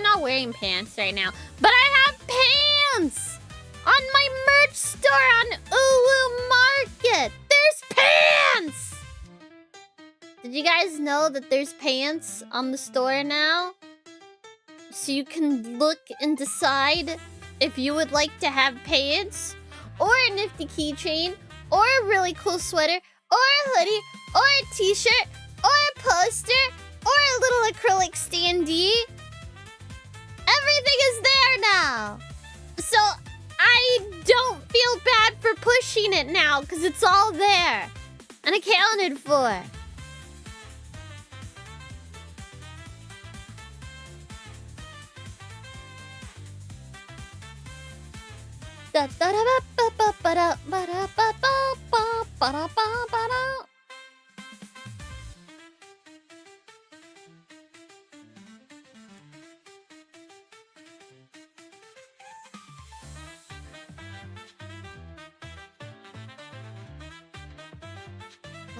not wearing pants right now, but I have pants on my merch store on Uwu Market. There's pants. Did you guys know that there's pants on the store now? So you can look and decide if you would like to have pants, or a nifty keychain, or a really cool sweater, or a hoodie, or a t-shirt, or a poster, or a little acrylic standee. Everything is there now. So I don't feel bad for pushing it now, because it's all there and accounted for.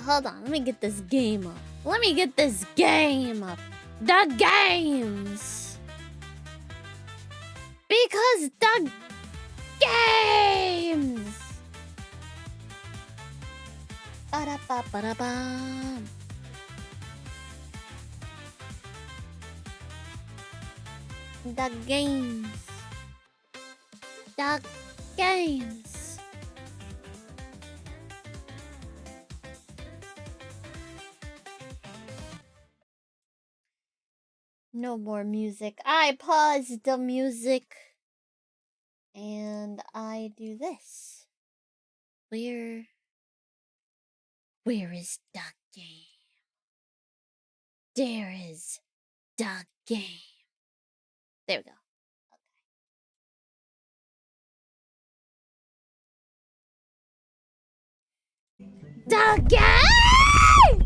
Hold on, let me get this game up. Let me get this game up. The games. Because the games. Ba-da-ba-ba-da-bum. The games. The games. No more music. I pause the music. And I do this. Where is the game? There is the game. There we go. Okay. The game!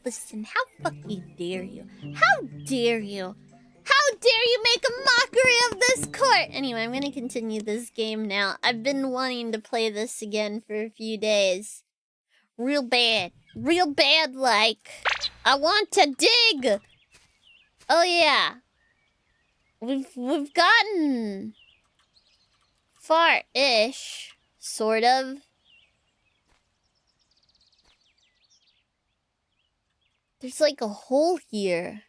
Listen, how fucking dare you? How dare you? How dare you make a mockery of this court? Anyway, I'm gonna continue this game now. I've been wanting to play this again for a few days. Real bad. Real bad, like. I want to dig! Oh yeah. We've gotten far-ish. Sort of. There's like a hole here.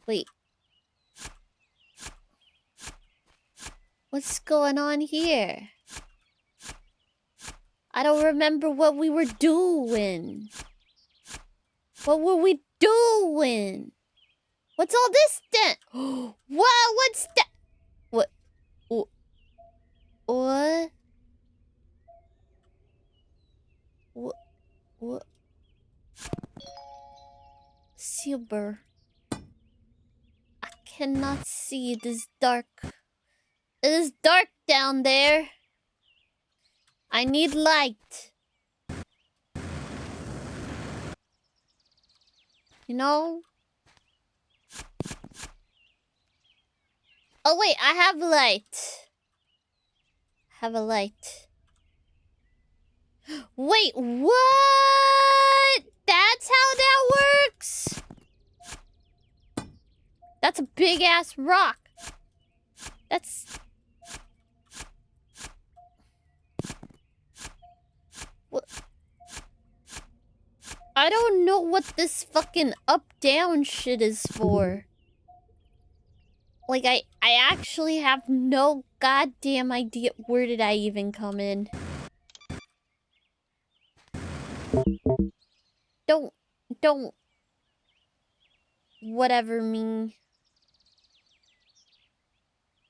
Wait. What's going on here? I don't remember what we were doing. What were we doing? What's all this then? Whoa, what's that? What? What? What? Silver. I cannot see. It is dark. It is dark down there. I need light. You know? Oh wait, I have light. I have a light. Wait, what? That's how that works? That's a big ass rock. That's... What? I don't know what this fucking up-down shit is for. Like, I actually have no goddamn idea. Where did I even come in? Don't... Whatever me.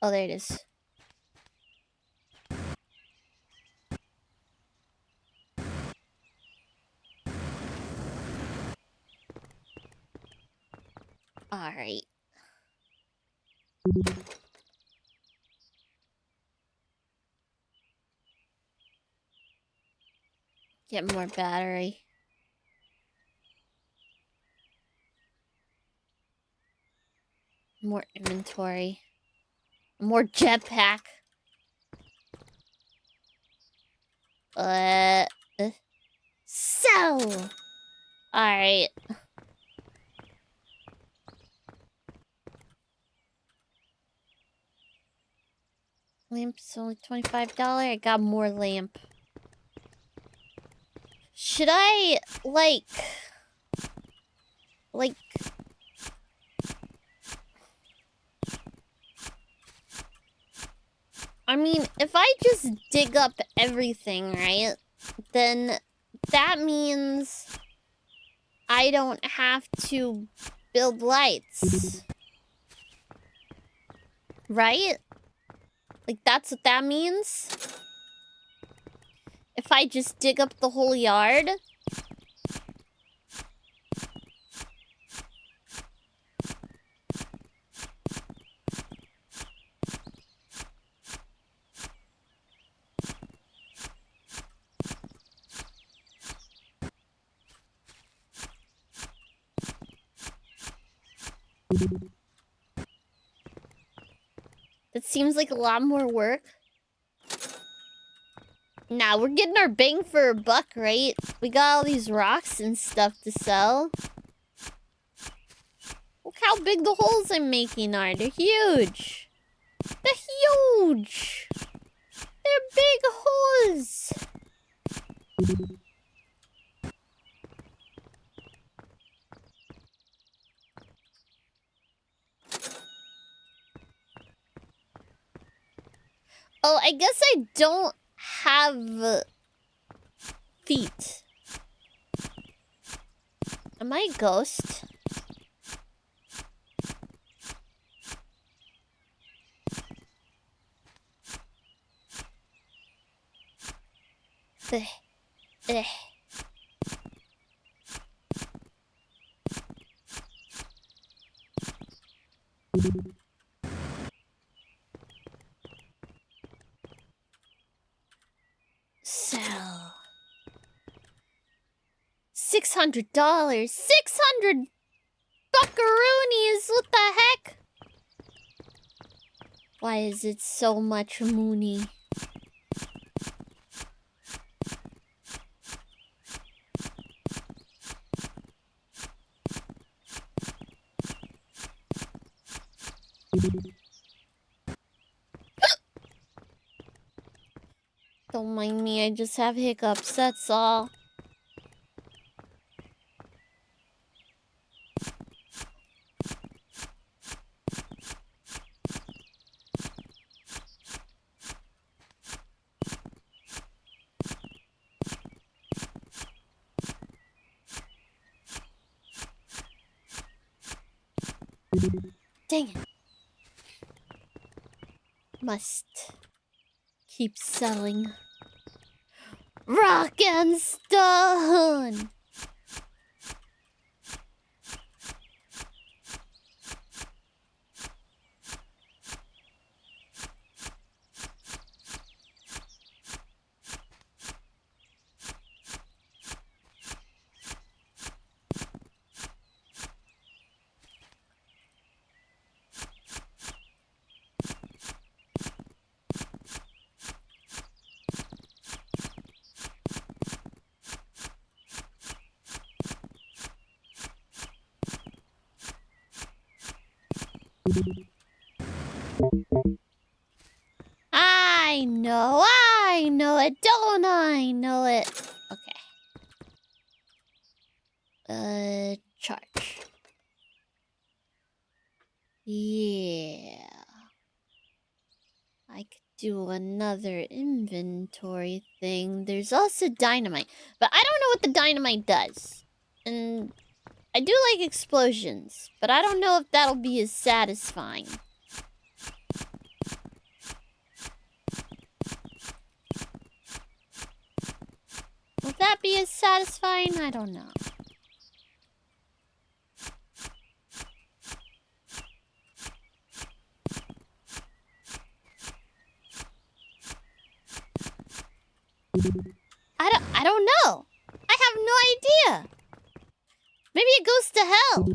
Oh, there it is. Alright. Get more battery. More inventory. More jetpack. Uh, sell. Alright. Lamp's only $25. I got more lamp. Should I, like... I mean, if I just dig up everything, right? Then that means I don't have to build lights. Right? Like, that's what that means? If I just dig up the whole yard? That seems like a lot more work. Nah, we're getting our bang for our buck, right? We got all these rocks and stuff to sell. Look how big the holes I'm making are. They're huge. They're huge. They're big holes. Oh, I guess I don't have feet. Am I a ghost? Ugh. Ugh. Sell. $600. 600 buckaroonies. What the heck? Why is it so much moony? Don't mind me, I just have hiccups, that's all. Dang it. Must keep selling. Rock and stone! I know it, don't I know it? Okay. Charge. Yeah. I could do another inventory thing. There's also dynamite, but I don't know what the dynamite does. And I do like explosions, but I don't know if that'll be as satisfying. Will that be as satisfying? I don't know. I don't know. I have no idea. Maybe it goes to hell.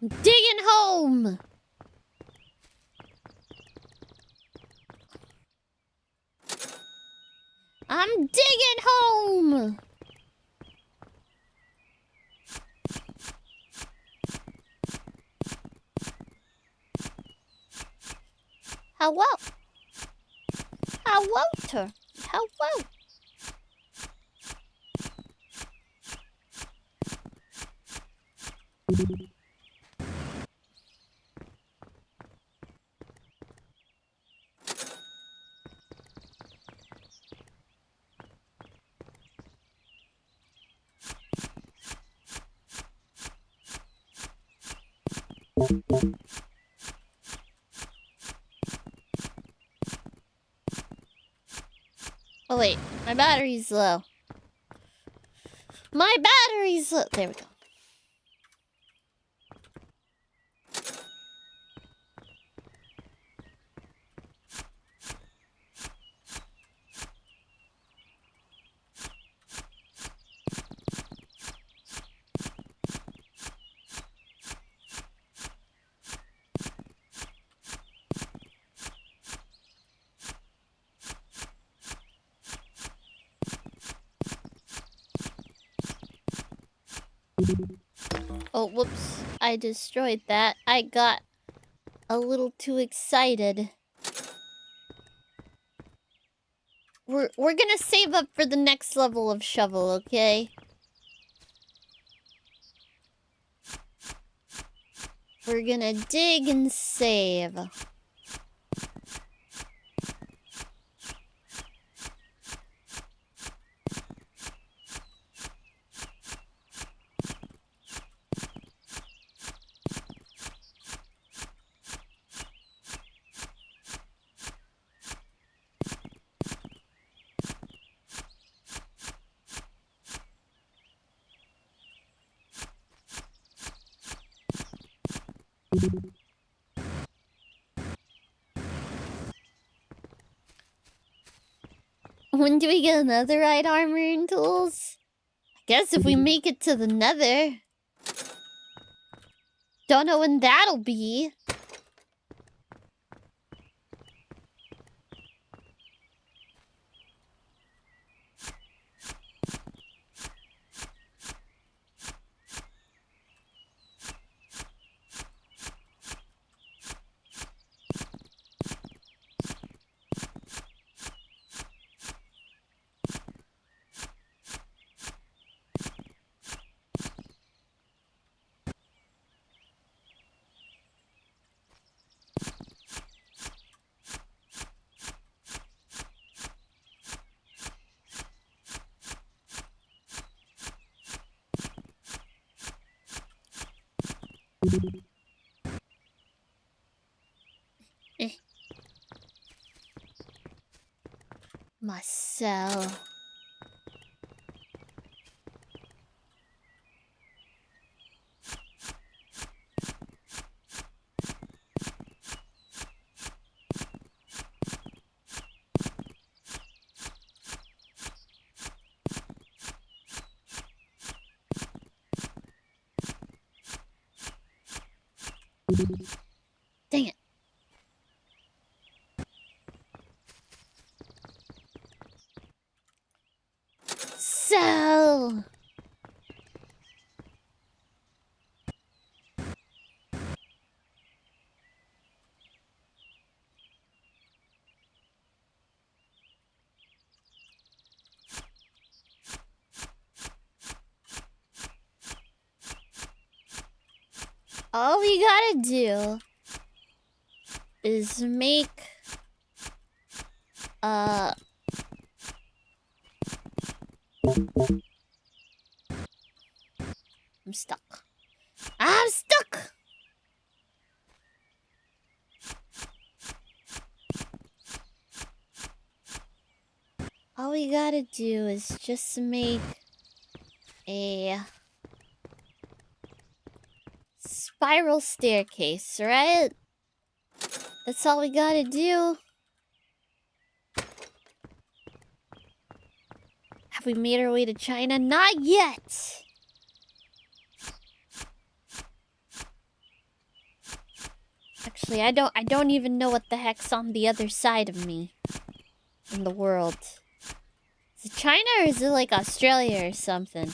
I'm digging home. I'm digging home. Hello. Hello, sir. Hello. Oh wait, my battery's low. My battery's low. There we go. Oh, whoops. I destroyed that. I got a little too excited. We're gonna save up for the next level of shovel, okay? We're gonna dig and save. When do we get another right armor and tools? I guess if we make it to the nether. Don't know when that'll be. Marcel. Dang it. Sell. All we gotta do is make I'm stuck. I'm stuck. All we gotta do is just make a spiral staircase, right? That's all we gotta do. Have we made our way to China? Not yet! Actually, I don't even know what the heck's on the other side of me in the world. Is it China or is it like Australia or something?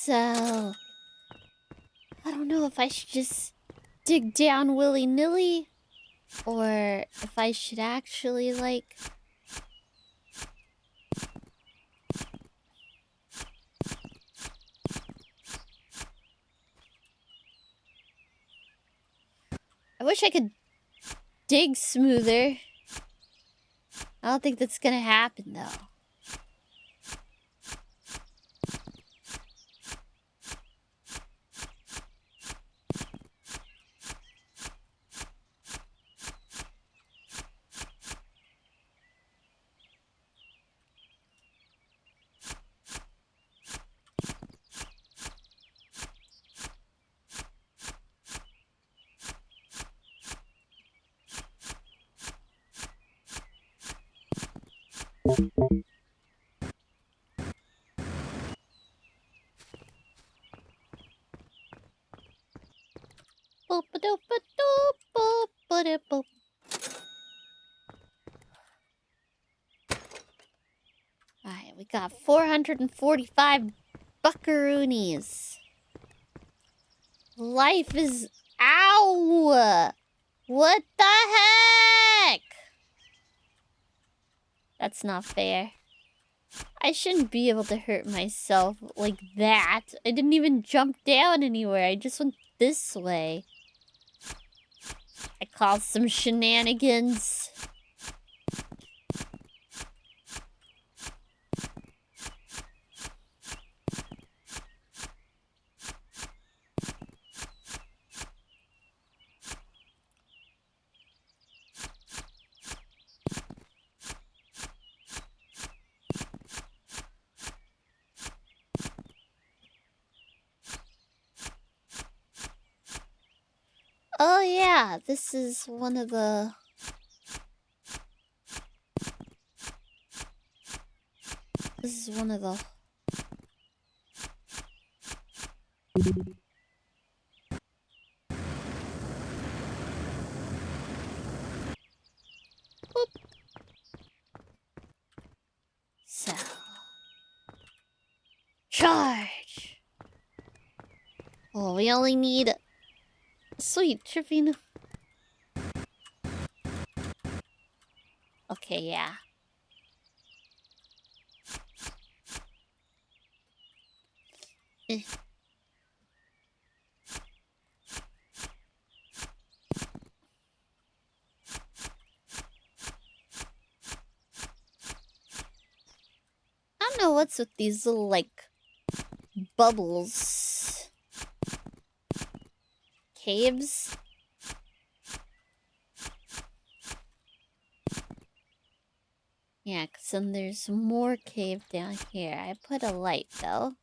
So I don't know if I should just dig down willy-nilly or if I should actually like I wish I could dig smoother. I don't think that's gonna happen though. Boop-a-doop-a-doop-boop-a-doop. Alright, we got 445 buckaroonies. Life is... Ow! What the heck? That's not fair. I shouldn't be able to hurt myself like that. I didn't even jump down anywhere. I just went this way. I call some shenanigans. Oh yeah, this is one of the... This is one of the... Boop. So... Charge! Oh, we only need... Sweet, tripping... Okay, yeah. Eh. I don't know what's with these little, like, bubbles. Caves? Yeah, because then there's more cave down here. I put a light, though.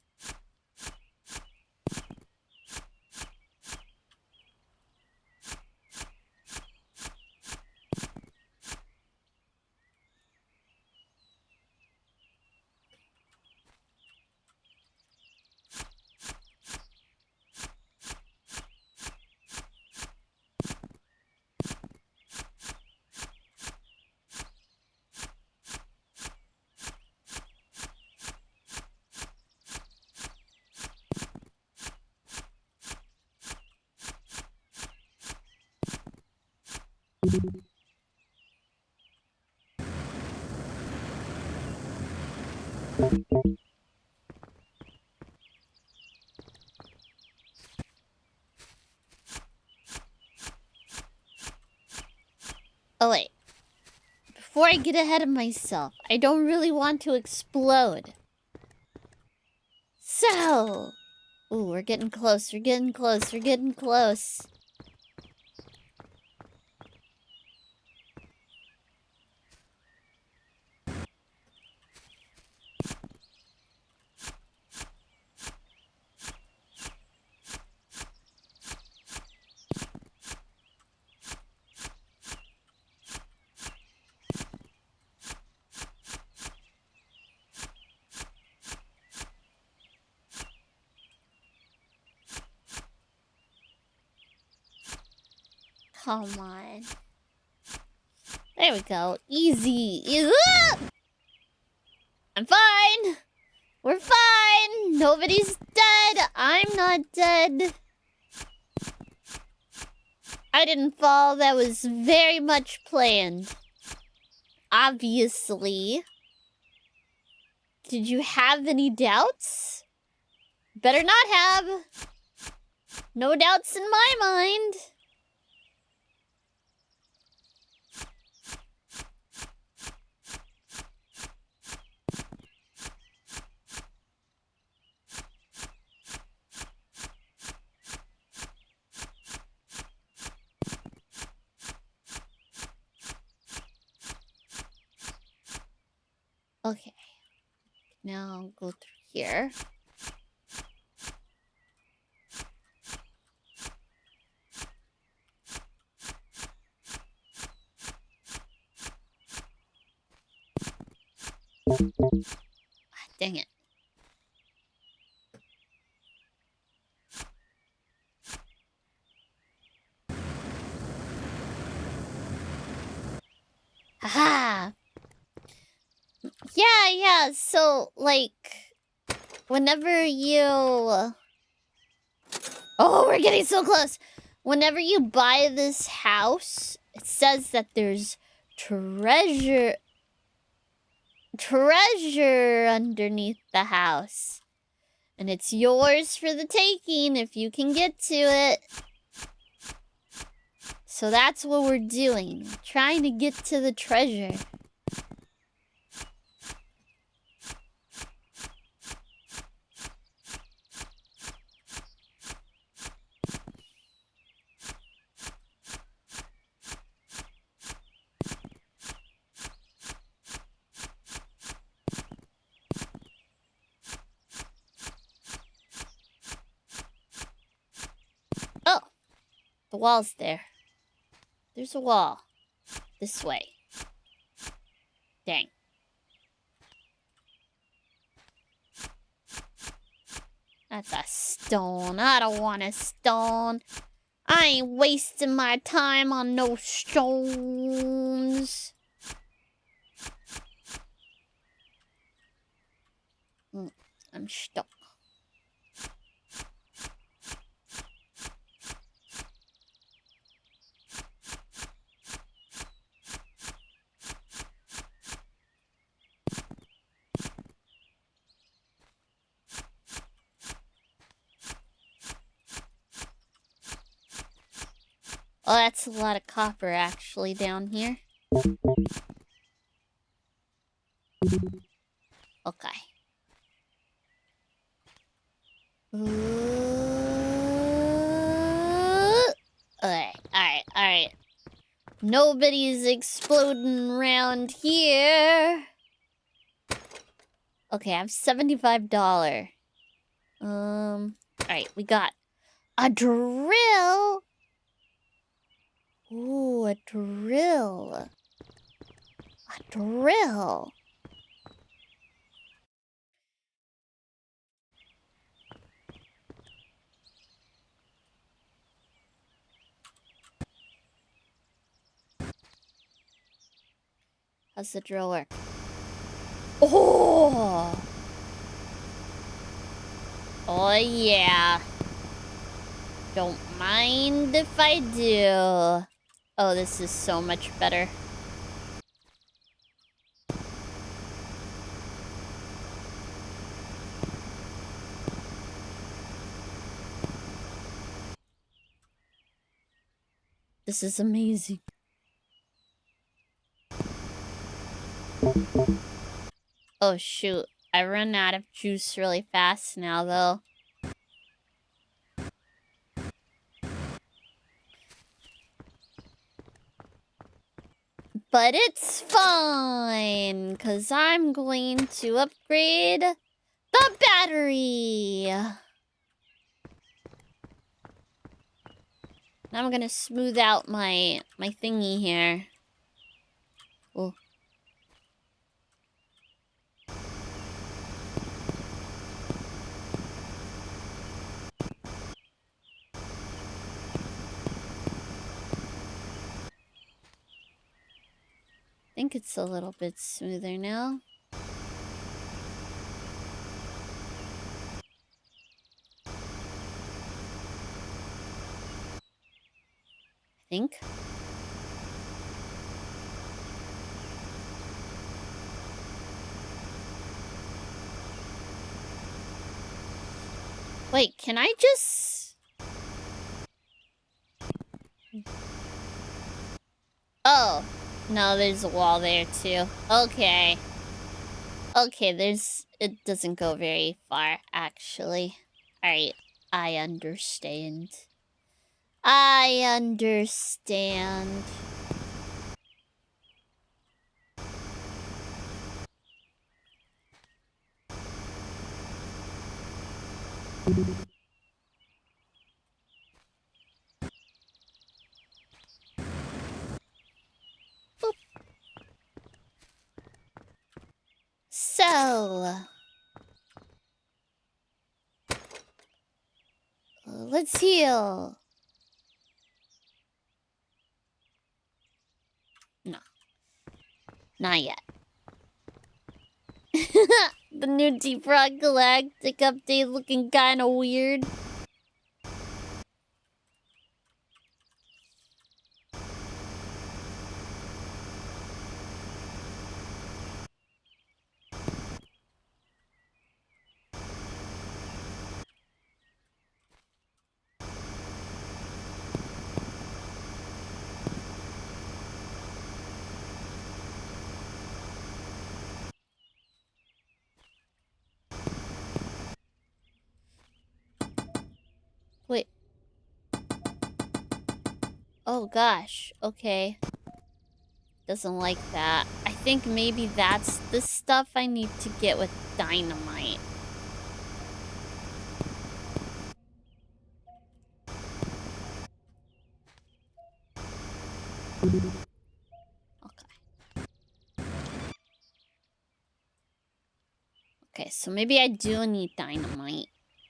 Oh, wait. Before I get ahead of myself, I don't really want to explode. So, ooh, we're getting close, we're getting close, we're getting close. Come on. There we go. Easy. I'm fine. We're fine. Nobody's dead. I'm not dead. I didn't fall. That was very much planned. Obviously. Did you have any doubts? Better not have. No doubts in my mind. Okay. Now go through here. Dang it. Haha. Yeah, so, like, whenever you... Oh, we're getting so close! Whenever you buy this house, it says that there's treasure underneath the house. And it's yours for the taking if you can get to it. So that's what we're doing. Trying to get to the treasure. Oh! The wall's there. There's a wall. This way. Dang. That's a stone. I don't want a stone. I ain't wasting my time on no stones. I'm stuck. Oh, that's a lot of copper actually down here. Okay. Alright. Nobody's exploding around here. Okay, I have $75. Alright, we got a drill. Ooh, a drill. A drill. How's the drill work? Oh! Oh, yeah. Don't mind if I do. Oh, this is so much better. This is amazing. Oh, shoot. I run out of juice really fast now, though. But it's fine, because I'm going to upgrade the battery. Now I'm going to smooth out my thingy here. Oh. I think it's a little bit smoother now. I think. Wait, can I just... Oh. No, there's a wall there, too. Okay. Okay, it doesn't go very far, actually. Alright, I understand. I understand. Boop. So... let's heal. No. Not yet. The new Deep Rock Galactic update looking kinda weird. Wait. Oh gosh, okay. Doesn't like that. I think maybe that's the stuff I need to get with dynamite. Okay, so maybe I do need dynamite.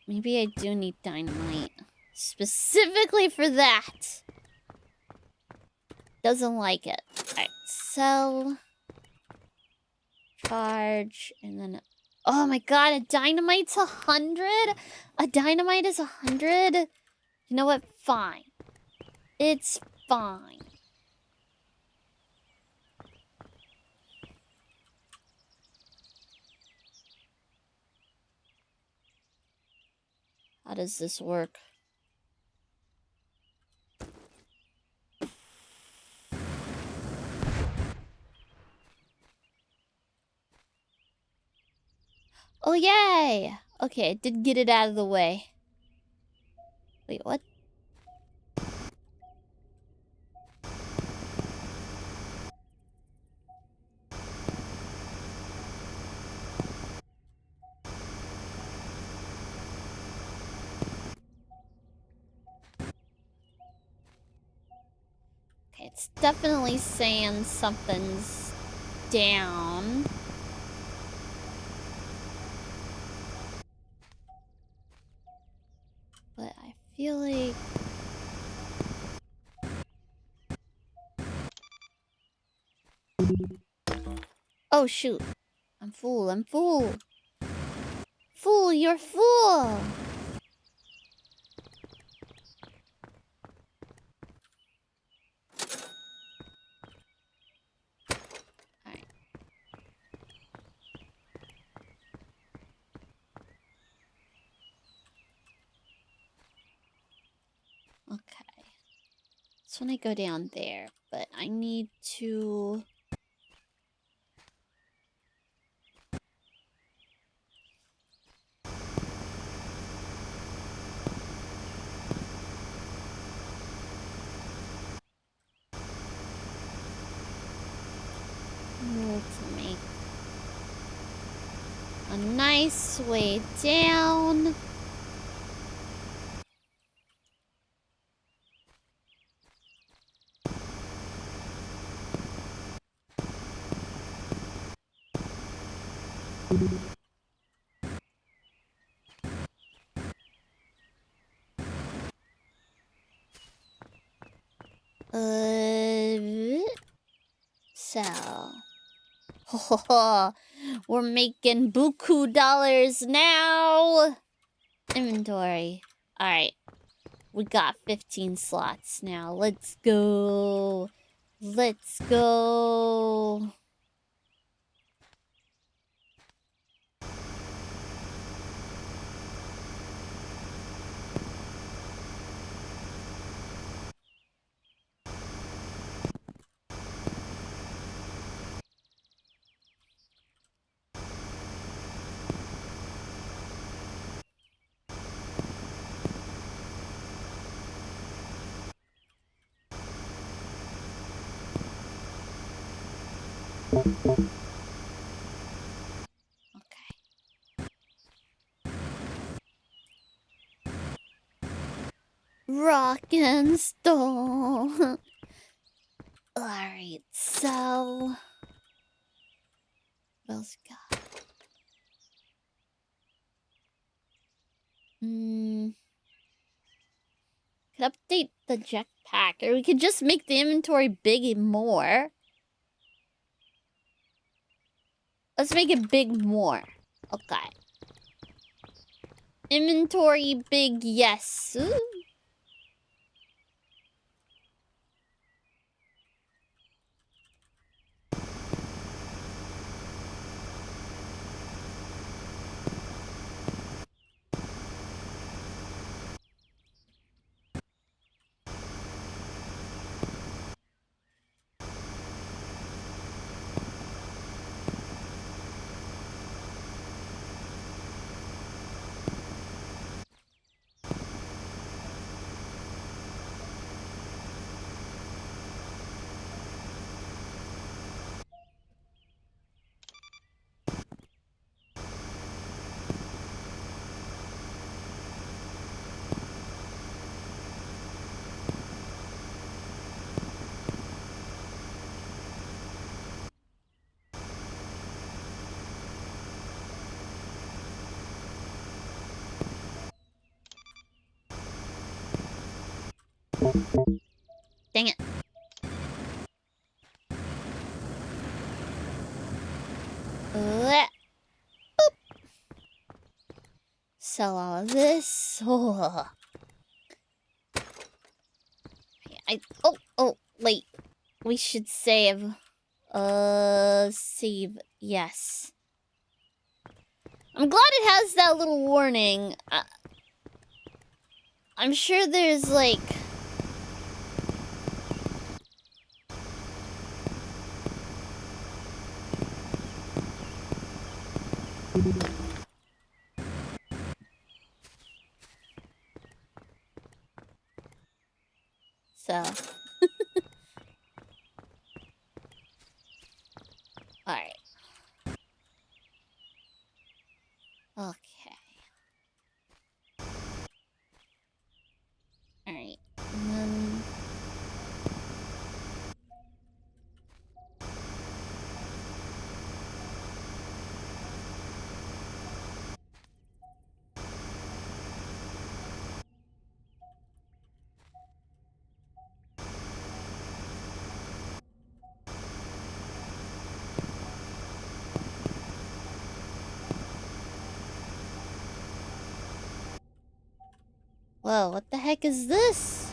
Maybe I do need dynamite. Specifically for that. Doesn't like it. Alright, sell. Charge. And then... Oh my god, a dynamite's 100? A dynamite is 100? You know what? Fine. It's fine. How does this work? Oh, yay! Okay, I did get it out of the way. Wait, what? Okay, it's definitely saying something's down. But I feel like... Oh, shoot. I'm fool, I'm fool. Fool, you're fool! Alright. Okay. So when I go down there, but I need to... a nice way down. So. We're making buku dollars now. Inventory. Alright. We got 15 slots now. Let's go. Let's go. Rock and stone. Alright, so... What else we got? Could update the jetpack, or we could just make the inventory big more. Let's make it big more. Okay. Inventory big, yes. Ooh. Dang it. Boop. Sell all of this. Oh. Wait. We should save. Save. Yes. I'm glad it has that little warning. I'm sure there's like... So. Alright. Okay. Alright. And then... Whoa, what the heck is this?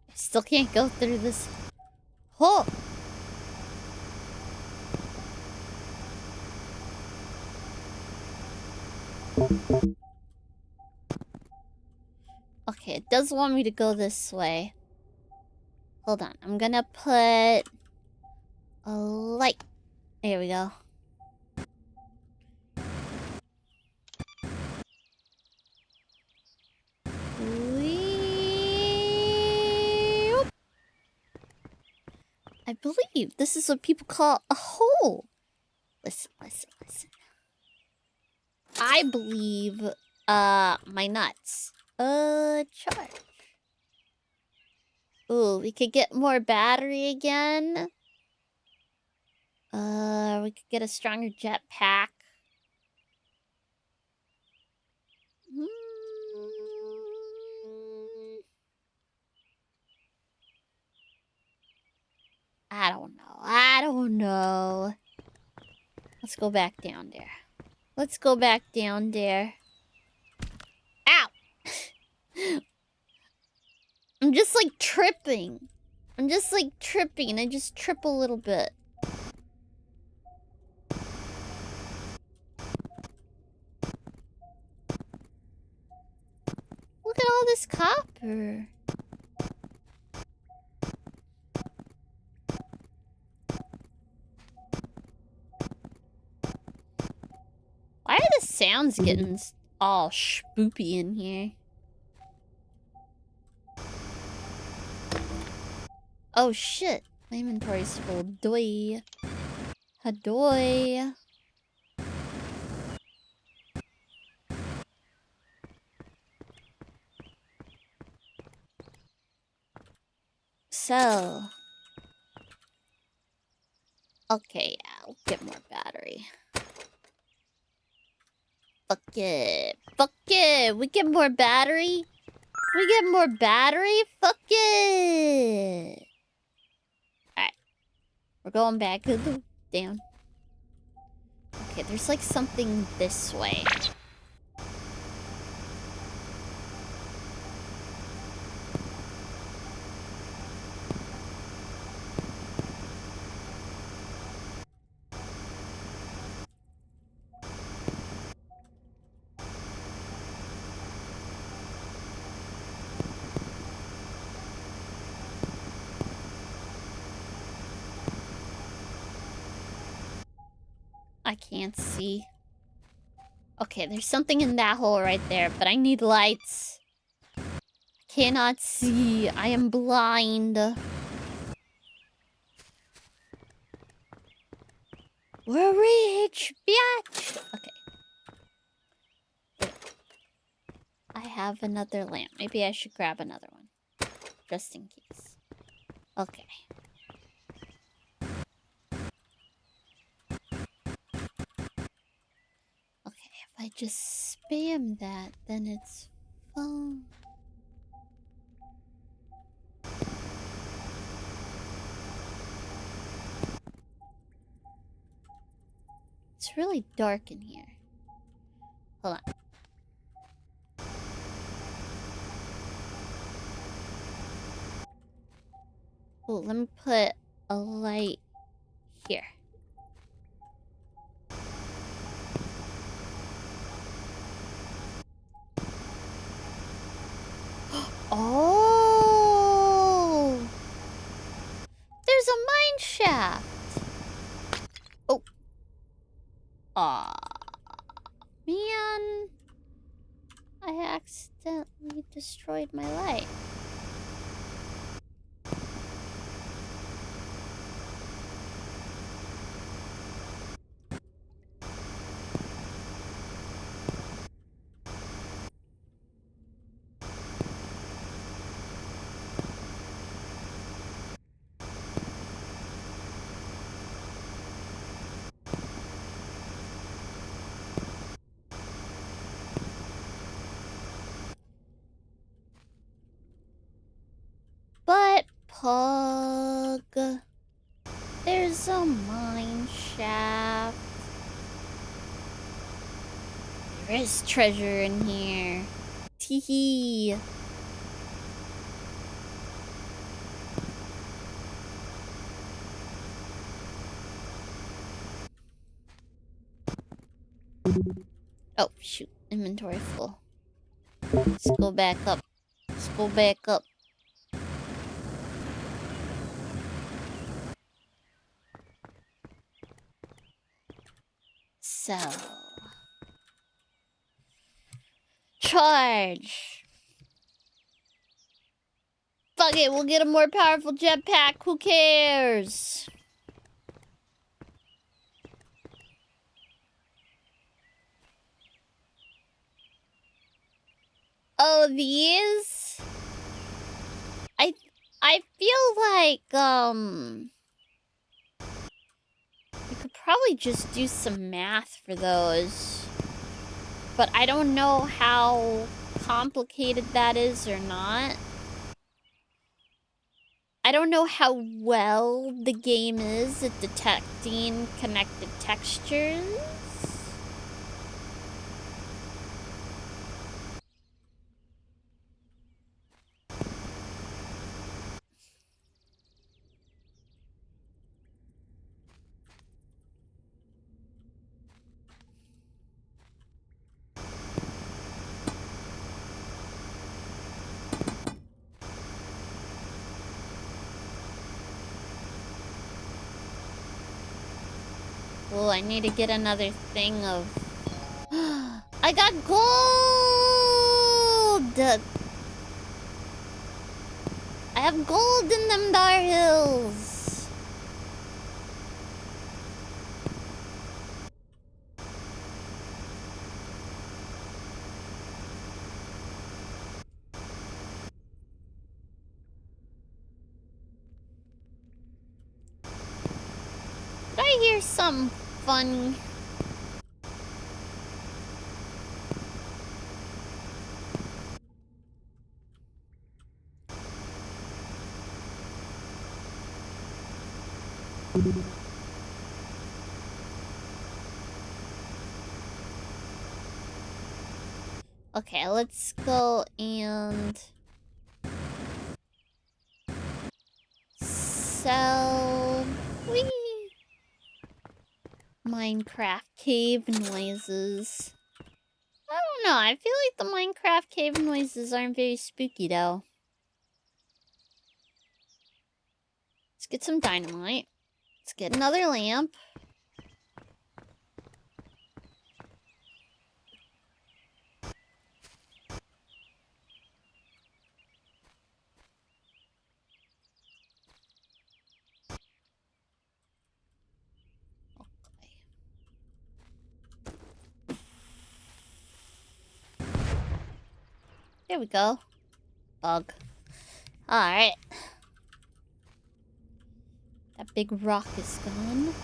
I still can't go through this. Oh! Okay, it does want me to go this way. Hold on, I'm gonna put a light. There we go. Whee! I believe this is what people call a hole. Listen. I believe, my nuts. Charge. Ooh, we could get more battery again. We could get a stronger jetpack. I don't know. Let's go back down there. Ow! I'm just like tripping. I just trip a little bit. Look at all this copper. Why are the sounds getting all spoopy in here? Oh shit. My inventory's full. Doy. Hadoy. So. Okay, yeah, I'll get more battery. Fuck it. We get more battery? Fuck it. Alright. We're going back down. Okay, there's like something this way. I can't see. Okay, there's something in that hole right there, but I need lights. I cannot see. I am blind. We're rich, bitch. Okay. Wait. I have another lamp. Maybe I should grab another one. Just in case. Okay. Okay, if I just spam that, then it's fun. It's really dark in here. Hold on. Oh, let me put a light here. Oh! There's a mine shaft! Oh. Aw. Man. I accidentally destroyed my light. But, Pug, there's a mine shaft. There is treasure in here. Teehee. Oh, shoot. Inventory full. Let's go back up. So. Charge. Fuck Fuck it, we'll get a more powerful jetpack. Who cares? Oh, these? I feel like, you could probably just do some math for those. But I don't know how complicated that is or not. I don't know how well the game is at detecting connected textures. Oh, I need to get another thing of... I got gold! I have gold in them dar hills. Did I hear something funny? Okay, let's go and sell Minecraft cave noises. I don't know, I feel like the Minecraft cave noises aren't very spooky though. Let's get some dynamite. Let's get another lamp. There we go. Bug. Alright. That big rock is gone.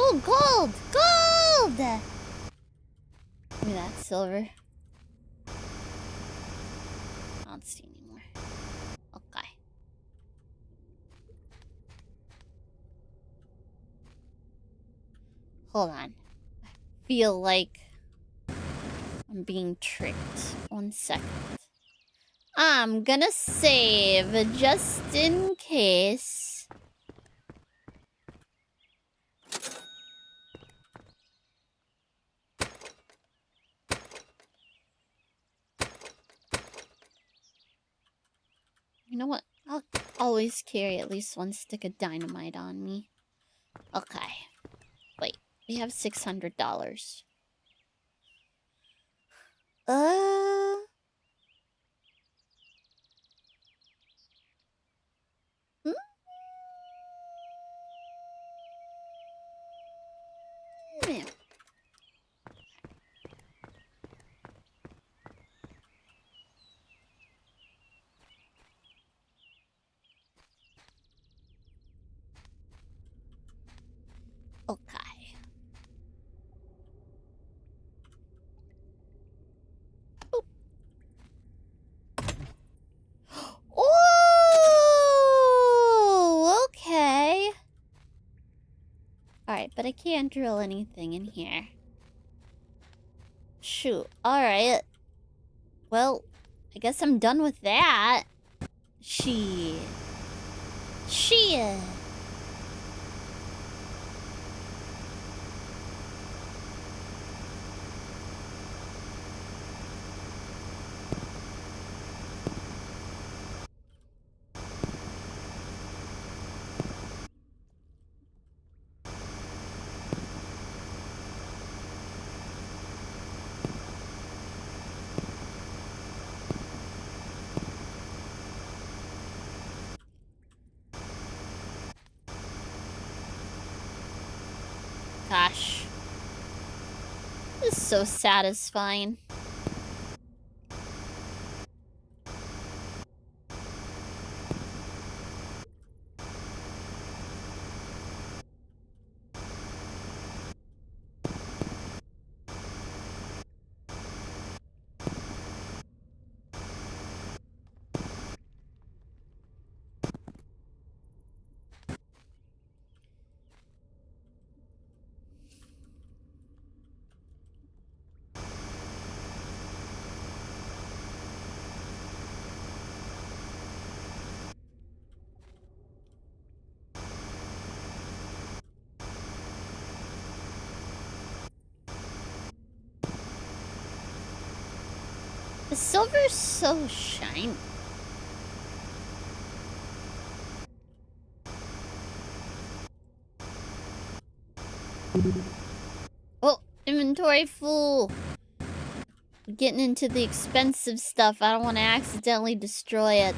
Oh, gold! Gold! Give me that silver. I don't see anymore. Okay. Hold on. I feel like I'm being tricked. 1 second. I'm gonna save just in case. You know what? I'll always carry at least 1 stick of dynamite on me. Okay. Wait, we have $600. Hmm? Yeah. Okay. I can't drill anything in here. Shoot. Alright. Well, I guess I'm done with that. Shit. Gosh. This is so satisfying. The silver's so shiny. Oh, inventory full. Getting into the expensive stuff. I don't want to accidentally destroy it.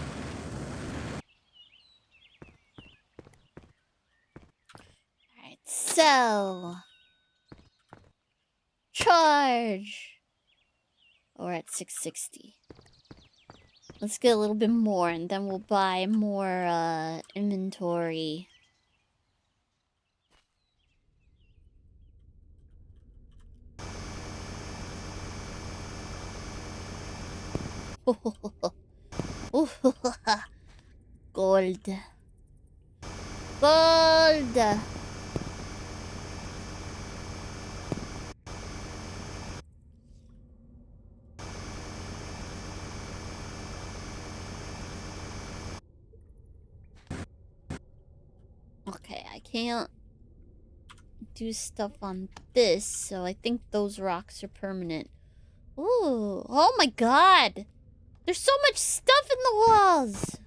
Alright, so... Charge! Oh, we're at 660. Let's get a little bit more, and then we'll buy more, inventory. Gold. Gold! Okay, I can't do stuff on this, so I think those rocks are permanent. Ooh, oh my god! There's so much stuff in the walls!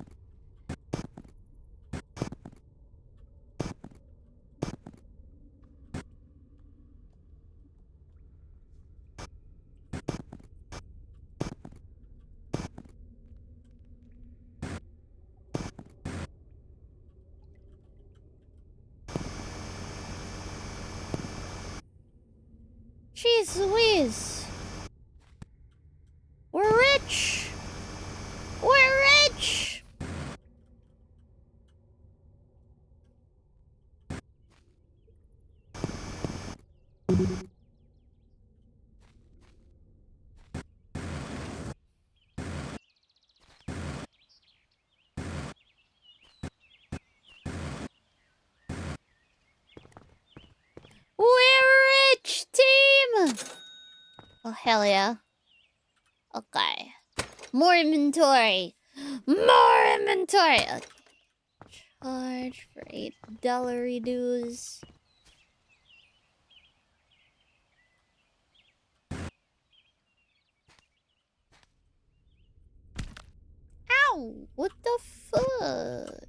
Jeez Louise! We're rich! We're rich! We're rich, team! Oh, hell yeah. Okay. More inventory! More inventory! Okay. Charge for $8 dues. Ow! What the fuck?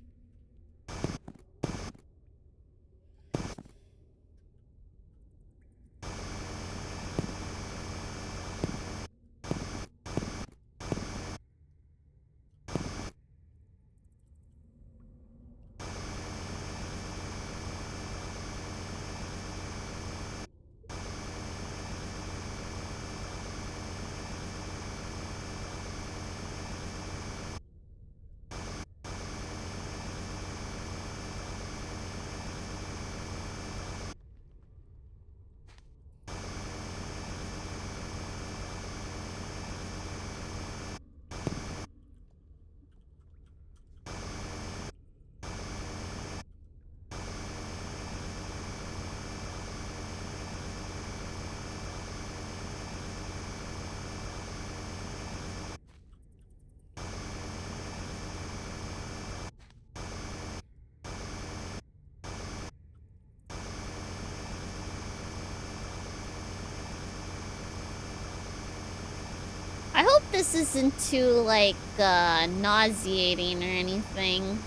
hope this isn't too, like, nauseating or anything.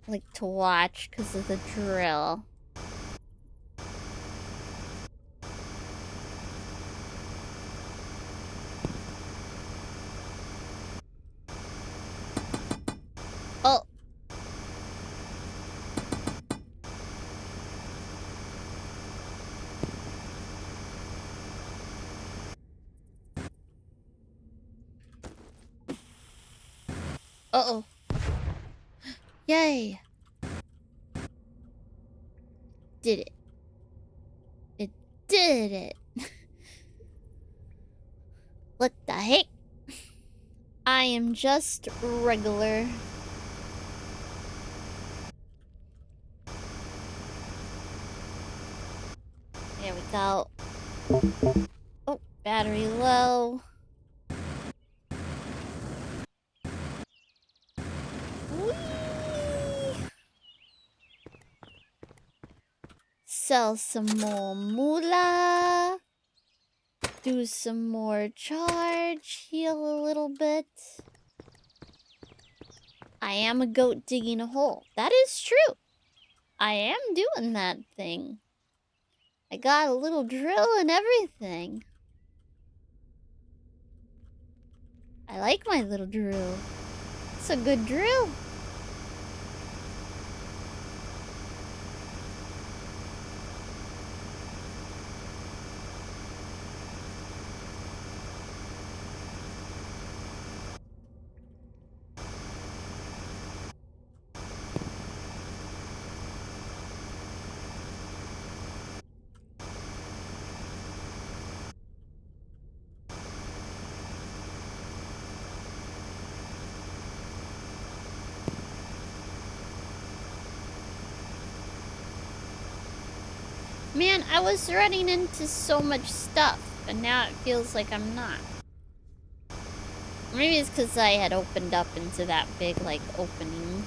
Like, to watch because of the drill. Oh. Uh-oh. Yay. Did it. It did it. What the heck? I am just regular. There we go. Oh, battery low. Whee! Sell some more moolah. Do some more charge. Heal a little bit. I am a goat digging a hole. That is true. I am doing that thing. I got a little drill and everything. I like my little drill. It's a good drill. Man, I was running into so much stuff, and now it feels like I'm not. Maybe it's because I had opened up into that big, like, opening.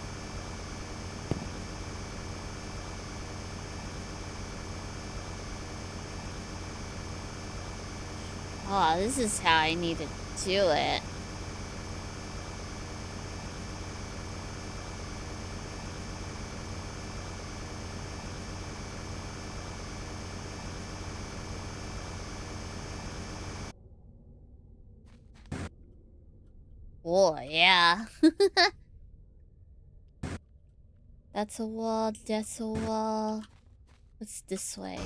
Oh, this is how I need to do it. Oh, yeah. That's a wall, that's a wall. What's this way?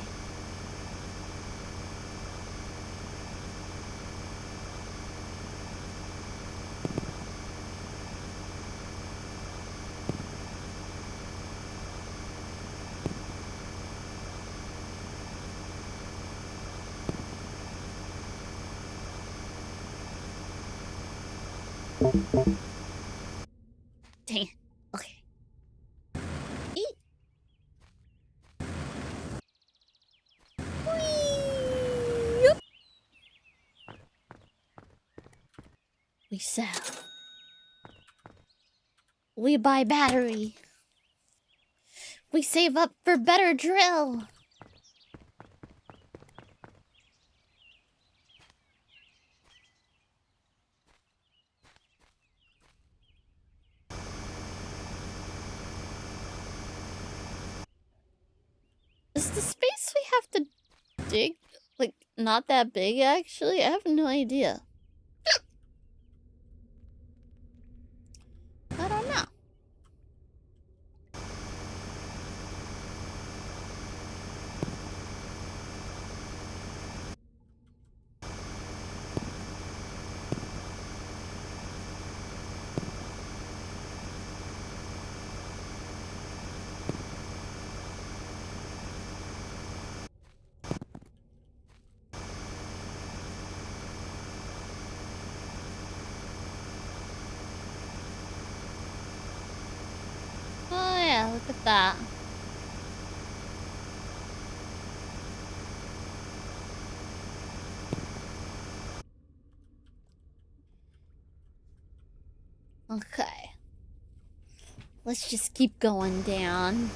Dang it. Okay. Eat. Whee! Yoop. We sell. We buy battery. We save up for better drill. Is the space we have to dig, like, not that big, actually? I have no idea. I don't know. Oh yeah, look at that. Okay. Let's just keep going down.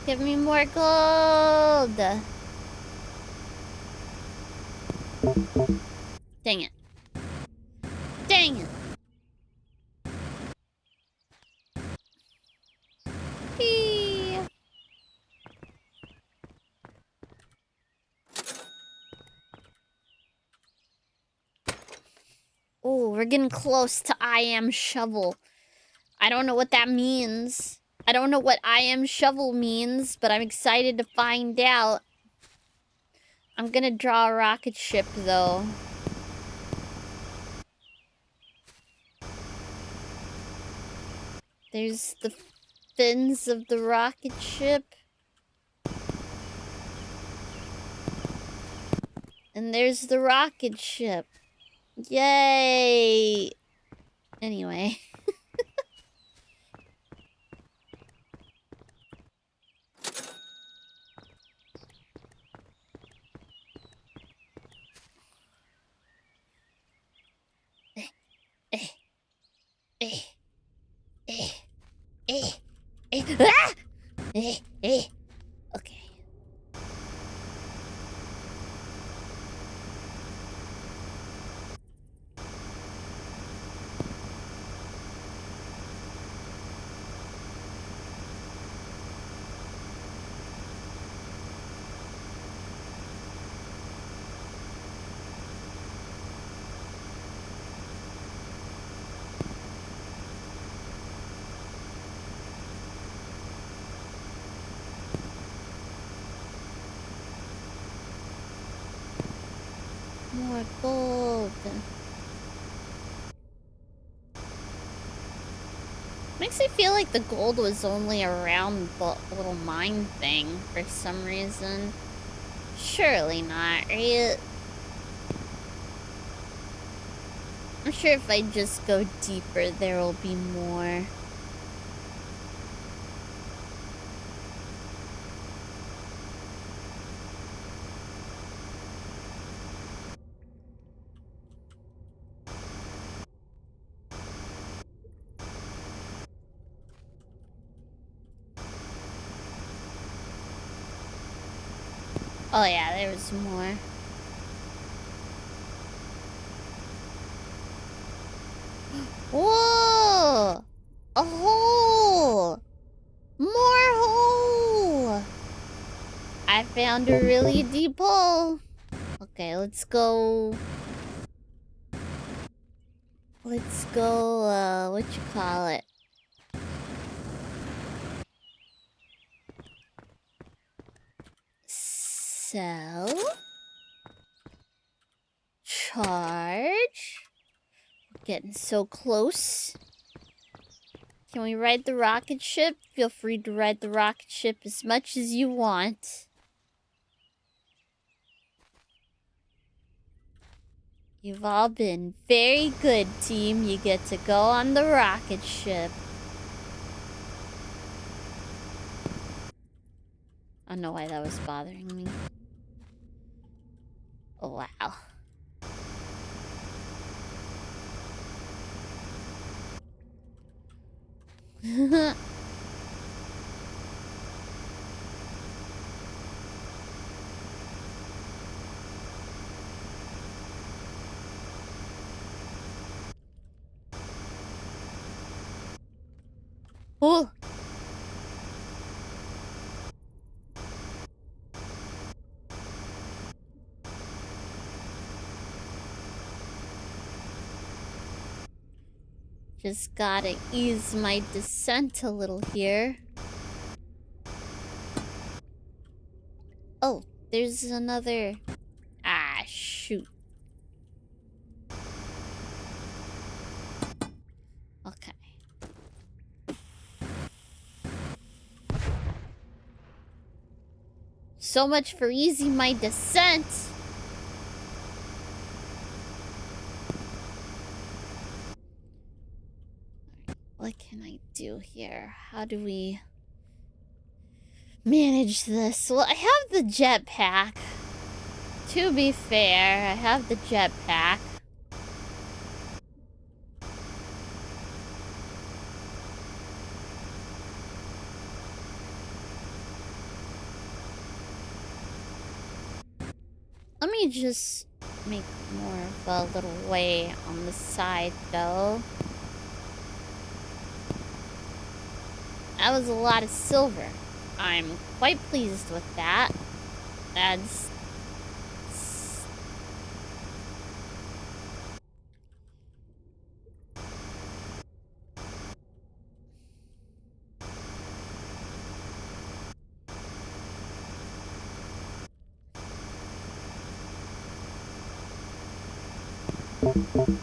Give me more gold. Dang it. Dang it. Eee. Oh, we're getting close to I am shovel. I don't know what that means. I don't know what I am shovel means, but I'm excited to find out. I'm gonna draw a rocket ship, though. There's the fins of the rocket ship. And there's the rocket ship. Yay! Anyway. Ah! Okay. More gold. Makes me feel like the gold was only around the little mine thing for some reason. Surely not, right? I'm sure if I just go deeper, there will be more. Oh yeah, there was more. Whoa! A hole! More hole! I found a really deep hole. Okay, let's go. Let's go, what you call it? Sell. Charge. We're getting so close. Can we ride the rocket ship? Feel free to ride the rocket ship as much as you want. You've all been very good, team. You get to go on the rocket ship. I don't know why that was bothering me. Oh, wow. Oh! Just gotta ease my descent a little here. Oh, there's another... Ah, shoot. Okay. So much for easing my descent. What can I do here? How do we manage this? Well, I have the jetpack. To be fair, I have the jetpack. Let me just make more of a little way on the side, though. That was a lot of silver. I'm quite pleased with that. That's... Come on.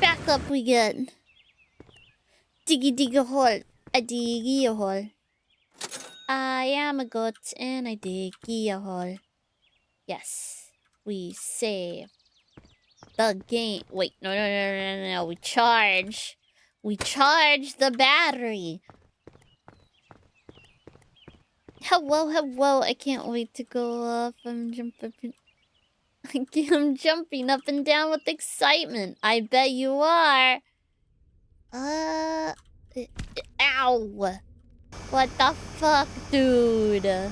Back up we get. Diggy dig a hole. I diggy a hole. I am a goat and I diggy a hole. Yes. We save the game. Wait, no. We charge. We charge the battery. Hello. I can't wait to go off. I'm jumping up and down with excitement. I bet you are. Ow. What the fuck, dude?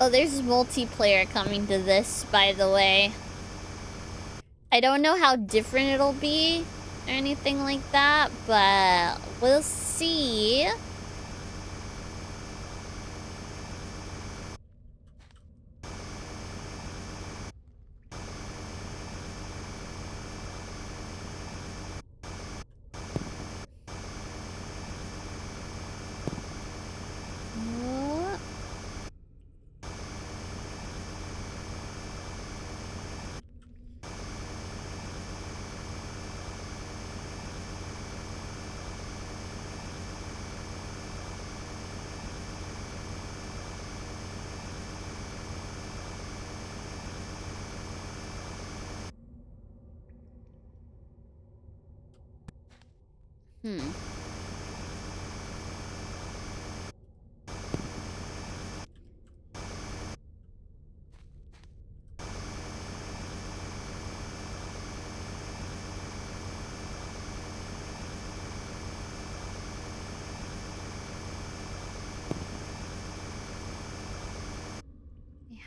Oh, there's multiplayer coming to this, by the way. I don't know how different it'll be or anything like that, but we'll see.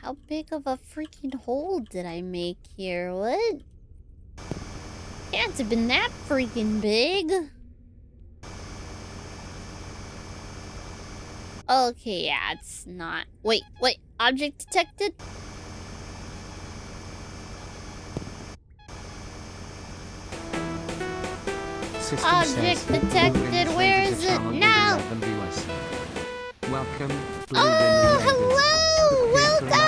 How big of a freaking hole did I make here? What? Can't have been that freaking big. Okay, yeah, it's not. Wait. Object detected? Object detected. Where is it now? Welcome. Oh, hello! Welcome!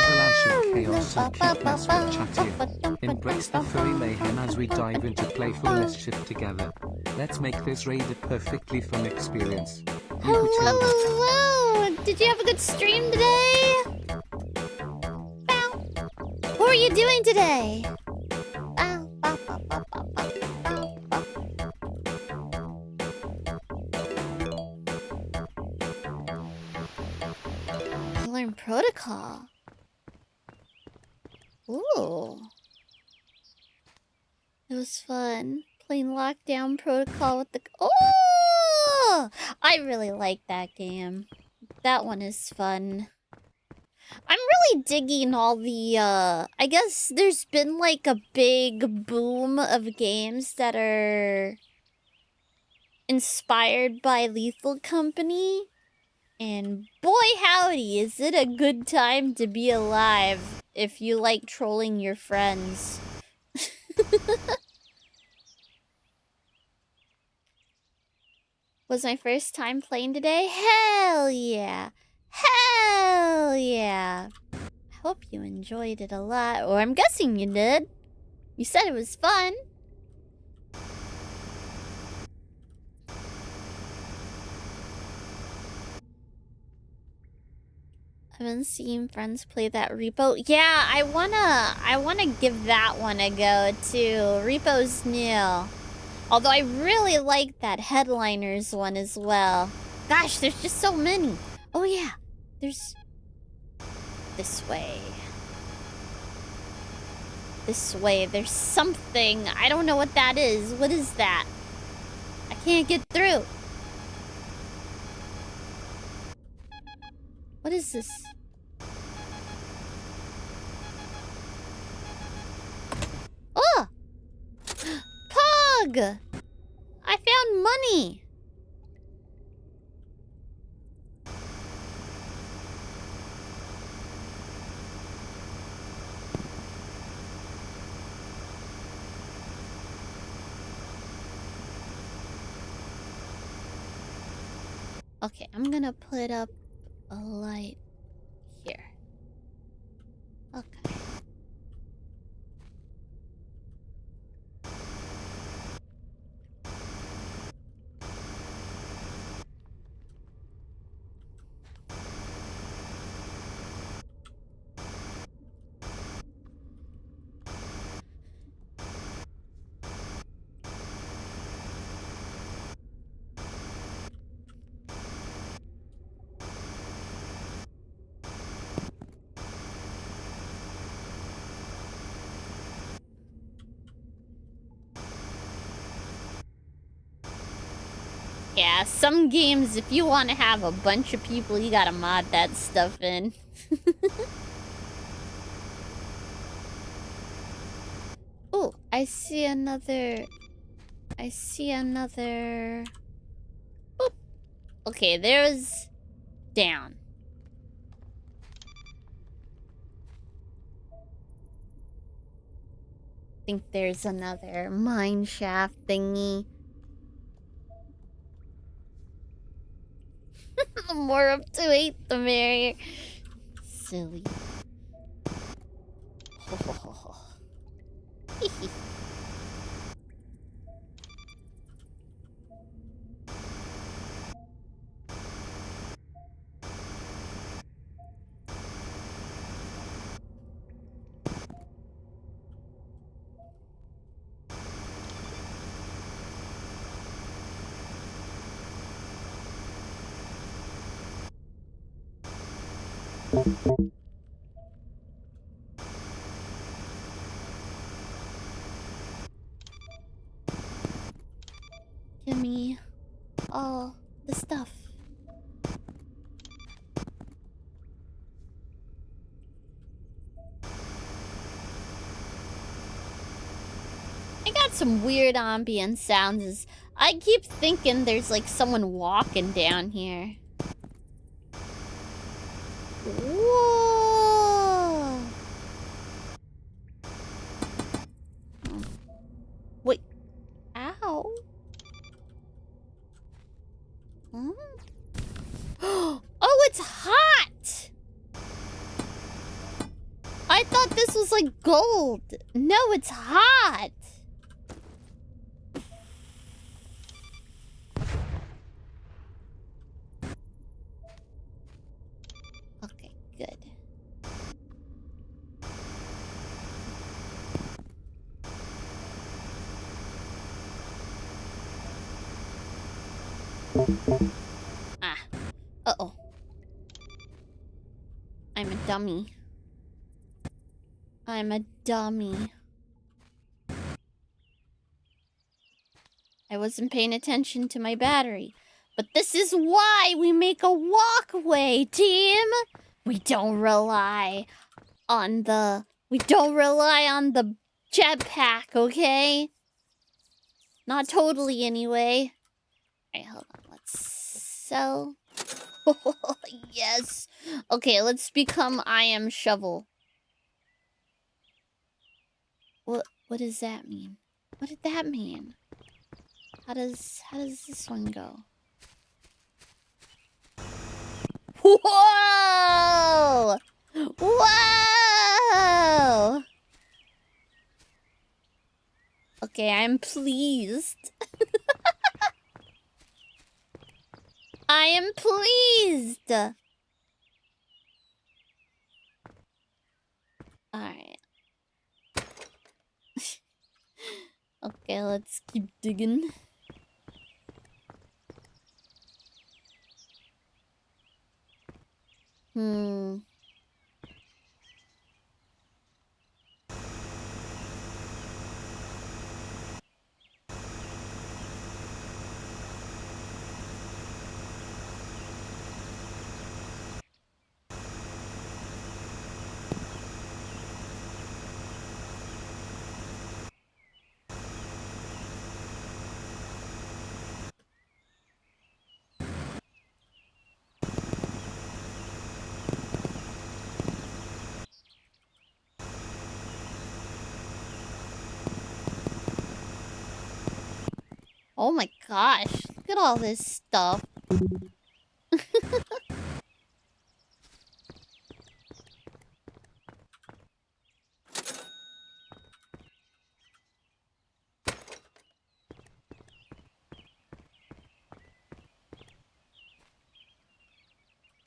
Embrace the furry mayhem as we dive into playful mischief together. Let's make this raid a perfectly fun experience. Hello! Did you have a good stream today? What are you doing today? Learn protocol. Ooh. It was fun. Playing Lockdown Protocol with the... Oh! I really like that game. That one is fun. I'm really digging all the, I guess there's been like a big boom of games that are inspired by Lethal Company. And boy howdy, is it a good time to be alive if you like trolling your friends. Was my first time playing today? Hell yeah! Hell yeah! I hope you enjoyed it a lot, or I'm guessing you did. You said it was fun. I've been seeing friends play that Repo. Yeah, I wanna give that one a go too. Repo's new. Although I really like that Headliners one as well. Gosh, there's just so many. Oh yeah. There's... This way. This way. There's something. I don't know what that is. What is that? I can't get through. What is this? Oh! Pug! I found money! Okay, I'm gonna put up a light here. Okay. Yeah, some games, if you want to have a bunch of people, you gotta mod that stuff in. Oh, I see another... Boop. Okay, there's... Down. I think there's another mine shaft thingy. The more up to 8, the merrier. Silly. Give me all the stuff. I got some weird ambient sounds. I keep thinking there's like someone walking down here. Whoa! Wait. Ow. Huh? Oh, it's hot! I thought this was like gold. No, it's hot. Okay, good. Ah. Uh-oh. I'm a dummy. I'm a dummy. I wasn't paying attention to my battery. But this is why we make a walkway, team! We don't rely on the jetpack, okay? Not totally, anyway. Alright, hold on. Let's sell. Yes. Okay, let's become I Am Shovel. What does that mean? What did that mean? How does this one go? Whoa! Whoa! Okay, I'm pleased. I am pleased. Alright. Okay, let's keep digging. Oh my gosh, look at all this stuff.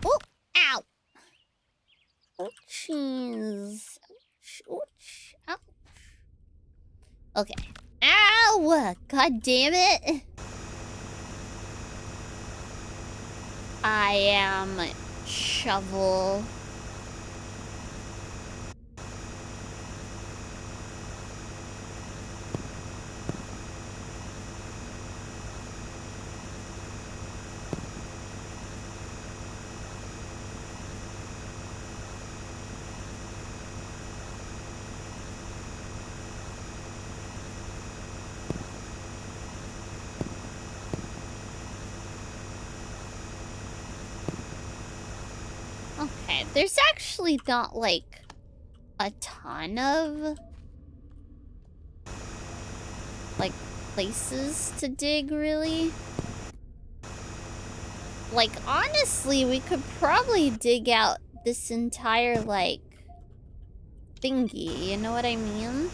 Oh, ow. Ouchies. Ouch, ouch, ouch. Okay. Ow! God damn it. I am shovel. Okay, there's actually not like a ton of like places to dig, really. Like, honestly, we could probably dig out this entire like thingy, you know what I mean?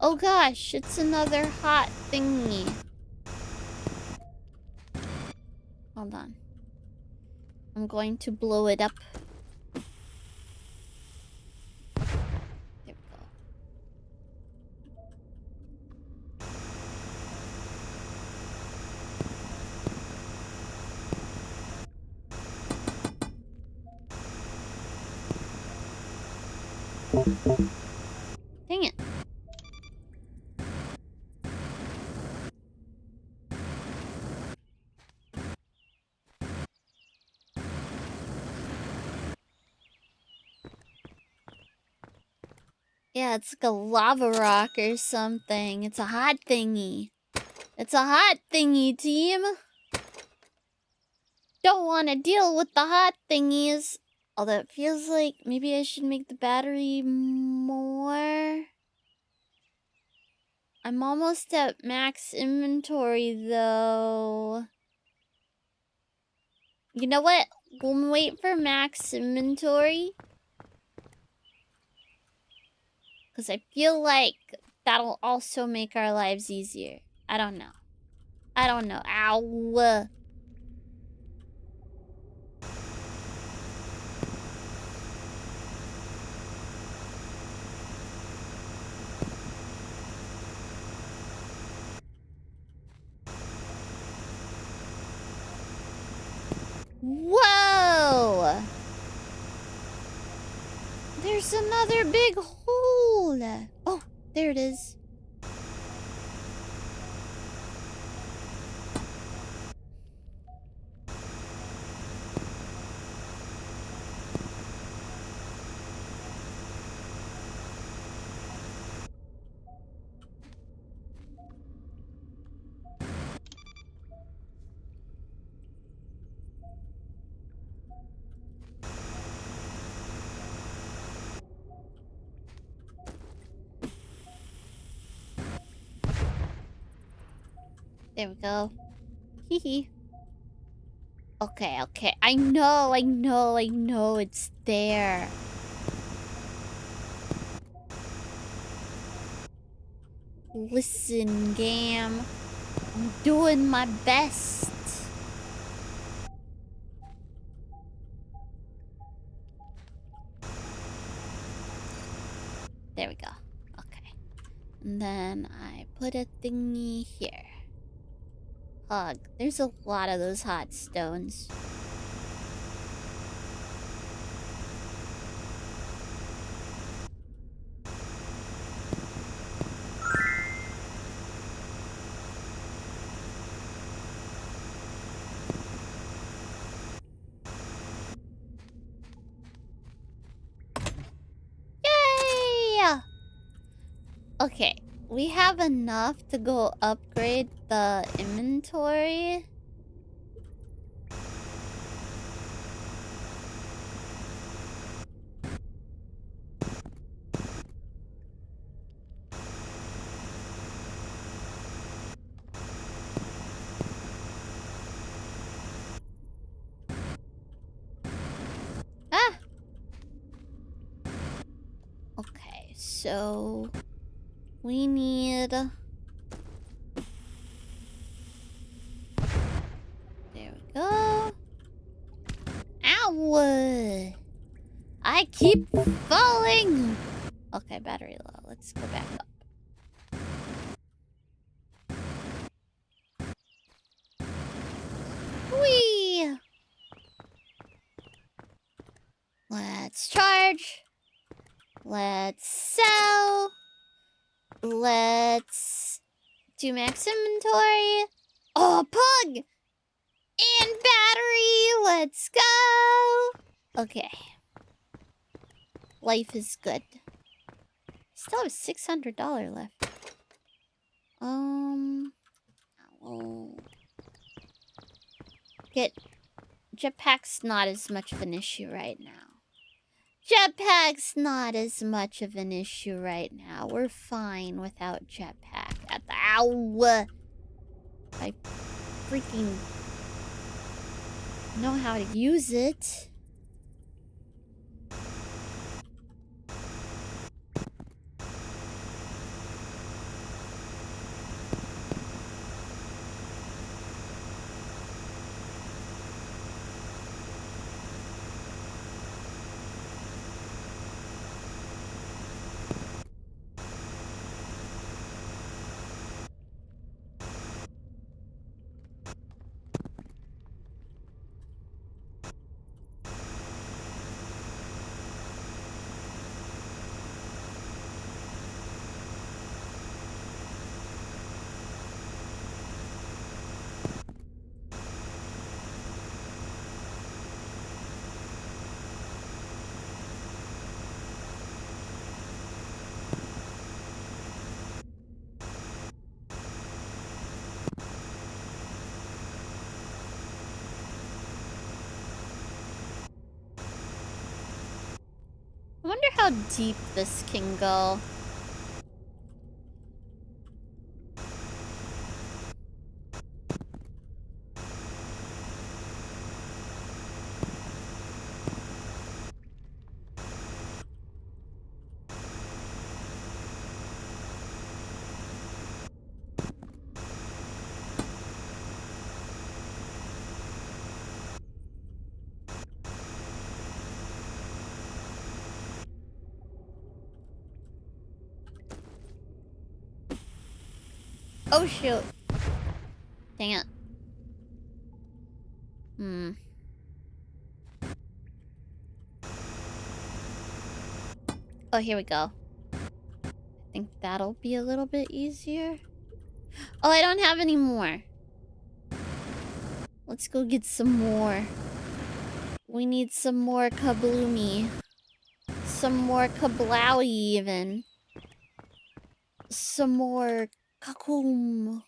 Oh gosh, it's another hot thingy. Hold on. I'm going to blow it up. There we go. Dang it. Yeah, it's like a lava rock or something. It's a hot thingy. It's a hot thingy, team. Don't want to deal with the hot thingies. Although it feels like maybe I should make the battery more. I'm almost at max inventory, though. You know what? We'll wait for max inventory. Because I feel like that'll also make our lives easier. I don't know. I don't know. Ow. Whoa! There's another big hole. Oh, there it is. There we go. Hee hee. Okay, okay. I know it's there. Listen, Gam. I'm doing my best. There we go. Okay. And then I put a thingy here. Ugh, there's a lot of those hot stones. Yay! Okay, we have enough to go upgrade the inventory. Ah! Okay, so we need... There we go. Ow! I keep falling! Okay, battery low. Let's go back up. Whee! Let's charge. Let's sell. Let's do max inventory. Oh, pug! And battery. Let's go. Okay. Life is good. Still have $600 left. Oh. Jetpack's not as much of an issue right now. Jetpack's not as much of an issue right now. We're fine without jetpack. Ow! I freaking know how to use it. I wonder how deep this can go. Oh, shoot. Dang it. Oh, here we go. I think that'll be a little bit easier. Oh, I don't have any more. Let's go get some more. We need some more kabloomy. Some more kablowy, even. Some more kakoom.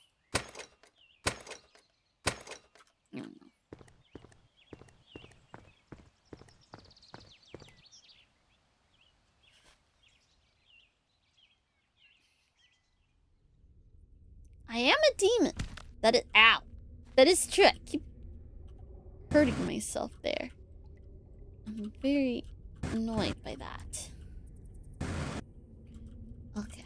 I am a demon. That is... Ow. That is true. I keep hurting myself there. I'm very annoyed by that. Okay.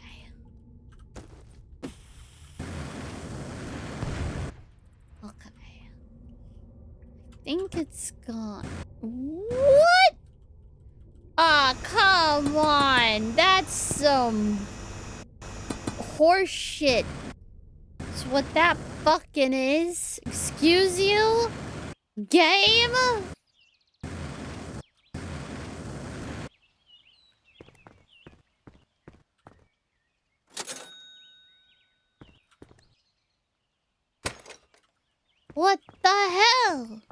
Okay. I think it's gone. What? Aw, come on. That's That's some horse shit. That's what that fucking is. Excuse you? Game? What the hell?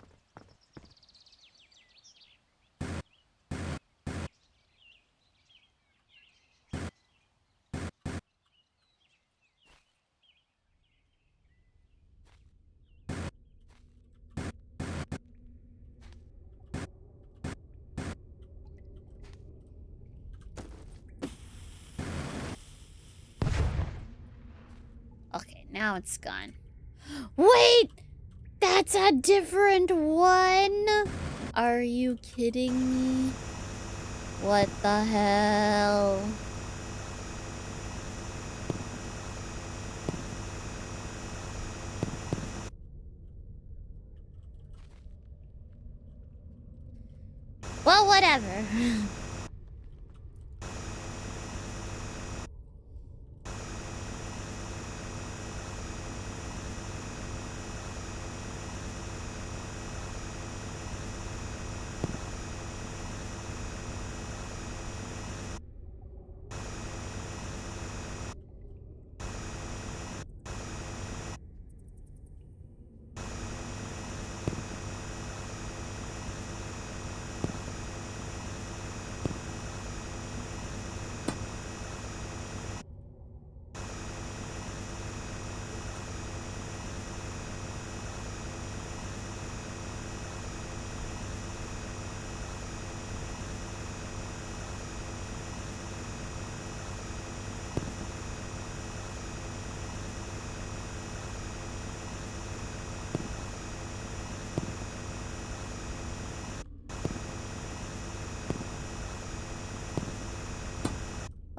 Okay, now it's gone. Wait! That's a different one! Are you kidding me? What the hell? Well, whatever.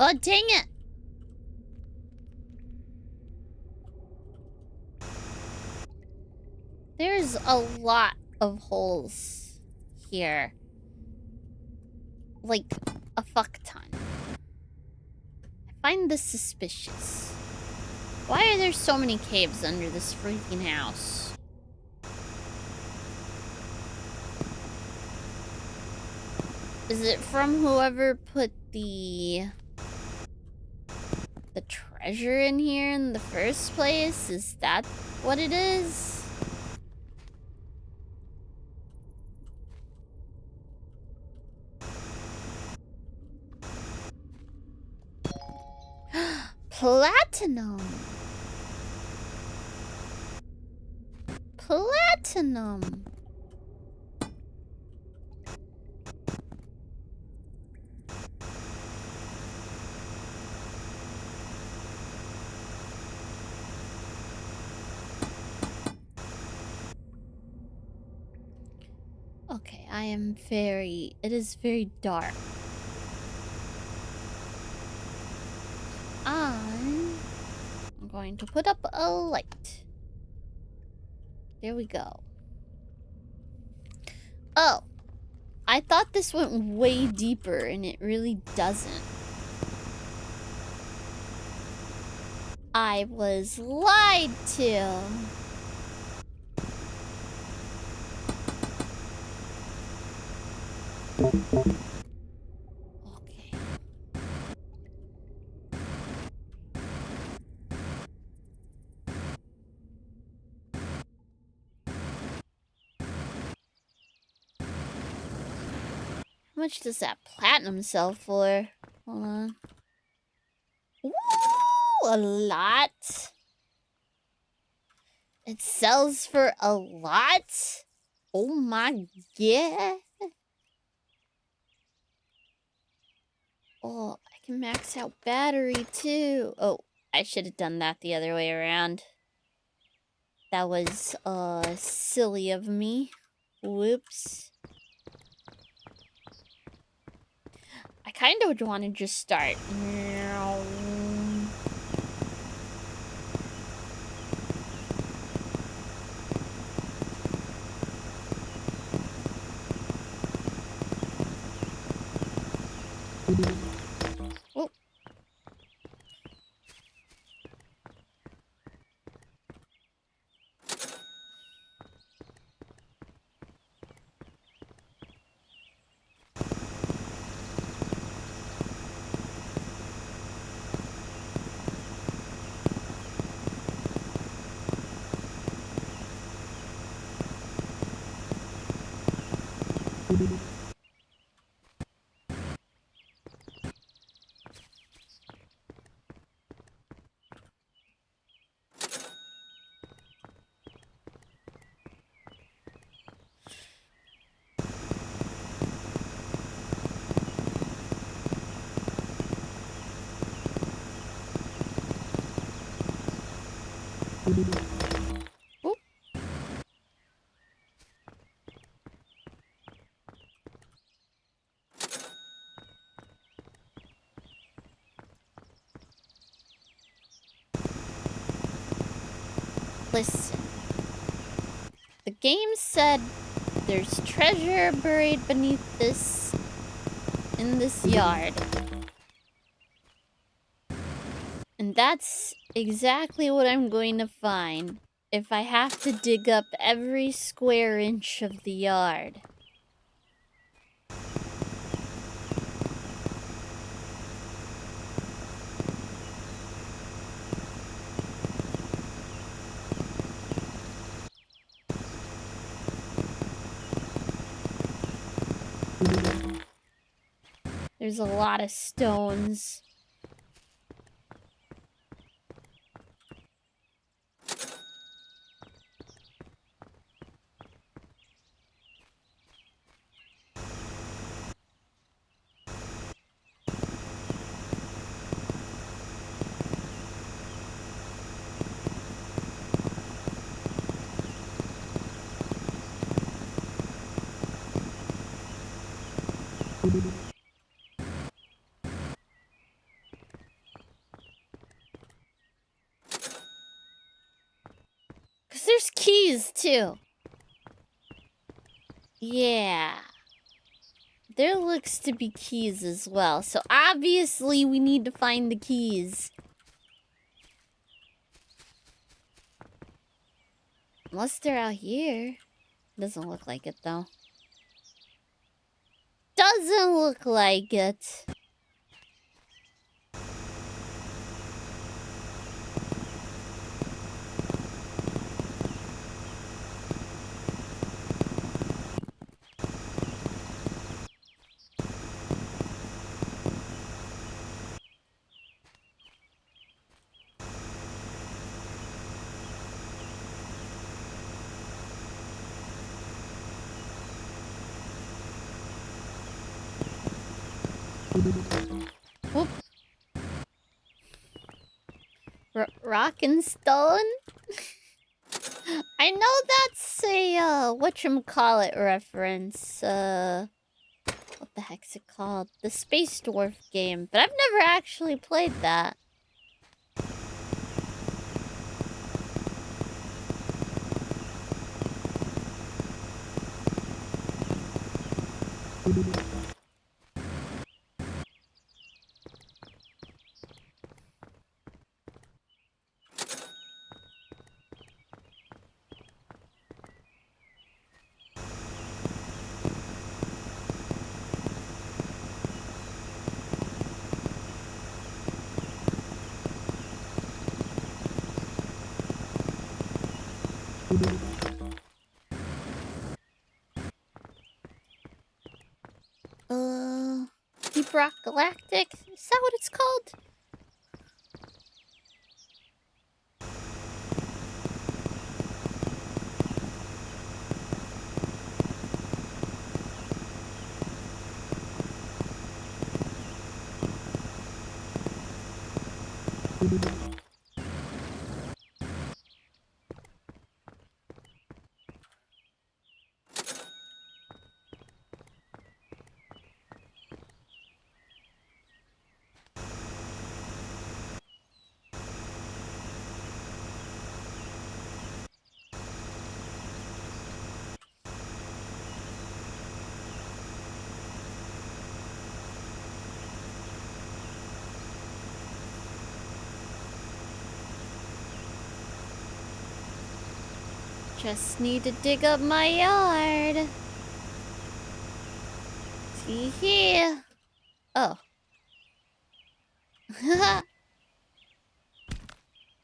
Oh, dang it! There's a lot of holes here. Like, a fuck ton. I find this suspicious. Why are there so many caves under this freaking house? Is it from whoever put the treasure in here in the first place? Is that what it is? Platinum! Platinum! Okay, it is very dark. I'm going to put up a light. There we go. Oh, I thought this went way deeper and it really doesn't. I was lied to. Okay. How much does that platinum sell for? Hold on. Ooh, a lot. It sells for a lot? Oh my god. Oh, I can max out battery too. Oh, I should have done that the other way around. That was, silly of me. Whoops. I kind of want to just start. Oh, Oop. Listen. The game said there's treasure buried beneath this... in this yard. And that's exactly what I'm going to find if I have to dig up every square inch of the yard. There's a lot of stones. Because there's keys, too. Yeah. There looks to be keys as well. So obviously we need to find the keys. Unless they're out here. Doesn't look like it, though. Doesn't look like it. Whoop. Rock and stone? I know that's a, whatchamacallit reference. What the heck's it called? The Space Dwarf game. But I've never actually played that. Deep Rock Galactic? Is that what it's called? Just need to dig up my yard. See here. Oh.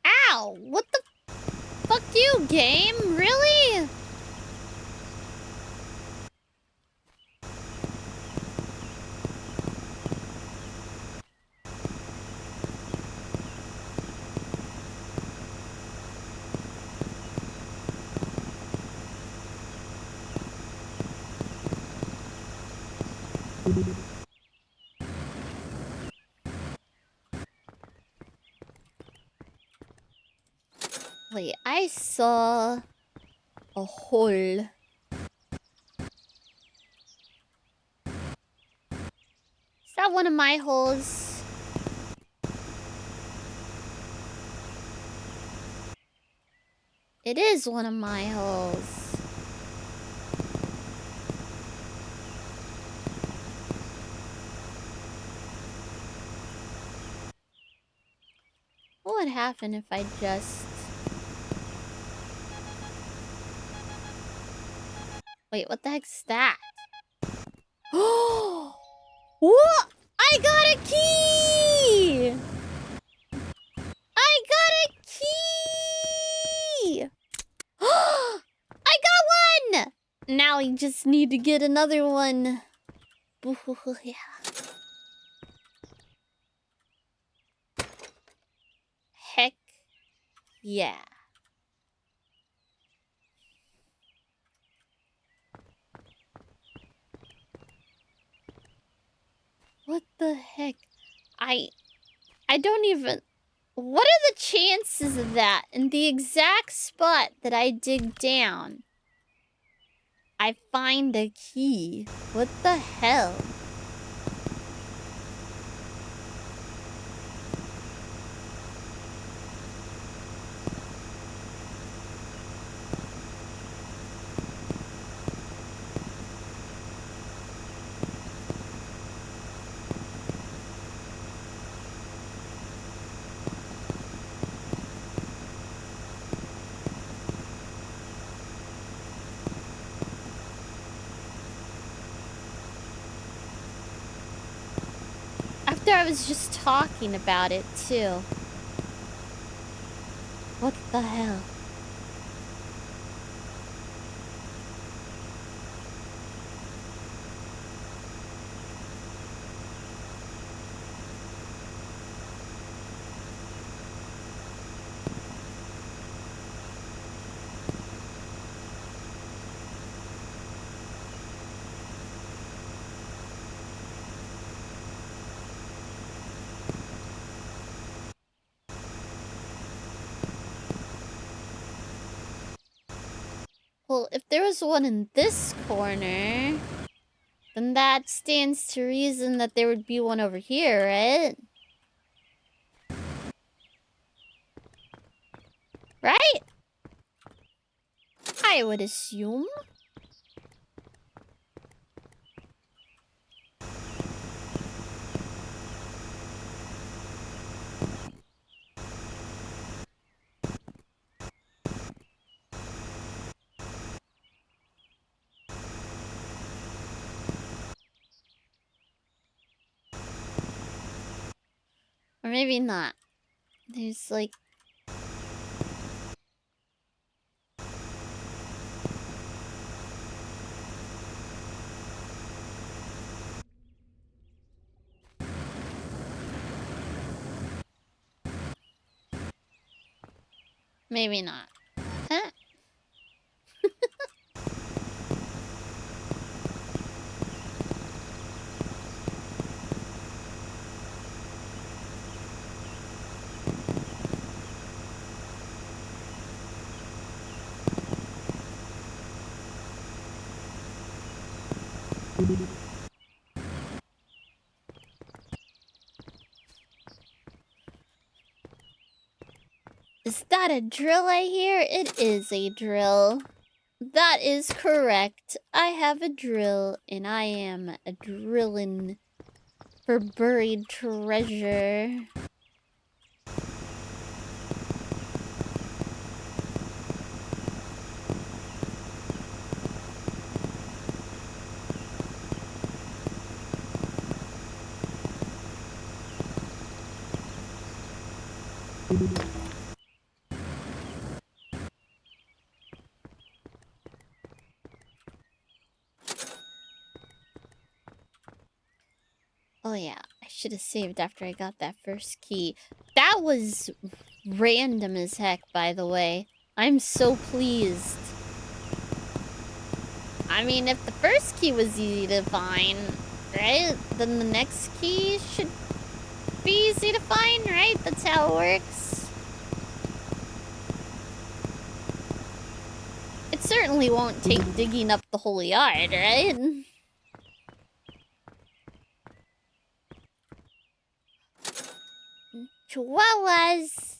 Ow! What the fuck you, game? Really? Wait, I saw a hole. Is that one of my holes? It is one of my holes. What would happen if I just... Wait, what the heck's that? Oh! What? I got a key! I got a key! I got one! Now we just need to get another one. Yeah. Heck yeah. What the heck? I don't even... What are the chances of that in the exact spot that I dig down? I find a key. What the hell? After I was just talking about it, too. What the hell? Well, if there was one in this corner, then that stands to reason that there would be one over here, right? Right? I would assume. Or maybe not. There's like... Maybe not. Huh? Is that a drill I hear? It is a drill. That is correct. I have a drill, and I am a drilling for buried treasure. Oh yeah, I should have saved after I got that first key. That was random as heck, by the way. I'm so pleased. I mean, if the first key was easy to find, right? Then the next key should be easy to find, right? That's how it works. It certainly won't take digging up the whole yard, right? Chihuahuas!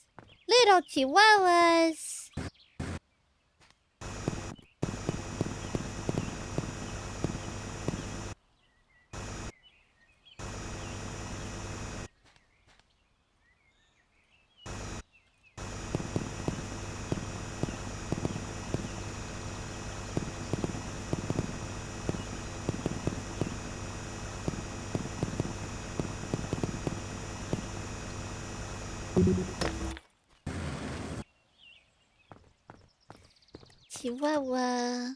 Little chihuahuas! Chihuahua.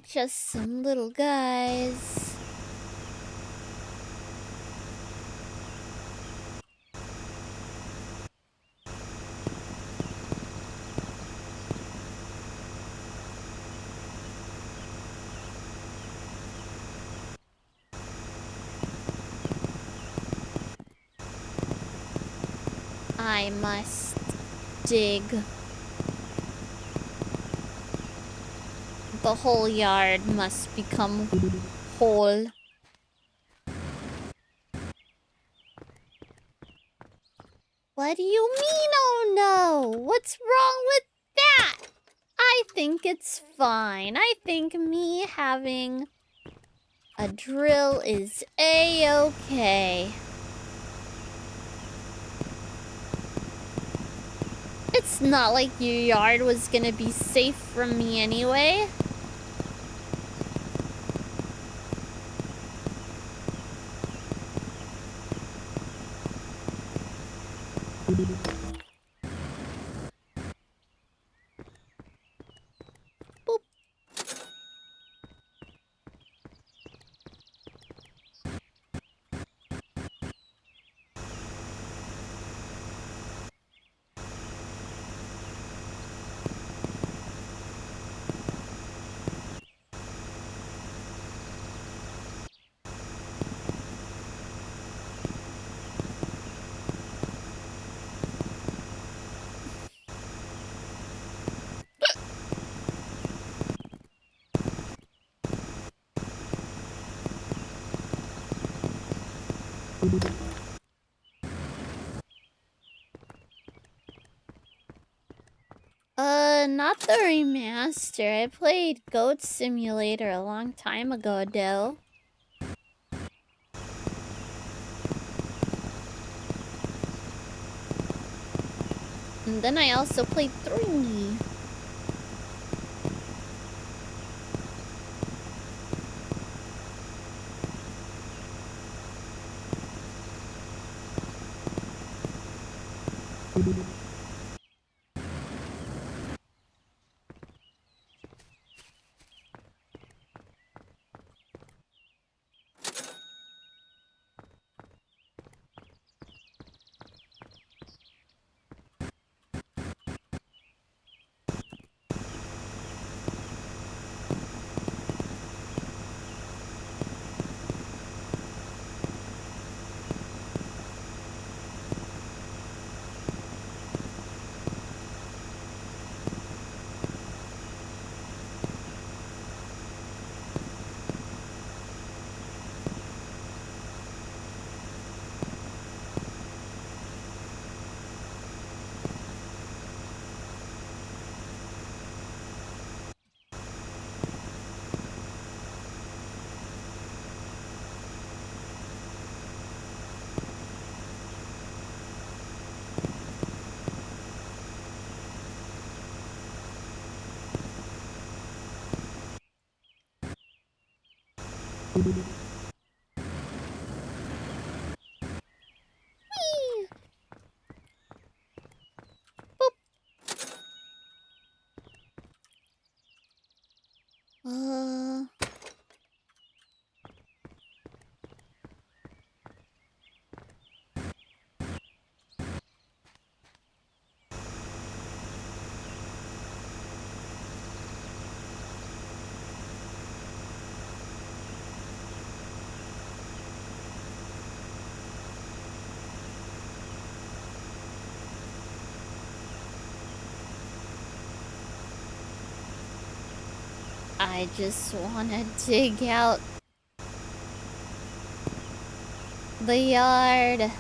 Just some little guys. I must dig. The whole yard must become whole. What do you mean, oh no? What's wrong with that? I think it's fine. I think me having a drill is a-okay. It's not like your yard was gonna be safe from me anyway. Boop. Not the remaster. I played Goat Simulator a long time ago, though. And then I also played 3. Whee! Boop. I just want to dig out the yard.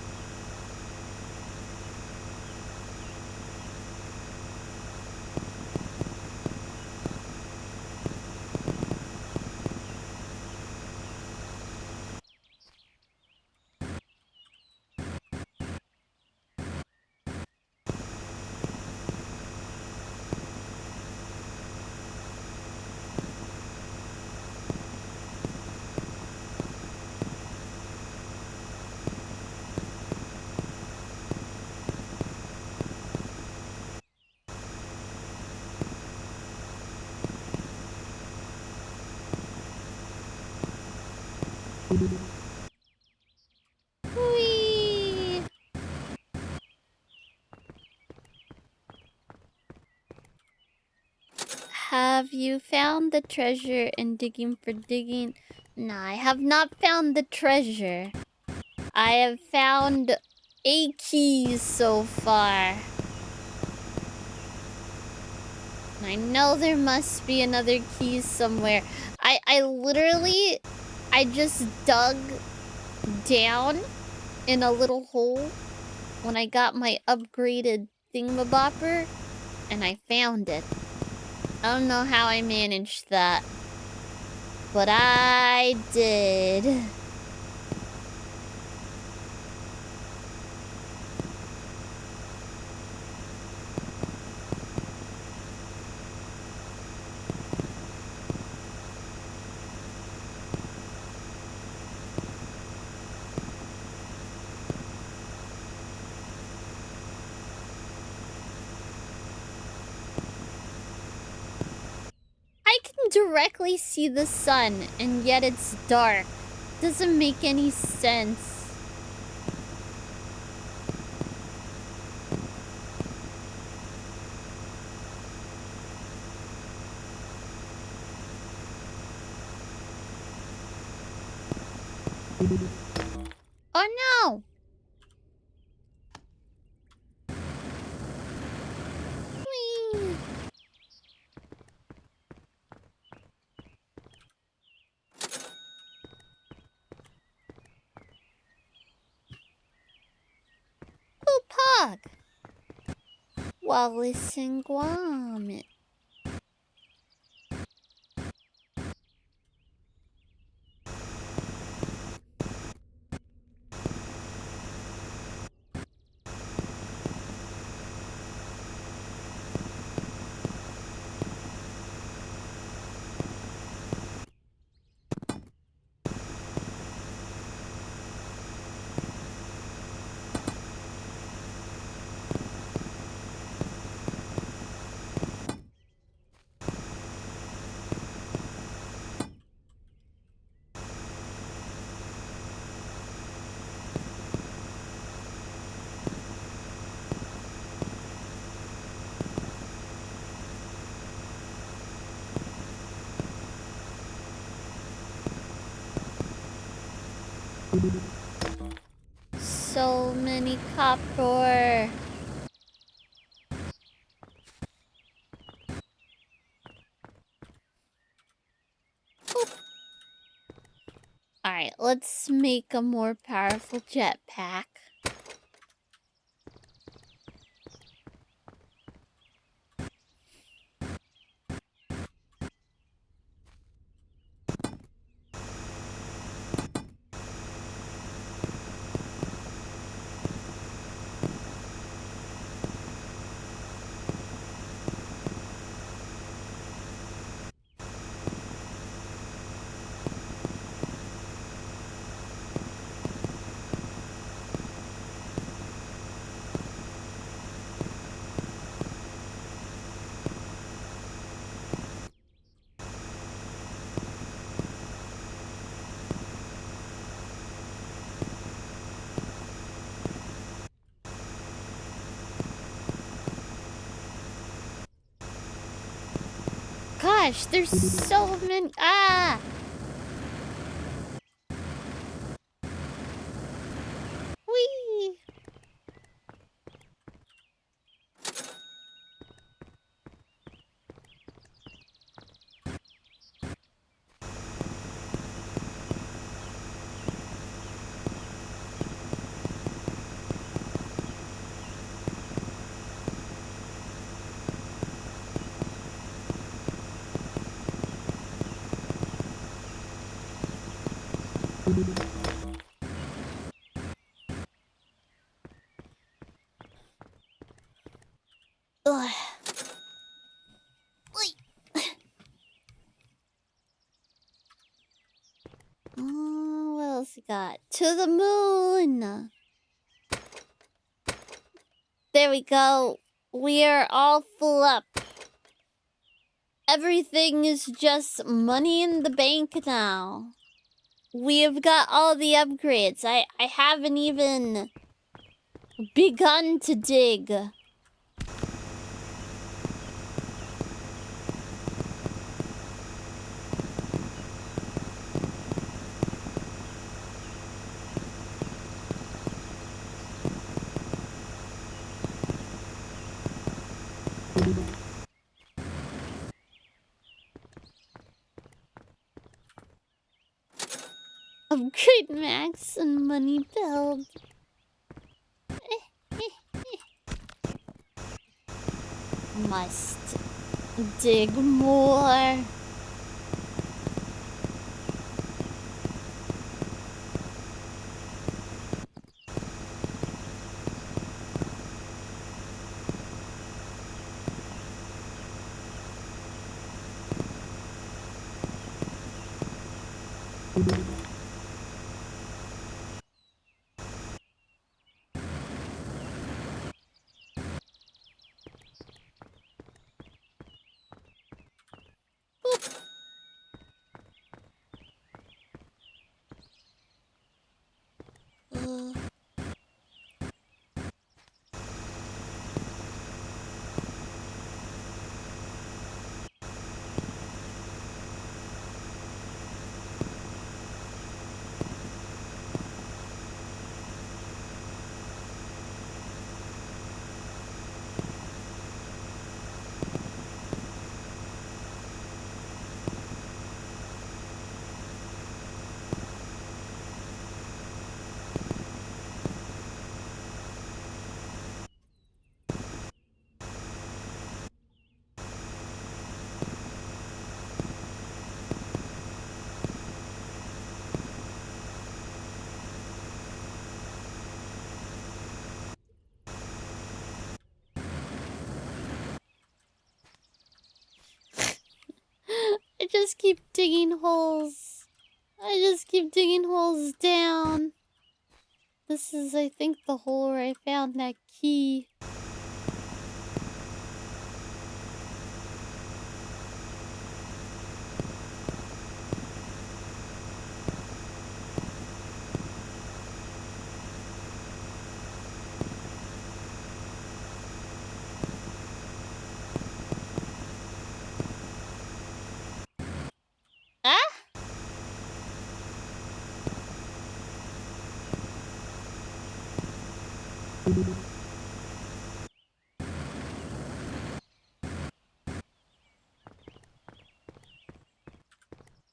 Whee! Have you found the treasure in digging for digging? No, I have not found the treasure. I have found 8 keys so far. I know there must be another key somewhere. I literally, I just dug down in a little hole when I got my upgraded thingamabopper, and I found it. I don't know how I managed that, but I did. I can directly see the sun, and yet it's dark. Doesn't make any sense. Oh no! Whee! Oh, Pog! Wallace and Gromit. So many copper. Alright, let's make a more powerful jetpack. Gosh, there's so many. Ah! Whee! Ugh. Oh, what else we got? To the moon. There we go. We are all full up. Everything is just money in the bank now. We have got all the upgrades. I haven't even begun to dig. Upgrade max and money build. Must dig more. I just keep digging holes. I just keep digging holes down. This is, I think, the hole where I found that key. Ah!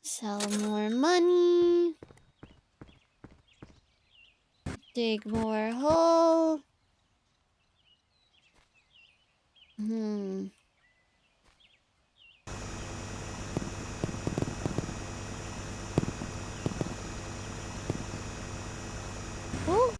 Sell more money. Dig more hole. Oh.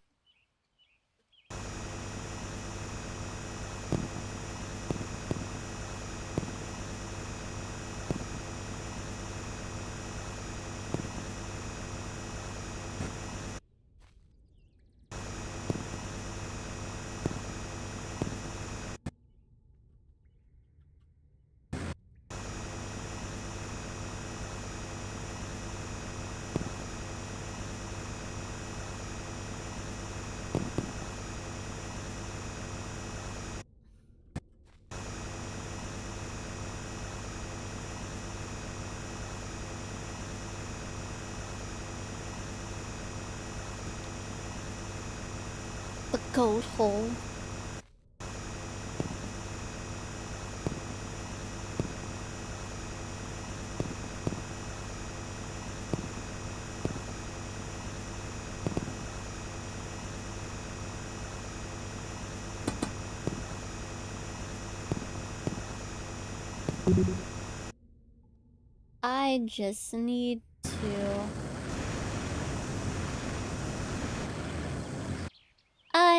The goat hole. I just need to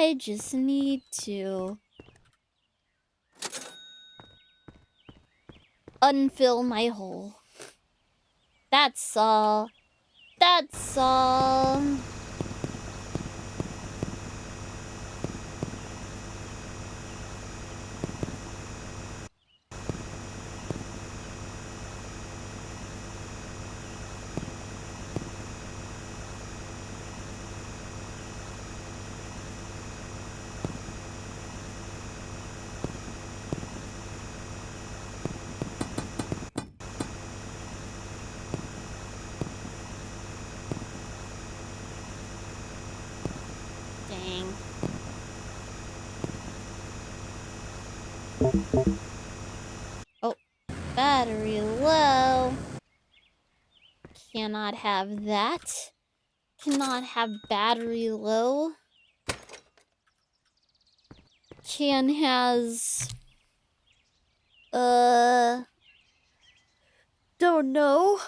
I just need to unfill my hole. That's all. That's all. Dang. Oh, battery low. Cannot have that. Cannot have battery low. Can has... Don't know.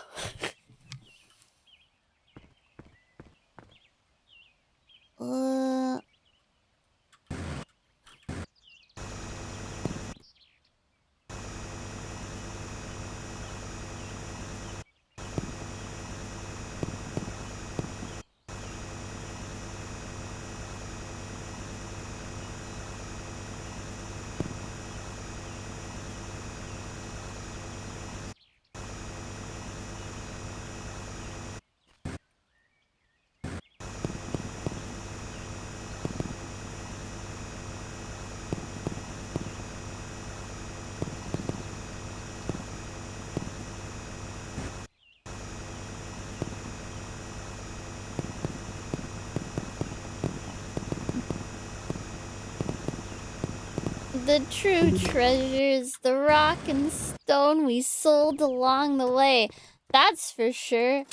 The true treasures, the rock and stone we sold along the way. That's for sure.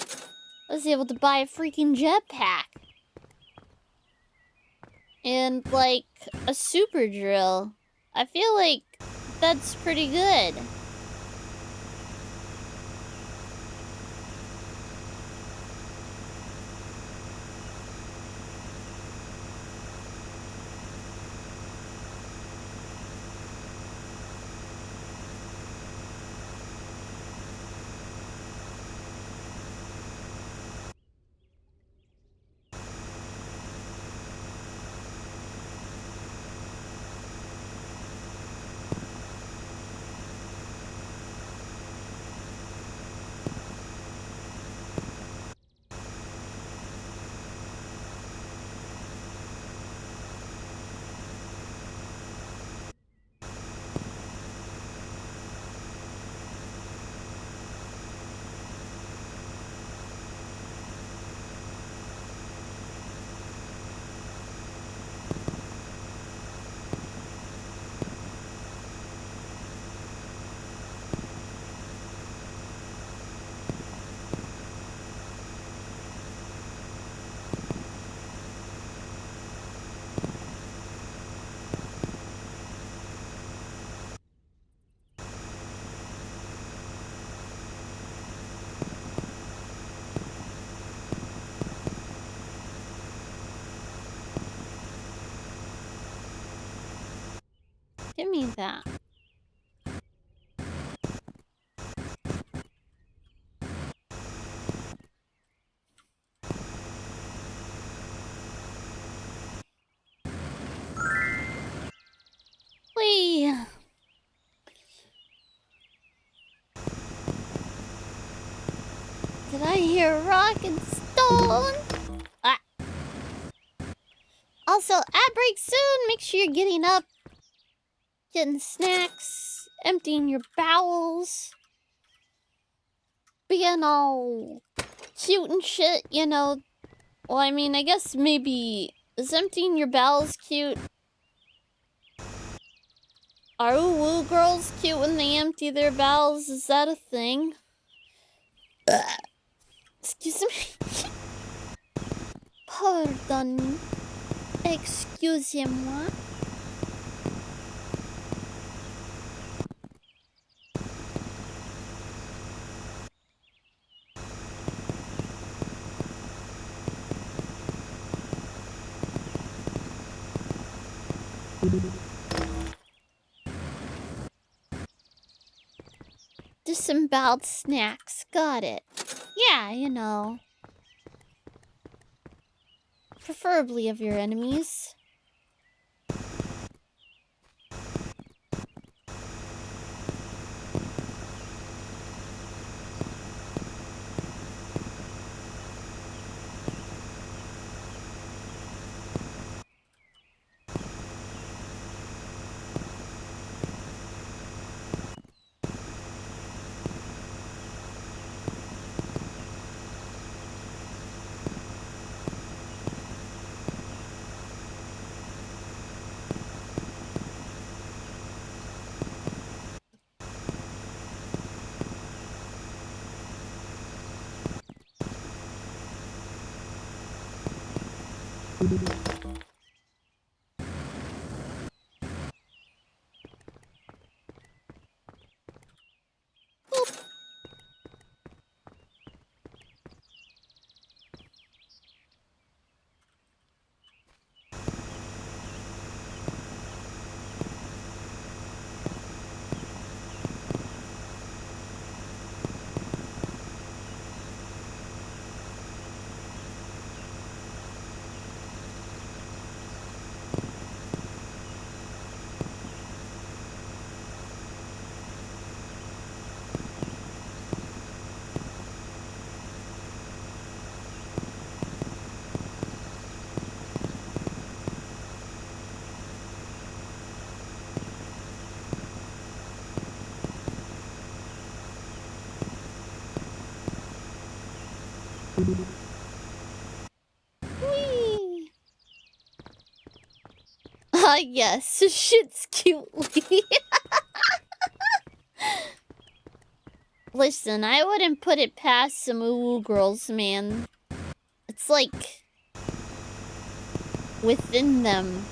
I was able to buy a freaking jetpack. And, like, a super drill. I feel like that's pretty good. Give me that. Whee! Did I hear rock and stone? Ah. Also, ad break soon. Make sure you're getting up, getting snacks, emptying your bowels, being all cute and shit, you know. Well, I mean, I guess maybe... Is emptying your bowels cute? Are woo girls cute when they empty their bowels? Is that a thing? Excuse me. Pardon me. Excusez-moi. Disemboweled snacks. Got it. Yeah, you know. Preferably of your enemies. Whee! Ah, yes. Shit's cutely. Listen, I wouldn't put it past some ooh girls, man. It's like within them.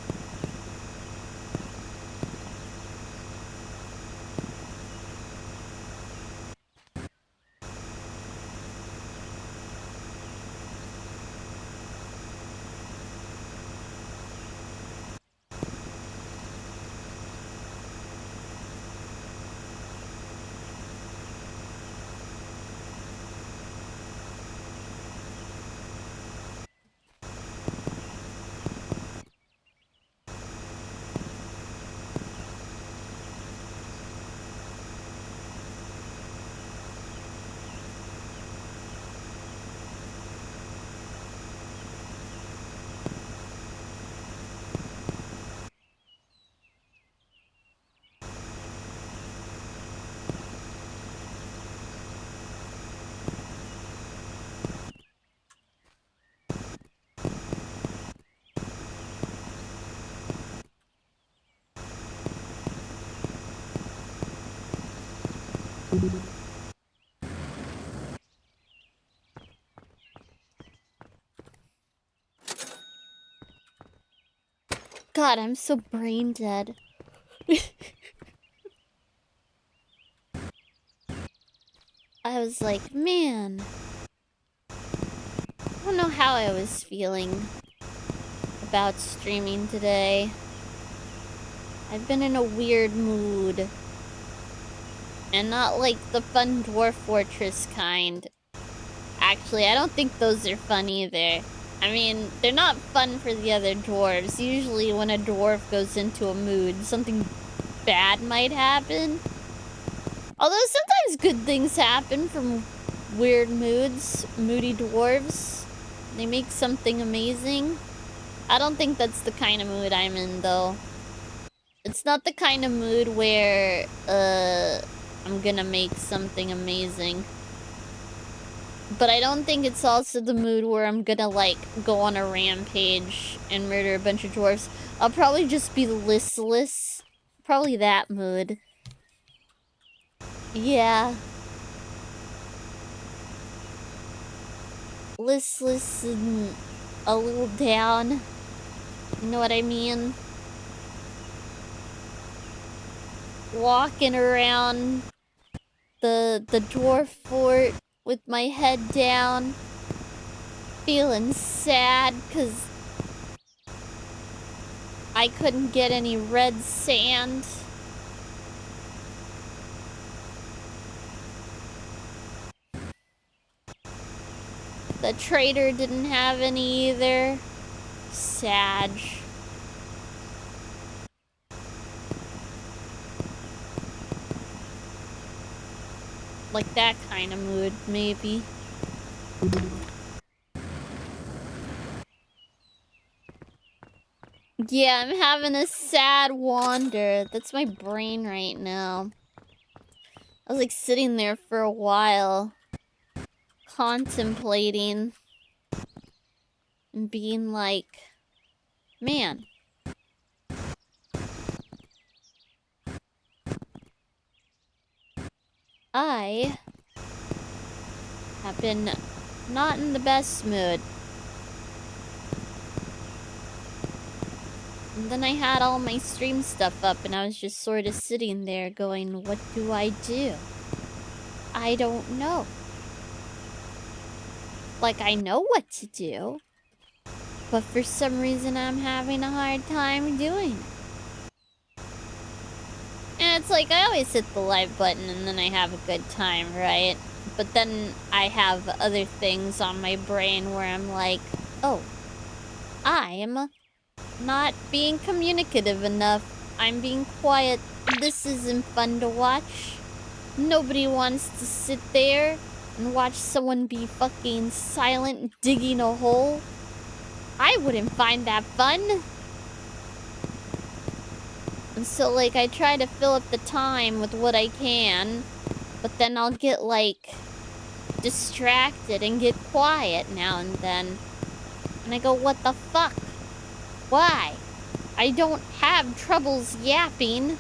God, I'm so brain dead. I was like, man. I don't know how I was feeling about streaming today. I've been in a weird mood. And not like the fun Dwarf Fortress kind. Actually, I don't think those are fun either. I mean, they're not fun for the other dwarves. Usually when a dwarf goes into a mood, something bad might happen. Although sometimes good things happen from weird moods, moody dwarves. They make something amazing. I don't think that's the kind of mood I'm in, though. It's not the kind of mood where, I'm gonna make something amazing. But I don't think it's also the mood where I'm gonna, like, go on a rampage and murder a bunch of dwarves. I'll probably just be listless. Probably that mood. Yeah. Listless and a little down. You know what I mean? Walking around the dwarf fort with my head down. Feeling sad, 'cause I couldn't get any red sand. The trader didn't have any either. Sad. Like that kind of mood, maybe. Yeah, I'm having a sad wander. That's my brain right now. I was like sitting there for a while, contemplating and being like, man, I have been not in the best mood. And then I had all my stream stuff up and I was just sort of sitting there going, what do I do? I don't know. Like, I know what to do, but for some reason I'm having a hard time doing it. And it's like, I always hit the like button and then I have a good time, right? But then I have other things on my brain where I'm like, oh, I'm not being communicative enough. I'm being quiet. This isn't fun to watch. Nobody wants to sit there and watch someone be fucking silent digging a hole. I wouldn't find that fun. And so, like, I try to fill up the time with what I can, but then I'll get, like, distracted and get quiet now and then. And I go, what the fuck? Why? I don't have troubles yapping.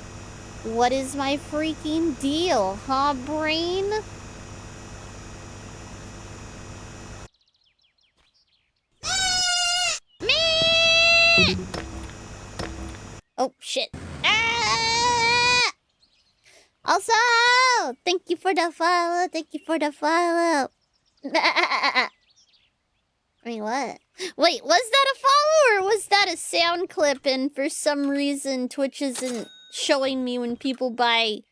What is my freaking deal, huh, brain? Me! Oh, shit. Ah! Also, thank you for the follow. Thank you for the follow. Wait, what? Wait, was that a follow or was that a sound clip? And for some reason, Twitch isn't showing me when people buy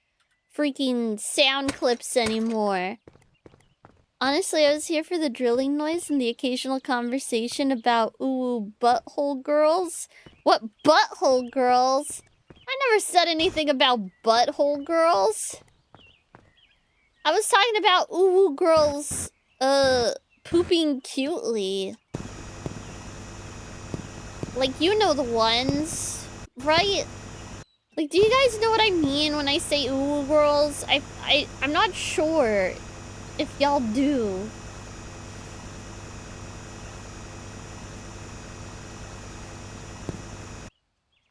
freaking sound clips anymore. Honestly, I was here for the drilling noise and the occasional conversation about ooh, butthole girls. What butthole girls? I never said anything about butthole girls. I was talking about ooh girls, pooping cutely. Like, you know the ones, right? Like, do you guys know what I mean when I say ooh girls? I'm not sure if y'all do.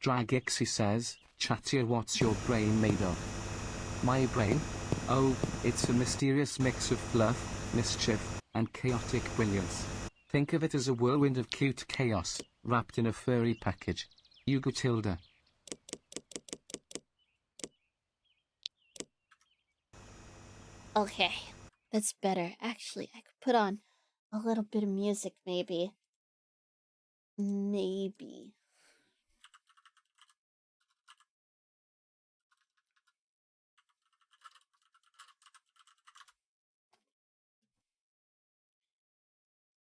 Dragixie says, Chattier, what's your brain made of? My brain? Oh, it's a mysterious mix of fluff, mischief, and chaotic brilliance. Think of it as a whirlwind of cute chaos, wrapped in a furry package. Hugo Tilda. Okay, that's better. Actually, I could put on a little bit of music, maybe. Maybe.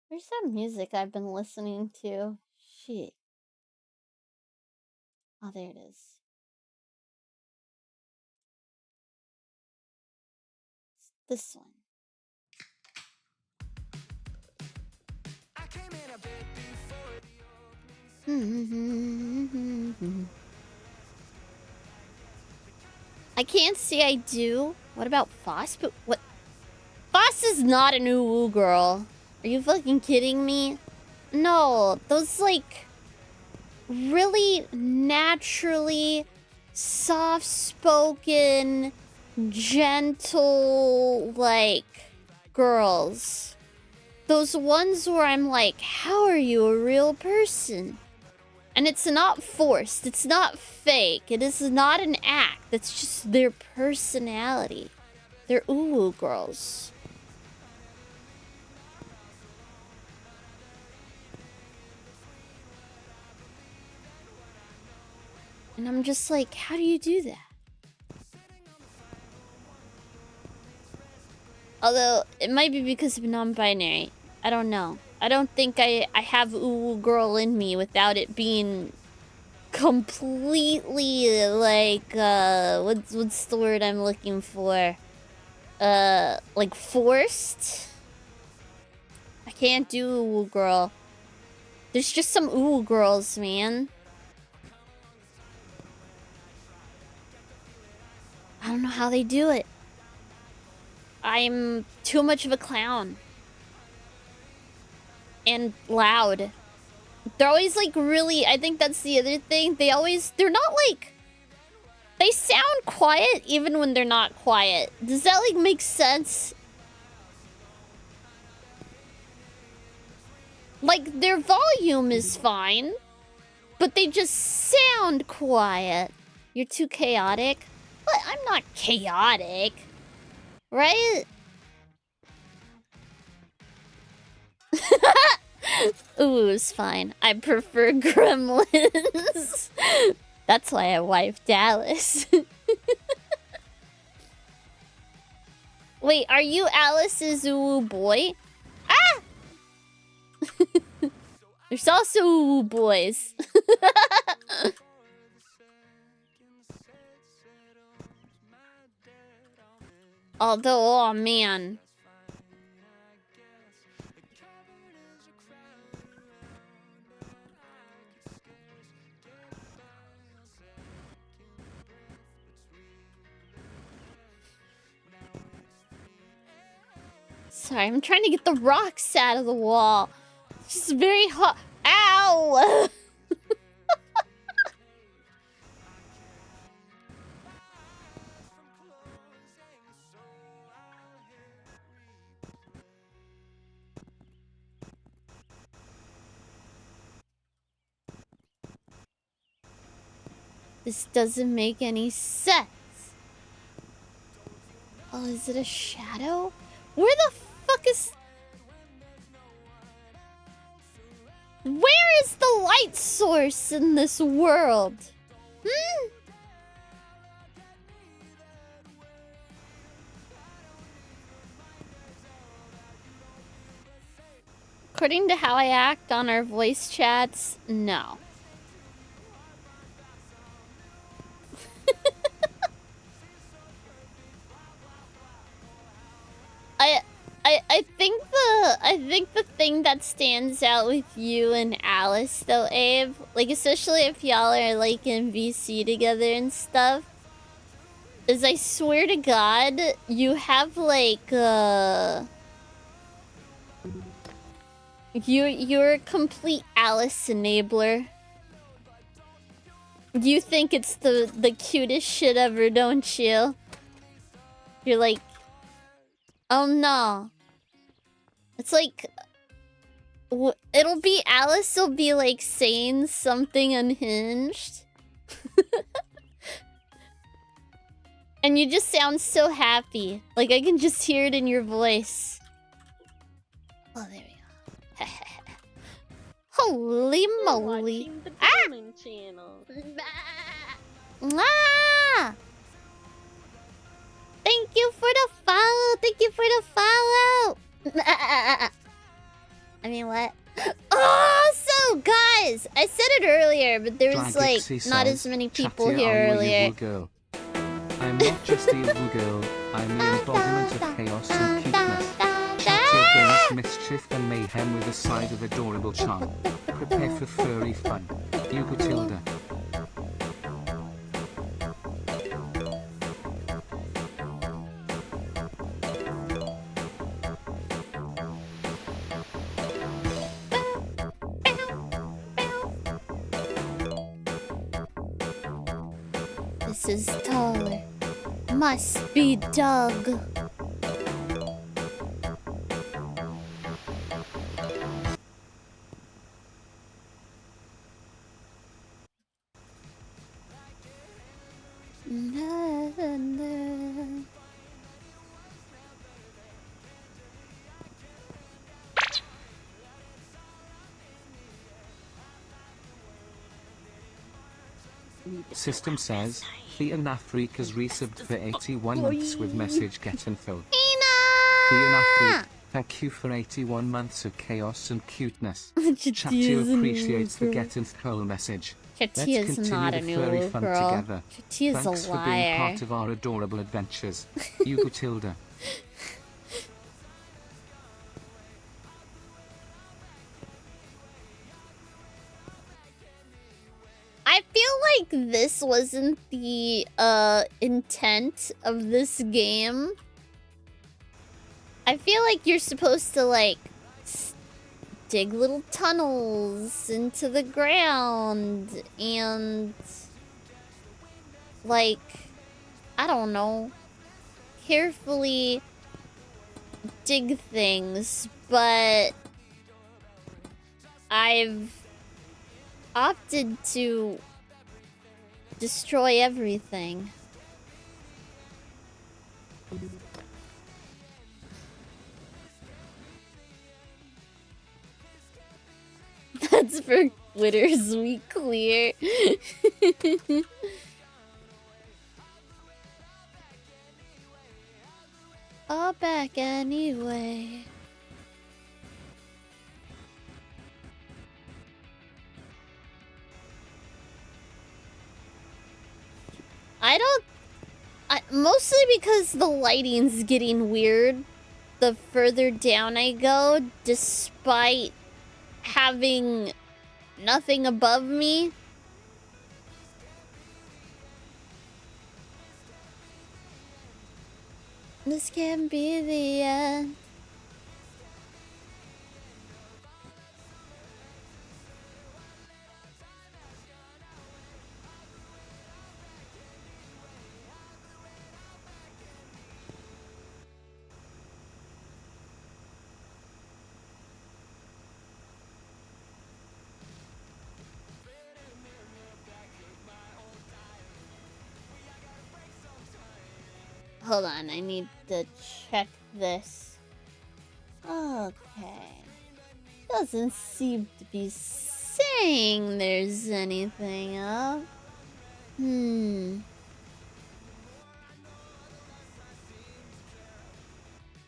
Where's that music I've been listening to? Shit. Oh, there it is. It's this one. I can't say I do. What about Foss? But what? Foss is not an ooh girl. Are you fucking kidding me? No, those like really naturally soft-spoken, gentle, like, girls. Those ones where I'm like, how are you a real person? And it's not forced. It's not fake. It is not an act. It's just their personality. They're ooh girls. And I'm just like, how do you do that? Although, it might be because of non-binary. I don't know. I don't think I have ooh girl in me without it being completely, like, what's the word I'm looking for? Like, forced? I can't do ooh girl. There's just some ooh girls, man. I don't know how they do it. I'm too much of a clown. And loud. They're always like really, I think that's the other thing. They're not like, they sound quiet even when they're not quiet. Does that like make sense? Like their volume is fine, but they just sound quiet. You're too chaotic. But I'm not chaotic, right? Ooh, it's fine. I prefer gremlins. That's why I wiped Alice. Wait, are you Alice's ooh boy? Ah! There's also ooh boys. Although, oh man. Sorry, I'm trying to get the rocks out of the wall. It's just very hot. Ow! This doesn't make any sense. Oh, is it a shadow? Where the fuck is... Where is the light source in this world? Hmm? According to how I act on our voice chats, no. I think the thing that stands out with you and Alice though, Abe, like especially if y'all are like in VC together and stuff, is I swear to God, you have like you're a complete Alice enabler. You think it's the cutest shit ever, don't you? You're like, oh no. It's like, it'll be Alice will be like saying something unhinged. And you just sound so happy. Like I can just hear it in your voice. Oh, there we go. Holy moly. Ah! Channel. Ah! Thank you for the follow. Thank you for the follow. I mean, what? Oh, so guys, I said it earlier, but there was like not as many people here earlier. I'm not just the evil girl, I'm the embodiment of chaos and cuteness. Chatia brings mischief and mayhem with a side of adorable charm. Prepare for furry fun. Yugotilda. This is taller. Must be Doug. System says, Thean Africa's resubbed for 81 months with message getting filled. Thean Africa, thank you for 81 months of chaos and cuteness. Chatio appreciates the getting whole message. Let's continue the furry fun together. Thanks for being part of our adorable adventures. Hugo Tilda. I feel like this wasn't the intent of this game. I feel like you're supposed to like dig little tunnels into the ground and like, I don't know, carefully dig things, but I've opted to destroy everything. That's for Glitters, we clear. All back anyway. Mostly because the lighting's getting weird the further down I go, despite having nothing above me. This can't be the end. Hold on, I need to check this. Okay. Doesn't seem to be saying there's anything up.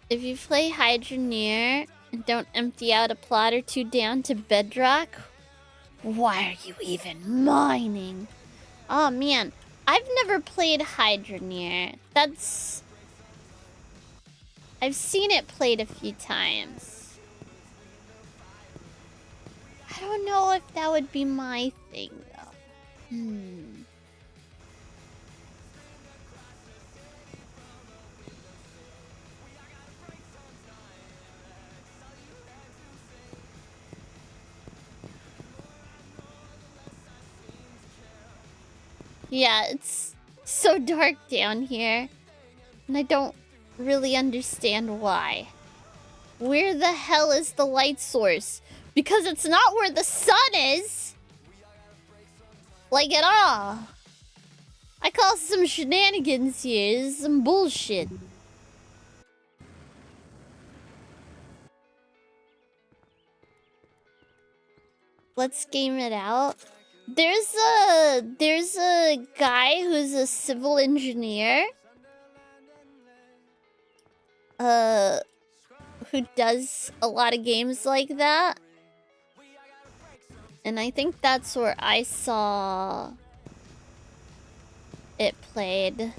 If you play Hydroneer and don't empty out a plot or two down to bedrock, why are you even mining? Oh man, I've never played Hydroneer. I've seen it played a few times. I don't know if that would be my thing, though. Yeah, it's so dark down here, and I don't really understand why. Where the hell is the light source? Because it's not where the sun is! Like, at all. I call some shenanigans here. This is some bullshit. Let's game it out. There's a guy who's a civil engineer. Who does a lot of games like that. And I think that's where I saw it played.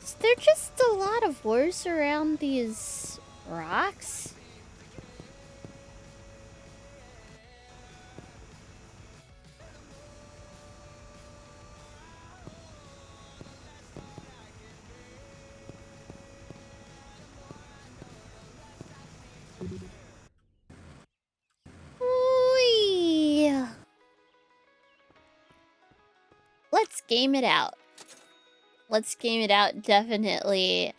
Is there just a lot of wars around these rocks? Whee! Let's game it out. Let's game it out definitely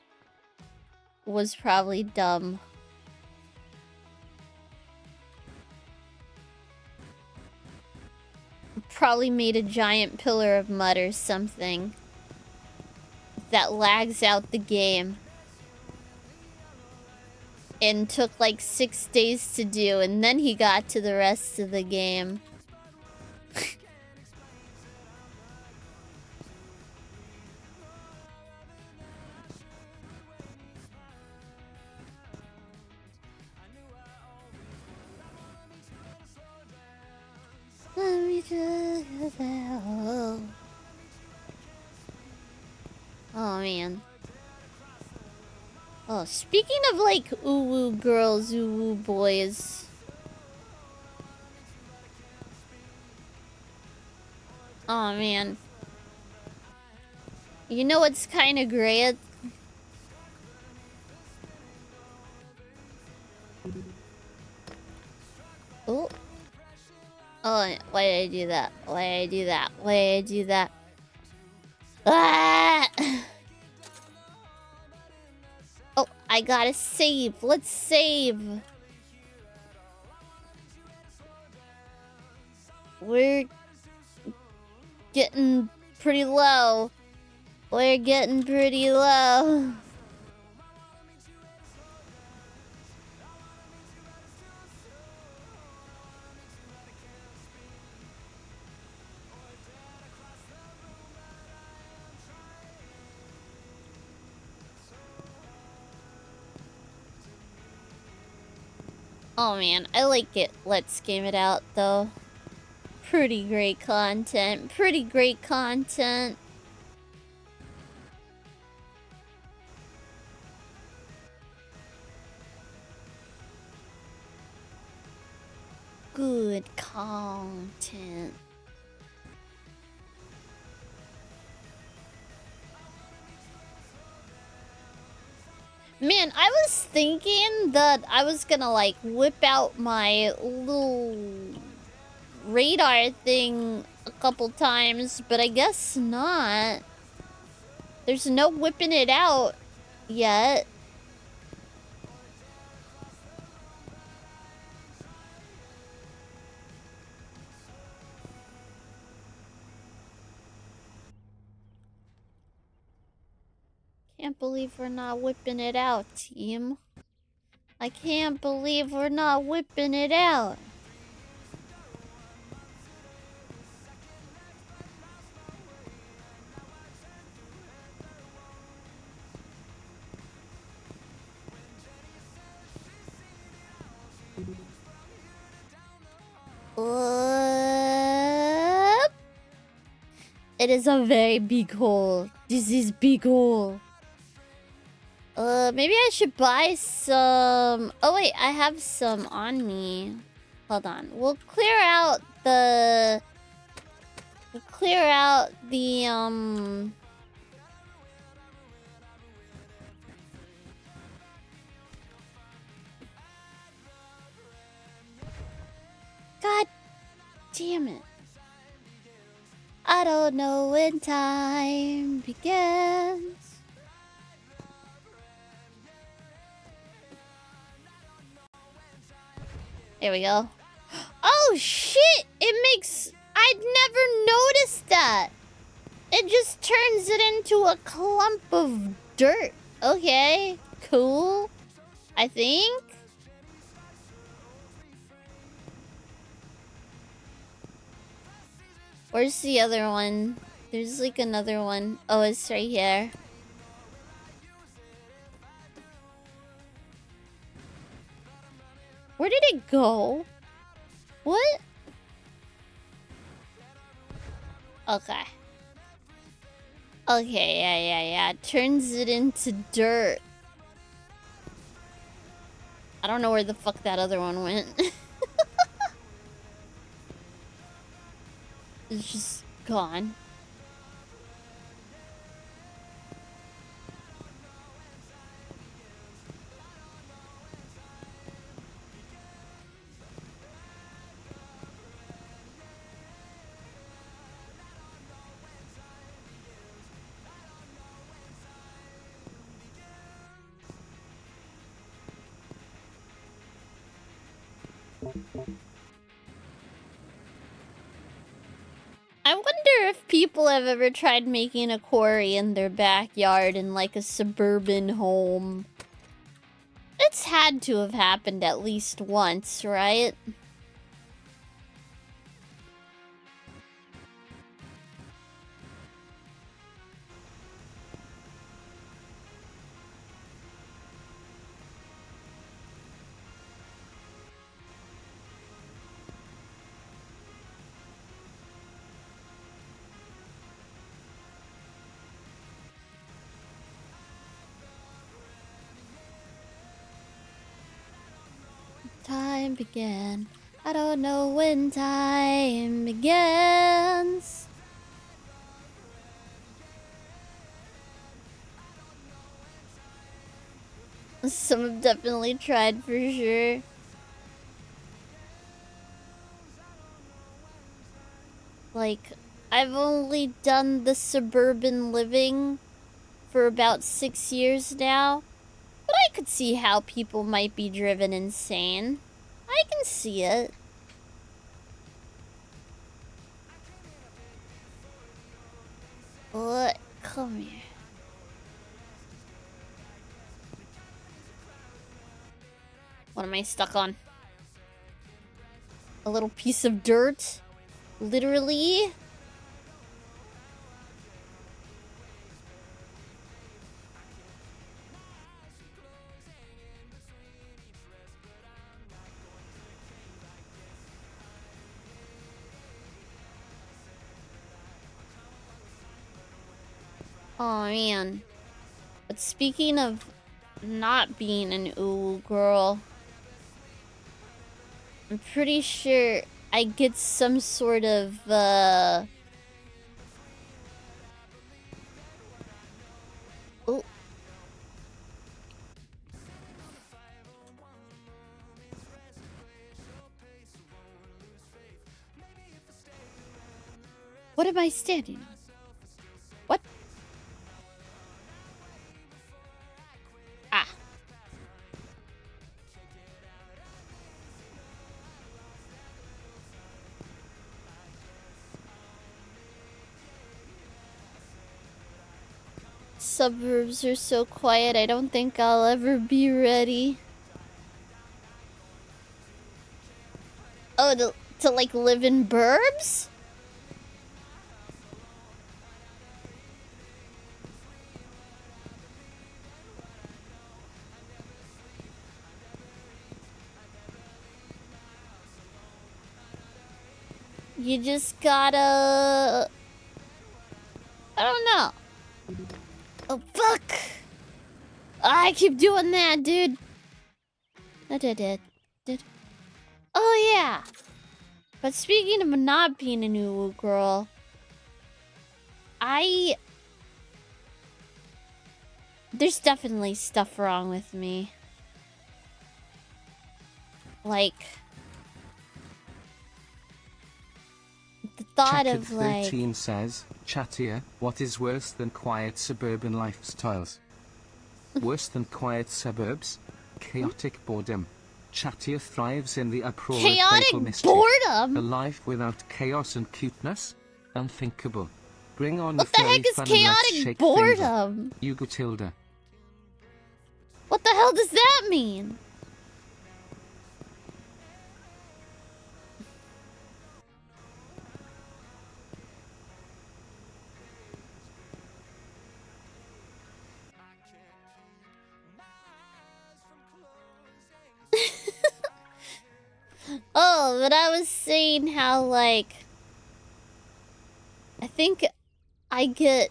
was probably dumb. probably made a giant pillar of mud or something that lags out the game. And took like 6 days to do, and then he got to the rest of the game. Let me just... Oh man. Oh, speaking of like ooh-woo girls, ooh-woo boys. Oh man. You know what's kind of great? Oh. Oh, why did I do that? Why did I do that? Why did I do that? Ah! Oh, I gotta save. Let's save. We're getting pretty low. We're getting pretty low. Oh man, I like it. Let's game it out though. Pretty great content. Pretty great content. Good content. Man, I was thinking that I was gonna like whip out my little radar thing a couple times, but I guess not. There's no whipping it out yet. Can't believe we're not whipping it out, team. I can't believe we're not whipping it out. It is a very big hole. This is big hole. Maybe I should buy some... Oh wait, I have some on me. Hold on. We'll clear out the... God damn it. I don't know when time begins. There we go. Oh shit! It makes... I'd never noticed that. It just turns it into a clump of dirt. Okay, cool. I think. Where's the other one? There's like another one. Oh, it's right here. Where did it go? What? Okay. Okay, yeah. Turns it into dirt. I don't know where the fuck that other one went. It's just gone. I wonder if people have ever tried making a quarry in their backyard in like a suburban home. It's had to have happened at least once, right? Time began. I don't know when time begins. Some have definitely tried for sure. Like, I've only done the suburban living for about 6 years now. But I could see how people might be driven insane. I can see it. What? Come here. What am I stuck on? A little piece of dirt? Literally? Oh man. But speaking of not being an ooh girl, I'm pretty sure I get some sort of oh. What am I standing on? What? Ah. Suburbs are so quiet, I don't think I'll ever be ready. Oh, to like live in burbs? You just gotta... I don't know. Oh, fuck! I keep doing that, dude. I did. Oh, yeah. But speaking of not being a new girl, there's definitely stuff wrong with me. Like... the thought Checked of, like... 13 says, Chattier, what is worse than quiet suburban lifestyles? Worse than quiet suburbs? Chaotic boredom. Chattier thrives in the uproar of playful chaotic mischief. boredom? A life without chaos and cuteness? Unthinkable. Bring on What the the heck furry is fun and let's chaotic shake boredom? things up. You Tilda. What the hell does that mean? Oh, but I was saying how, like, I think I get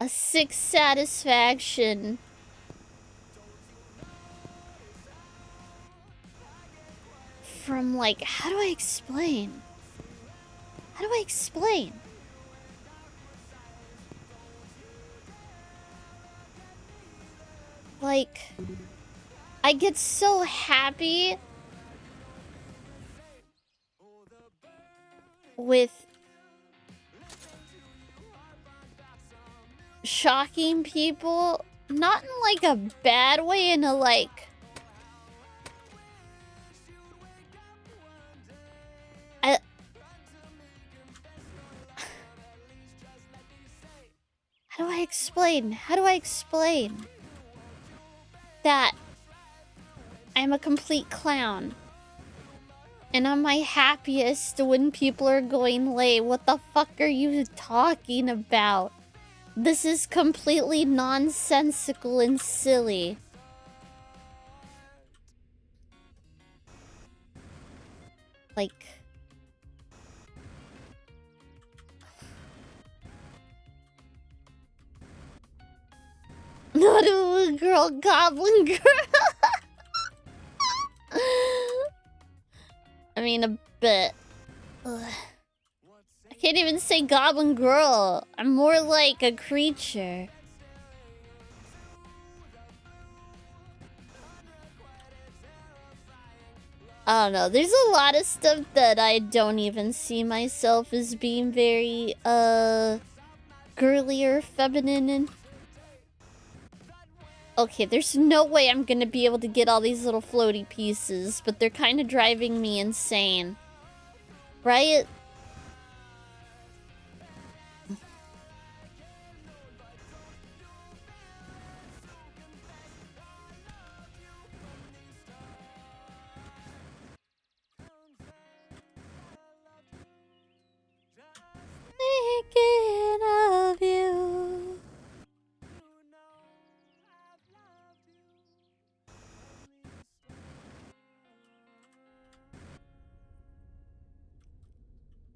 a sick satisfaction from, like, how do I explain? Like, I get so happy with shocking people, not in like a bad way, in a like... explain? How do I explain that I'm a complete clown? And I'm my happiest when people are going late. What the fuck are you talking about? This is completely nonsensical and silly. Like... Not a little girl, goblin girl. I mean, a bit. Ugh. I can't even say goblin girl. I'm more like a creature. I don't know. There's a lot of stuff that I don't even see myself as being very, girly or feminine in. Okay, there's no way I'm gonna be able to get all these little floaty pieces, but they're kind of driving me insane. Right? Thinking of you.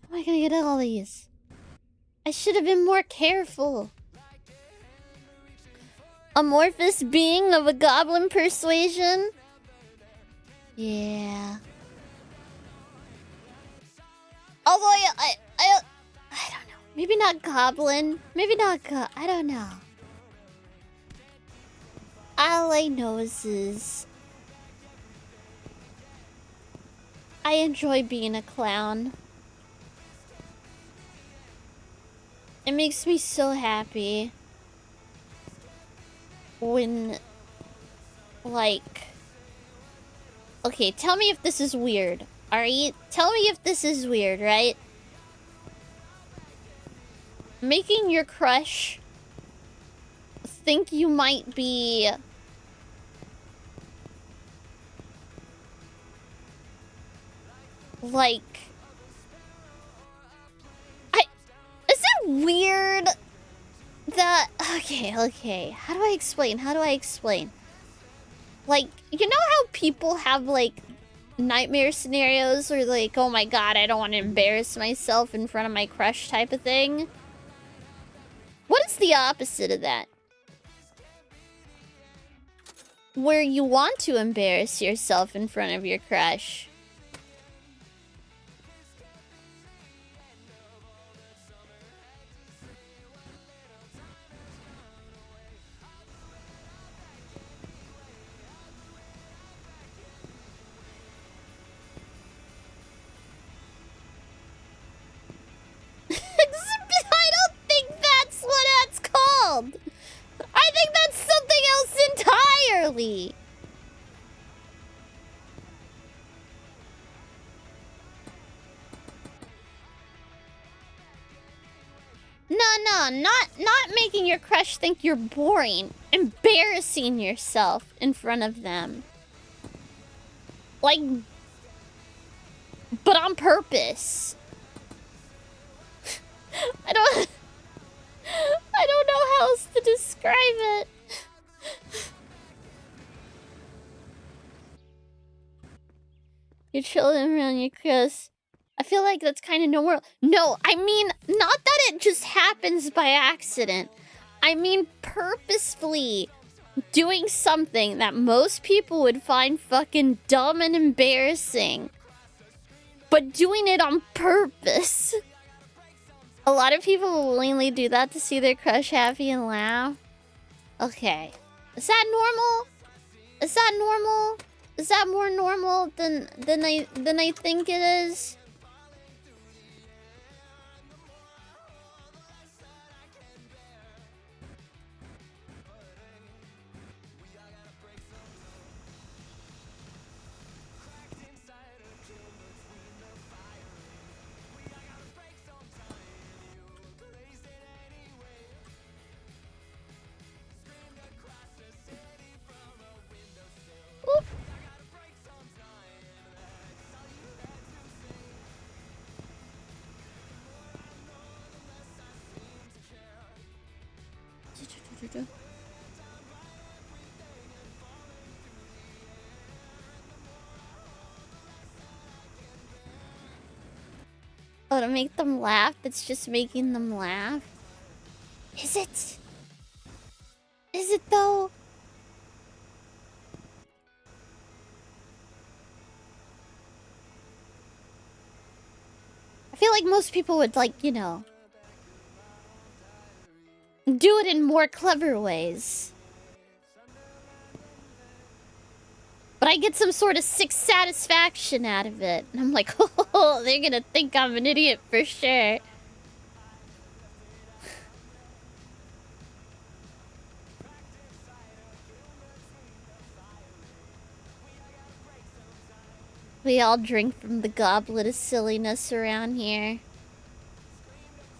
How am I gonna get all these? I should have been more careful. Amorphous being of a goblin persuasion? Yeah. Although I don't know. Maybe not goblin. Maybe not I don't know. All I know is I enjoy being a clown. It makes me so happy when, like... Okay, tell me if this is weird, alright? Tell me if this is weird, right? Making your crush think you might be... like... Is it weird that... Okay. How do I explain? Like, you know how people have, like, nightmare scenarios where, like, oh my god, I don't want to embarrass myself in front of my crush type of thing? What is the opposite of that? Where you want to embarrass yourself in front of your crush. I don't think that's what that's called. I think that's something else entirely. No, not making your crush think you're boring. Embarrassing yourself in front of them. Like, but on purpose. I don't know how else to describe it. You're chilling around your crush. I feel like that's kind of normal. No, I mean, not that it just happens by accident. I mean purposefully doing something that most people would find fucking dumb and embarrassing. But doing it on purpose. A lot of people will willingly do that to see their crush happy and laugh. Okay. Is that normal? Is that normal? Is that more normal than I think it is? Oh, to make them laugh? It's just making them laugh? Is it? Is it though? I feel like most people would, like, you know, do it in more clever ways. But I get some sort of sick satisfaction out of it. And I'm like, oh, they're gonna think I'm an idiot for sure. We all drink from the goblet of silliness around here.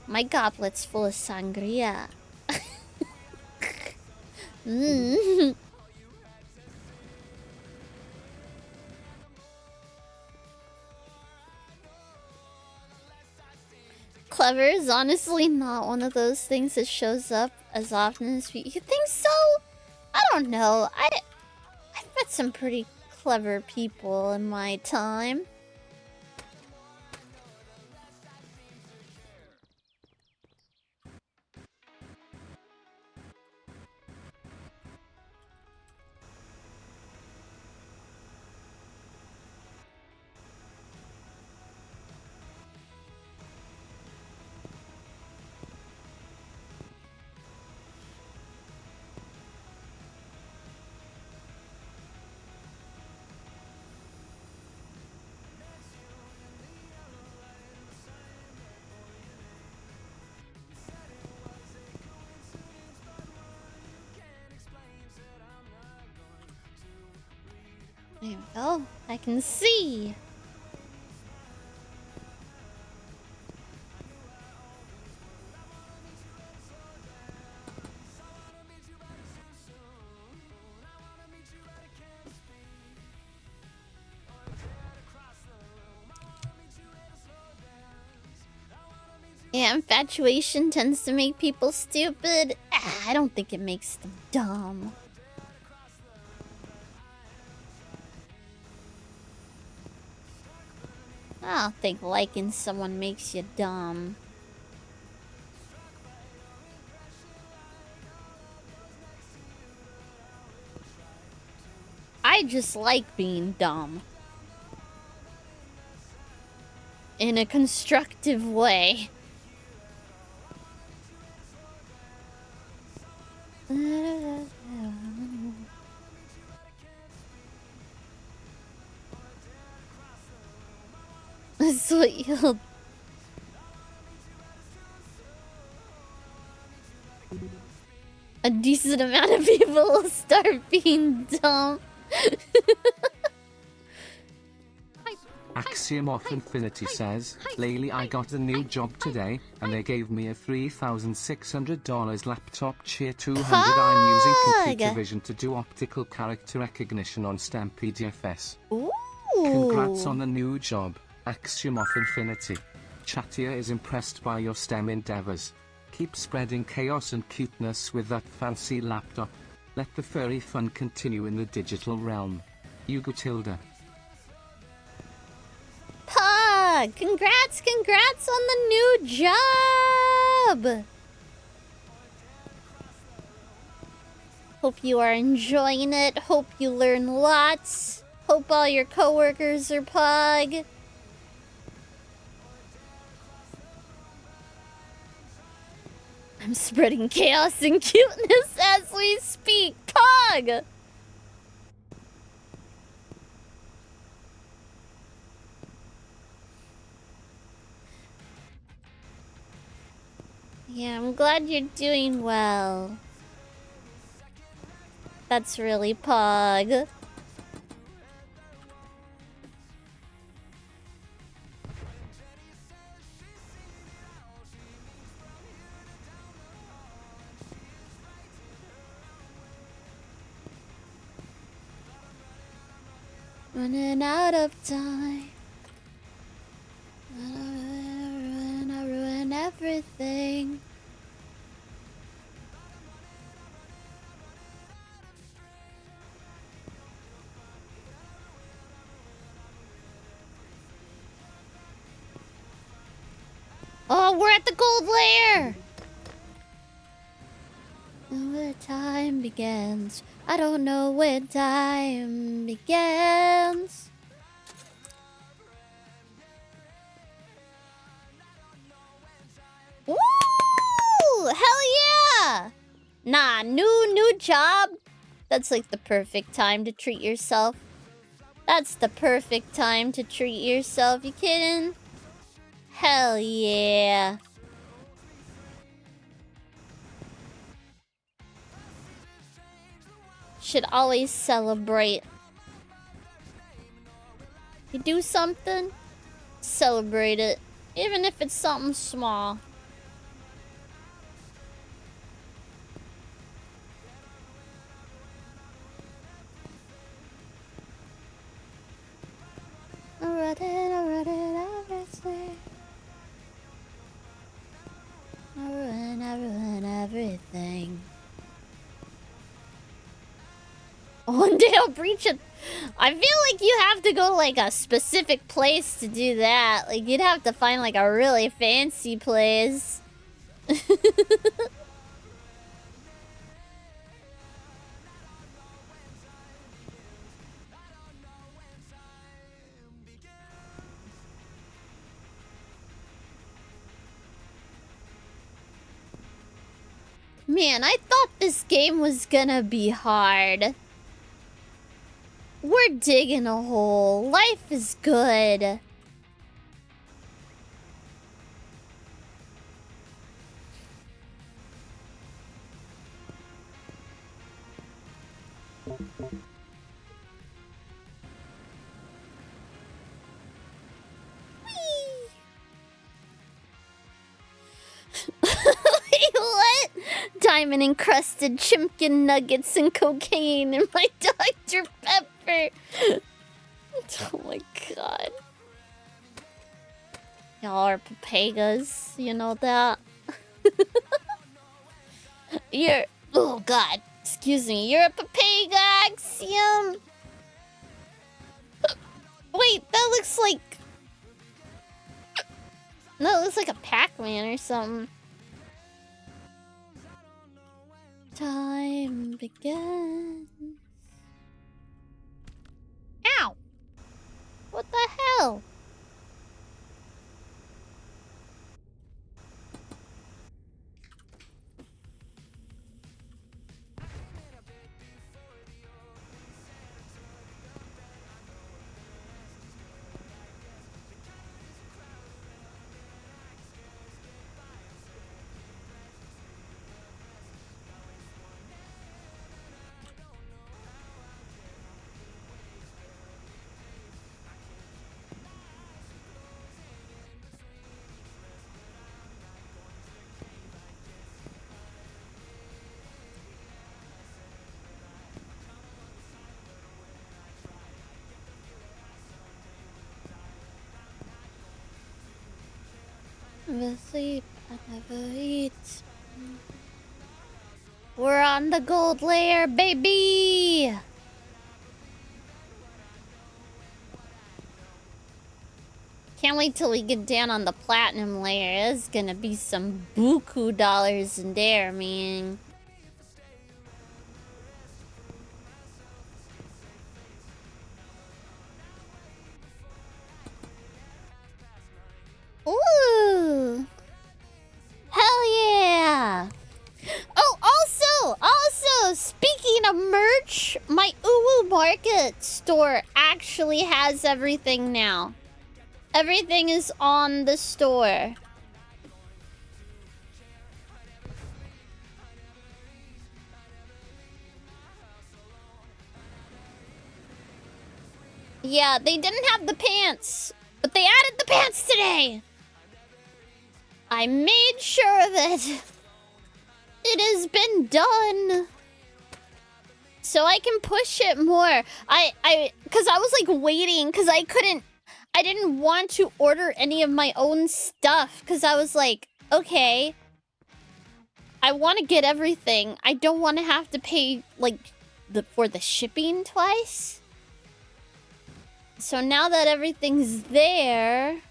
My goblet's full of sangria. Mm. Clever is honestly not one of those things that shows up as often as we... You think so? I don't know. I've met some pretty clever people in my time. There we go. I can see. Yeah, infatuation tends to make people stupid. I don't think it makes them dumb. I don't think liking someone makes you dumb. I just like being dumb. In a constructive way. That's what you'll... A decent amount of people will start being dumb. Axiom of Infinity says, Laylee, I got a new job today, and they gave me a $3,600 laptop Cheer 200. I'm using computer vision to do optical character recognition on StampedFS. Ooh. Congrats on the new job, Axiom of Infinity. Chatia is impressed by your STEM endeavors. Keep spreading chaos and cuteness with that fancy laptop. Let the furry fun continue in the digital realm. Hugo Tilda. Pug! Congrats on the new job! Hope you are enjoying it. Hope you learn lots. Hope all your coworkers are Pug. I'm spreading chaos and cuteness as we speak. Pug! Yeah, I'm glad you're doing well. That's really Pug. Running out of time. I ruin everything. Oh, we're at the gold lair! Where time begins. I don't know where time begins. Woo! Hell yeah! Nah, new job. That's like the perfect time to treat yourself. That's the perfect time to treat yourself. You kidding? Hell yeah. Should always celebrate. You do something, celebrate it. Even if it's something small. I read everything. I ruin everything. One day I'll breach it. I feel like you have to go to like a specific place to do that. Like you'd have to find like a really fancy place. Man, I thought this game was gonna be hard. We're digging a hole. Life is good. Wait, what? Diamond encrusted chimkin nuggets and cocaine in my Dr. Pepper. Oh my god. Y'all are papagas, you know that? You're... Oh god, excuse me. You're a papaga, Axiom. Wait, that looks like... No, it looks like a Pac-Man or something. Time begins. Ow! What the hell? I never sleep, I never eat. We're on the gold layer, baby! Can't wait till we get down on the platinum layer. There's gonna be some buku dollars in there, man. Ooh! Hell yeah! Oh, also, speaking of merch, my Uwu Market store actually has everything now. Everything is on the store. Yeah, they didn't have the pants, but they added the pants today. I made sure that it has been done so I can push it more. Cause I was like waiting, cause I didn't want to order any of my own stuff, cause I was like, okay, I want to get everything. I don't want to have to pay like for the shipping twice. So now that everything's there,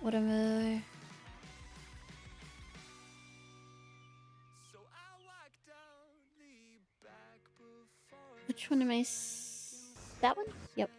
Whatever. Which one am I? That one? Yep.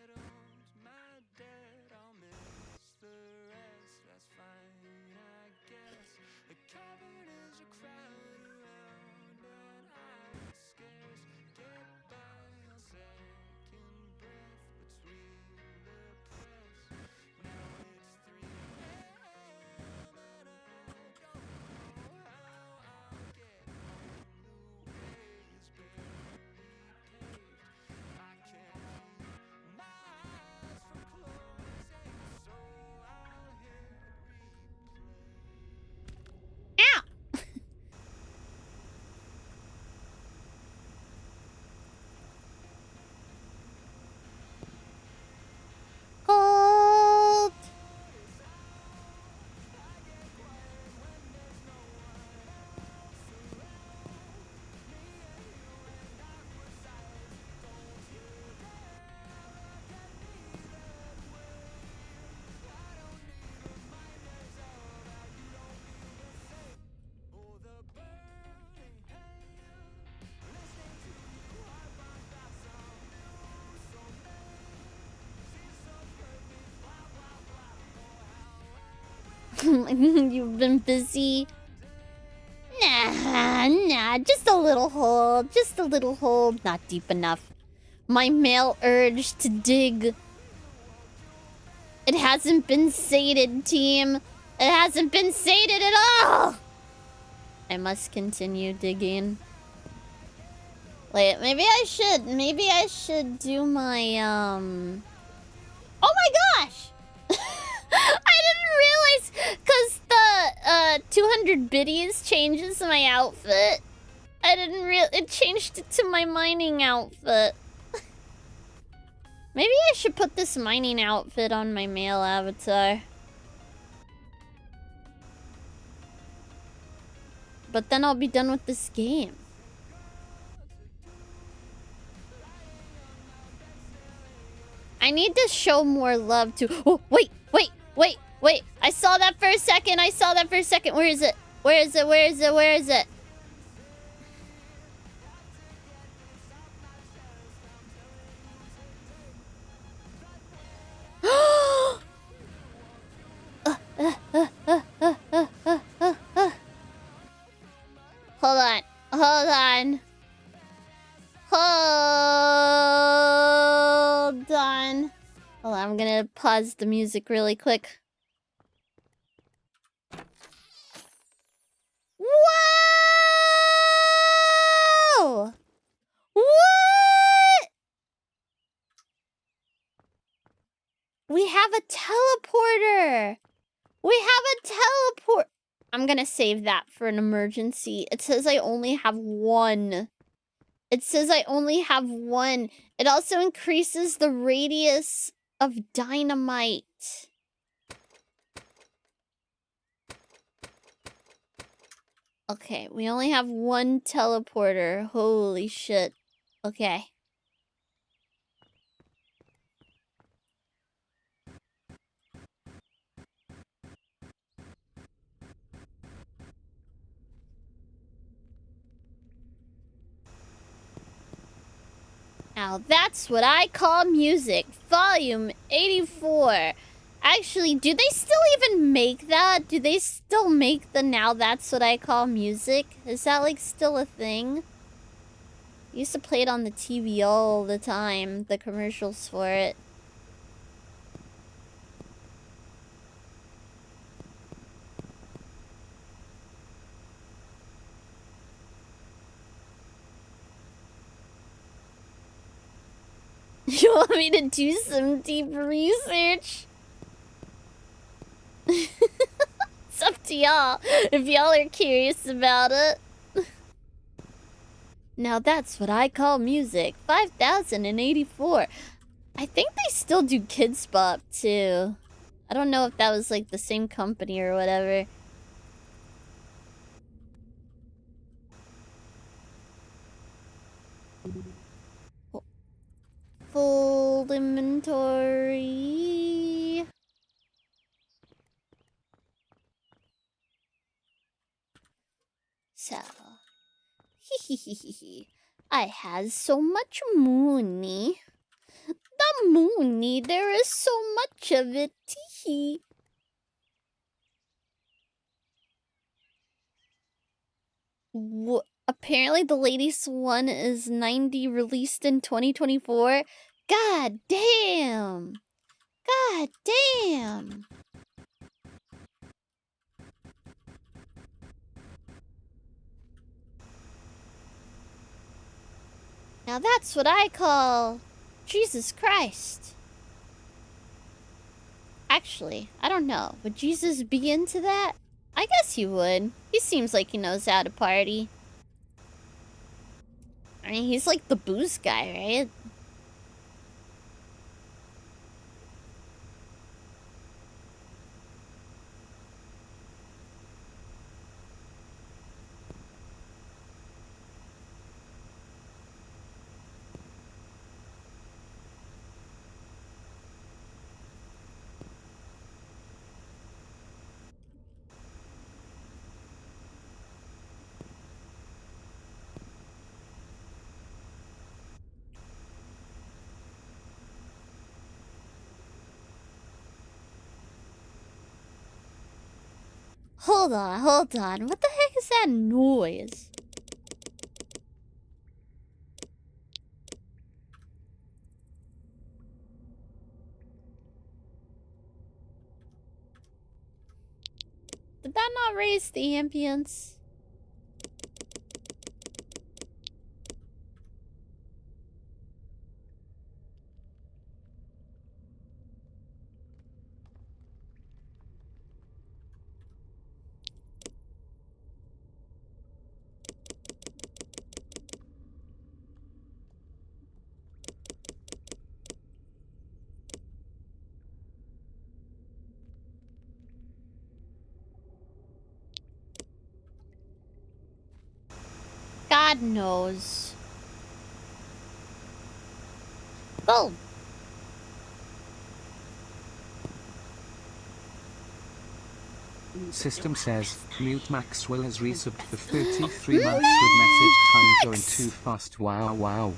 Cold. You've been busy. Nah, just a little hole. Just a little hole. Not deep enough. My male urge to dig. It hasn't been sated, team. It hasn't been sated at all. I must continue digging. Wait, maybe I should do my, Oh my gosh! I didn't realize, because the, 200 biddies changes my outfit. I didn't it changed it to my mining outfit. Maybe I should put this mining outfit on my male avatar. But then I'll be done with this game. I need to show more love to... Oh, wait! I saw that for a second. Where is it? Where is it? Hold on. Hold on, I'm gonna pause the music really quick. Whoa! What? We have a teleporter! I'm gonna save that for an emergency. It says I only have one. It also increases the radius of dynamite. Okay, we only have one teleporter. Holy shit. Okay. Now that's what I call music. Volume 84. Actually, do they still even make that? Do they still make the now that's what I call music? Is that like still a thing? I used to play it on the TV all the time, the commercials for it. You want me to do some deep research? It's up to y'all, if y'all are curious about it. Now that's what I call music. 5084. I think they still do Kids Bop, too. I don't know if that was, like, the same company or whatever. Full inventory. So, I has so much money. The money, there is so much of it. Tee. Apparently, the latest one is 90, released in 2024. God damn! God damn! Now that's what I call Jesus Christ. Actually, I don't know. Would Jesus be into that? I guess he would. He seems like he knows how to party. I mean, he's like the booze guy, right? Hold on, hold on. What the heck is that noise? Did that not raise the ambience? God knows. Boom. System says, Mute Maxwell has resubbed for 33 months with message time going too fast. Wow, wow.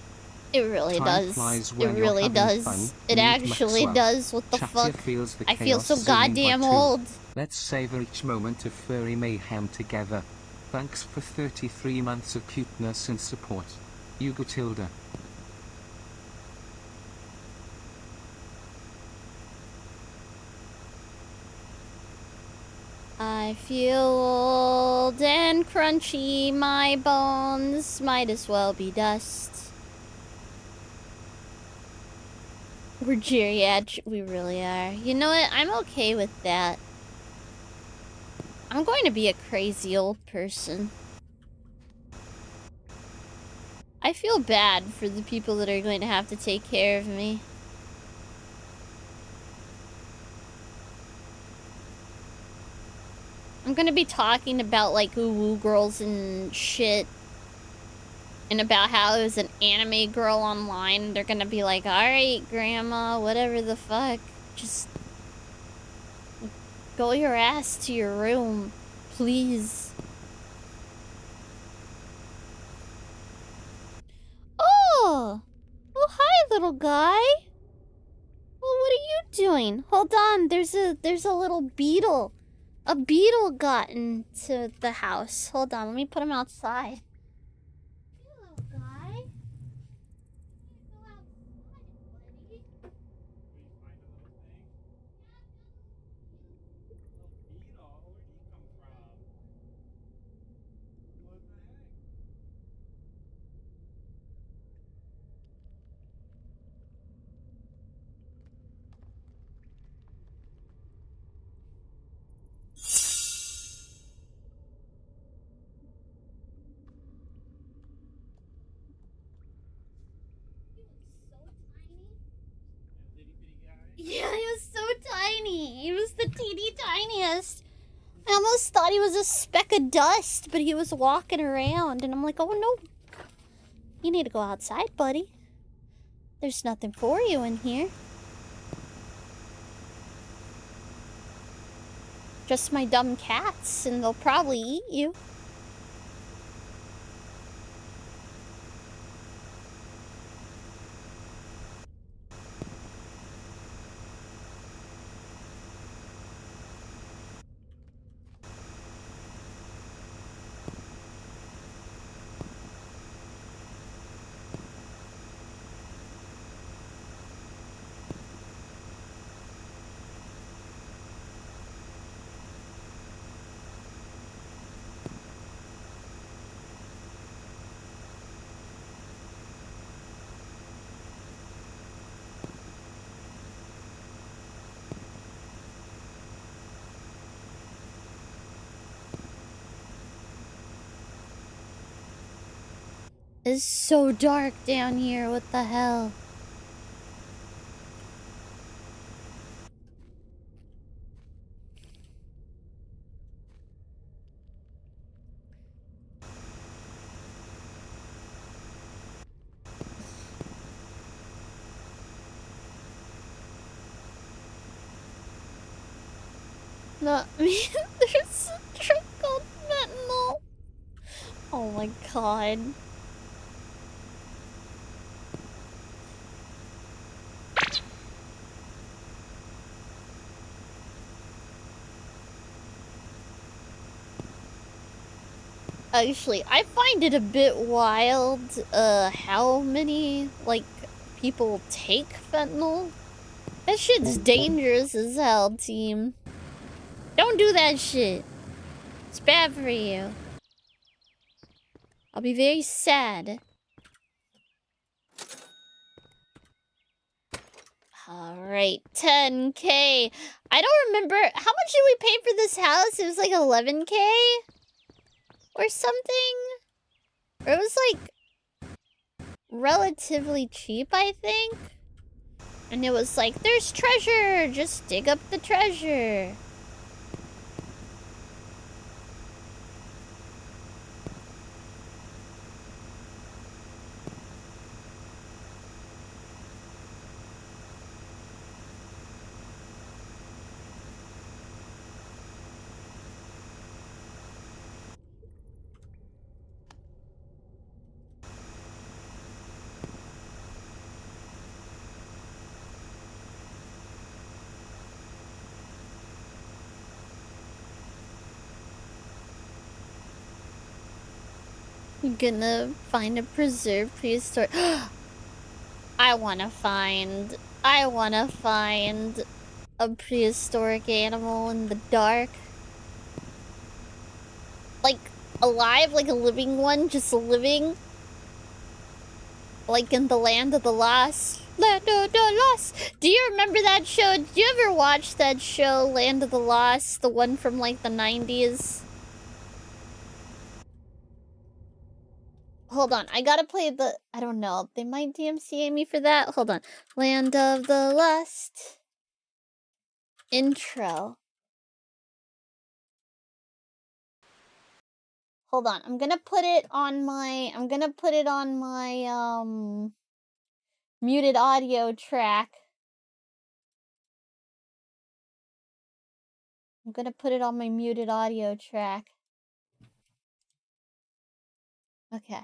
It really Time does. flies It when you're really having does. fun. It Mute actually Maxwell. does. What the Chattier fuck? feels the I feel chaos so zooming by goddamn two. old. Let's savor each moment of furry mayhem together. Thanks for 33 months of cuteness and support. Hugo Tilda. I feel old and crunchy. My bones might as well be dust. We're geriatric. We really are. You know what? I'm okay with that. I'm going to be a crazy old person. I feel bad for the people that are going to have to take care of me. I'm gonna be talking about, like, woo girls and shit. And about how it was an anime girl online. They're gonna be like, alright, grandma, whatever the fuck. Just go your ass to your room, please. Oh! Oh, hi, little guy. Well, what are you doing? Hold on, there's a little beetle. A beetle got into the house. Hold on, let me put him outside. Hey, little guy. Go outside, buddy. Yeah, he was so tiny. He was the teeny tiniest. I almost thought he was a speck of dust, but he was walking around, and I'm like, oh no. You need to go outside, buddy. There's nothing for you in here. Just my dumb cats, and they'll probably eat you. It's so dark down here. What the hell? No, I mean, there's a drug called fentanyl. Oh my god. Actually, I find it a bit wild, how many, like, people take fentanyl. That shit's dangerous as hell, team. Don't do that shit. It's bad for you. I'll be very sad. Alright, 10K. I don't remember. How much did we pay for this house? It was like 11K? Or something? Or it was like relatively cheap, I think? And it was like, there's treasure! Just dig up the treasure. I'm gonna find a preserved prehistoric. I wanna find a prehistoric animal in the dark. Like, alive, like a living one, just living. Like in the Land of the Lost. Land of the Lost! Do you remember that show? Did you ever watch that show, Land of the Lost? The one from like the 90s? Hold on, I gotta play the... I don't know, they might DMCA me for that. Hold on. Land of the Lost. Intro. Hold on, I'm gonna put it on my... muted audio track. I'm gonna put it on my muted audio track. Okay.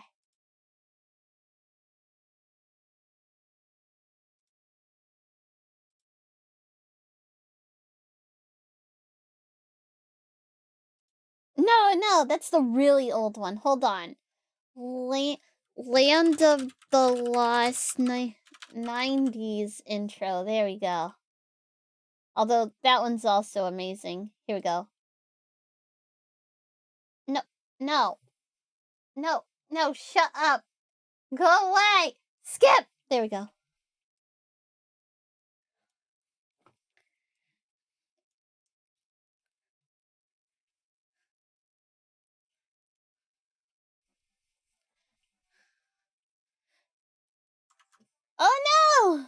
No, that's the really old one. Hold on. Land of the Lost 90s intro. There we go. Although that one's also amazing. Here we go. No, shut up. Go away. Skip. There we go. Oh no!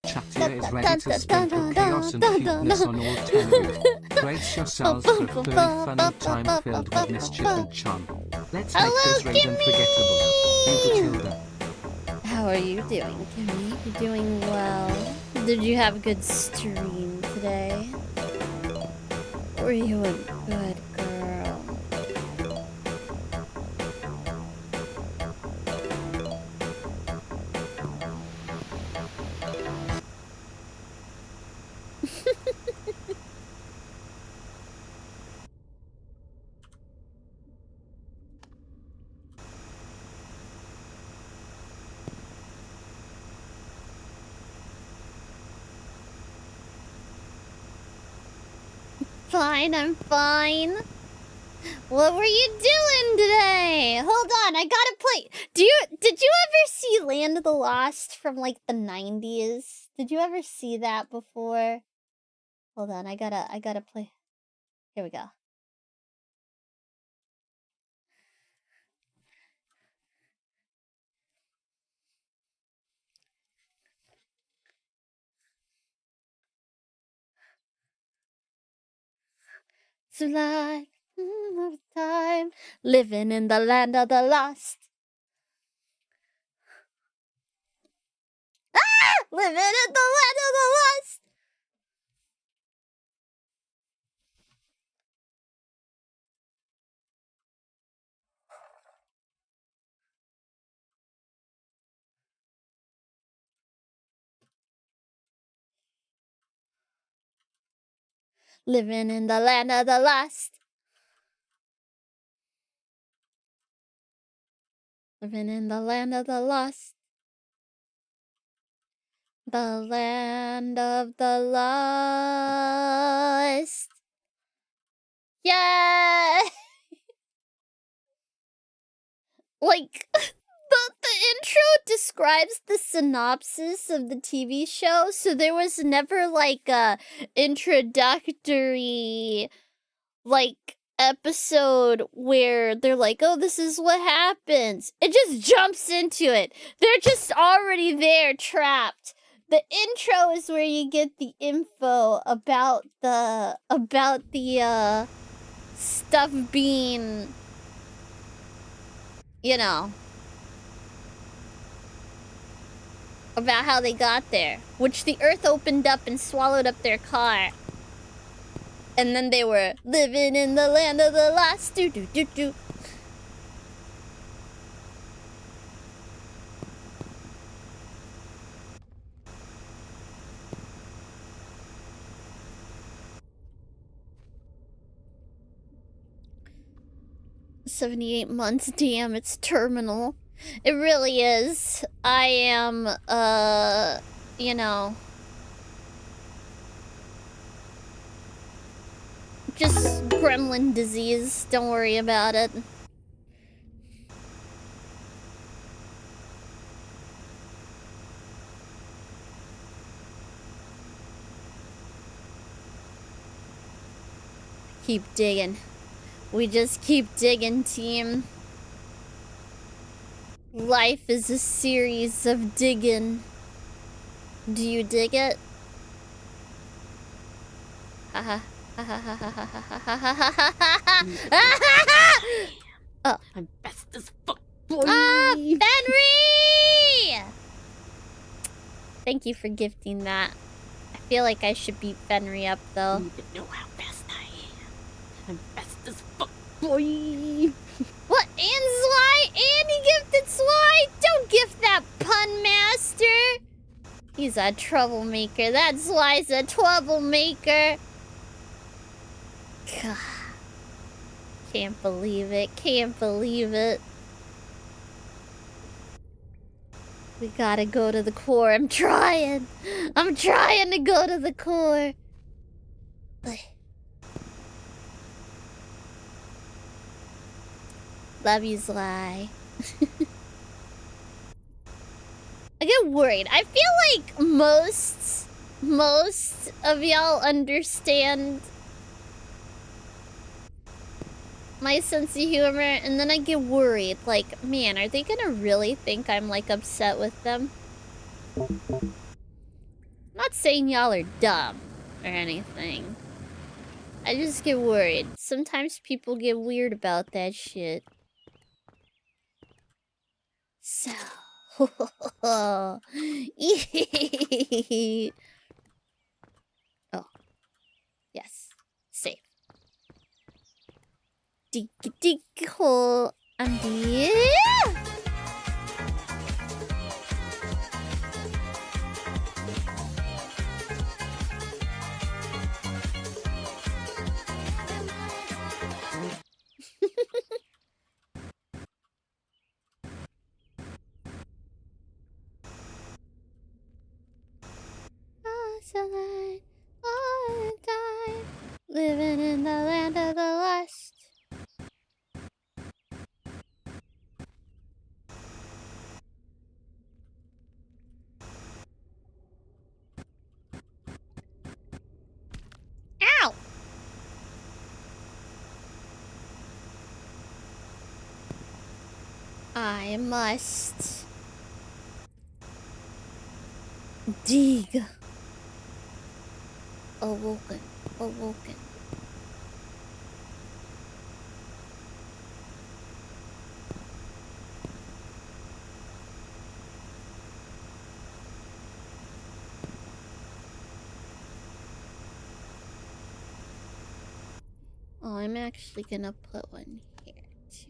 Chatia is ready to sprinkle chaos and cuteness on all 10 of you. Brace yourselves for a very funny time filled with mischief and charm. Let's make this raid unforgettable. Hugo Tilda. How are you doing, Kimmy? You doing well? Did you have a good stream today? Were you a good girl? Fine, I'm fine. What were you doing today? Hold on, I gotta play. Did you ever see Land of the Lost from like the 90s? Did you ever see that before? Hold on, I gotta play. Here we go. life of time, living in the land of the lost. Ah! Living in the land of the lost. Living in the land of the lost. Living in the land of the lost. The land of the lost. Yeah! Like, the intro describes the synopsis of the TV show, so there was never, like, a introductory, like, episode where they're like, oh, this is what happens. It just jumps into it. They're just already there, trapped. The intro is where you get the info about the stuff being, you know, about how they got there, which the earth opened up and swallowed up their car. And then they were living in the land of the lost. Do do do do. "78 months, damn, it's terminal." It really is. I am, you know, just gremlin disease. Don't worry about it. Keep digging. We just keep digging, team. Life is a series of digging. Do you dig it? Haha. Oh. I'm best as fuck, boy. Ah, Fenry! Thank you for gifting that. I feel like I should beat Fenry up, though. You know how best I am. I'm best as fuck, boy. What? And Sly? And he gifted Sly? Don't gift that pun master! He's a troublemaker. That Sly's a troublemaker. God. Can't believe it. Can't believe it. We gotta go to the core. I'm trying. I'm trying to go to the core. Love you, Sly. I get worried. I feel like most of y'all understand my sense of humor, and then I get worried. Like, man, are they gonna really think I'm, like, upset with them? I'm not saying y'all are dumb or anything. I just get worried. Sometimes people get weird about that shit. So... oh. Yes. Safe. Dig hole. And yeah! Alive, all the time, living in the land of the lost. Ow! I must dig. Awoken. I'm actually gonna put one here too.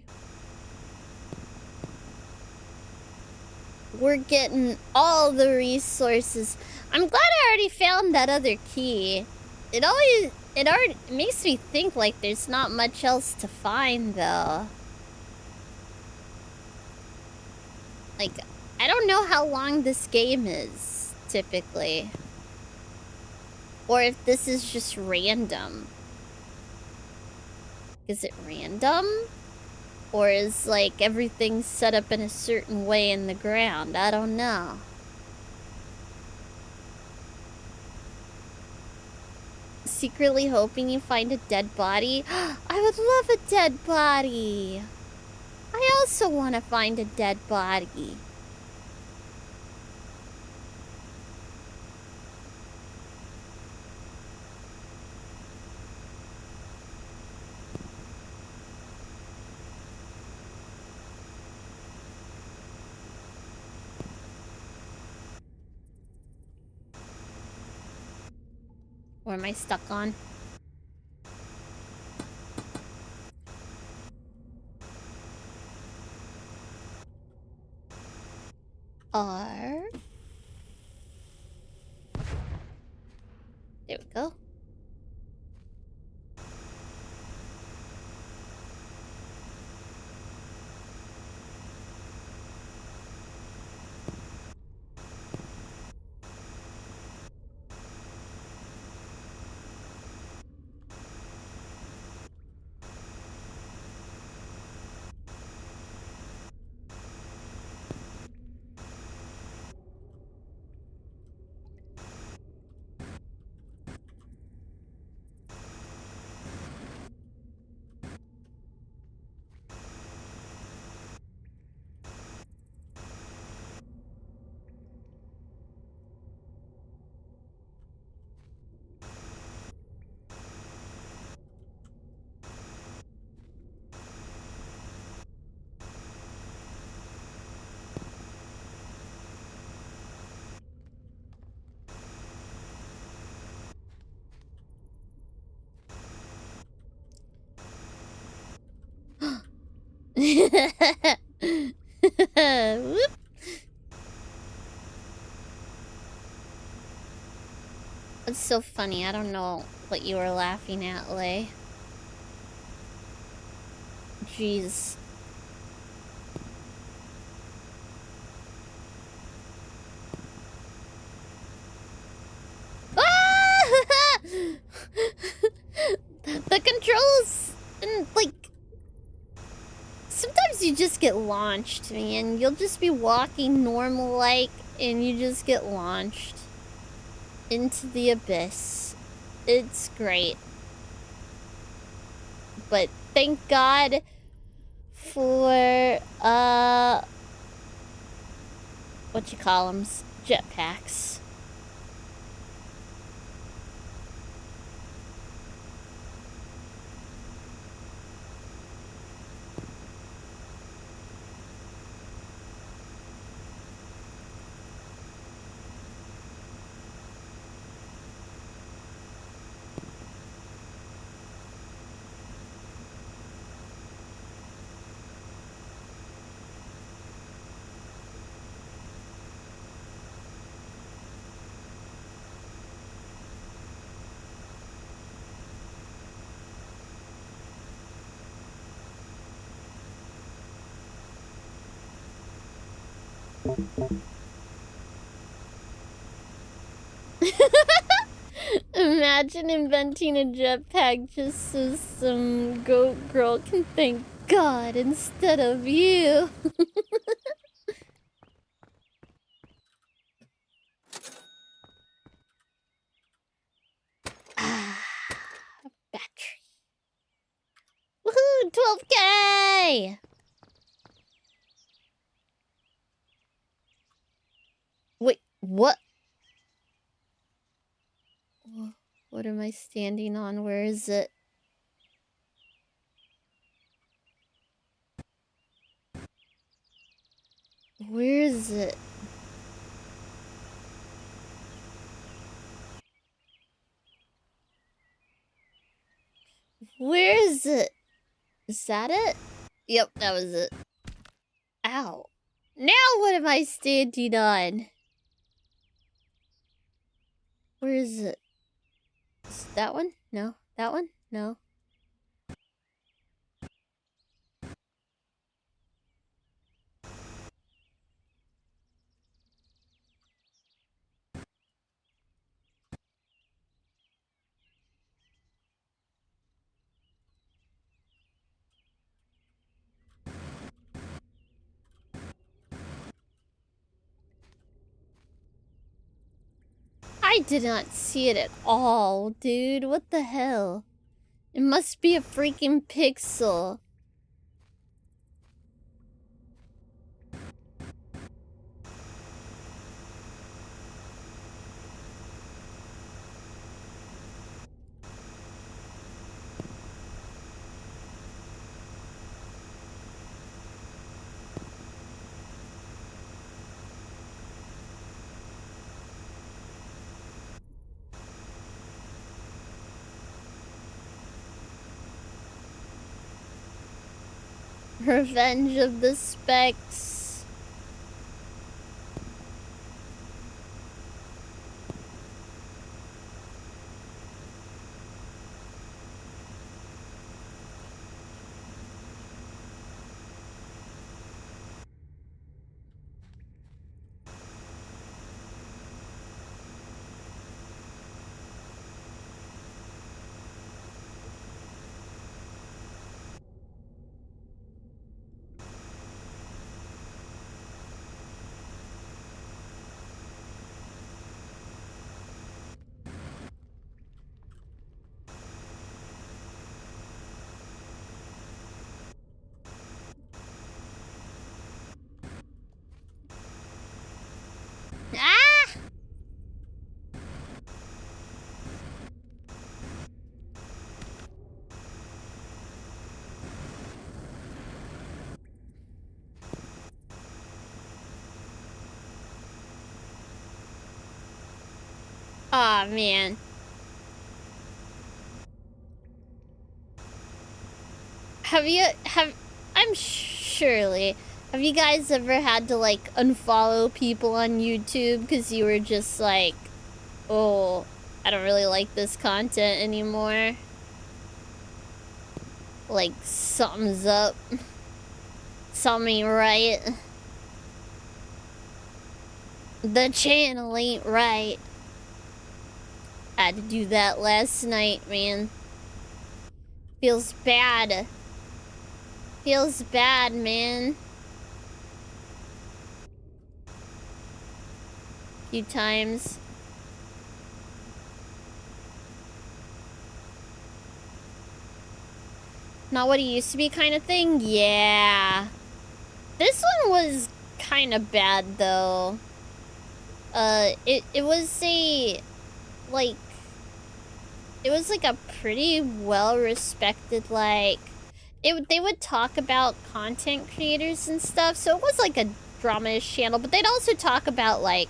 We're getting all the resources. I'm glad I already found that other key. It already makes me think like there's not much else to find though. Like, I don't know how long this game is, typically. Or if this is just random. Is it random? Or is, like, everything set up in a certain way in the ground? I don't know. Secretly hoping you find a dead body? I would love a dead body! I also want to find a dead body. What am I stuck on? R. There we go. Whoop. It's so funny. I don't know what you were laughing at, Lay. Jeez. Ah! The controls and like sometimes you just get launched, man. You'll just be walking normal like and you just get launched into the abyss. It's great. But thank God for what you call them, jetpacks. Imagine inventing a jetpack just so some goat girl can thank God instead of you. Ah, battery. Woohoo! 12K! Wait, what? What am I standing on? Where is it? Where is it? Where is it? Is that it? Yep, that was it. Ow. Now what am I standing on? Where is it? Is it that one? No. That one? No. I did not see it at all, dude. What the hell? It must be a freaking pixel. Revenge of the Specs. Ah! Aw, man. Have you guys ever had to, like, unfollow people on YouTube because you were just like, oh, I don't really like this content anymore? Like, something's up. Something ain't right. The channel ain't right. I had to do that last night, man. Feels bad. Feels bad, man. A few times. Not what it used to be kind of thing? Yeah. This one was kind of bad, though. It was a, like, it was like a pretty well-respected, like, they would talk about content creators and stuff, so it was like a drama-ish channel, but they'd also talk about, like,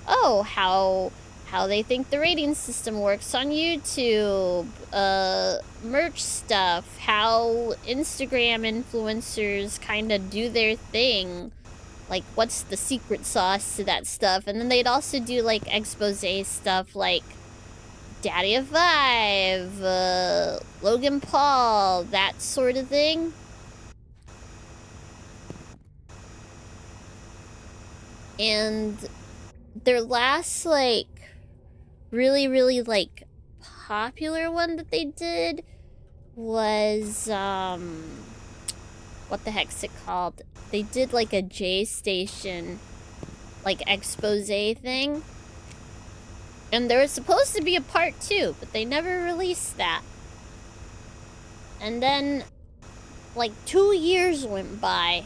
oh, how they think the rating system works on YouTube, merch stuff, how Instagram influencers kind of do their thing, like, what's the secret sauce to that stuff, and then they'd also do, like, expose stuff, like, Daddy of Five, Logan Paul, that sort of thing. And their last, like, really, like, popular one that they did was, what the heck's it called? They did, like, a J Station, like, expose thing. And there was supposed to be a part 2, but they never released that. And then, like, 2 years went by.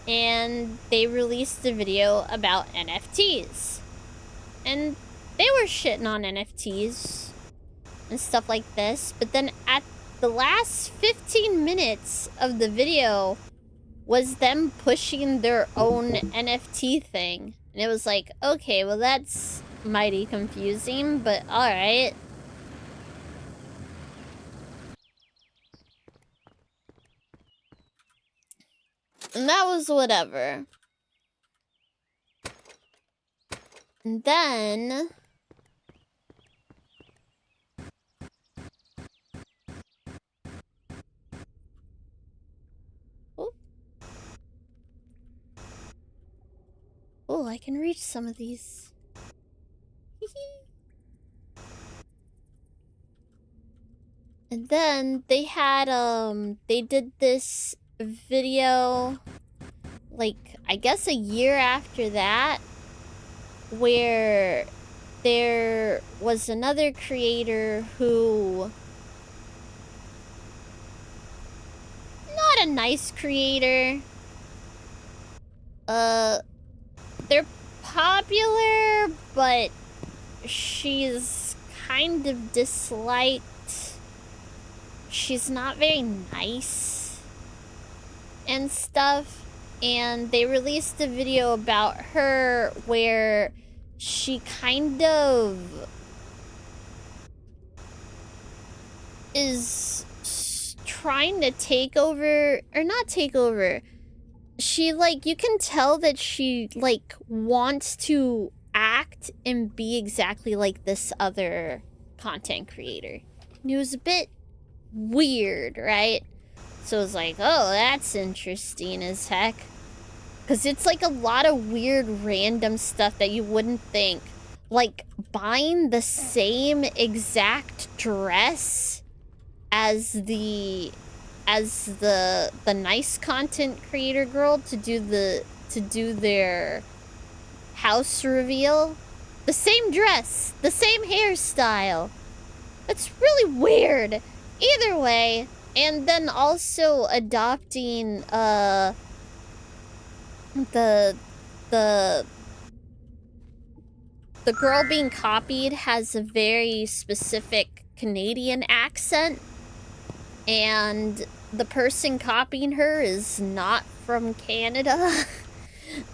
And they released a video about NFTs. And they were shitting on NFTs and stuff like this. But then at the last 15 minutes of the video was them pushing their own NFT thing. And it was like, okay, well, that's mighty confusing, but alright. And that was whatever. And then... Oh, I can reach some of these. And then they had, they did this video, like, I guess a year after that, where there was another creator who... Not a nice creator. They're popular, but she's kind of disliked. She's not very nice and stuff. And they released a video about her where she kind of is trying to take over, or not take over. She, like, you can tell that she, like, wants to act and be exactly like this other content creator. And it was a bit weird, right? So it was like, oh, that's interesting as heck. Because it's, like, a lot of weird random stuff that you wouldn't think. Like, buying the same exact dress as the nice content creator girl to do their house reveal. The same dress, the same hairstyle. That's really weird. Either way, and then also adopting the girl being copied has a very specific Canadian accent. And the person copying her is not from Canada.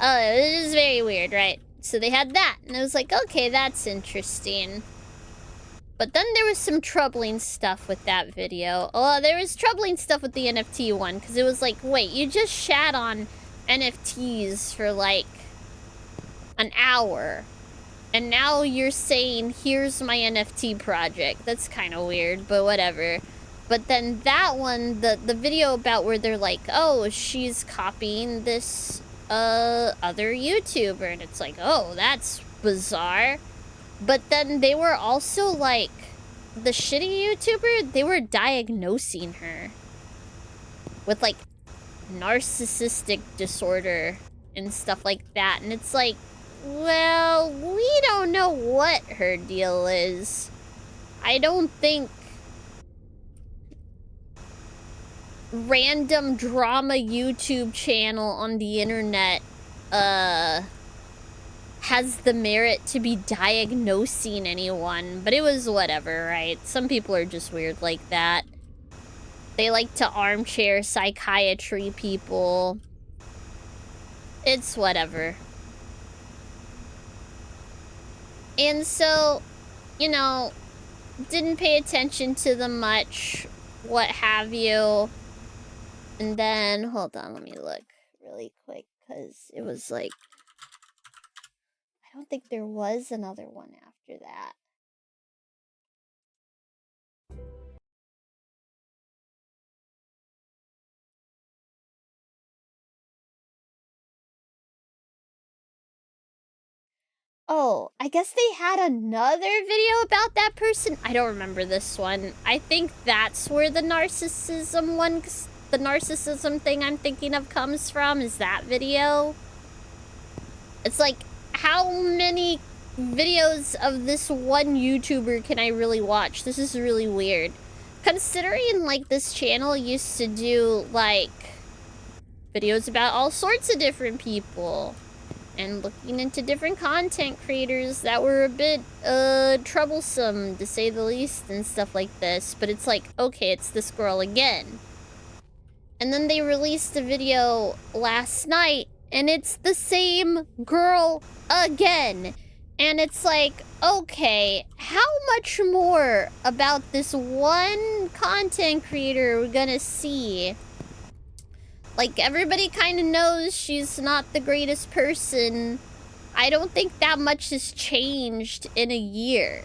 It is very weird, right? So they had that, and I was like, okay, that's interesting. But then there was some troubling stuff with that video. Oh, there was troubling stuff with the NFT one, because it was like, wait, you just shat on NFTs for like an hour. And now you're saying, here's my NFT project. That's kind of weird, but whatever. But then that one, the video about where they're like, oh, she's copying this other YouTuber. And it's like, oh, that's bizarre. But then they were also like, the shitty YouTuber, they were diagnosing her with like narcissistic disorder and stuff like that. And it's like, well, we don't know what her deal is. I don't think random drama YouTube channel on the internet has the merit to be diagnosing anyone, but it was whatever, right? Some people are just weird like that. They like to armchair psychiatry people. It's whatever. And so, you know, didn't pay attention to them much, what have you. And then, hold on, let me look really quick, because it was like, I don't think there was another one after that. Oh, I guess they had another video about that person. I don't remember this one. I think that's where the narcissism one, the narcissism thing I'm thinking of comes from, is that video. It's like, how many videos of this one YouTuber can I really watch? This is really weird. Considering, like, this channel used to do, like, videos about all sorts of different people. And looking into different content creators that were a bit, troublesome, to say the least, and stuff like this. But it's like, okay, it's this girl again. And then they released a video last night, and it's the same girl again. And it's like, okay, how much more about this one content creator we're gonna see Like, everybody kind of knows she's not the greatest person. I don't think that much has changed in a year.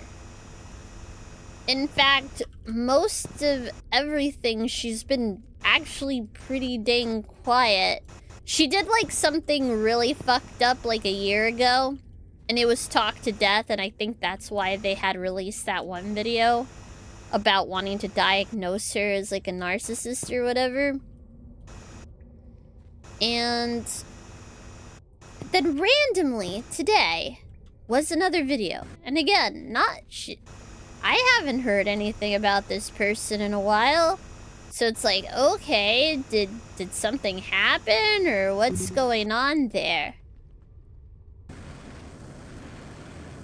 In fact, most of everything, she's been actually pretty dang quiet. She did, like, something really fucked up, like, a year ago. And it was talked to death, and I think that's why they had released that one video about wanting to diagnose her as, like, a narcissist or whatever. And then randomly today was another video. And again, I haven't heard anything about this person in a while. So it's like, okay, did something happen or what's going on there?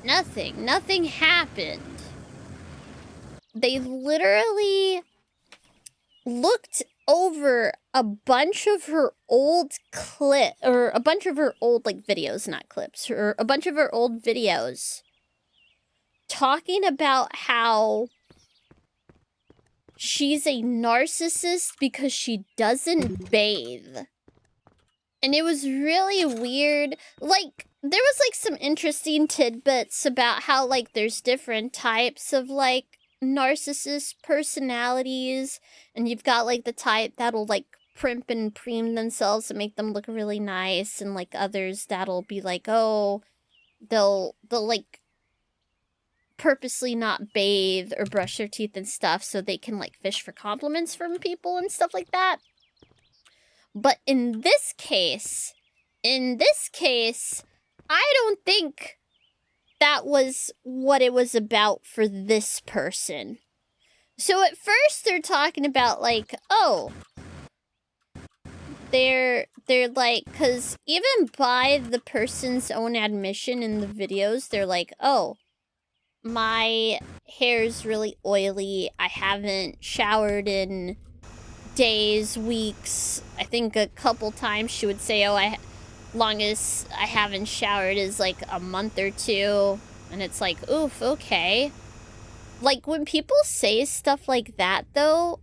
Nothing happened. They literally looked over a bunch of her old a bunch of her old, like, videos, not clips, or a bunch of her old videos talking about how she's a narcissist because she doesn't bathe. And it was really weird. Like, there was, like, some interesting tidbits about how, like, there's different types of, like, narcissist personalities. And you've got, like, the type that'll, like, primp and preem themselves and make them look really nice. And, like, others that'll be like, oh, they'll like, purposely not bathe or brush their teeth and stuff so they can, like, fish for compliments from people and stuff like that. But in this case, I don't think that was what it was about for this person. So at first they're talking about, like, oh, they're like, because even by the person's own admission in the videos, they're like, oh, my hair's really oily. I haven't showered in days, weeks. I think a couple times she would say, oh, longest I haven't showered is like a month or two. And it's like, oof, okay. Like, when people say stuff like that, though,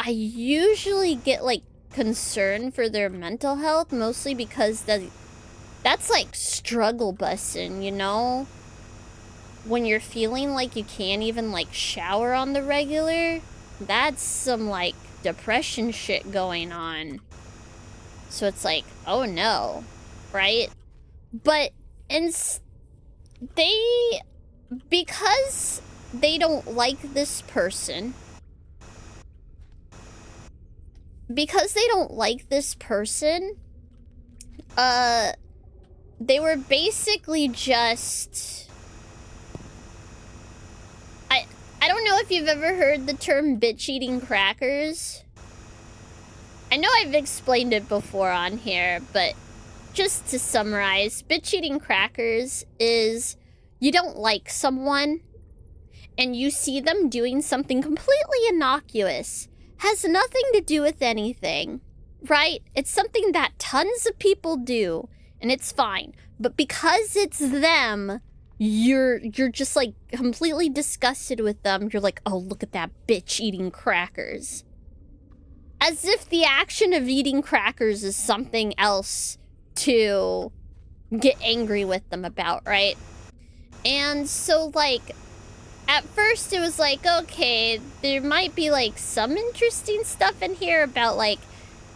I usually get, like, concerned for their mental health, mostly because that's like struggle busting, you know? When you're feeling like you can't even, like, shower on the regular, that's some, like, depression shit going on. So it's like, oh no, right? But because they don't like this person, they were basically just... I don't know if you've ever heard the term bitch-eating crackers. I know I've explained it before on here, but just to summarize, bitch-eating crackers is you don't like someone and you see them doing something completely innocuous, has nothing to do with anything, right? It's something that tons of people do, and it's fine. But because it's them, you're just, like, completely disgusted with them. You're like, oh, look at that bitch eating crackers. As if the action of eating crackers is something else to get angry with them about, right? And so, like, at first it was like, okay, there might be, like, some interesting stuff in here about, like,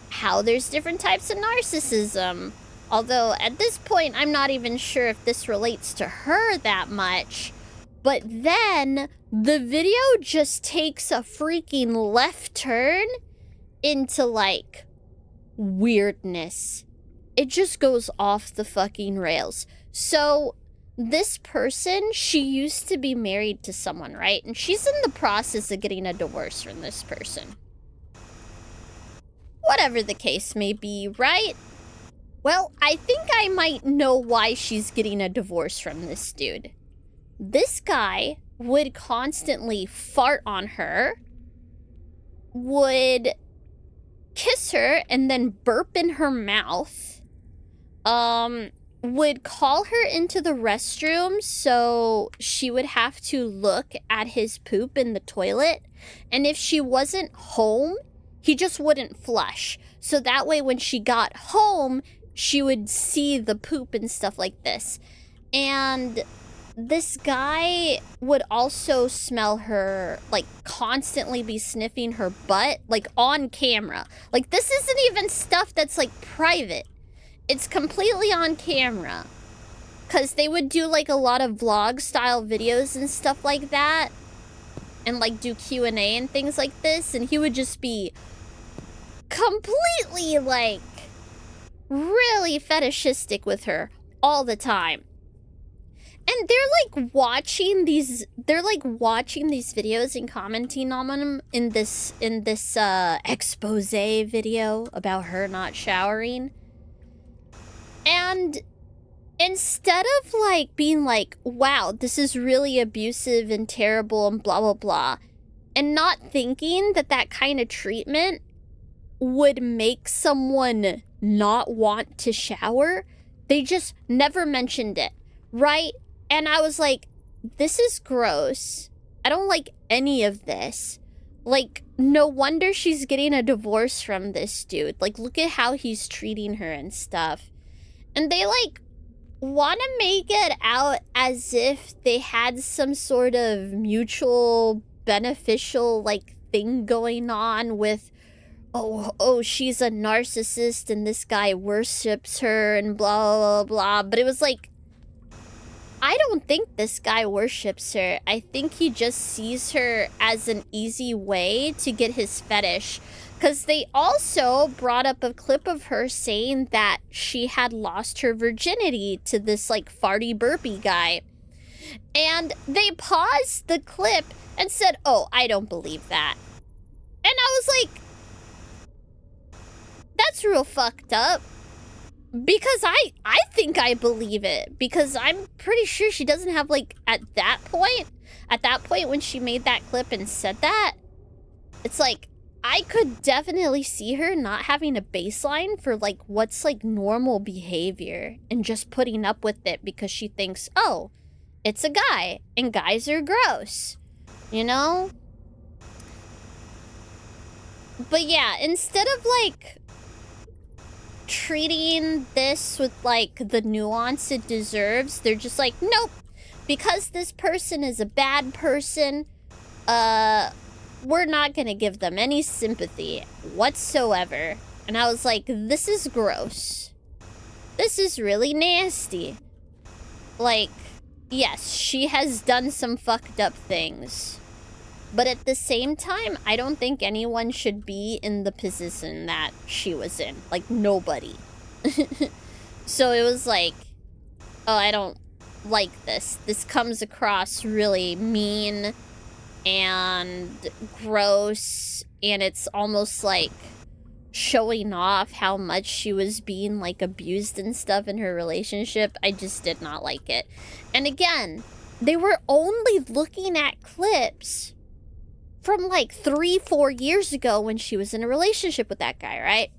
how there's different types of narcissism. Although, at this point, I'm not even sure if this relates to her that much. But then, the video just takes a freaking left turn into, like, weirdness. It just goes off the fucking rails. So, this person, she used to be married to someone, right? And she's in the process of getting a divorce from this person. Whatever the case may be, right? Well, I think I might know why she's getting a divorce from this dude. This guy would constantly fart on her, would kiss her and then burp in her mouth, would call her into the restroom so she would have to look at his poop in the toilet, and if she wasn't home, he just wouldn't flush. So that way when she got home, she would see the poop and stuff like this. And this guy would also smell her, like, constantly be sniffing her butt, like, on camera. Like, this isn't even stuff that's, like, private. It's completely on camera. Because they would do, like, a lot of vlog-style videos and stuff like that. And, like, do Q&A and things like this. And he would just be completely, like, really fetishistic with her all the time. And they're like watching these videos and commenting on them in this expose video about her not showering. And instead of like being like, wow, this is really abusive and terrible and blah blah blah, and not thinking that that kind of treatment would make someone not want to shower, they just never mentioned it, right? And I was like, this is gross. I don't like any of this. Like, no wonder she's getting a divorce from this dude. Like, look at how he's treating her and stuff. And they, like, want to make it out as if they had some sort of mutual beneficial, like, thing going on with, oh, she's a narcissist and this guy worships her and blah, blah, blah. But it was like, I don't think this guy worships her. I think he just sees her as an easy way to get his fetish. Because they also brought up a clip of her saying that she had lost her virginity to this, like, farty burpy guy. And they paused the clip and said, oh, I don't believe that. And I was like, that's real fucked up. Because I think I believe it. Because I'm pretty sure she doesn't have, like, at that point when she made that clip and said that, it's like, I could definitely see her not having a baseline for, like, what's, like, normal behavior and just putting up with it because she thinks, oh, it's a guy and guys are gross, you know? But yeah, instead of, like, treating this with, like, the nuance it deserves, they're just like, nope, because this person is a bad person, we're not gonna give them any sympathy whatsoever. And I was like, this is gross. This is really nasty. Like, yes, she has done some fucked up things. But at the same time, I don't think anyone should be in the position that she was in. Like, nobody. So it was like, oh, I don't like this. This comes across really mean and gross. And it's almost like showing off how much she was being, like, abused and stuff in her relationship. I just did not like it. And again, they were only looking at clips from, like, 3-4 years ago when she was in a relationship with that guy, right?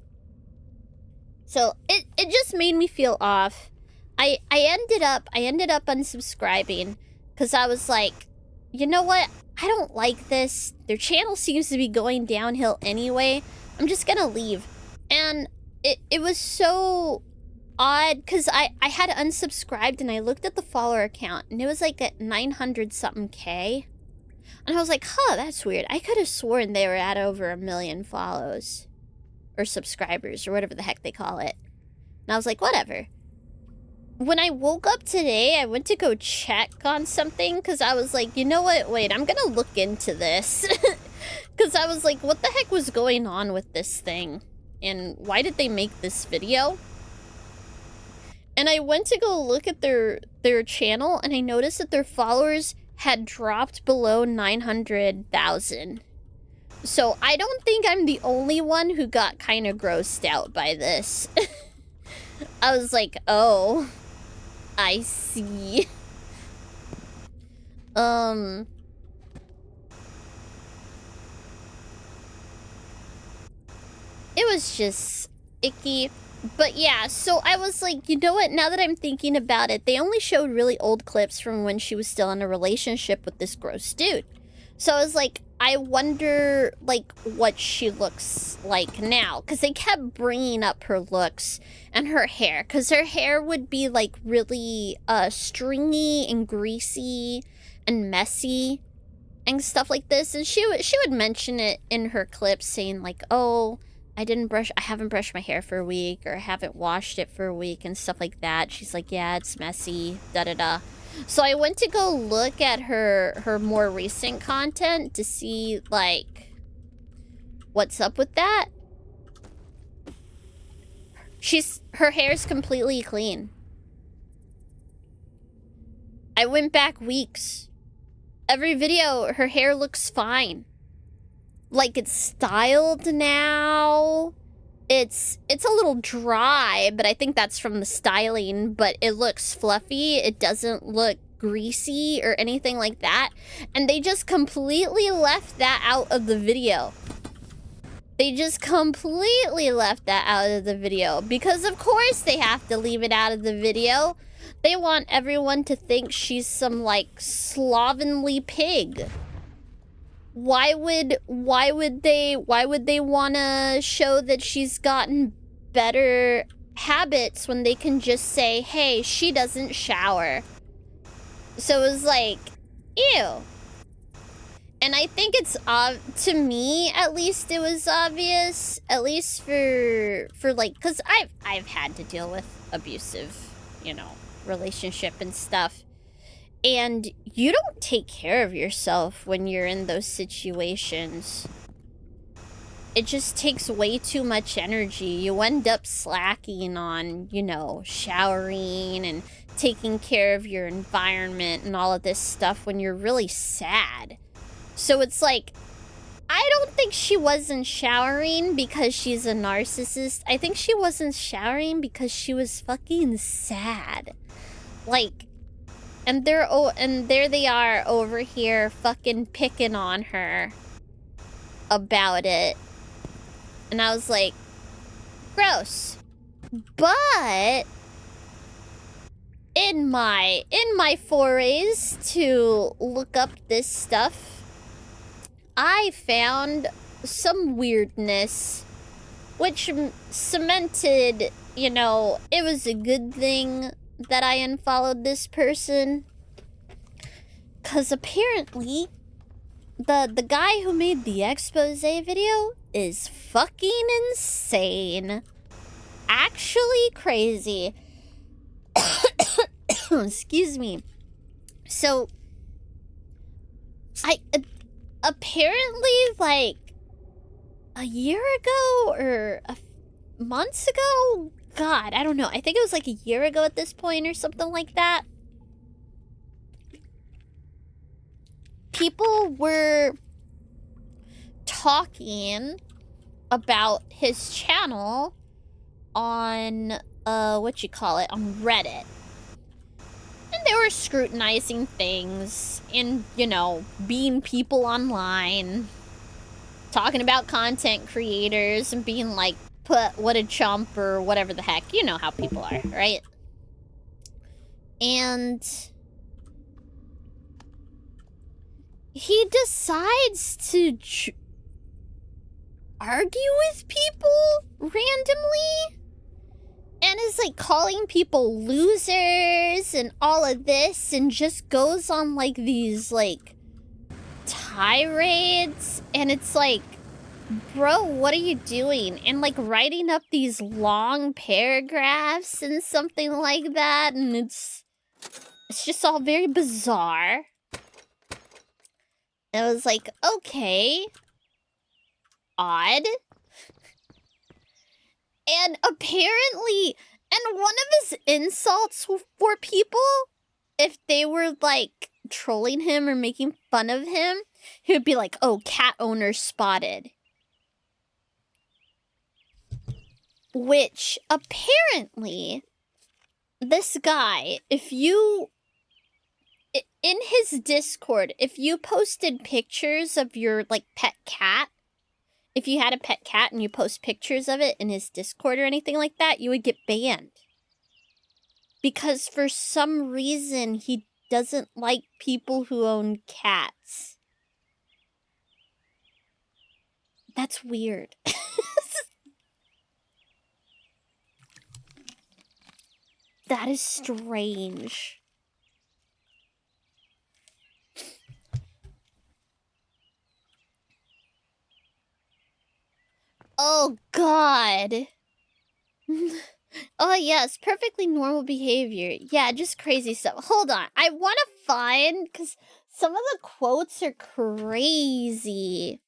So it just made me feel off. I ended up unsubscribing because I was like, you know what? I don't like this. Their channel seems to be going downhill anyway. I'm just gonna leave. And it was so odd because I had unsubscribed and I looked at the follower account and it was like at 900 something K. And I was like, huh, that's weird. I could have sworn they were at over 1 million follows. Or subscribers, or whatever the heck they call it. And I was like, whatever. When I woke up today, I went to go check on something. Because I was like, you know what? Wait, I'm going to look into this. Because I was like, what the heck was going on with this thing? And why did they make this video? And I went to go look at their channel. And I noticed that their followers had dropped below 900,000. So I don't think I'm the only one who got kind of grossed out by this. I was like, oh, I see. It was just icky. But yeah, so I was like, you know what? Now that I'm thinking about it, they only showed really old clips from when she was still in a relationship with this gross dude. So I was like, I wonder, like, what she looks like now. Because they kept bringing up her looks and her hair. Because her hair would be, like, really stringy and greasy and messy and stuff like this. And she would mention it in her clips saying, like, oh, I haven't brushed my hair for a week. Or I haven't washed it for a week and stuff like that. She's like, yeah, it's messy, da-da-da. So I went to go look at her more recent content to see, like, what's up with that. Her hair's completely clean. I went back weeks. Every video, her hair looks fine. Like, it's styled now. It's a little dry, but I think that's from the styling, but it looks fluffy. It doesn't look greasy or anything like that. And they just completely left that out of the video. They just completely left that out of the video because of course they have to leave it out of the video. They want everyone to think she's some, like, slovenly pig. Why would they want to show that she's gotten better habits when they can just say, hey, she doesn't shower? So it was like, ew. And I think it's, to me, at least, it was obvious, at least for like, because I've had to deal with abusive, you know, relationship and stuff. And you don't take care of yourself when you're in those situations. It just takes way too much energy. You end up slacking on, you know, showering and taking care of your environment and all of this stuff when you're really sad. So it's like, I don't think she wasn't showering because she's a narcissist. I think she wasn't showering because she was fucking sad. Like, and there they are over here fucking picking on her about it. And I was like, gross. But in my forays to look up this stuff, I found some weirdness, which cemented, you know, it was a good thing that I unfollowed this person. 'Cause apparently, the guy who made the expose video is fucking insane. Actually crazy. Excuse me. So, apparently, like, a year ago or months ago? God, I don't know. I think it was like a year ago at this point or something like that. People were talking about his channel on, on Reddit. And they were scrutinizing things and, you know, being people online, talking about content creators and being like, what a chump or whatever the heck. You know how people are, right? And he decides to argue with people randomly and is like calling people losers and all of this and just goes on like these like tirades. And it's like, bro, what are you doing? And like writing up these long paragraphs and something like that. And it's just all very bizarre. It was like, okay, odd. And apparently, and one of his insults for people, if they were like trolling him or making fun of him, he would be like, oh, cat owner spotted. Which apparently, this guy, if you, in his Discord, if you posted pictures of your like pet cat, if you had a pet cat and you post pictures of it in his Discord or anything like that, you would get banned. Because for some reason, he doesn't like people who own cats. That's weird. That is strange. Oh, God. Oh, yes, perfectly normal behavior. Yeah, just crazy stuff. Hold on. I want to find, because some of the quotes are crazy.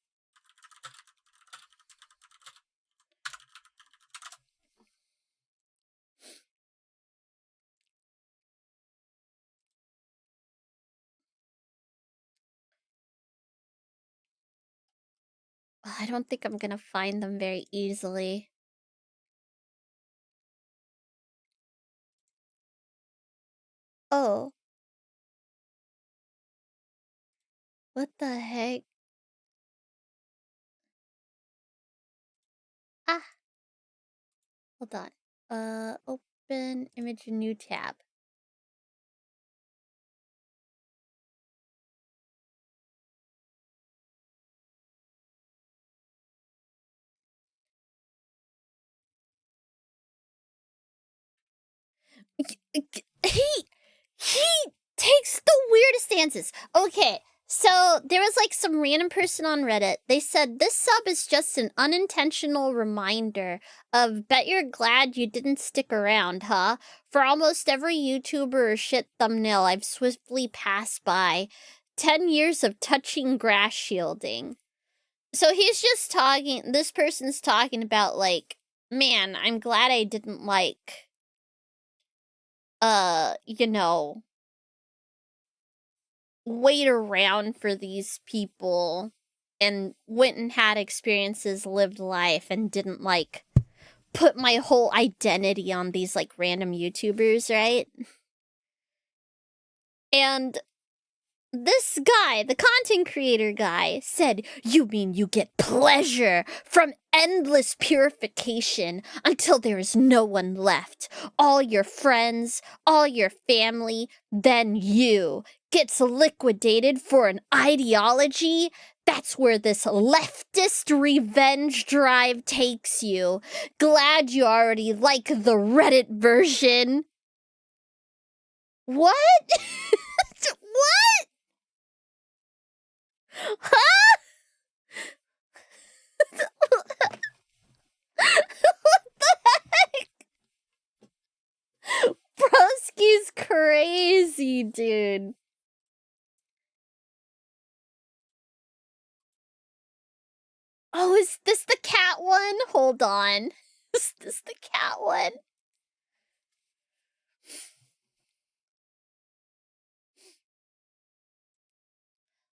I don't think I'm gonna find them very easily. Oh. What the heck? Ah. Hold on. Open image new tab. He takes the weirdest stances. Okay, so there was like some random person on Reddit. They said this sub is just an unintentional reminder of bet you're glad you didn't stick around, huh? For almost every YouTuber or shit thumbnail I've swiftly passed by. 10 years of touching grass shielding. So he's just talking, this person's talking about like, man, I'm glad I didn't like, you know, wait around for these people and went and had experiences, lived life, and didn't like put my whole identity on these like random YouTubers, right? And this guy, the content creator guy, said, you mean you get pleasure from endless purification until there is no one left. All your friends, all your family, then you gets liquidated for an ideology? That's where this leftist revenge drive takes you. Glad you already like the Reddit version. What? What? Huh? What the heck? Broski's crazy, dude. Oh, is this the cat one? Hold on. Is this the cat one?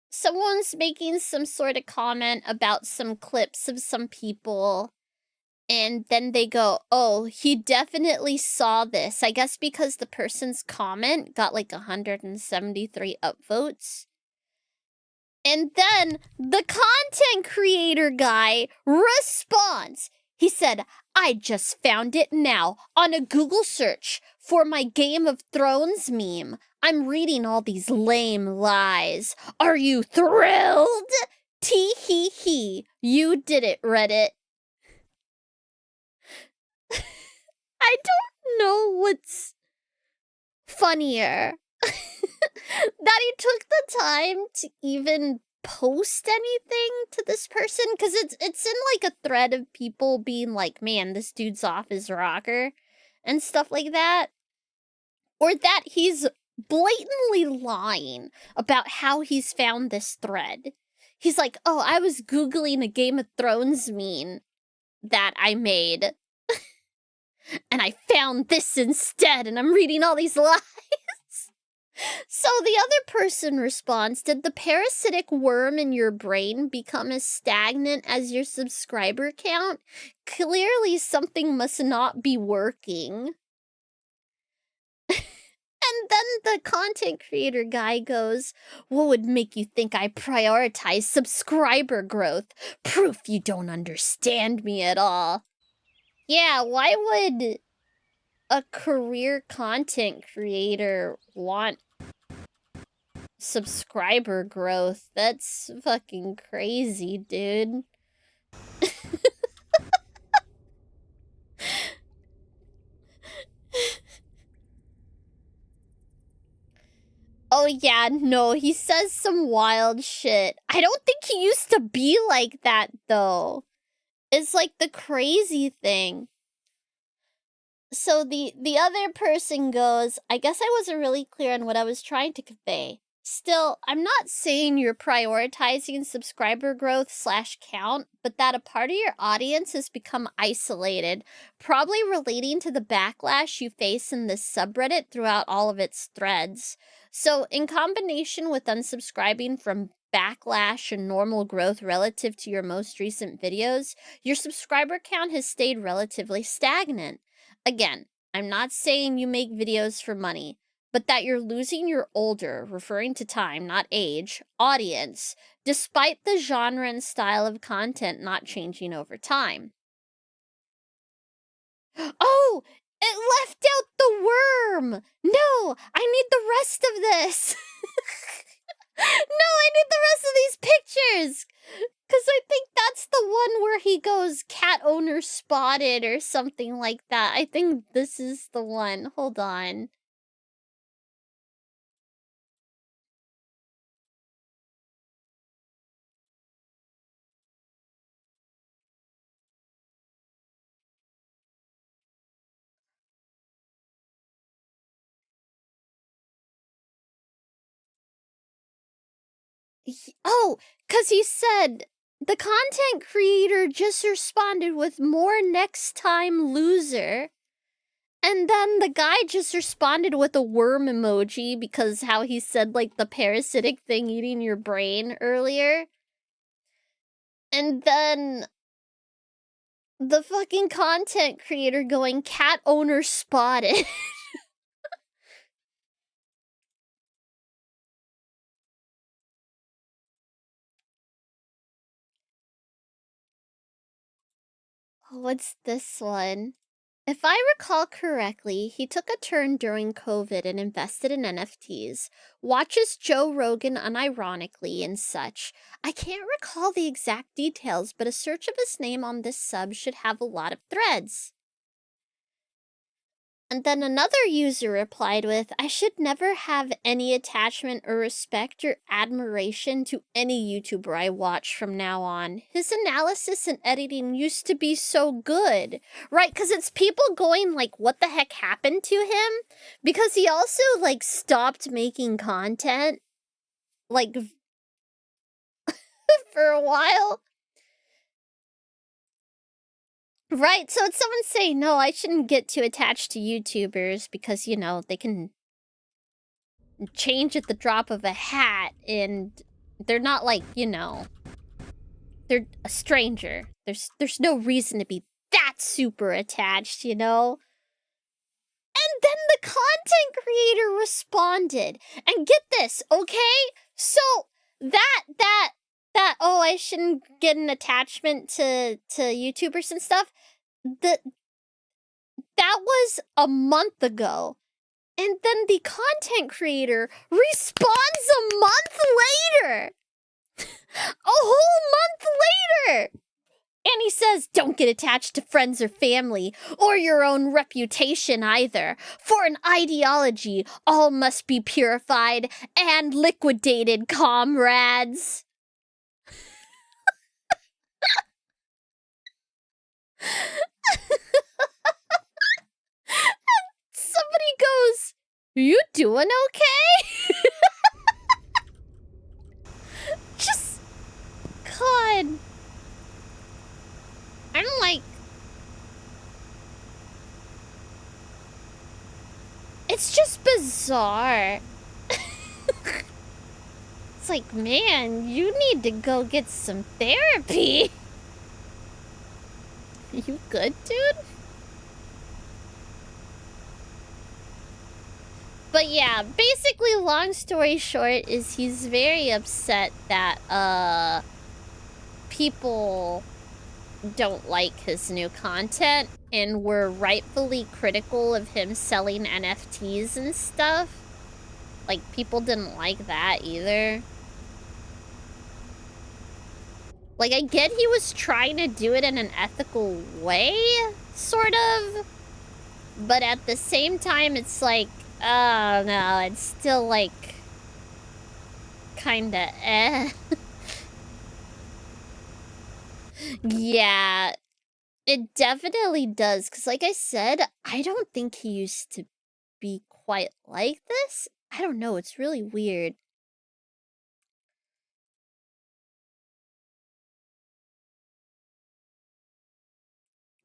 Someone's making some sort of comment about some clips of some people. And then they go, oh, he definitely saw this. I guess because the person's comment got like 173 upvotes. And then the content creator guy responds. He said, I just found it now on a Google search for my Game of Thrones meme. I'm reading all these lame lies. Are you thrilled? Tee hee hee. You did it, Reddit. I don't know what's funnier. That he took the time to even post anything to this person, because it's in like a thread of people being like, man, this dude's off his rocker and stuff like that, or that he's blatantly lying about how he's found this thread. He's like, oh, I was Googling a Game of Thrones meme that I made and I found this instead, and I'm reading all these lies. So the other person responds, did the parasitic worm in your brain become as stagnant as your subscriber count? Clearly something must not be working. And then the content creator guy goes, what would make you think I prioritize subscriber growth? Proof you don't understand me at all. Yeah, why would a career content creator want subscriber growth? That's fucking crazy, dude. Oh yeah, no, he says some wild shit. I don't think he used to be like that, though. It's like the crazy thing. So the other person goes, I guess I wasn't really clear on what I was trying to convey. Still, I'm not saying you're prioritizing subscriber growth / count, but that a part of your audience has become isolated, probably relating to the backlash you face in this subreddit throughout all of its threads. So, in combination with unsubscribing from backlash and normal growth relative to your most recent videos, your subscriber count has stayed relatively stagnant. Again, I'm not saying you make videos for money, but that you're losing your older, referring to time, not age, audience, despite the genre and style of content not changing over time. Oh, it left out the worm! No, I need the rest of this! No, I need the rest of these pictures! Because I think that's the one where he goes, cat owner spotted or something like that. I think this is the one. Hold on. Oh, because he said, the content creator just responded with more next time loser. And then the guy just responded with a worm emoji because how he said, like, the parasitic thing eating your brain earlier. And then the fucking content creator going, cat owner spotted. Oh, what's this one? If I recall correctly, he took a turn during COVID and invested in NFTs, watches Joe Rogan unironically and such. I can't recall the exact details, but a search of his name on this sub should have a lot of threads. And then another user replied with, I should never have any attachment or respect or admiration to any YouTuber I watch from now on. His analysis and editing used to be so good. Right, because it's people going like, what the heck happened to him? Because he also like stopped making content like for a while. Right, so it's someone saying, no, I shouldn't get too attached to YouTubers because, you know, they can change at the drop of a hat and they're not like, you know, they're a stranger. There's no reason to be that super attached, you know? And then the content creator responded. And get this, okay? So that oh, I shouldn't get an attachment to YouTubers and stuff. That was a month ago. And then the content creator responds a month later. A whole month later. And he says, don't get attached to friends or family, or your own reputation either. For an ideology, all must be purified and liquidated, comrades. Somebody goes, you doing okay? Just, God. I'm like, it's just bizarre. It's like, man, you need to go get some therapy. You good, dude? But yeah, basically, long story short is he's very upset that, people don't like his new content and were rightfully critical of him selling NFTs and stuff. Like, people didn't like that either. Like, I get he was trying to do it in an ethical way, sort of. But at the same time, it's like, oh no, it's still like kinda eh. Yeah, it definitely does. Because like I said, I don't think he used to be quite like this. I don't know, it's really weird.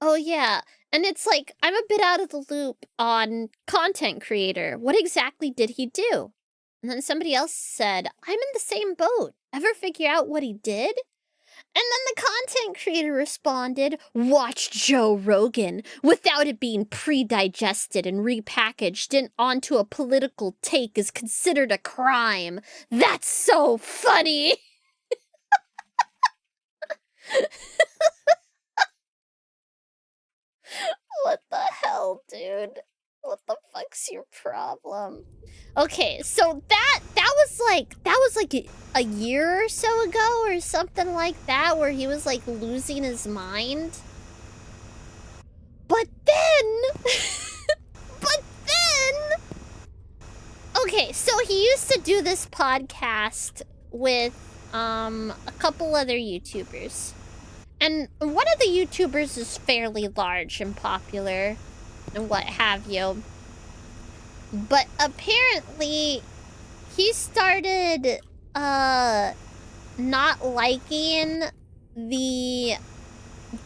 Oh, yeah. And it's like, I'm a bit out of the loop on content creator. What exactly did he do? And then somebody else said, I'm in the same boat. Ever figure out what he did? And then the content creator responded, watch Joe Rogan without it being pre-digested and repackaged and onto a political take is considered a crime. That's so funny. What the hell, dude? What the fuck's your problem? Okay, so that was like a year or so ago or something like that, where he was like losing his mind. But then okay, so he used to do this podcast with a couple other YouTubers. And one of the YouTubers is fairly large and popular and what have you. But apparently he started not liking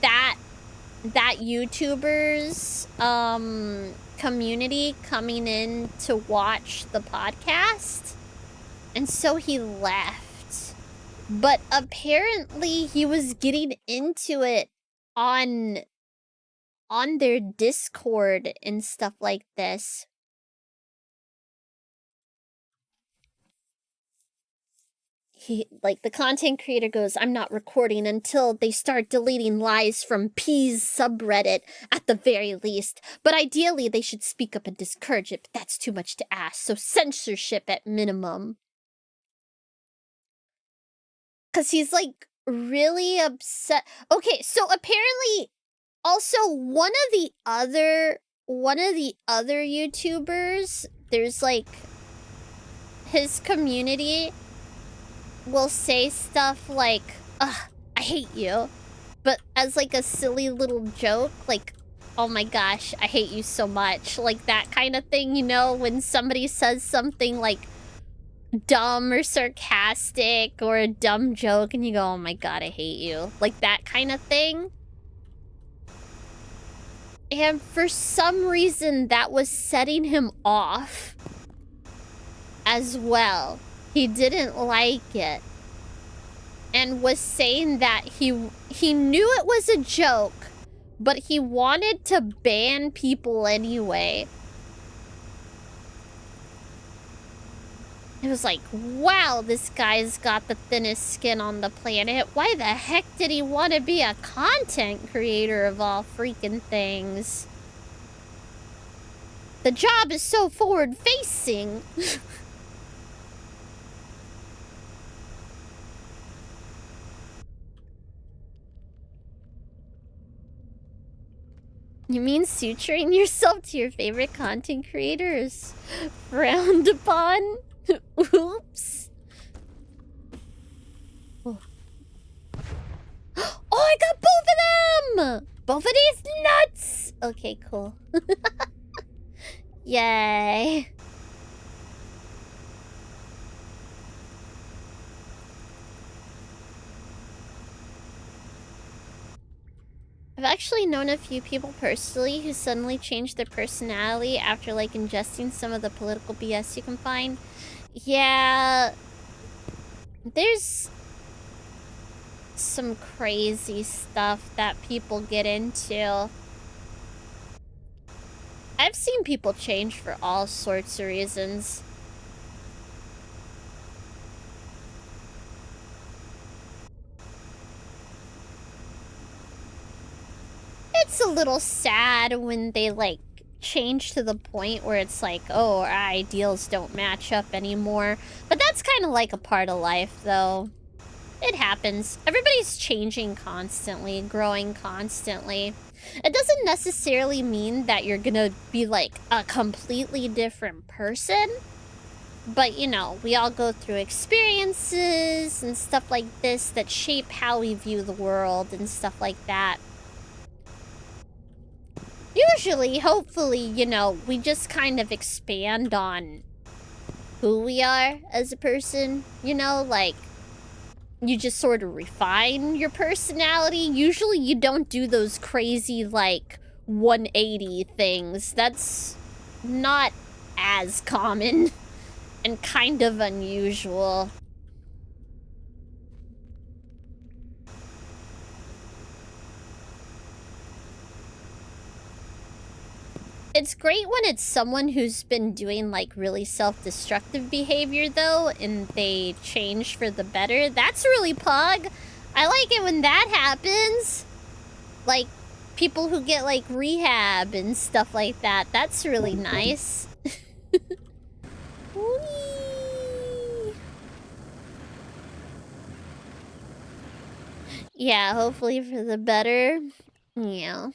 that YouTuber's community coming in to watch the podcast. And so he left. But apparently he was getting into it on their Discord and stuff like this. Like, the content creator goes, I'm not recording until they start deleting lies from P's subreddit at the very least. But ideally, they should speak up and discourage it, but that's too much to ask, so censorship at minimum. Because he's, like, really upset. Okay, so apparently, also, one of the other YouTubers, there's, like, his community will say stuff like, ugh, I hate you. But as, like, a silly little joke, like, oh my gosh, I hate you so much. Like, that kind of thing, you know? When somebody says something, like, dumb or sarcastic or a dumb joke and you go, oh my god, I hate you. Like, that kind of thing. And for some reason, that was setting him off as well. He didn't like it. And was saying that he knew it was a joke, but he wanted to ban people anyway. It was like, wow, this guy's got the thinnest skin on the planet. Why the heck did he want to be a content creator of all freaking things? The job is so forward-facing. You mean suturing yourself to your favorite content creators? Frowned upon? Oops. Oh. Oh, I got both of them! Both of these nuts! Okay, cool. Yay. I've actually known a few people personally who suddenly changed their personality after, like, ingesting some of the political BS you can find. Yeah, there's some crazy stuff that people get into. I've seen people change for all sorts of reasons. It's a little sad when they, like, change to the point where it's like, oh, our ideals don't match up anymore. But that's kind of like a part of life, though. It happens. Everybody's changing constantly, growing constantly. It doesn't necessarily mean that you're gonna be, like, a completely different person. But, you know, we all go through experiences and stuff like this that shape how we view the world and stuff like that. Usually, hopefully, you know, we just kind of expand on who we are as a person. You know, like, you just sort of refine your personality. Usually, you don't do those crazy, like, 180 things. That's not as common. And kind of unusual. It's great when it's someone who's been doing like really self-destructive behavior though, and they change for the better. That's really pug. I like it when that happens. Like people who get like rehab and stuff like that. That's really nice. Whee! Yeah, hopefully for the better. Yeah.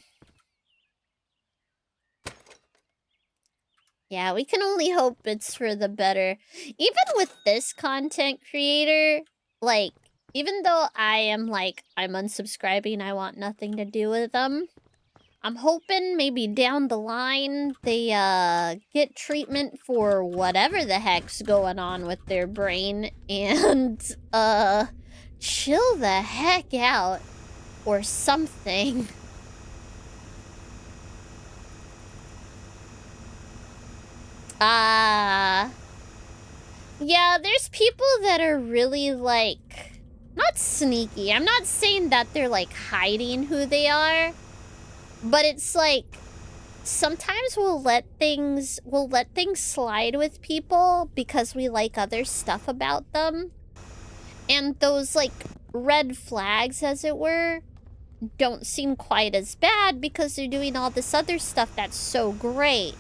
Yeah, we can only hope it's for the better. Even with this content creator, like, even though I am like, I'm unsubscribing, I want nothing to do with them. I'm hoping maybe down the line, they, get treatment for whatever the heck's going on with their brain and, chill the heck out or something. Yeah, there's people that are really, like, not sneaky. I'm not saying that they're, like, hiding who they are. But it's, like, sometimes we'll let things slide with people because we like other stuff about them. And those, like, red flags, as it were, don't seem quite as bad because they're doing all this other stuff that's so great.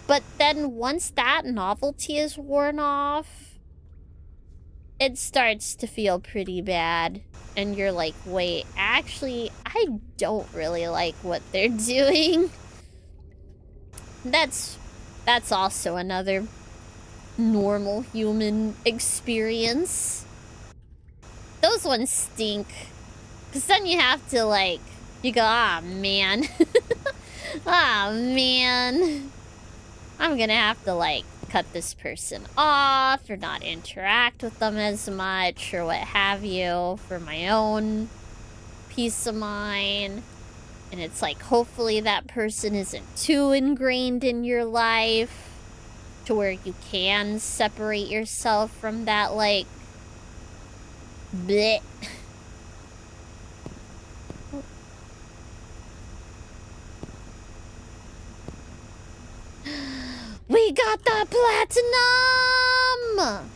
But then once that novelty is worn off, it starts to feel pretty bad. And you're like, wait, actually, I don't really like what they're doing. That's also another normal human experience. Those ones stink. Because then you have to, like, you go, ah, man. Ah, man. I'm gonna have to, like, cut this person off or not interact with them as much or what have you for my own peace of mind. And it's like, hopefully that person isn't too ingrained in your life to where you can separate yourself from that, like, bleh. We got the platinum!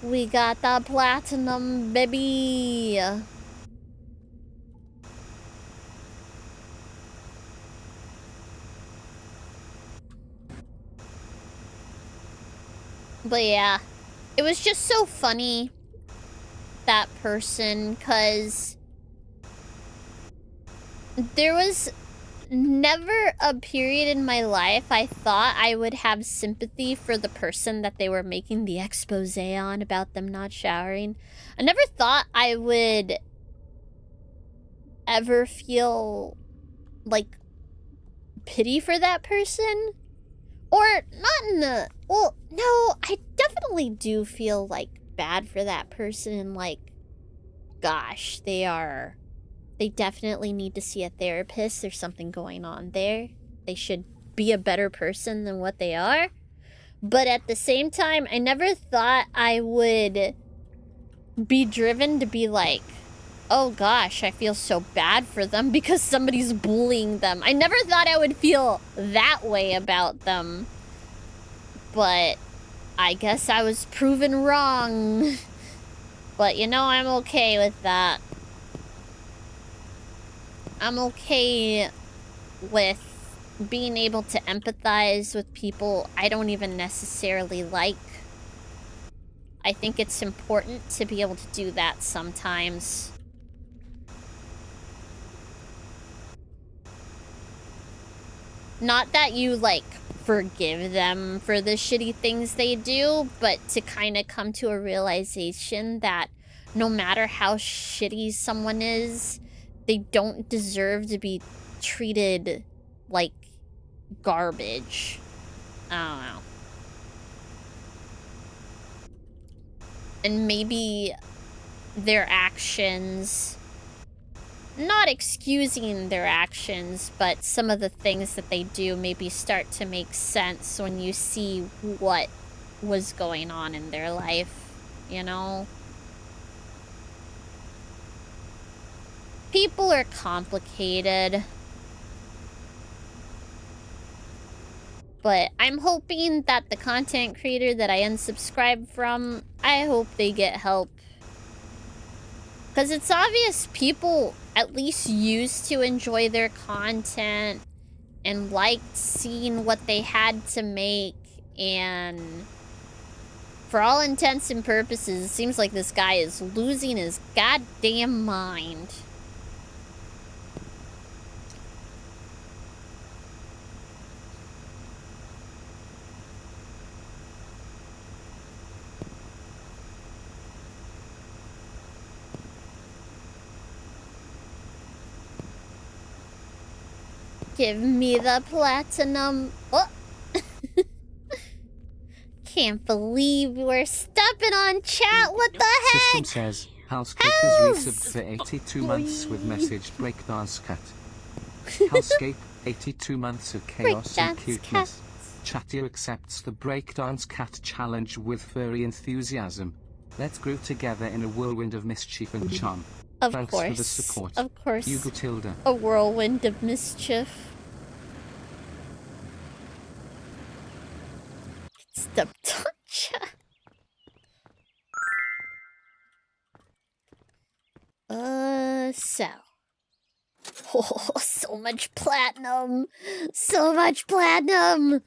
We got the platinum, baby! But yeah, it was just so funny, that person, because there was never a period in my life I thought I would have sympathy for the person that they were making the expose on about them not showering. I never thought I would ever feel, like, pity for that person. Or not in a... Well, no, I definitely do feel, like, bad for that person and, like, gosh, they definitely need to see a therapist. There's something going on there. They should be a better person than what they are. But at the same time, I never thought I would be driven to be like, oh gosh, I feel so bad for them because somebody's bullying them. I never thought I would feel that way about them. But I guess I was proven wrong. But you know, I'm okay with that. I'm okay with being able to empathize with people I don't even necessarily like. I think it's important to be able to do that sometimes. Not that you, like, forgive them for the shitty things they do, but to kind of come to a realization that no matter how shitty someone is, they don't deserve to be treated like garbage. I don't know. And maybe their actions, not excusing their actions, but some of the things that they do maybe start to make sense when you see what was going on in their life, you know? People are complicated. But I'm hoping that the content creator that I unsubscribed from, I hope they get help. Because it's obvious people at least used to enjoy their content and liked seeing what they had to make. And for all intents and purposes, it seems like this guy is losing his goddamn mind. Give me the platinum. Oh. Can't believe we're stepping on chat. What the System heck? says, Housekeepers resubbed for 82 months with message breakdance cat. Housecape, 82 months of chaos and Breakdance cuteness. Chatty accepts the breakdance cat challenge with furry enthusiasm. Let's groove together in a whirlwind of mischief and charm. Of Thanks course. for the support. Of course. Hugo Tilda. A whirlwind of mischief. Stepped on chat. So. Oh, so much platinum. So much platinum.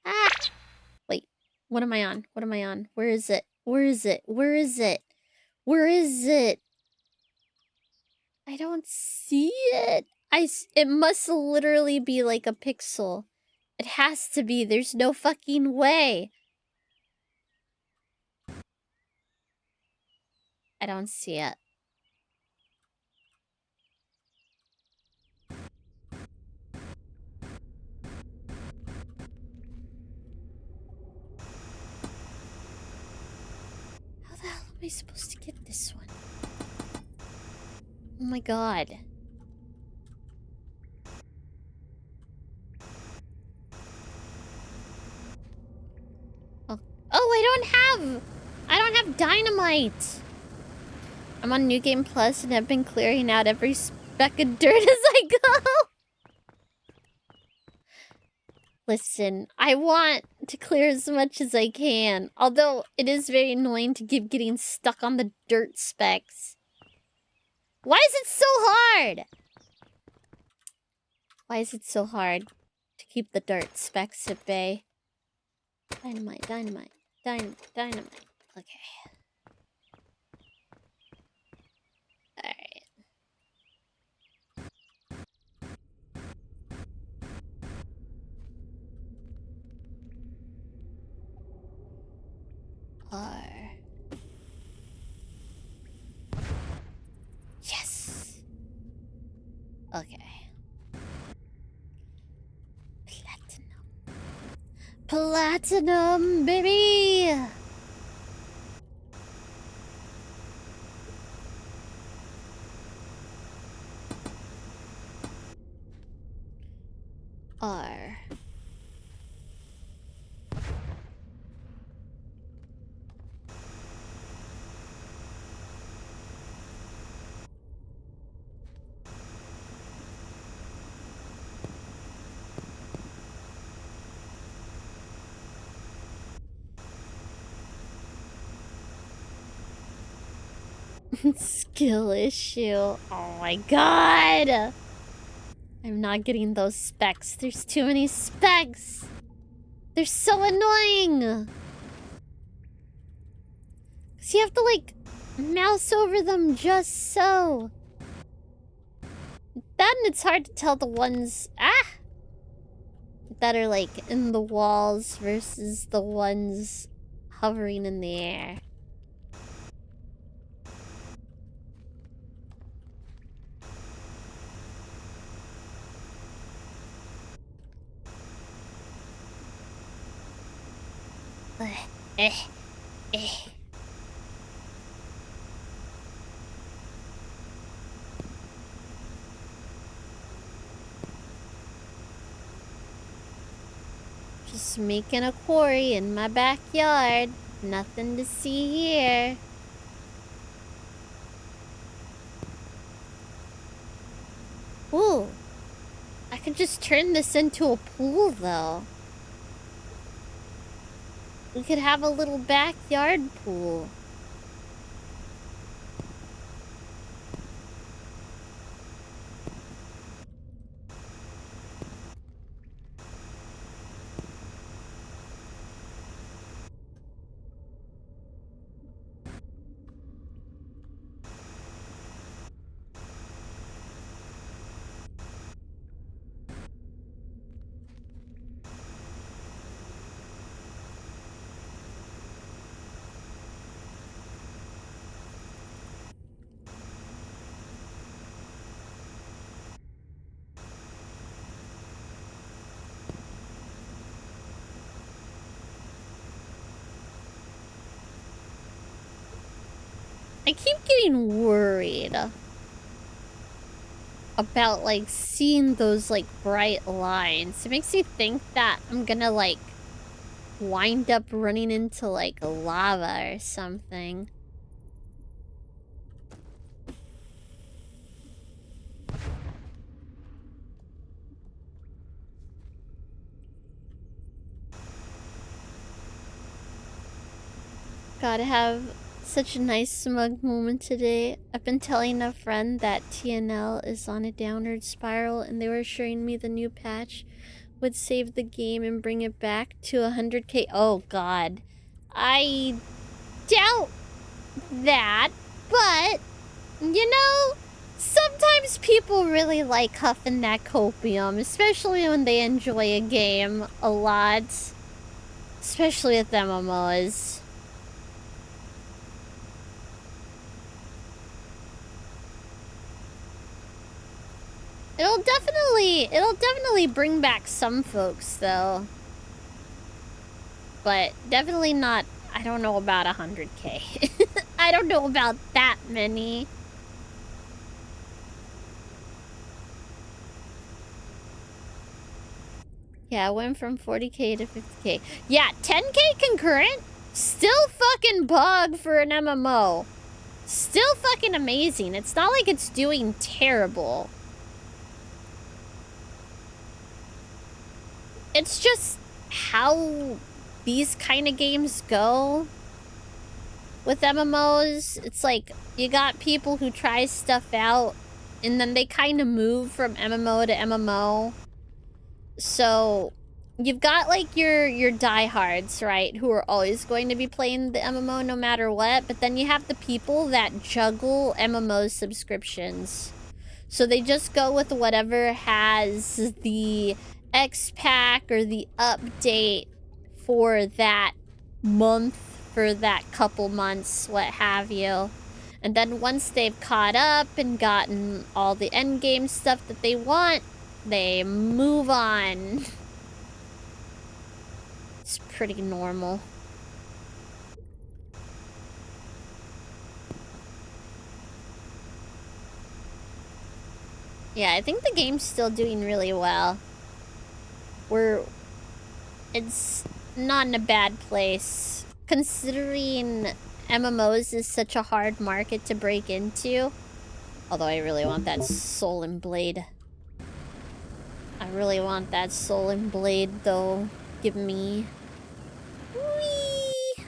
Ah! Wait, what am I on? What am I on? Where is it? Where is it? Where is it? Where is it? I don't see it. It must literally be like a pixel. It has to be. There's no fucking way. I don't see it. How the hell am I supposed to get this one? Oh my god. Oh, I don't have dynamite. I'm on New Game Plus and have been clearing out every speck of dirt as I go. Listen, I want to clear as much as I can. Although, it is very annoying to keep getting stuck on the dirt specks. Why is it so hard? Why is it so hard to keep the dirt specks at bay? Dynamite, dynamite, dynamite, dynamite. Okay. Alright. R. Yes! Okay. Platinum, baby! R. Skill issue. Oh my god! I'm not getting those specs. There's too many specs! They're so annoying! Cause you have to, like, mouse over them just so. Then it's hard to tell the ones that are like in the walls versus the ones hovering in the air. Eh. Just making a quarry in my backyard. Nothing to see here. Ooh. I could just turn this into a pool, though. We could have a little backyard pool. I keep getting worried about, like, seeing those, like, bright lines. It makes me think that I'm gonna, like, wind up running into, like, lava or something. Gotta have such a nice smug moment today. I've been telling a friend that TNL is on a downward spiral, and they were assuring me the new patch would save the game and bring it back to 100k. Oh god. I doubt that, but, you know, sometimes people really like huffing that copium, especially when they enjoy a game a lot. Especially with MMOs. It'll definitely bring back some folks, though. But definitely not, I don't know about 100k. I don't know about that many. Yeah, I went from 40k to 50k. Yeah, 10k concurrent? Still fucking bug for an MMO. Still fucking amazing. It's not like it's doing terrible. It's just how these kind of games go with MMOs. It's like you got people who try stuff out and then they kind of move from MMO to MMO. So you've got like your diehards, right, who are always going to be playing the MMO no matter what, but then you have the people that juggle MMO subscriptions. So they just go with whatever has the X pack or the update for that month, for that couple months, what have you. And then once they've caught up and gotten all the endgame stuff that they want, they move on. It's pretty normal. Yeah, I think the game's still doing really well. It's not in a bad place, considering MMOs is such a hard market to break into. Although I really want that Soul and Blade. I really want that Soul and Blade, though. Give me. Whee!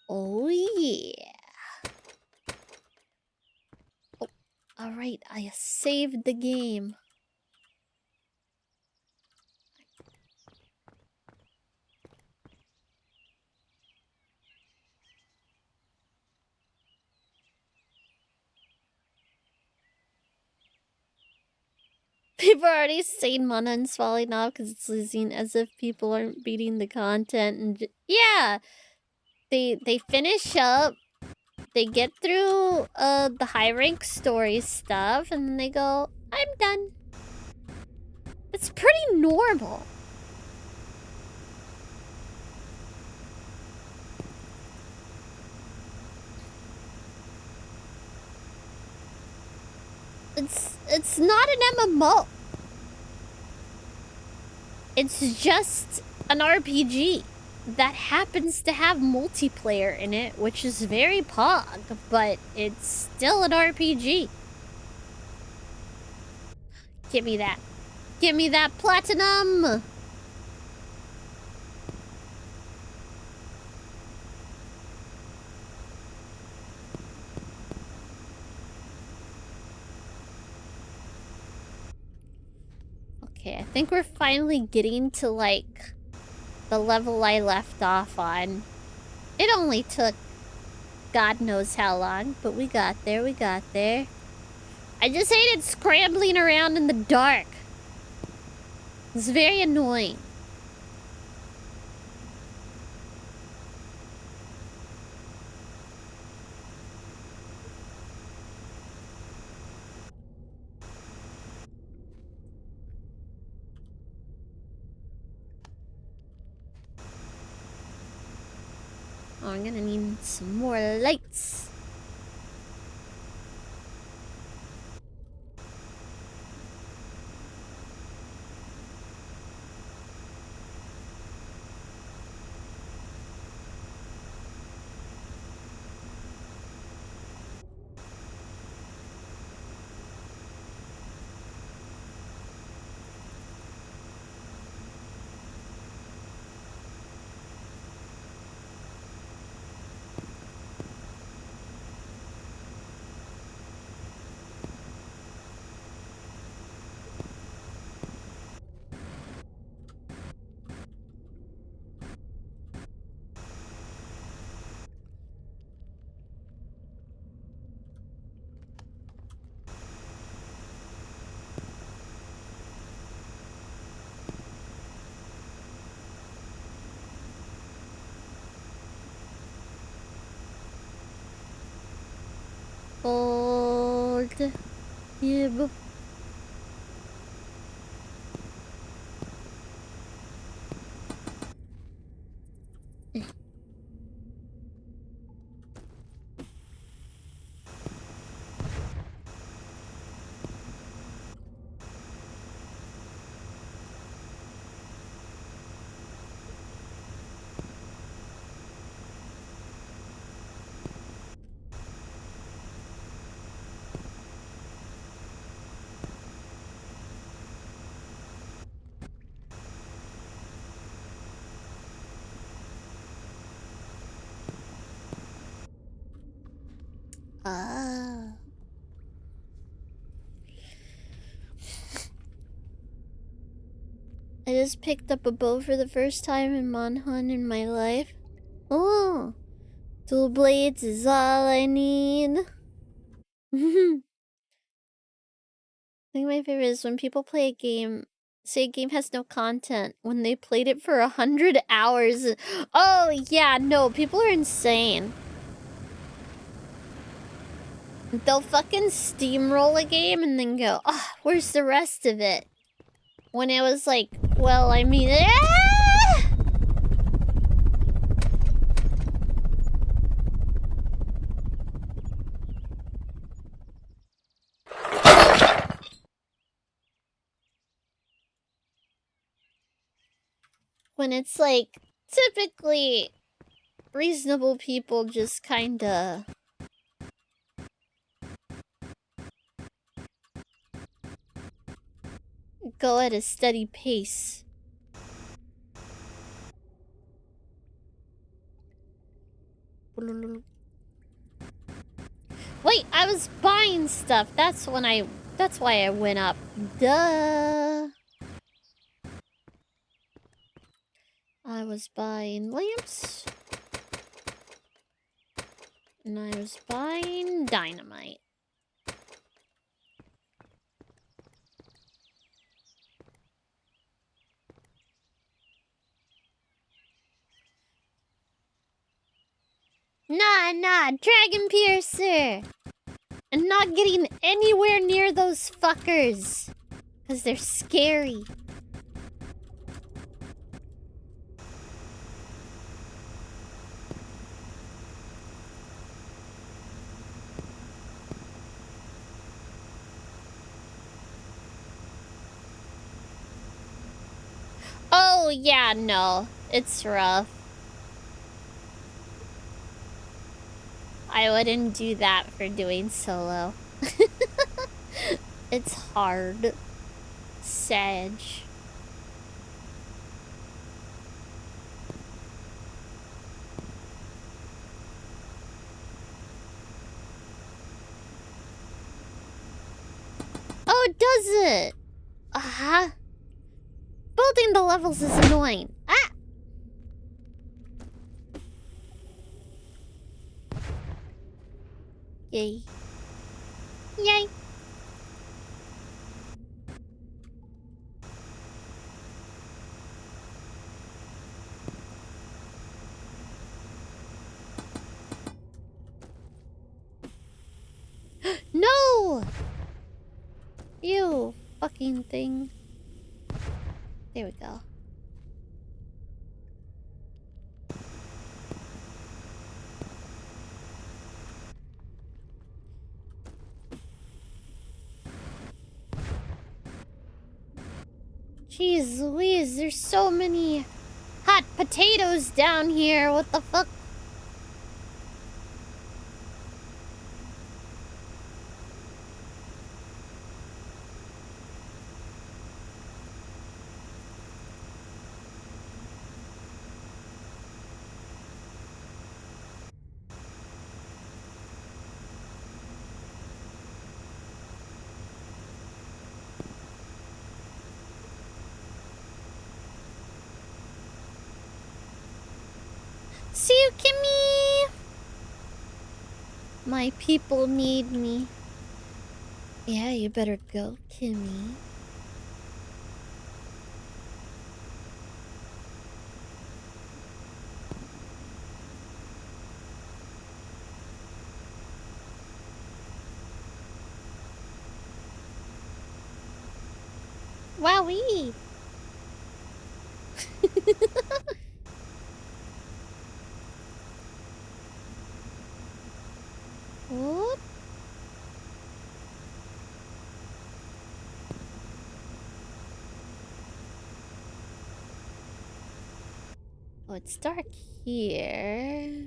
Oh, yeah. Oh, alright, I saved the game. People are already saying mana and falling off because it's losing, as if people aren't beating the content. And yeah, they finish up, they get through the high rank story stuff, and then they go, I'm done. It's pretty normal. It's not an MMO. It's just an RPG that happens to have multiplayer in it, which is very pog, but it's still an RPG. Give me that. Give me that platinum! Okay, I think we're finally getting to, like, the level I left off on. It only took God knows how long, but we got there, we got there. I just hated scrambling around in the dark. It's very annoying. Oh, I'm gonna need some more lights. Old Yib. Ah. I just picked up a bow for the first time in Monhun in my life. Oh, dual blades is all I need. I think my favorite is when people play a game, say a game has no content, when they played it for 100 hours. Oh, yeah, no, people are insane. They'll fucking steamroll a game and then go, oh, where's the rest of it? When it was like, well, I mean, when it's like, typically, reasonable people just kinda go at a steady pace. Wait, I was buying stuff. That's why I went up. Duh. I was buying lamps. And I was buying dynamite. nah, Dragon Piercer! And not getting anywhere near those fuckers. Because they're scary. Oh, yeah, no. It's rough. I wouldn't do that for doing solo. It's hard. Sag. Oh, does it? Uh-huh. Building the levels is annoying. Ah! Yay. Yay. No! You fucking thing. There we go. Jeez Louise, there's so many hot potatoes down here. What the fuck? See you, Kimmy! My people need me. Yeah, you better go, Kimmy. Wowee! Whoop. Oh, it's dark here.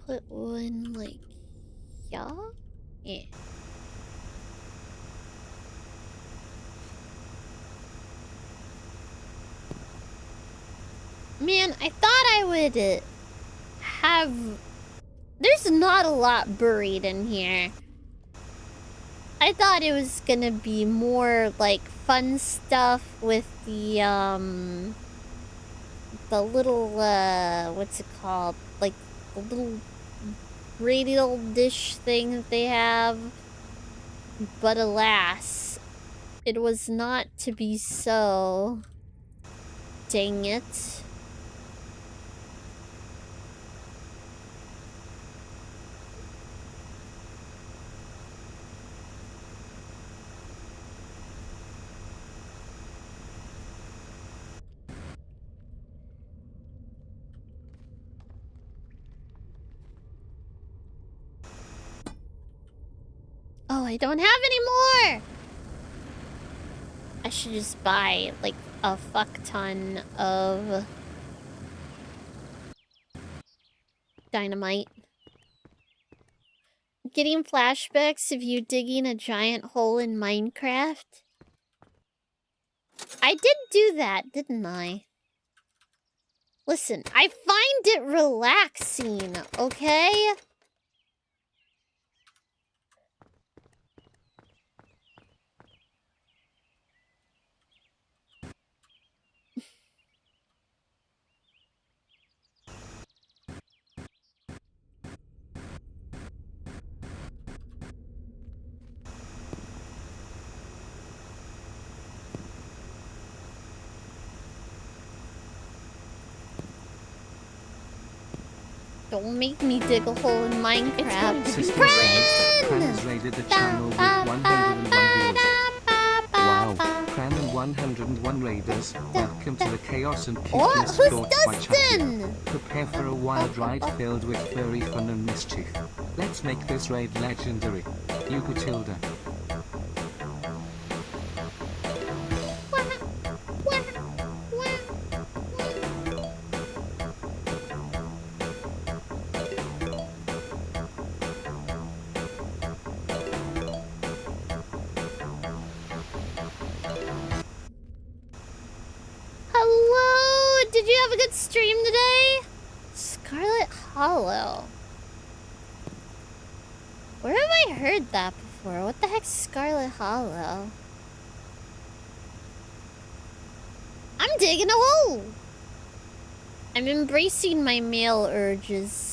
Put one like y'all? Yeah. Man, I thought I would have... There's not a lot buried in here. I thought it was gonna be more like fun stuff with the little, what's it called? Like the little radial dish thing that they have. But alas, it was not to be so. Dang it. Oh, I don't have any more! I should just buy, like, a fuck ton of dynamite. Getting flashbacks of you digging a giant hole in Minecraft? I did do that, didn't I? Listen, I find it relaxing, okay? Don't make me dig a hole in Minecraft. Sister says, Pran has raided the channel with 101 views. Wow, Pran and 101 raiders, welcome to the chaos and Oh, cuteness who's brought by Chatty. Dustin? Prepare for a wild ride filled with furry fun and mischief. Let's make this raid legendary. You Tilda. Hello! Did you have a good stream today? Scarlet Hollow. Where have I heard that before? What the heck's Scarlet Hollow? I'm digging a hole! I'm embracing my male urges.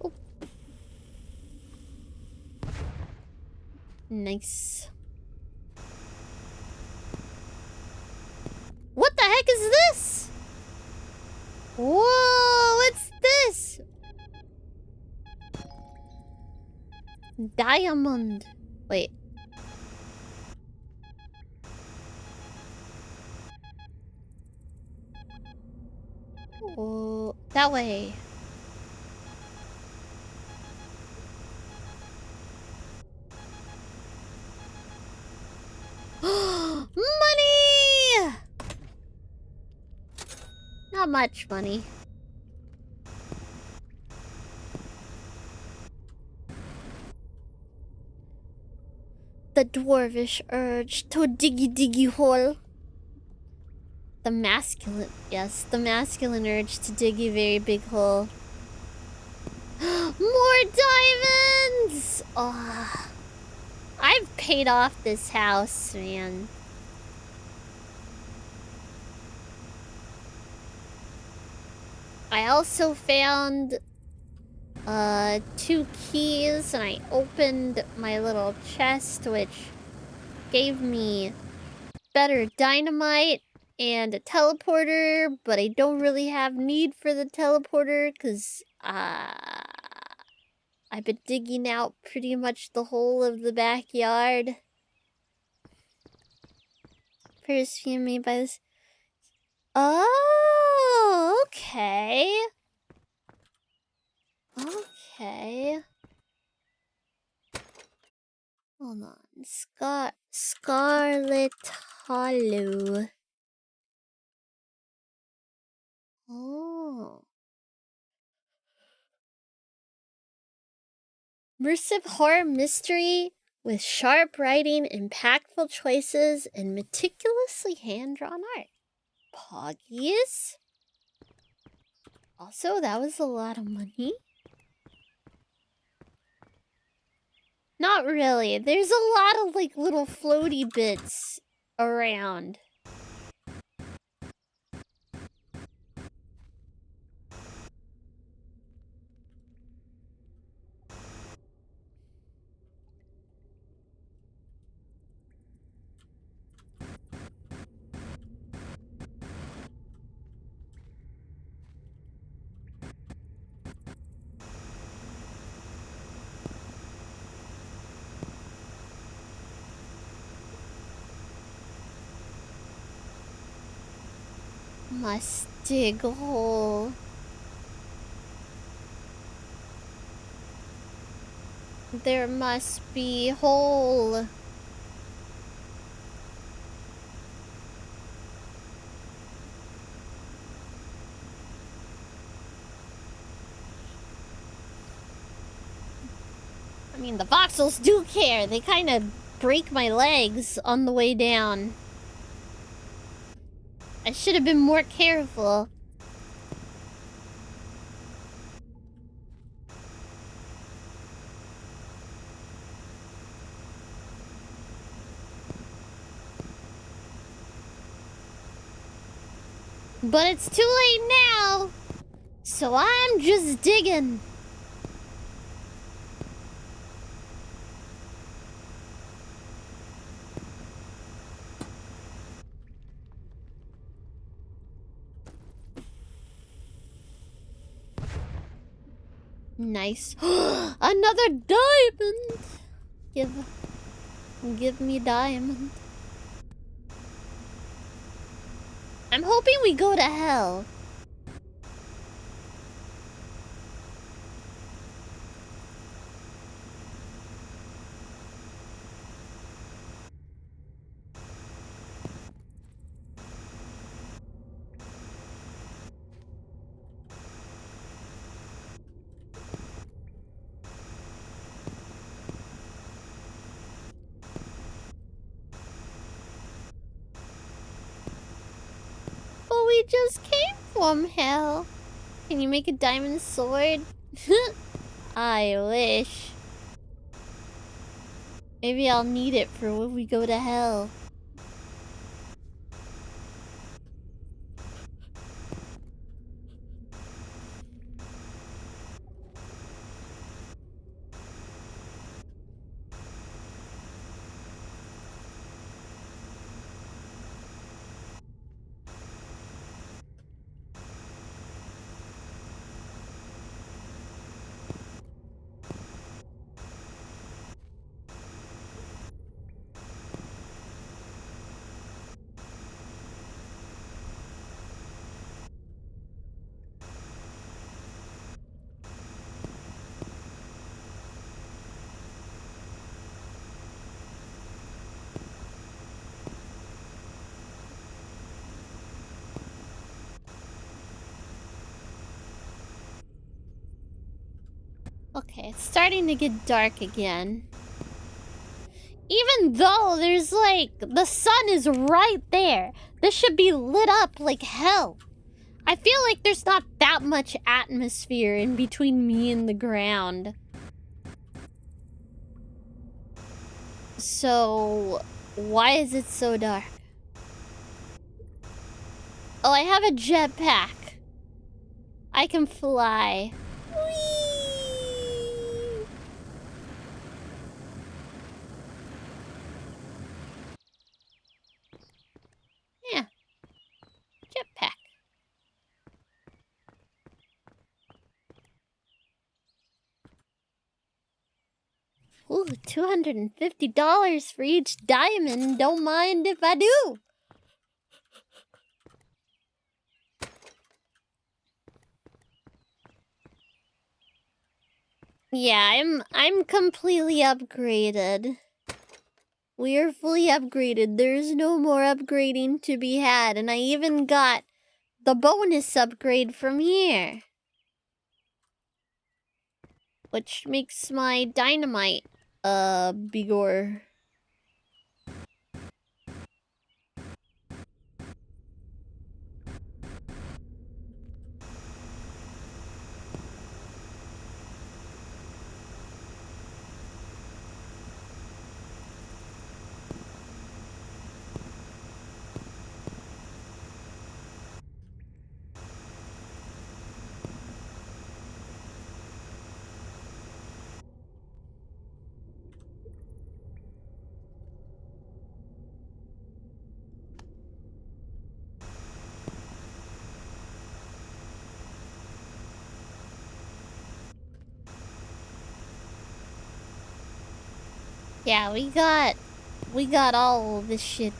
Oh. Nice. What the heck is this? Whoa, what's this? Diamond. Wait. Oh, that way. Money! Not much money. The dwarvish urge to diggy hole. The masculine, yes, the masculine urge to dig a very big hole. More diamonds! Oh, I've paid off this house, man. I also found 2 keys, and I opened my little chest, which gave me better dynamite and a teleporter, but I don't really have need for the teleporter because I've been digging out pretty much the whole of the backyard. Perfume made by this. Oh, okay. Okay. Hold on. Scarlet Hollow. Oh. Immersive horror mystery with sharp writing, impactful choices, and meticulously hand-drawn art. Poggies? Also, that was a lot of money. Not really. There's a lot of, like, little floaty bits around. Must dig a hole. There must be hole. I mean, the voxels do care. They kind of break my legs on the way down. I should have been more careful. But it's too late now. So I'm just digging. Nice. Another diamond. Give me diamond. I'm hoping we go to hell. But we just came from hell. Can you make a diamond sword? I wish. Maybe I'll need it for when we go to hell. Okay, it's starting to get dark again. Even though there's like, the sun is right there. This should be lit up like hell. I feel like there's not that much atmosphere in between me and the ground. So, why is it so dark? Oh, I have a jetpack. I can fly. Whee! Yeah. Jetpack. Ooh, $250 for each diamond. Don't mind if I do. Yeah, I'm completely upgraded. We are fully upgraded. There's no more upgrading to be had, and I even got the bonus upgrade from here. Which makes my dynamite bigger. Yeah, we got all this shit.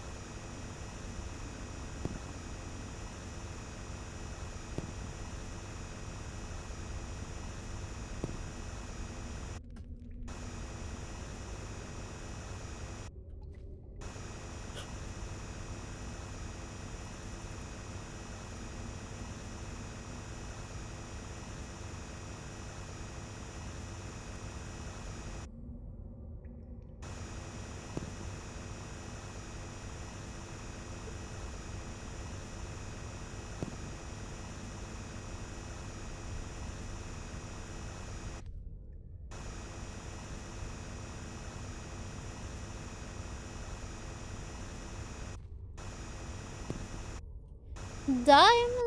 Diamond.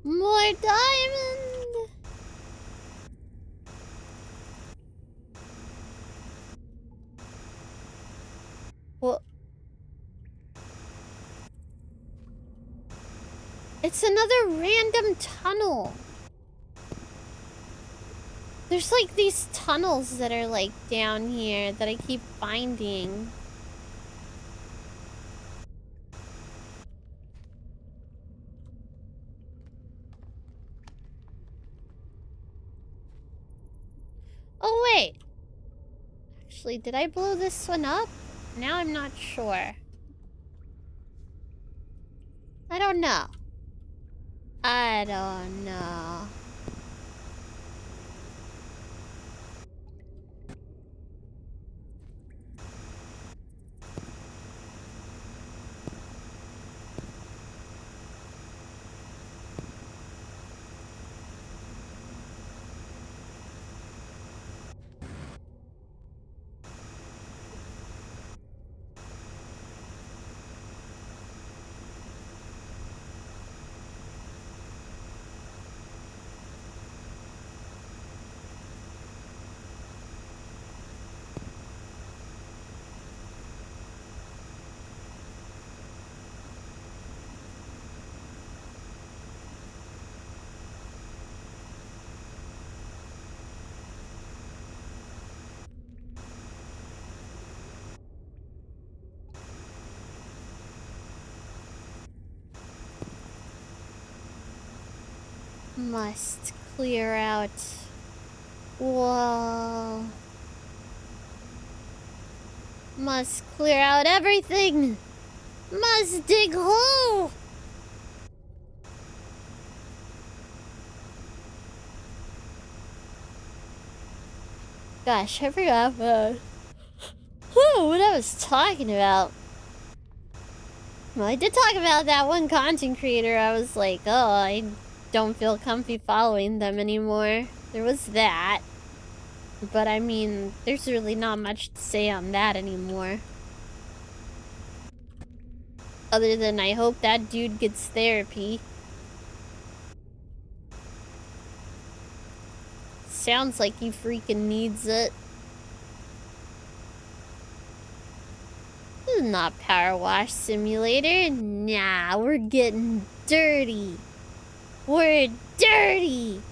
More diamond! Well... It's another random tunnel. There's like these tunnels that are like down here that I keep finding. Oh wait. Actually, did I blow this one up? Now I'm not sure. I don't know. I don't know. Must clear out. Whoa. Must clear out everything. Must dig hole. Gosh, I forgot what I was talking about. Well, I did talk about that one content creator. I was like, oh, I don't feel comfy following them anymore. There was that. But I mean, there's really not much to say on that anymore. Other than I hope that dude gets therapy. Sounds like he freaking needs it. This is not Power Wash Simulator. Nah, we're getting dirty. We're dirty.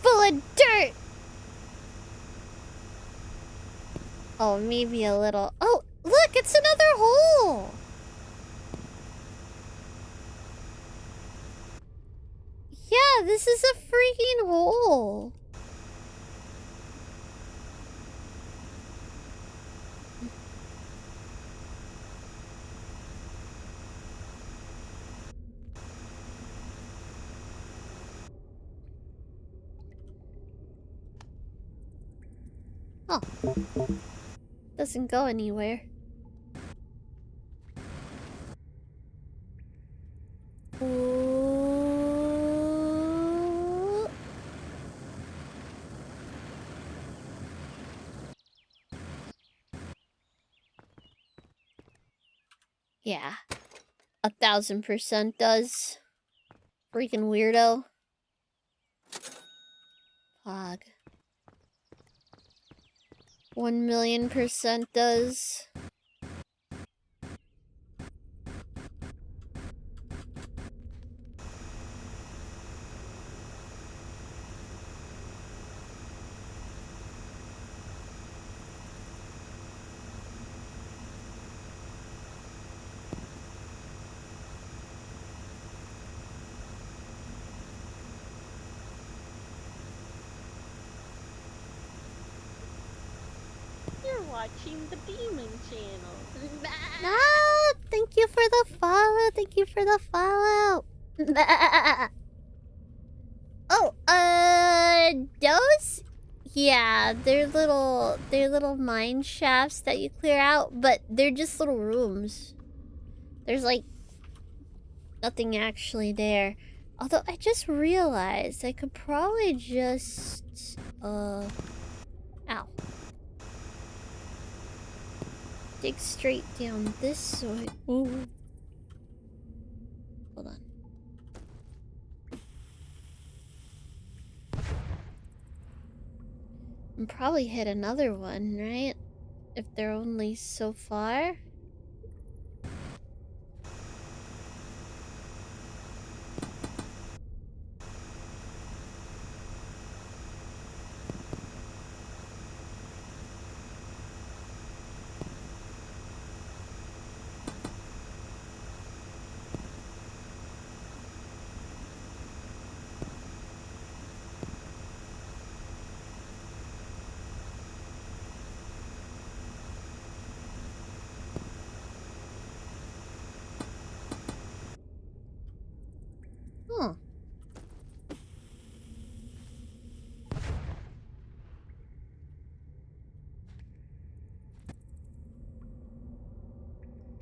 Full of dirt. Oh, maybe a little. Oh, look, it's another hole. Yeah, this is a freaking hole. Oh. Doesn't go anywhere. Ooh. Yeah. 1000% does. Freaking weirdo. Pog. 1,000,000% does. You're watching the Demon Channel. Ah, thank you for the follow. Thank you for the follow. Oh, those? Yeah, they're little mine shafts that you clear out, but they're just little rooms. There's like nothing actually there. Although I just realized I could probably just ow. Dig straight down this way. Ooh. Hold on. And probably hit another one, right? If they're only so far. Huh.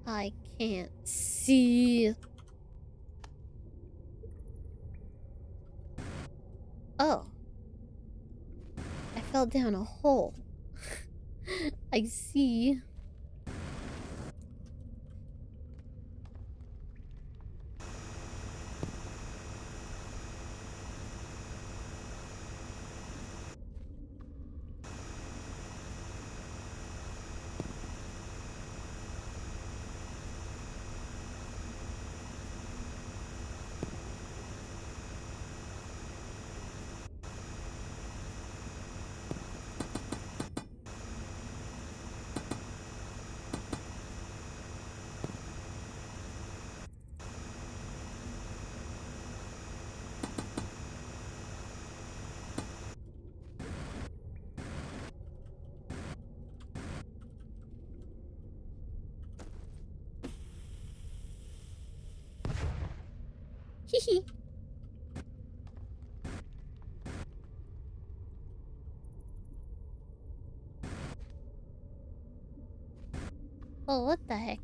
I can't see. Oh. I fell down a hole. I see. Hehe. Oh, what the heck?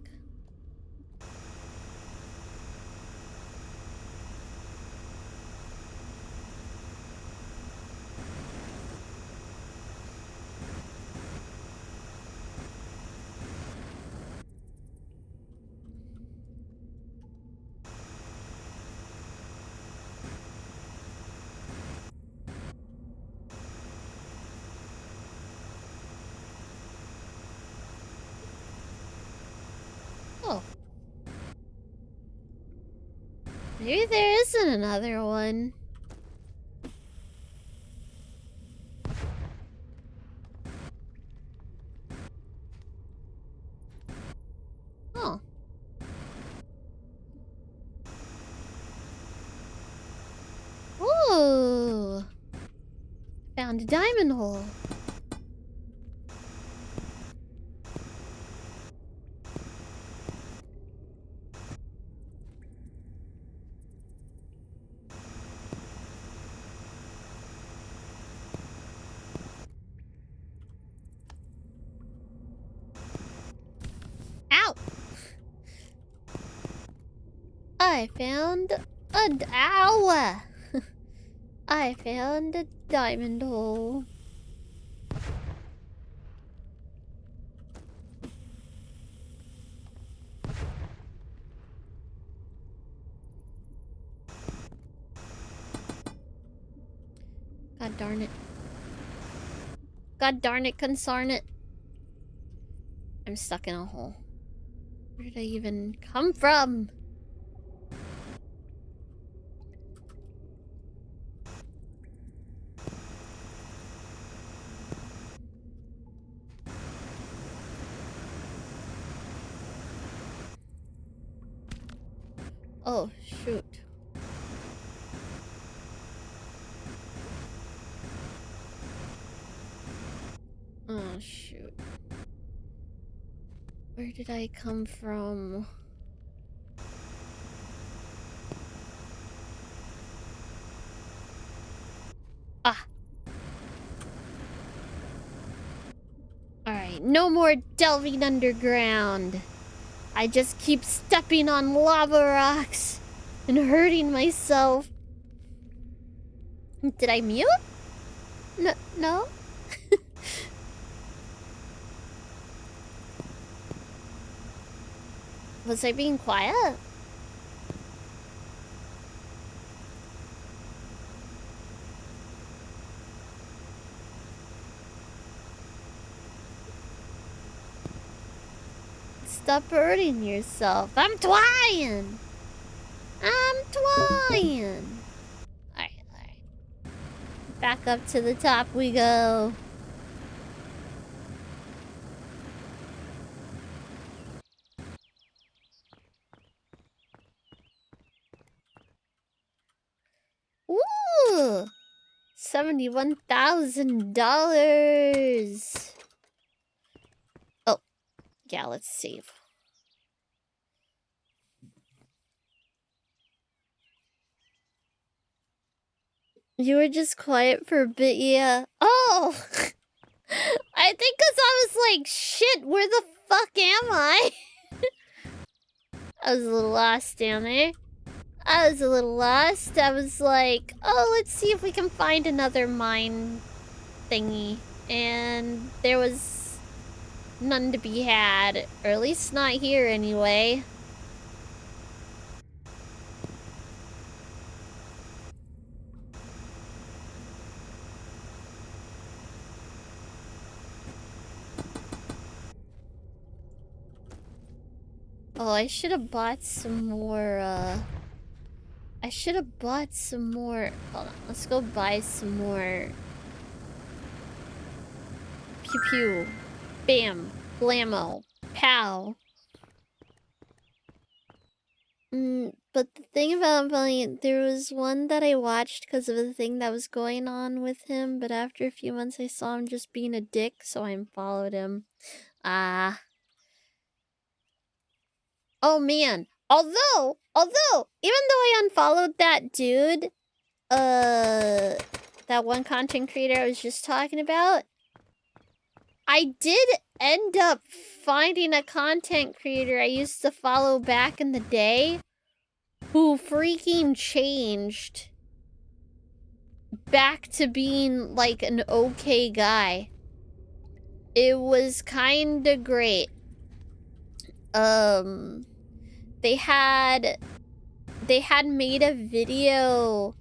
Oh. Maybe there isn't another one. Oh. Ooh. Found a diamond hole. Ow! I found a... Ow! I found a diamond hole. God darn it. God darn it, consarn it. I'm stuck in a hole. Where did I even come from? Oh, shoot. Oh, shoot. Where did I come from? Ah. Alright, no more delving underground. I just keep stepping on lava rocks and hurting myself. Did I mute? No? Was I being quiet? stop hurting yourself. I'm trying. Alright. Back up to the top we go. Ooh! $71,000. Oh, yeah, let's save. You were just quiet for a bit, yeah. Oh! I think because I was like, shit, where the fuck am I? I was a little lost down there. I was a little lost. I was like, oh, let's see if we can find another mine thingy. And there was none to be had. Or at least not here anyway. Oh, I should have bought some more, I should have bought some more. Hold on, let's go buy some more. Pew pew. Bam. Blammo. Pow. But the thing about Valiant, there was one that I watched because of the thing that was going on with him, but after a few months I saw him just being a dick, so I unfollowed him. Oh man. Although, even though I unfollowed that dude, that one content creator I was just talking about, I did end up finding a content creator I used to follow back in the day who freaking changed back to being like an okay guy. It was kinda great. They had made a video,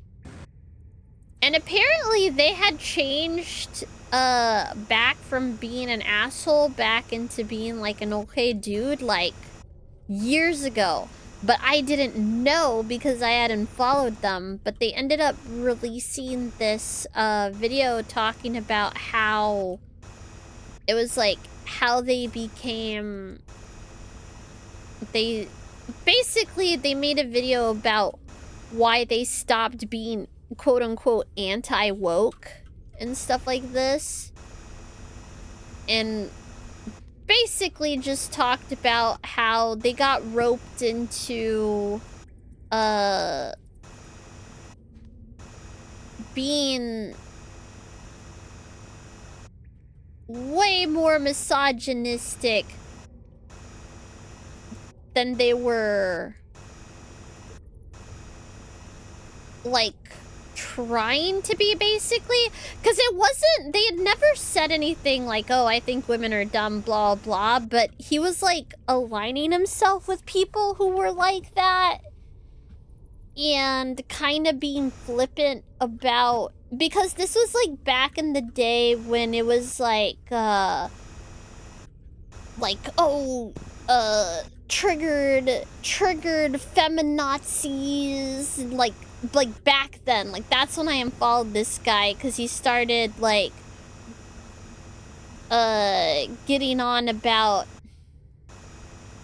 and apparently they had changed back from being an asshole back into being like an okay dude like years ago, but I didn't know because I hadn't followed them. But they ended up releasing this video talking about how it was like how they became, they made a video about why they stopped being quote-unquote anti-woke and stuff like this, and basically just talked about how they got roped into being way more misogynistic than they were like trying to be, basically. Because it wasn't, they had never said anything like, oh, I think women are dumb, blah blah, but he was like aligning himself with people who were like that and kind of being flippant about, because this was like back in the day when it was like oh, triggered feminazis, like back then. Like, that's when I unfollowed this guy, because he started like getting on about,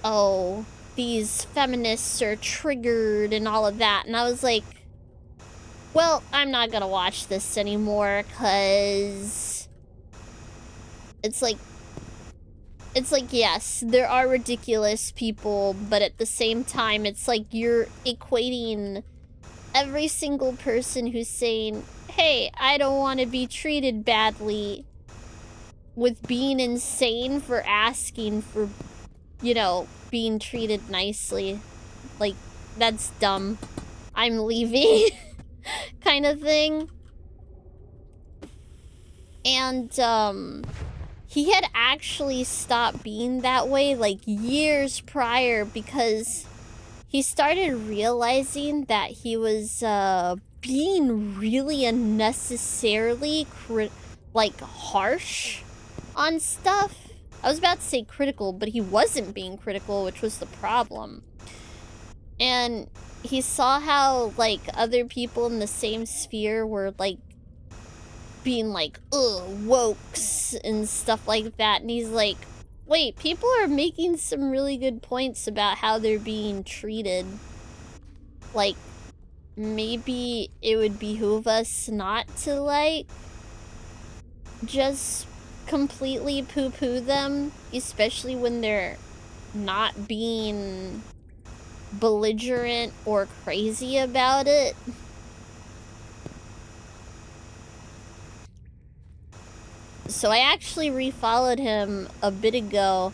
oh, these feminists are triggered and all of that, and I was like, well, I'm not gonna watch this anymore, because it's like, yes, there are ridiculous people, but at the same time, it's like you're equating every single person who's saying, hey, I don't want to be treated badly, with being insane for asking for, you know, being treated nicely. Like, that's dumb. I'm leaving. Kind of thing. And, he had actually stopped being that way like years prior, because he started realizing that he was being really unnecessarily like harsh on stuff. I was about to say critical, but he wasn't being critical, which was the problem. And he saw how, like, other people in the same sphere were, like, being like, ugh, wokes and stuff like that. And he's like, wait, people are making some really good points about how they're being treated. Like, maybe it would behoove us not to, like, just completely poo-poo them, especially when they're not being belligerent or crazy about it. So I actually refollowed him a bit ago,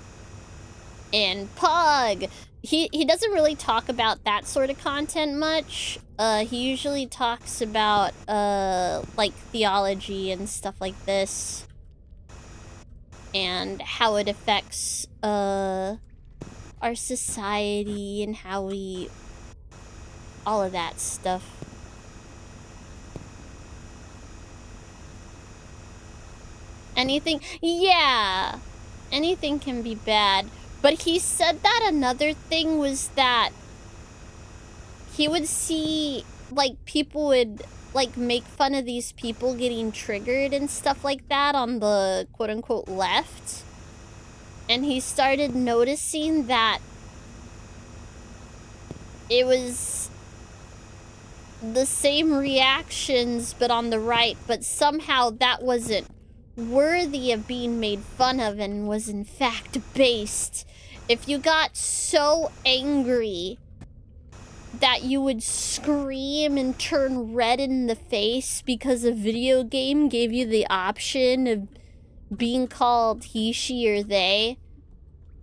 and Pog, he doesn't really talk about that sort of content much. He usually talks about like theology and stuff like this, and how it affects our society and how we, all of that stuff. Anything, yeah, anything can be bad. But he said that another thing was that he would see, like, people would, like, make fun of these people getting triggered and stuff like that on the quote-unquote left. And he started noticing that it was the same reactions, but on the right, but somehow that wasn't worthy of being made fun of and was in fact based. If you got so angry that you would scream and turn red in the face because a video game gave you the option of being called he, she, or they,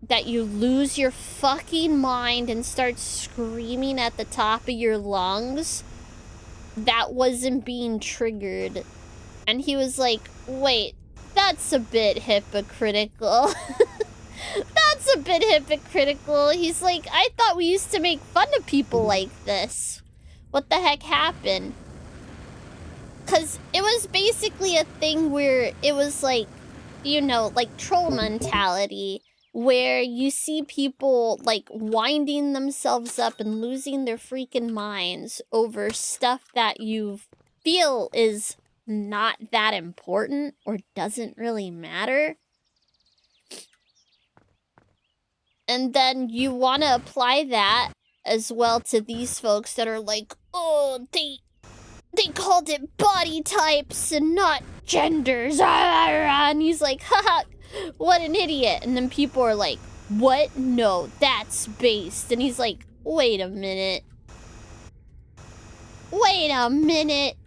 that you lose your fucking mind and start screaming at the top of your lungs, that wasn't being triggered. And he was like, wait, that's a bit hypocritical. That's a bit hypocritical. He's like, I thought we used to make fun of people like this. What the heck happened? Because it was basically a thing where it was like, you know, like troll mentality, where you see people like winding themselves up and losing their freaking minds over stuff that you feel is not that important or doesn't really matter. And then you want to apply that as well to these folks that are like, oh, they called it body types and not genders. And he's like, haha, what an idiot. And then people are like, what? No, that's based. And he's like, wait a minute. Wait a minute.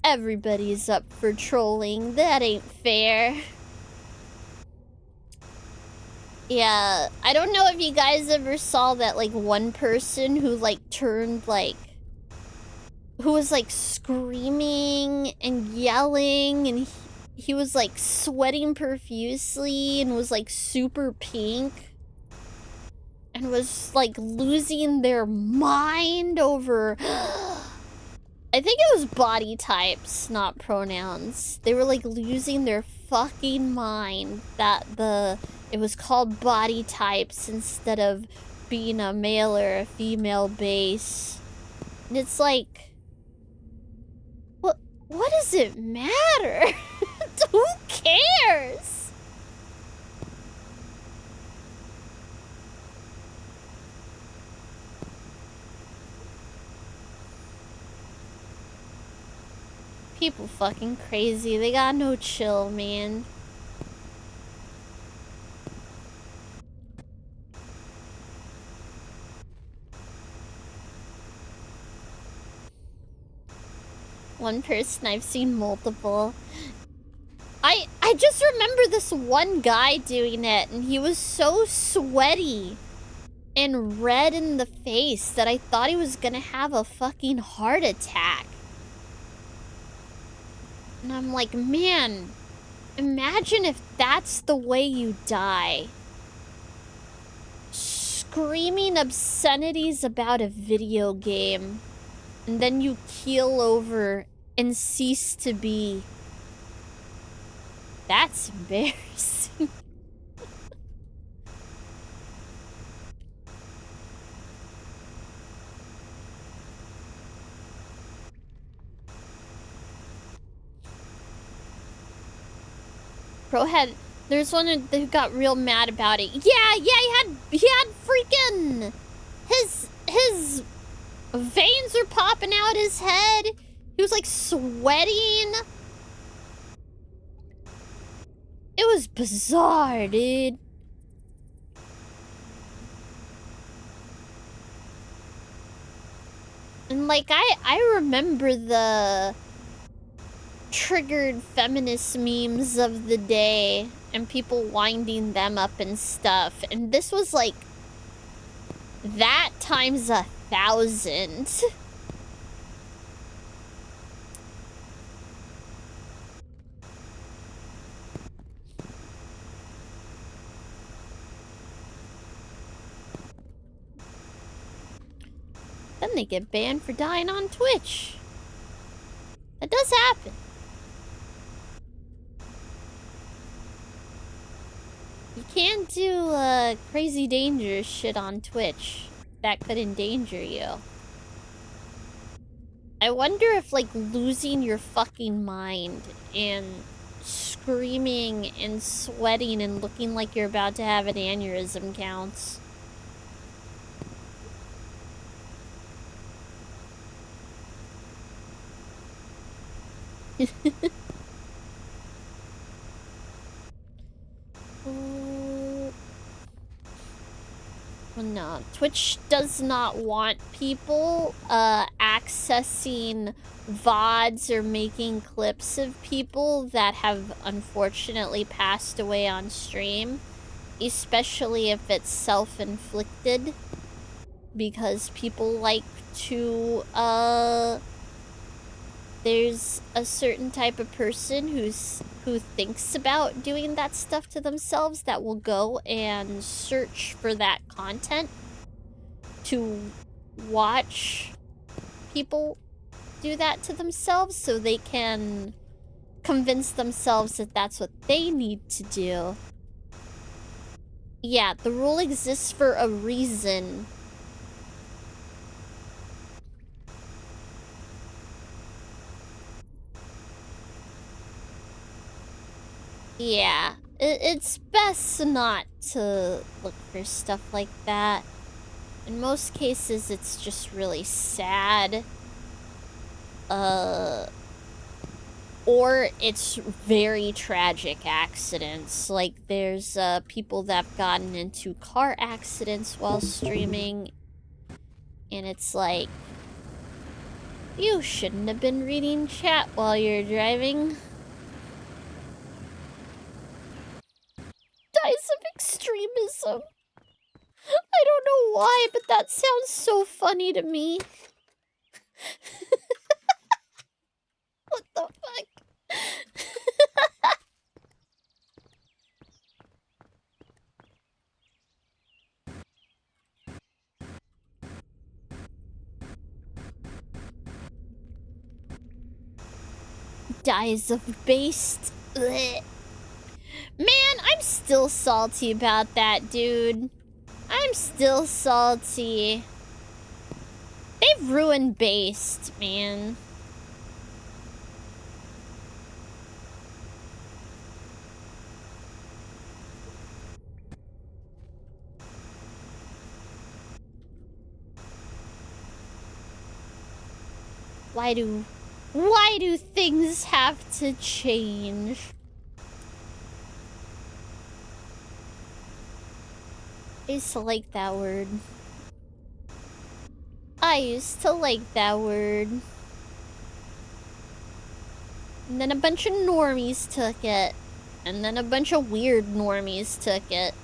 Everybody's up for trolling. That ain't fair. Yeah, I don't know if you guys ever saw that, like, one person who, like, turned, like, who was, like, screaming and yelling, and he was, like, sweating profusely and was, like, super pink and was, like, losing their mind over... I think it was body types, not pronouns. They were, like, losing their fucking mind that it was called body types instead of being a male or a female base. And it's like, what does it matter? Who cares? People fucking crazy. They got no chill, man. One person, I've seen multiple. I just remember this one guy doing it, and he was so sweaty and red in the face that I thought he was gonna have a fucking heart attack. And I'm like, man, imagine if that's the way you die. Screaming obscenities about a video game, and then you keel over and cease to be. That's embarrassing. Bro had... There's one who got real mad about it. Yeah, he had freaking... His veins were popping out his head. He was, like, sweating. It was bizarre, dude. And, like, I remember the triggered feminist memes of the day and people winding them up and stuff. And this was, like, that times 1,000. Then they get banned for dying on Twitch. That does happen. You can't do crazy dangerous shit on Twitch. That could endanger you. I wonder if, like, losing your fucking mind and screaming and sweating and looking like you're about to have an aneurysm counts. No, Twitch does not want people accessing VODs or making clips of people that have unfortunately passed away on stream, especially if it's self-inflicted, because people like to there's a certain type of person who thinks about doing that stuff to themselves that will go and search for that content to watch people do that to themselves so they can convince themselves that that's what they need to do. Yeah, the rule exists for a reason. Yeah, it's best not to look for stuff like that. In most cases, it's just really sad. Or it's very tragic accidents. Like, there's people that have gotten into car accidents while streaming. And it's like, you shouldn't have been reading chat while you're driving. Dies of extremism. I don't know why, but that sounds so funny to me. What the fuck? Dies of based. Blech. Man, I'm still salty about that, dude. I'm still salty. They've ruined based, man. Why do things have to change? I used to like that word. I used to like that word. And then a bunch of normies took it. And then a bunch of weird normies took it.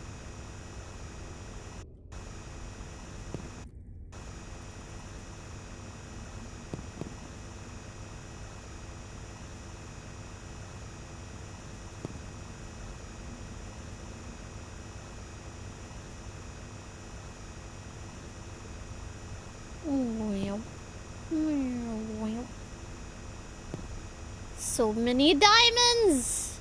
So many diamonds!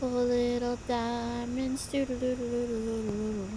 Twinkle little diamonds. Doo-doo-doo-doo-doo-doo-doo-doo.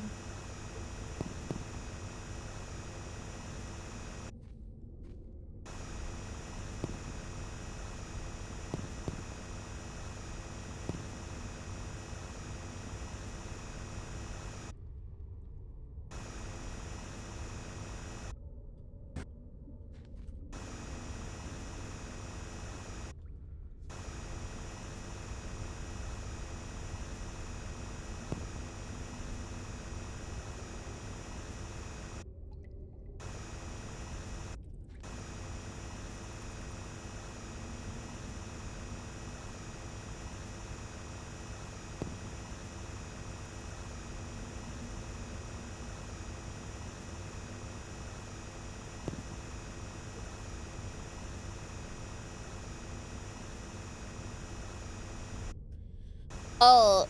Oh,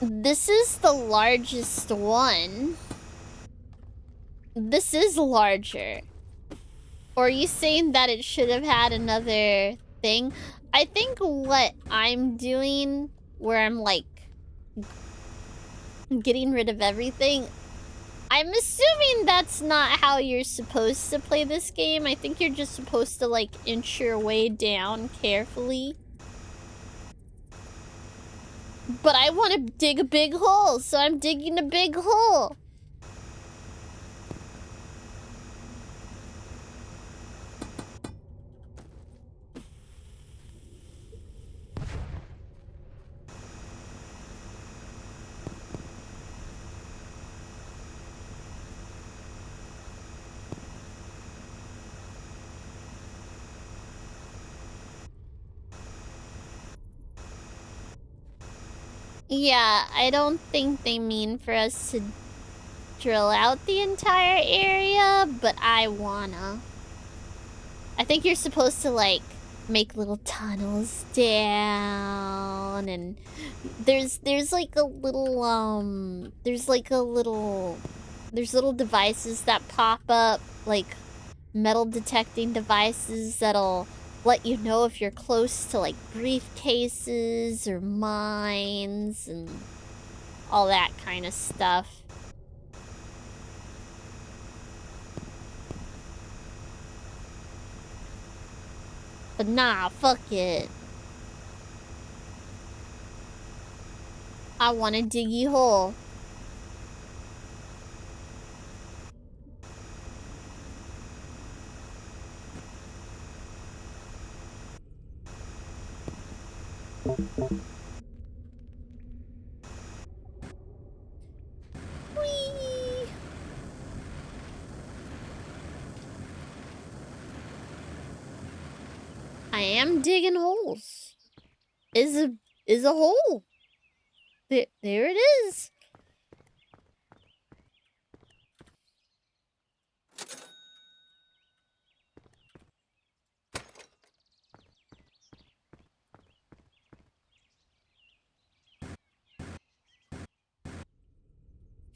this is the largest one. This is larger. Or are you saying that it should have had another thing? I think what I'm doing, where I'm like getting rid of everything, I'm assuming that's not how you're supposed to play this game. I think you're just supposed to like inch your way down carefully. But I want to dig a big hole, so I'm digging a big hole. Yeah, I don't think they mean for us to drill out the entire area, but I wanna. I think you're supposed to, like, make little tunnels down, and there's like a little, there's little devices that pop up, like metal detecting devices that'll let you know if you're close to like briefcases or mines and all that kind of stuff. But nah, fuck it. I want a diggy hole. Whee! I am digging holes. Is a hole. There it is.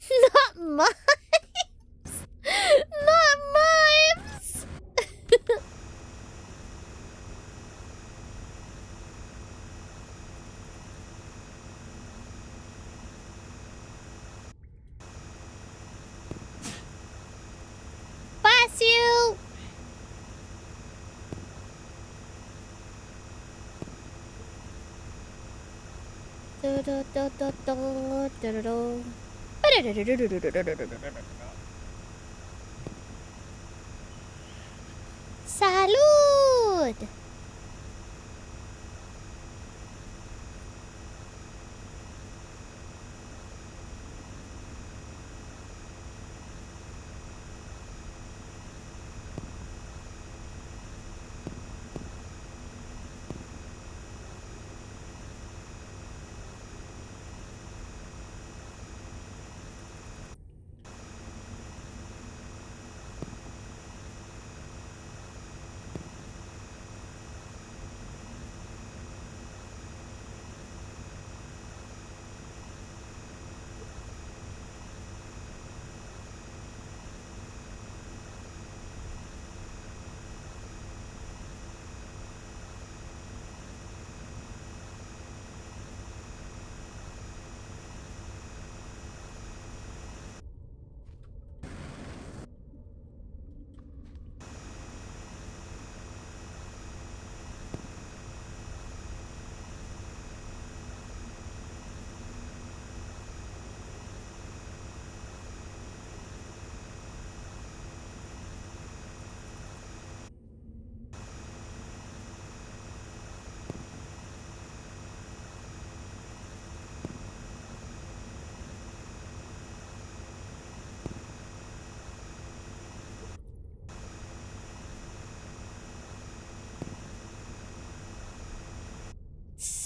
Not mimes. Not mimes. Bless you. Salud!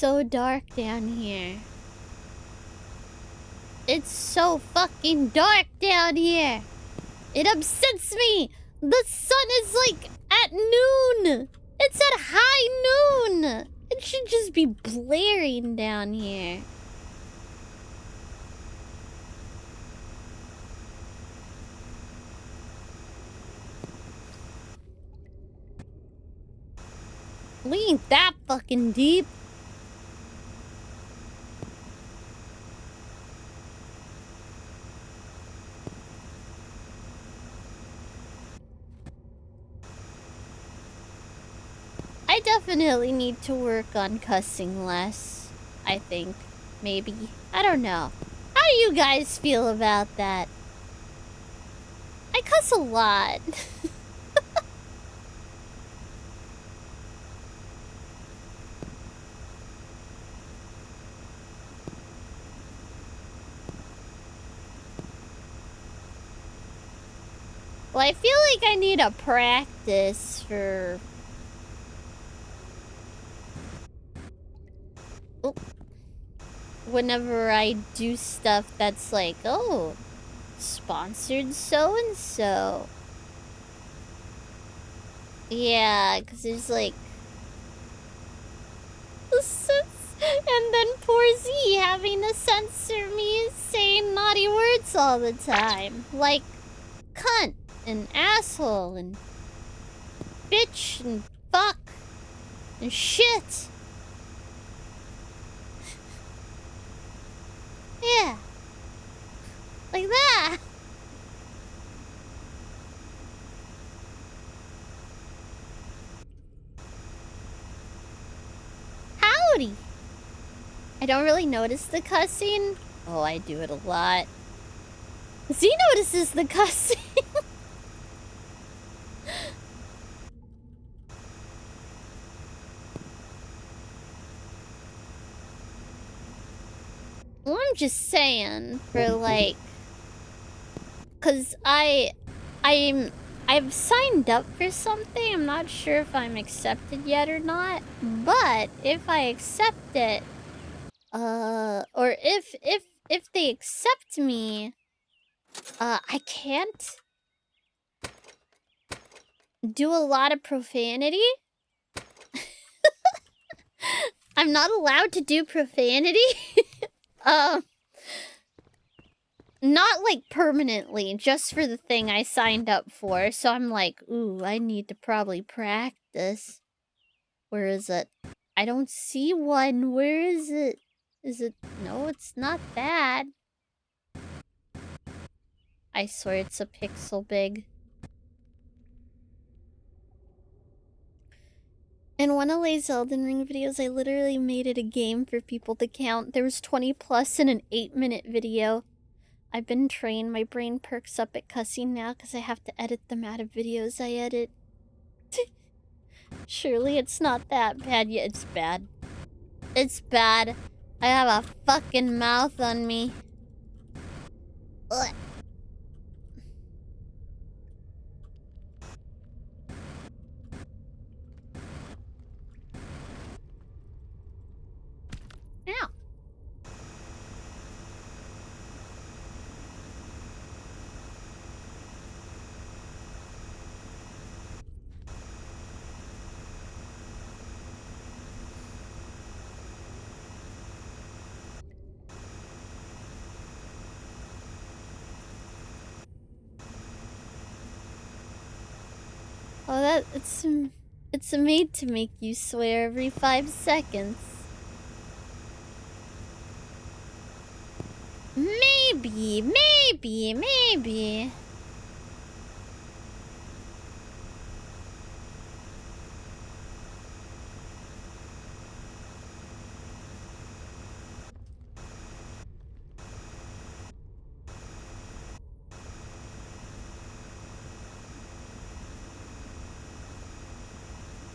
so dark down here. It's so fucking dark down here. It upsets me. The sun is like at noon. It's at high noon. It should just be blaring down here. We ain't that fucking deep. I definitely need to work on cussing less. I think. Maybe. I don't know. How do you guys feel about that? I cuss a lot. Well, I feel like I need a practice for... Oh. Whenever I do stuff that's like, oh, sponsored so-and-so. Yeah, because there's like... And then poor Z having to censor me saying naughty words all the time. Like, cunt and asshole and bitch and fuck and shit. Yeah. Like that. Howdy. I don't really notice the cussing. Oh, I do it a lot. Z notices the cussing. Well, I'm just saying, for like, cause I've signed up for something. I'm not sure if I'm accepted yet or not. But if I accept it, or if they accept me, I can't do a lot of profanity. I'm not allowed to do profanity. Not like permanently, just for the thing I signed up for. So I'm like, ooh, I need to probably practice. Where is it? I don't see one. Where is it? Is it? No, it's not that. I swear it's a pixel big. In one of Lay's Elden Ring videos, I literally made it a game for people to count. There was 20 plus in an 8-minute video. I've been trained. My brain perks up at cussing now because I have to edit them out of videos I edit. Surely it's not that bad. Yeah, it's bad. It's bad. I have a fucking mouth on me. Ugh. Ow. Oh, it's made to make you swear every 5 seconds. Maybe.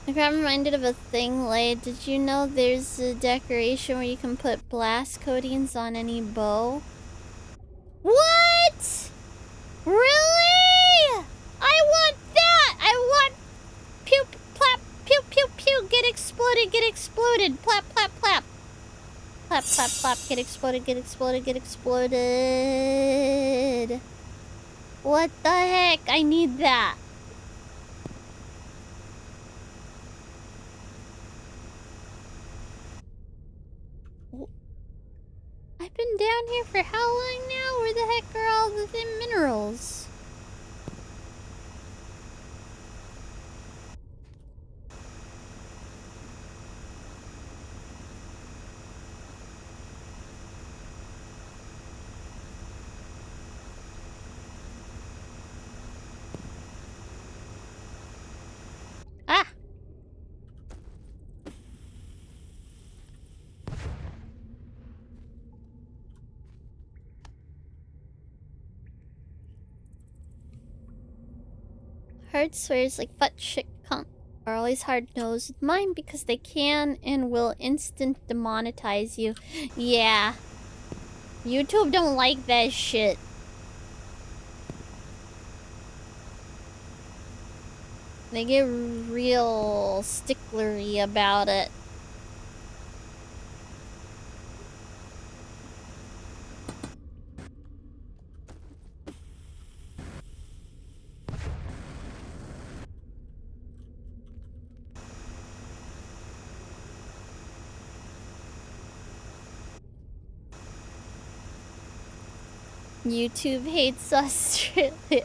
I got reminded of a thing, Lay. Did you know there's a decoration where you can put blast coatings on any bow? What? Really? I want that! I want pew, plap, pew, pew, pew, get exploded, plap, plap, plap. Clap, clap, clap. Get exploded, get exploded, get exploded. What the heck? I need that. I've been down here for how long now? Where the heck are all the minerals? Ah! Hard swears like butt shit cunt are always hard-nosed with mine because they can and will instant demonetize you. Yeah. YouTube don't like that shit. They get real sticklery about it. YouTube hates Australia.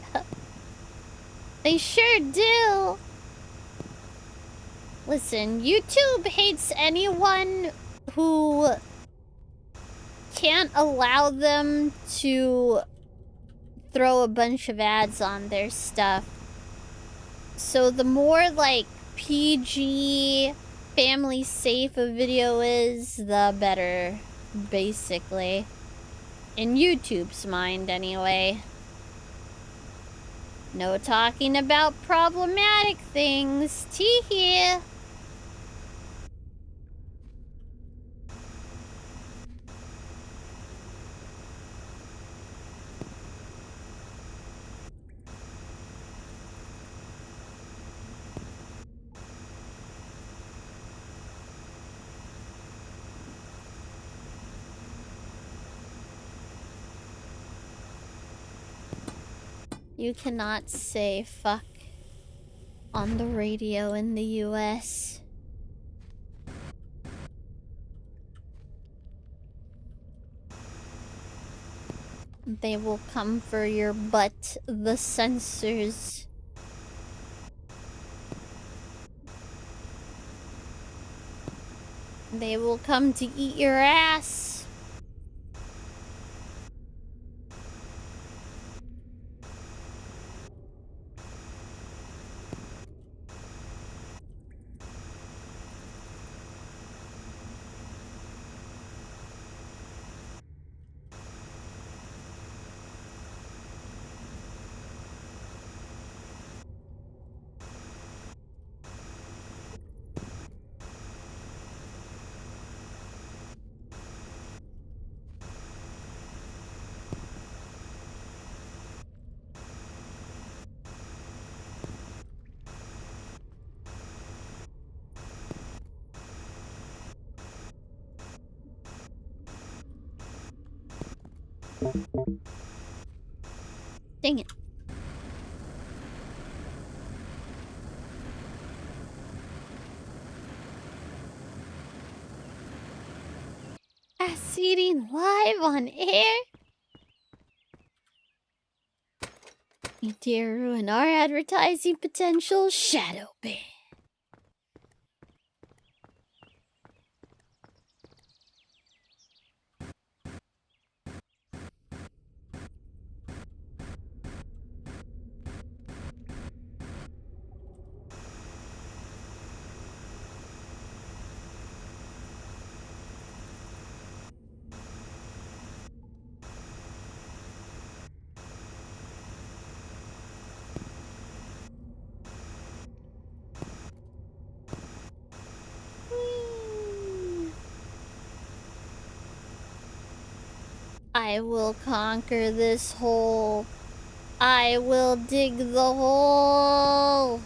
They sure do. Listen, YouTube hates anyone who can't allow them to throw a bunch of ads on their stuff. So the more like PG, family safe a video is, the better, basically. In YouTube's mind, anyway. No talking about problematic things. Tee-hee. You cannot say fuck on the radio in the US. They will come for your butt, the censors. They will come to eat your ass. Dang it. Ass eating live on air? You dare ruin our advertising potential? Shadow ban. I will conquer this hole. I will dig the hole.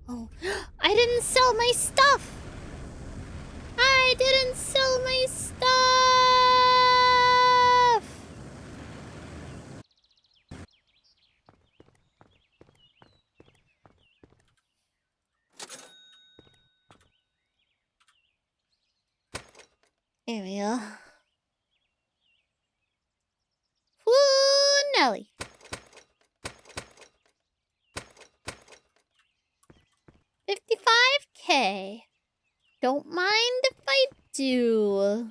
Oh, I didn't sell my stuff! I didn't sell my stuff! Here we go. Woo, Nelly. $55K. Don't mind if I do.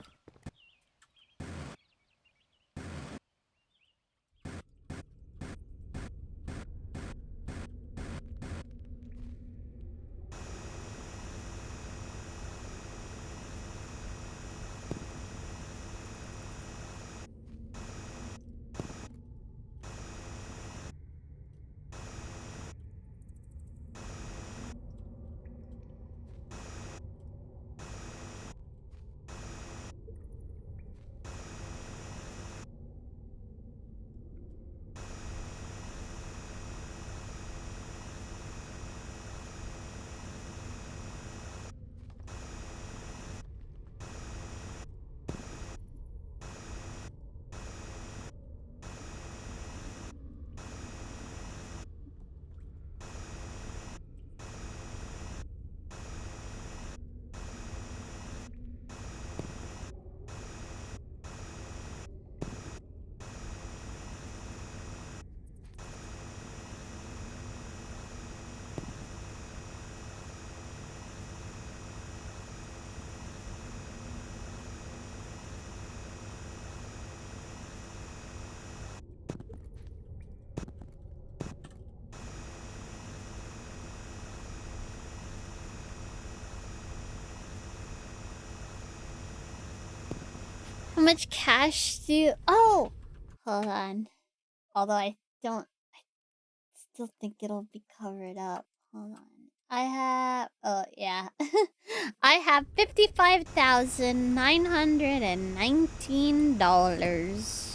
How much cash do you... Oh! Hold on. Although I still think it'll be covered up. Hold on. I have... Oh, yeah. I have $55,919.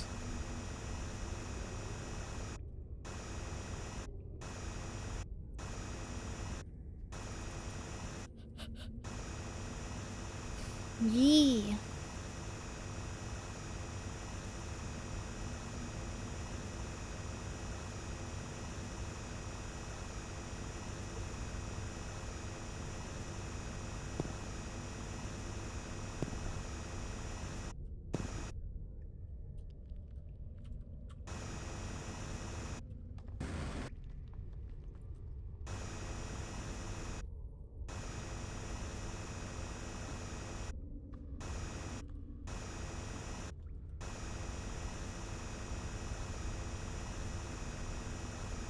Yee.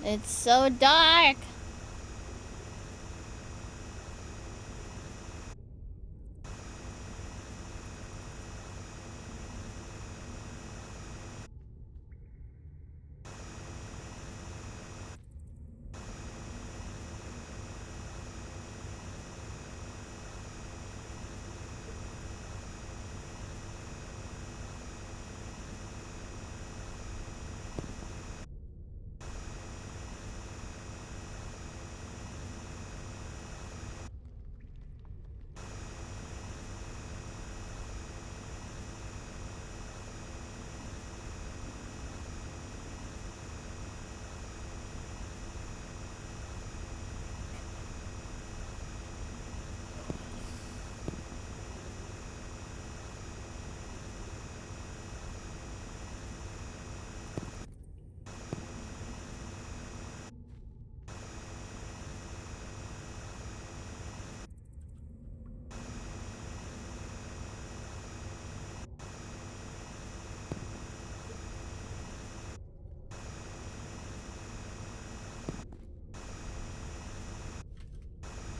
It's so dark.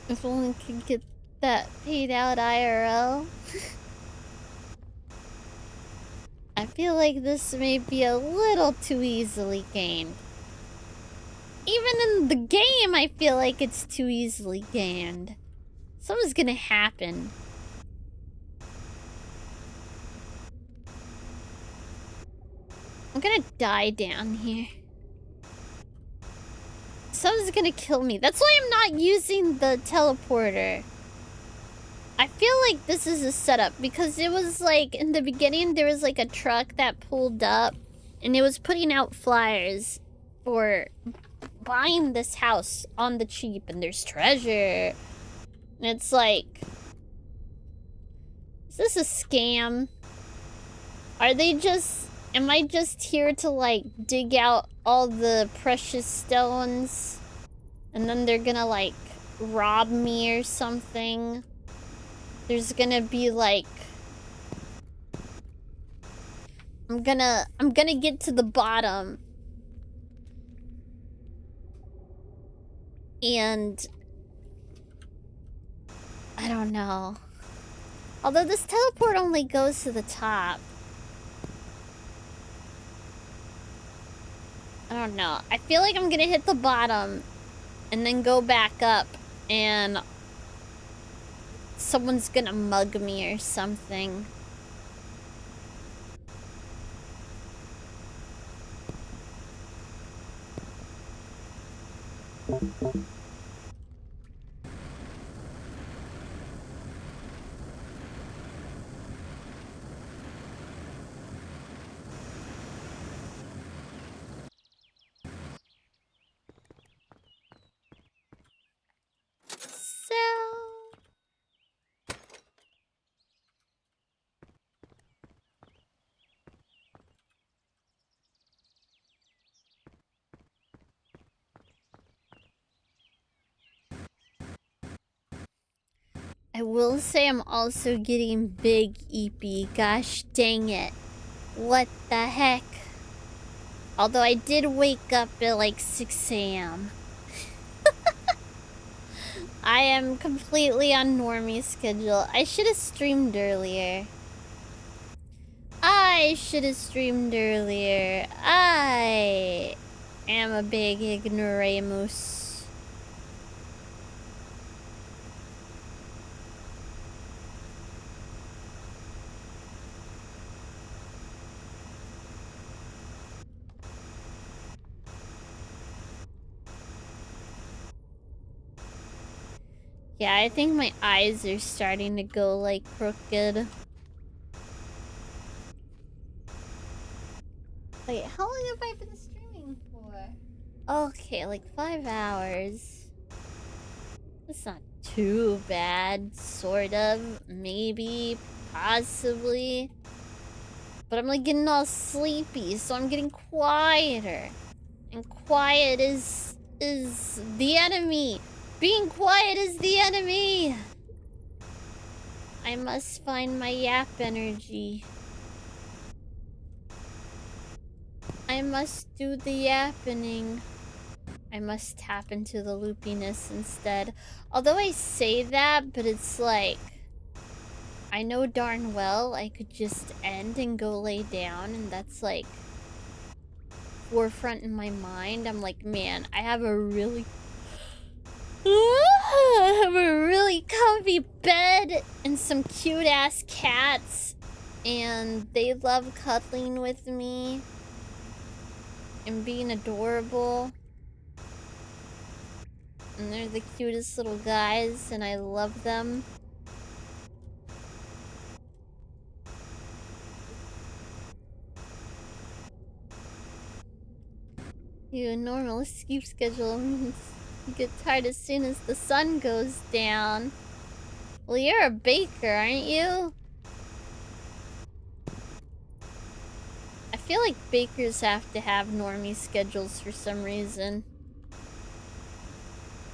If only we could get that paid out IRL. I feel like this may be a little too easily gained. Even in the game, I feel like it's too easily gained. Something's gonna happen. I'm gonna die down here. Someone's gonna kill me. That's why I'm not using the teleporter. I feel like this is a setup because it was like in the beginning there was like a truck that pulled up and it was putting out flyers for buying this house on the cheap and there's treasure. And it's like, is this a scam? Are they just, am I just here to like dig out all the precious stones and then they're gonna like rob me or something? There's gonna be like, I'm gonna get to the bottom and I don't know. Although this teleport only goes to the top. I don't know. I feel like I'm gonna hit the bottom and then go back up and someone's gonna mug me or something. So I will say I'm also getting big EP. Gosh dang it. What the heck? Although I did wake up at like 6 a.m. I am completely on normie schedule. I should have streamed earlier. I am a big ignoramus. Yeah, I think my eyes are starting to go like crooked. Wait, how long have I been streaming for? Okay, like 5 hours. That's not too bad, sort of. Maybe, possibly. But I'm like getting all sleepy, so I'm getting quieter. And quiet is the enemy. Being quiet is the enemy. I must find my yap energy. I must do the yappening. I must tap into the loopiness instead. Although I say that, but it's like, I know darn well I could just end and go lay down, and that's like forefront in my mind. I'm like, man, I have a really comfy bed and some cute ass cats, and they love cuddling with me and being adorable. And they're the cutest little guys, and I love them. Your normal sleep schedule means you get tired as soon as the sun goes down. Well, you're a baker, aren't you? I feel like bakers have to have normie schedules for some reason.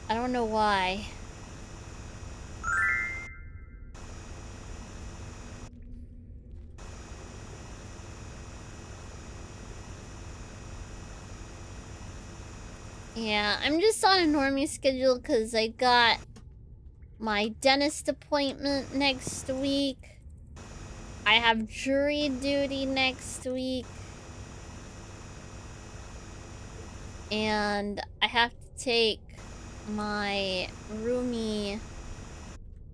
I don't know why. Yeah, I'm just on a normie schedule because I got my dentist appointment next week. I have jury duty next week. And I have to take my roomie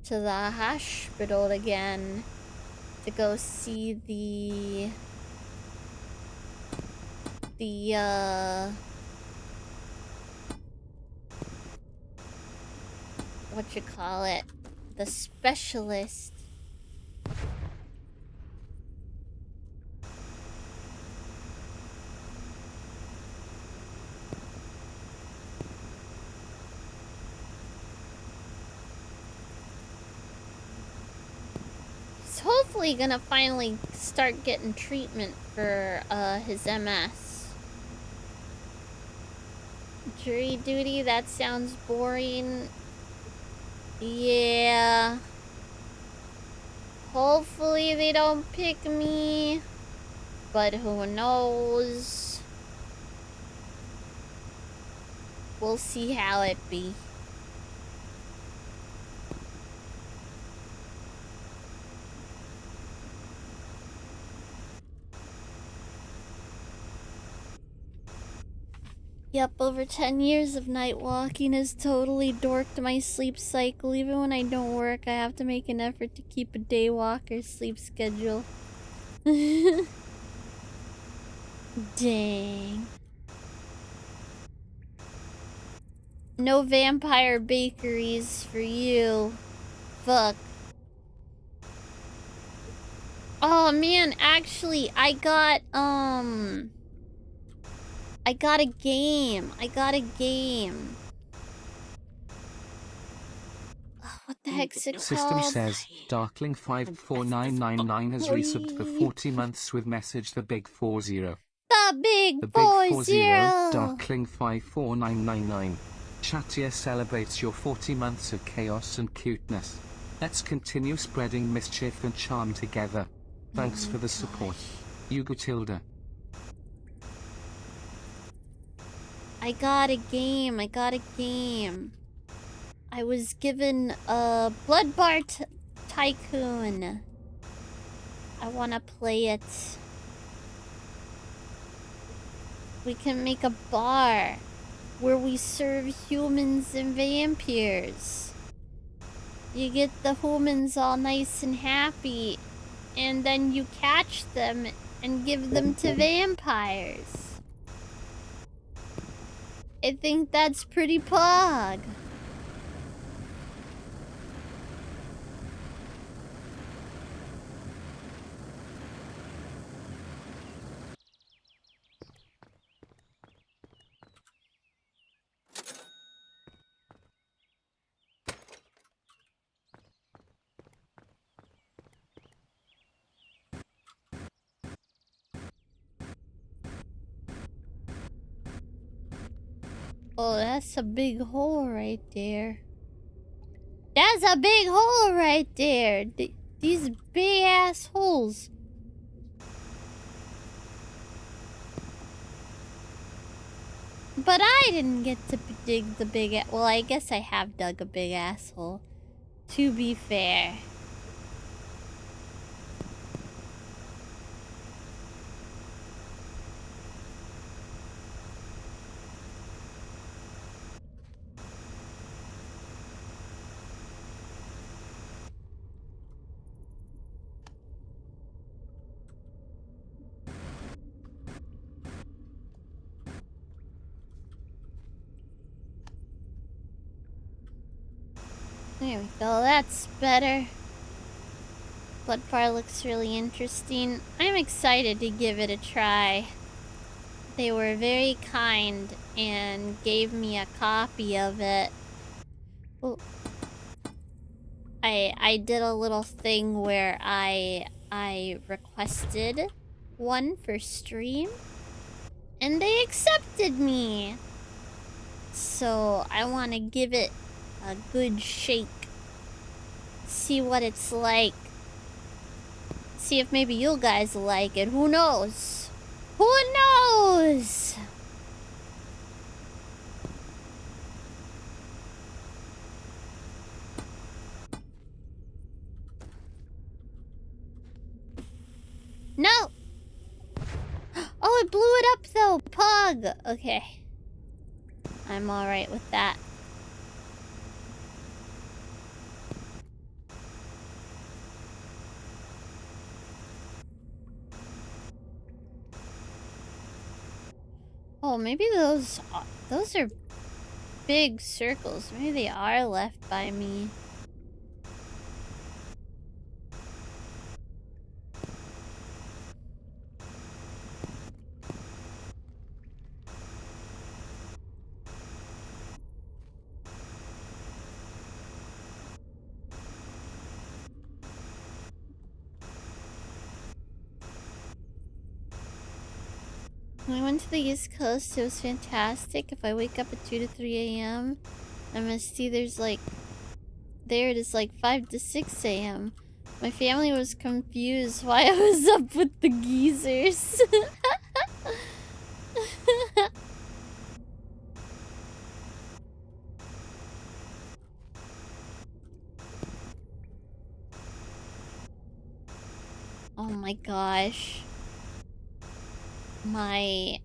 to the hospital again to go see the the specialist. He's hopefully gonna finally start getting treatment for his MS. Jury duty, that sounds boring. Yeah. Hopefully they don't pick me. But who knows? We'll see how it be. Yep, over 10 years of night walking has totally dorked my sleep cycle. Even when I don't work, I have to make an effort to keep a day walker sleep schedule. Dang. No vampire bakeries for you. Fuck. Oh man, actually, I got a game. Oh, what the heck's it System called? says, Darkling54999 has resubbed for 40 months with message the big 40. The big The big 40. 40, Darkling54999. Chatia celebrates your 40 months of chaos and cuteness. Let's continue spreading mischief and charm together. Thanks for the support. Hugo Tilda. I got a game. I was given a Blood Bar Tycoon. I wanna play it. We can make a bar where we serve humans and vampires. You get the humans all nice and happy, and then you catch them and give them to vampires. I think that's pretty pog. Oh, that's a big hole right there. That's a big hole right there. These big ass holes. But I didn't get to dig the big... Well, I guess I have dug a big asshole. To be fair. There we go, that's better. Blood bar looks really interesting. I'm excited to give it a try. They were very kind and gave me a copy of it. Well, I did a little thing where I requested one for stream, and they accepted me. So I want to give it a good shake. See what it's like. See if maybe you guys like it. Who knows? Who knows? No! Oh, it blew it up though. Pug! Okay. I'm alright with that. Oh, maybe those are big circles. Maybe they are left by me. When I went to the East Coast, it was fantastic. If I wake up at 2 to 3 a.m., I'm gonna see there's like... There it is like 5 to 6 a.m. My family was confused why I was up with the geezers. Oh my gosh. My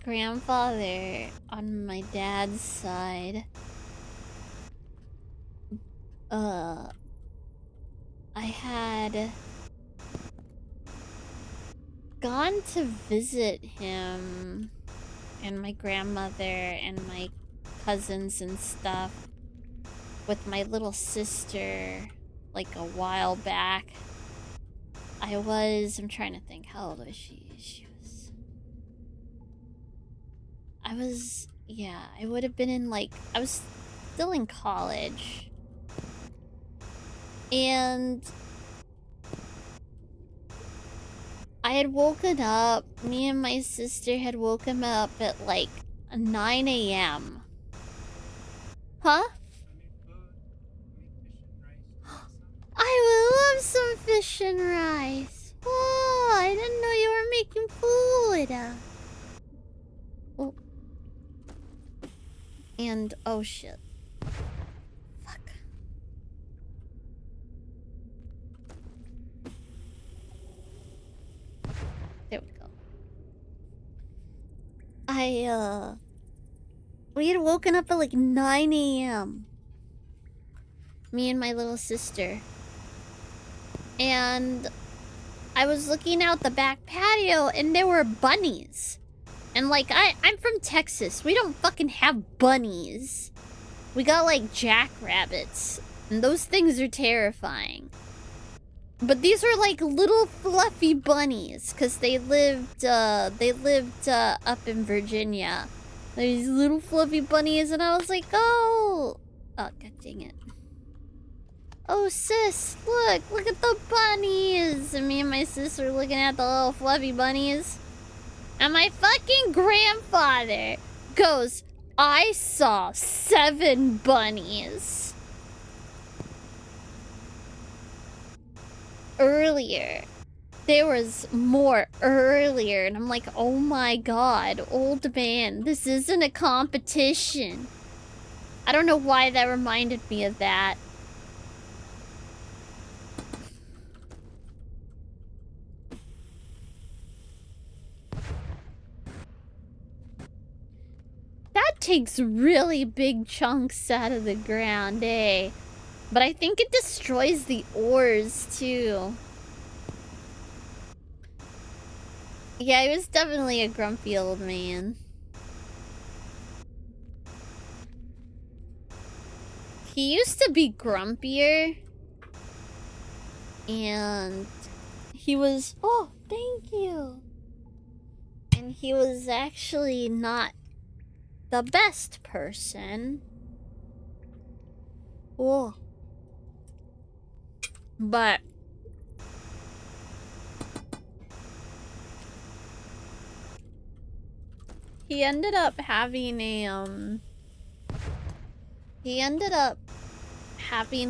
grandfather on my dad's side, I had gone to visit him and my grandmother and my cousins and stuff with my little sister like a while back. I'm trying to think, how old was she? I would have been in like, I was still in college. And I had woken up, me and my sister had woken up at like 9 a.m. Huh? I would love some fish and rice. Oh, I didn't know you were making food. Oh. And, oh shit. Fuck. There we go. We had woken up at like 9 a.m. Me and my little sister. And I was looking out the back patio and there were bunnies. And like, I'm from Texas. We don't fucking have bunnies. We got like jackrabbits. And those things are terrifying. But these were like little fluffy bunnies. Because they lived up in Virginia. These little fluffy bunnies. And I was like, oh. Oh, god dang it. Oh, sis, look at the bunnies. And me and my sister were looking at the little fluffy bunnies. And my fucking grandfather goes, I saw 7 bunnies earlier. There was more earlier. And I'm like, oh my god, old man, this isn't a competition. I don't know why that reminded me of that. That takes really big chunks out of the ground, eh? But I think it destroys the ores, too. Yeah, he was definitely a grumpy old man. He used to be grumpier. And he was... Oh, thank you! And he was actually not the best person. Oh. But he ended up having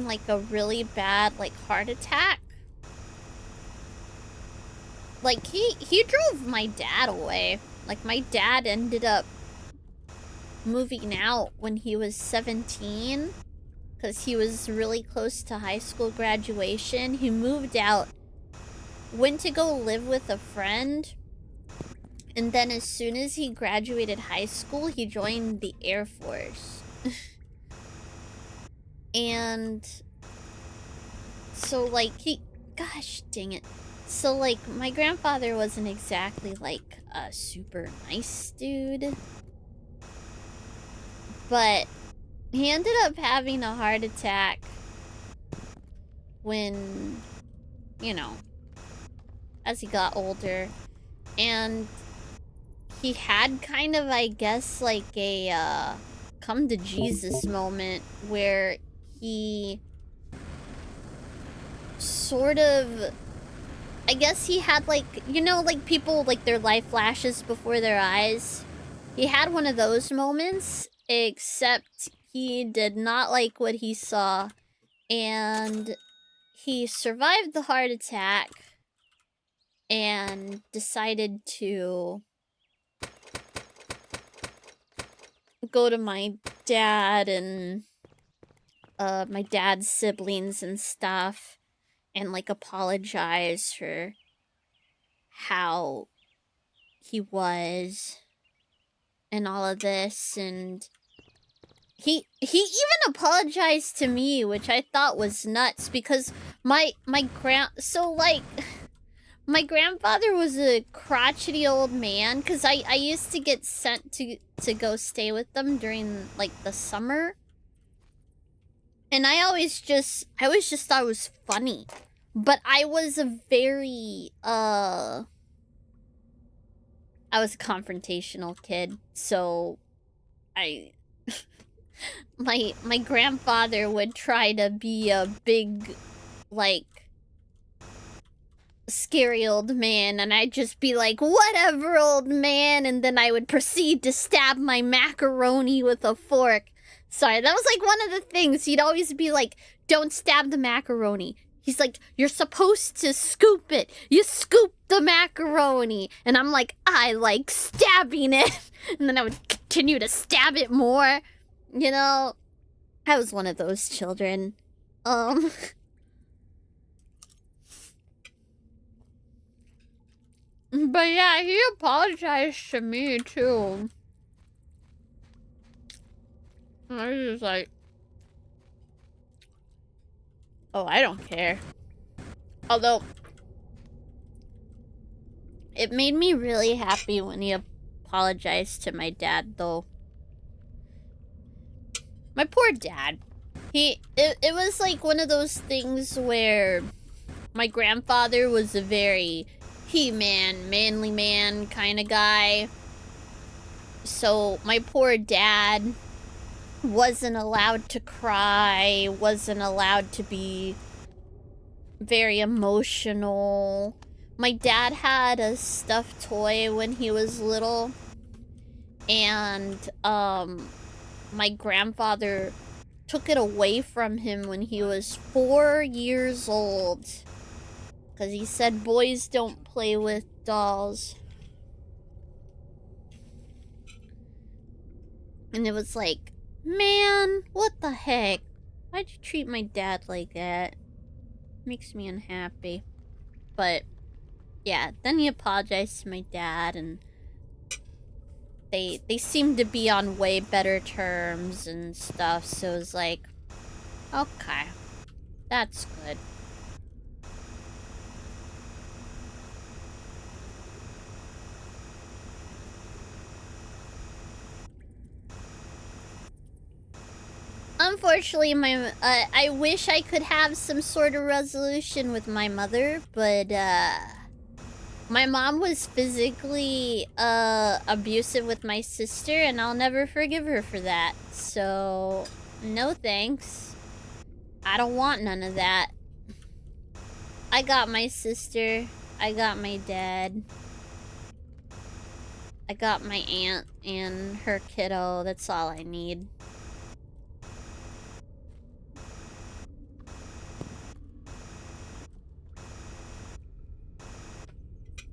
like a really bad like heart attack. Like he drove my dad away. Like my dad ended up moving out when he was 17 because he was really close to high school graduation. He moved out, went to go live with a friend, and then as soon as he graduated high school, he joined the Air Force. And so like gosh dang it. So like my grandfather wasn't exactly like a super nice dude. But he ended up having a heart attack when, you know, as he got older. And he had kind of, I guess, like a come to Jesus moment where he sort of, I guess he had like, you know, like people, like their life flashes before their eyes. He had one of those moments, except he did not like what he saw, and he survived the heart attack and decided to go to my dad and my dad's siblings and stuff and like apologize for how he was and all of this. And he even apologized to me, which I thought was nuts, because my grandfather was a crotchety old man, because I used to get sent to go stay with them during like the summer. And I always just thought it was funny. But I was a very I was a confrontational kid, so my grandfather would try to be a big, like, scary old man, and I'd just be like, whatever, old man, and then I would proceed to stab my macaroni with a fork. Sorry, that was like one of the things. He'd always be like, don't stab the macaroni. He's like, you're supposed to scoop it. You scoop the macaroni. And I'm like, I like stabbing it. And then I would continue to stab it more. You know, I was one of those children. But yeah, he apologized to me too. And I was just like, oh, I don't care. Although, it made me really happy when he apologized to my dad, though. My poor dad. It was like one of those things where my grandfather was a very he-man, manly man kind of guy. So my poor dad wasn't allowed to cry, wasn't allowed to be very emotional. My dad had a stuffed toy when he was little, and my grandfather took it away from him when he was 4 years old, because he said boys don't play with dolls. And it was like, man, what the heck? Why'd you treat my dad like that? Makes me unhappy. But yeah, then he apologized to my dad, and they seemed to be on way better terms and stuff, so it was like, okay, that's good. Unfortunately, I wish I could have some sort of resolution with my mother, but my mom was physically abusive with my sister, and I'll never forgive her for that. So, no thanks. I don't want none of that. I got my sister. I got my dad. I got my aunt and her kiddo. That's all I need.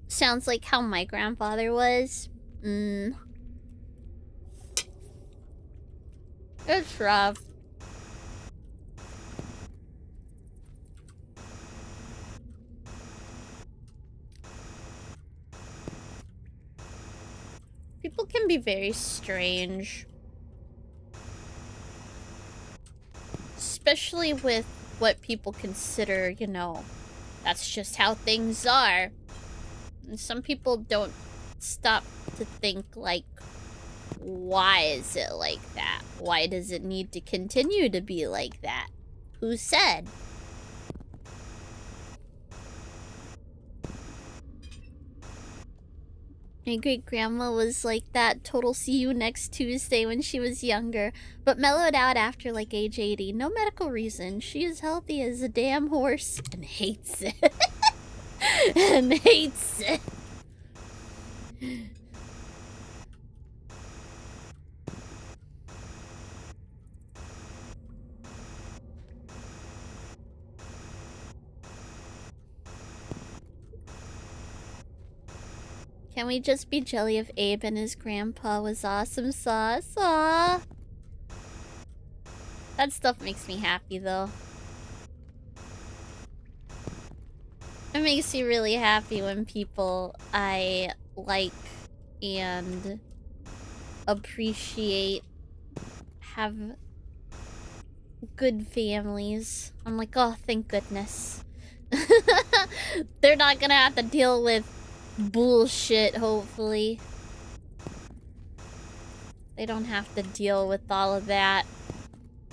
Sounds like how my grandfather was. It's rough. People can be very strange. Especially with what people consider, you know, that's just how things are. And some people don't stop to think, like, Why is it like that? Why does it need to continue to be like that? Who said? My great-grandma was like that. Total see you next Tuesday when she was younger, but mellowed out after like age 80. No medical reason. She is healthy as a damn horse and hates it. And hates it. Can we just be jelly if Abe and his grandpa was awesome sauce? Aww. That stuff makes me happy though. It makes me really happy when people I like and appreciate have good families. I'm like, oh, thank goodness. They're not gonna have to deal with bullshit, hopefully. They don't have to deal with all of that.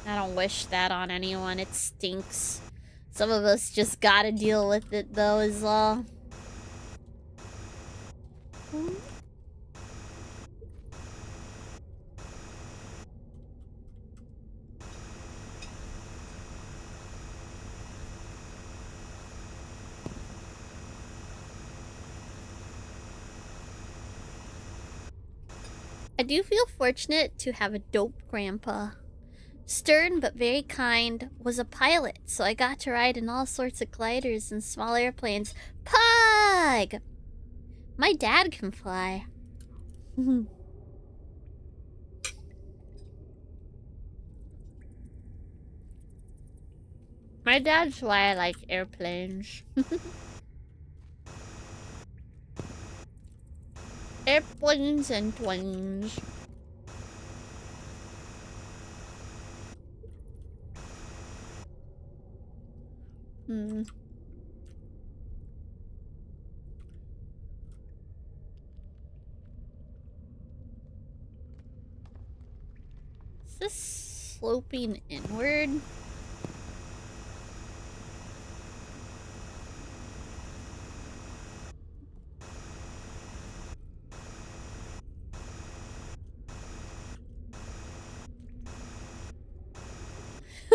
I don't wish that on anyone. It stinks. Some of us just gotta deal with it, though, is all. I do feel fortunate to have a dope grandpa. Stern but very kind, was a pilot, so I got to ride in all sorts of gliders and small airplanes. Pug! My dad can fly. My dad's why I like airplanes. Airplanes and twins. Is this sloping inward?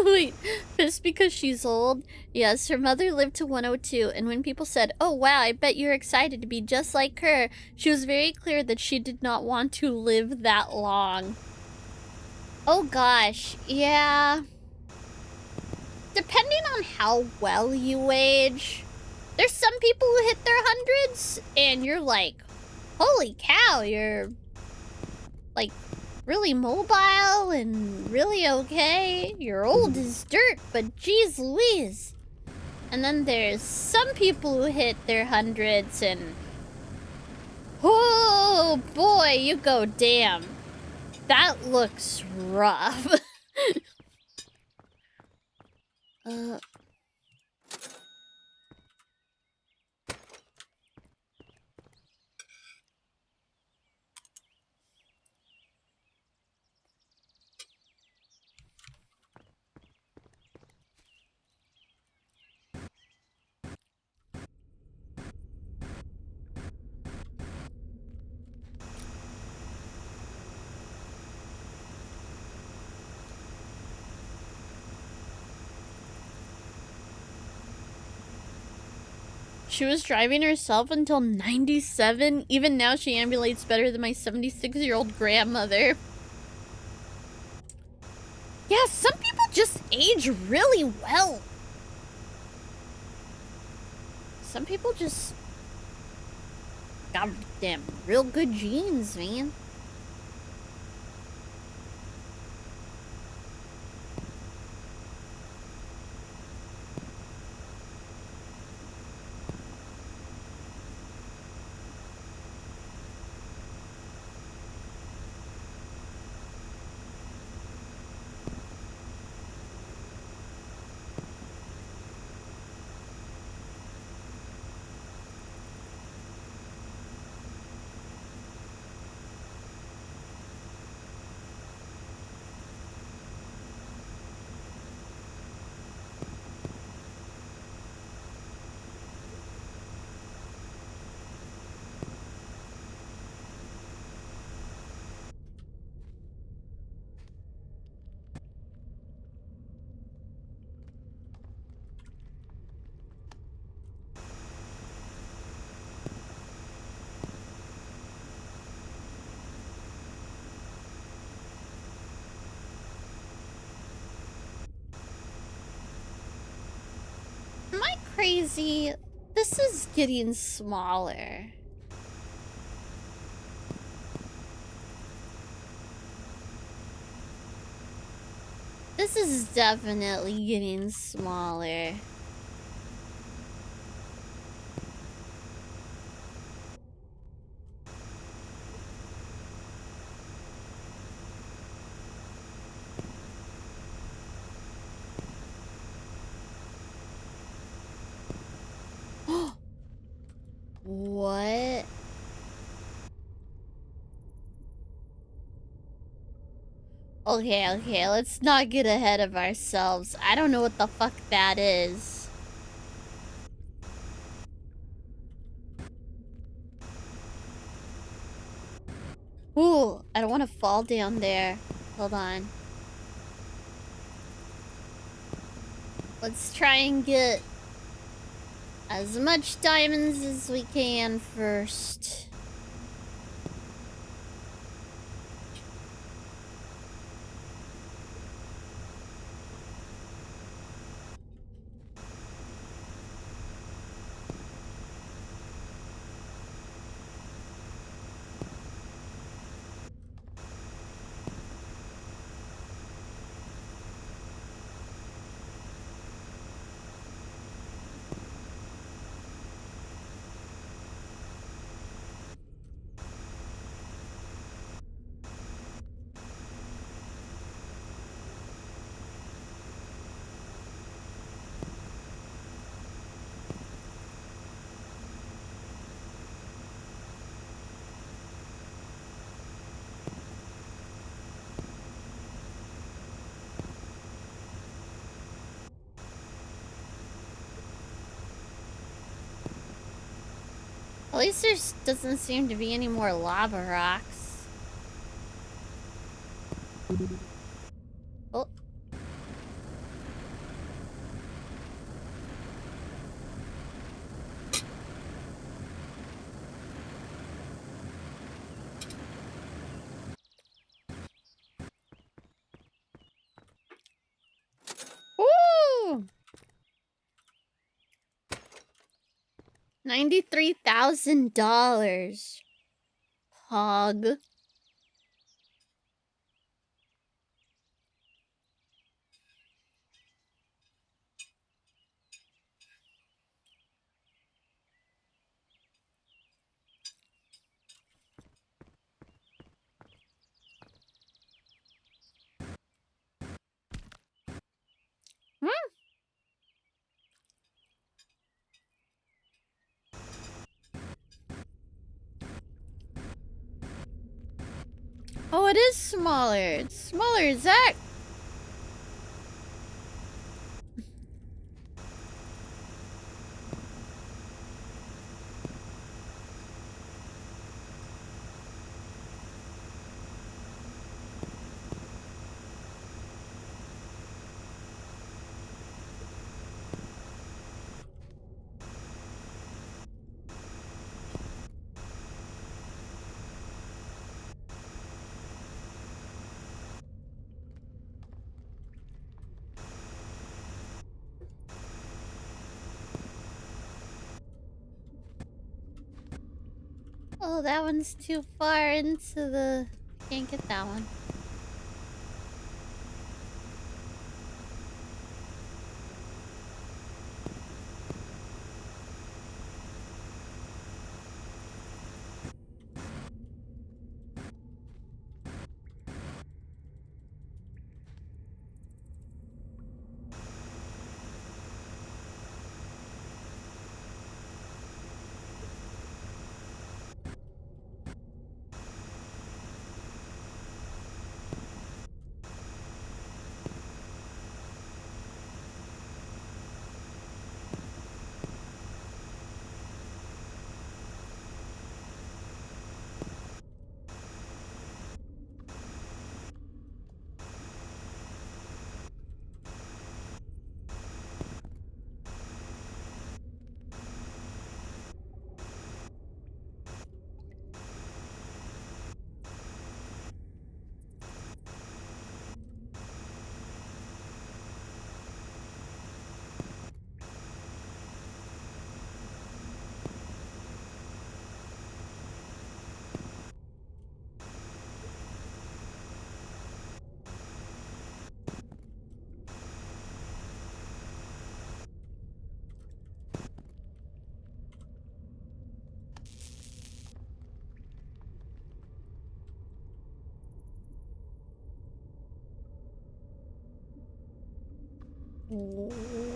Wait, just because she's old? Yes, her mother lived to 102, and when people said, oh wow, I bet you're excited to be just like her, she was very clear that she did not want to live that long. Oh gosh, yeah. Depending on how well you age, there's some people who hit their hundreds, and you're like, holy cow, you're like really mobile and really okay. You're old as dirt, but geez Louise. And then there's some people who hit their hundreds and oh boy, you go, damn. That looks rough. She was driving herself until 97. Even now, she ambulates better than my 76-year-old grandmother. Yeah, some people just age really well. Some people just got damn real good genes, man. crazy? This is getting smaller. This is definitely getting smaller. What? Okay, let's not get ahead of ourselves. I don't know what the fuck that is. Ooh, I don't want to fall down there. Hold on. Let's try and get as much diamonds as we can first. At least there doesn't seem to be any more lava rocks. Oh. Woo! $93,000. Hog. Oh, it is smaller. It's smaller, Zach. Oh, that one's too far into the... Can't get that one.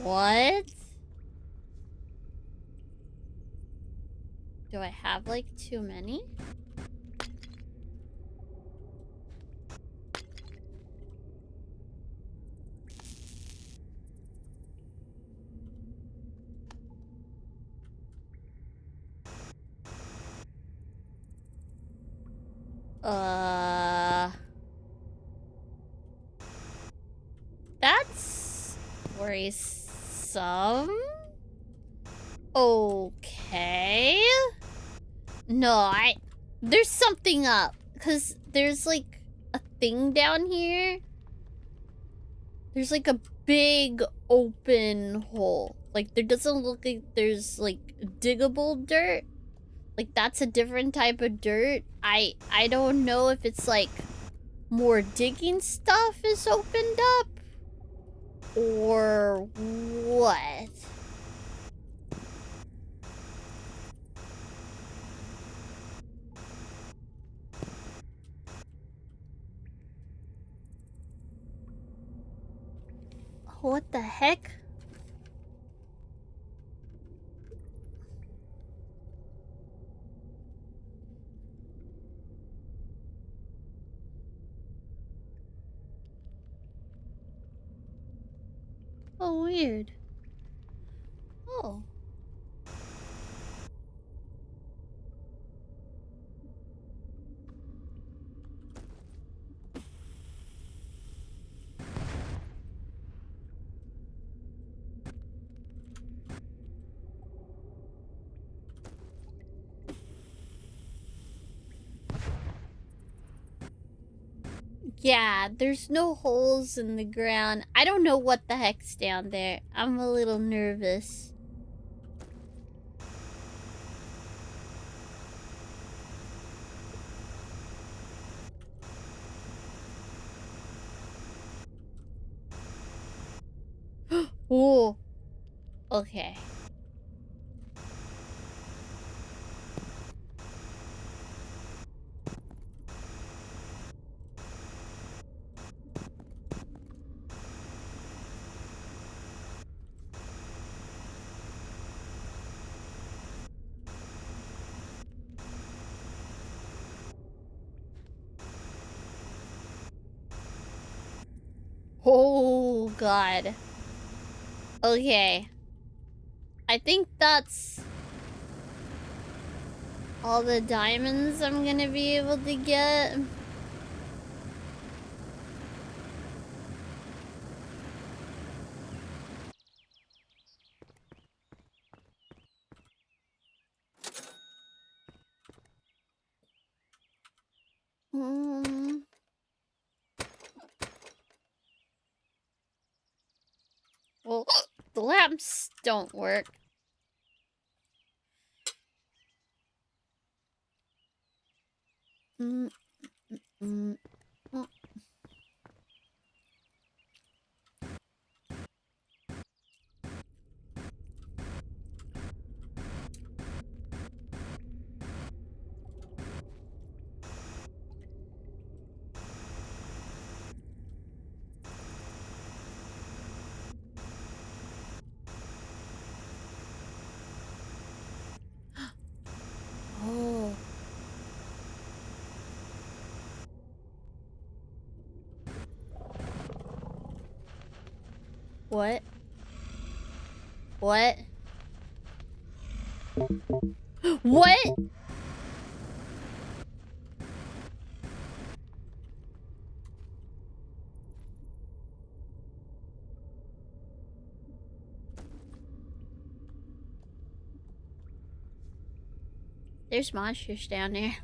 What? Do I have, like, too many? That's worrisome. Okay. No, there's something up. Because there's, like, a thing down here. There's, like, a big open hole. Like, there doesn't look like there's, like, diggable dirt. Like, that's a different type of dirt. I don't know if it's, like, more digging stuff is opened up. Or what? What the heck? Oh, weird. Oh. Yeah, there's no holes in the ground. I don't know what the heck's down there. I'm a little nervous. Oh. Okay. Oh, God. Okay. I think that's all the diamonds I'm gonna be able to get. Hmm. Well, the lamps don't work. Mm, mm, mm. Oh. What? What? What? There's monsters down there.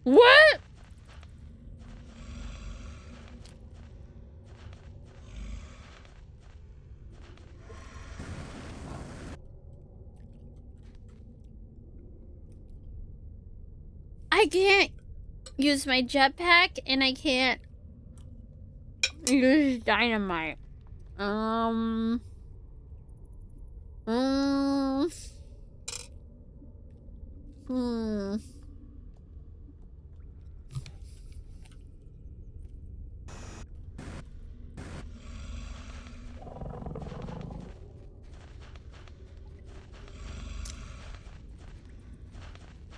What? I can't use my jetpack and I can't use dynamite. Um. Mm, hmm.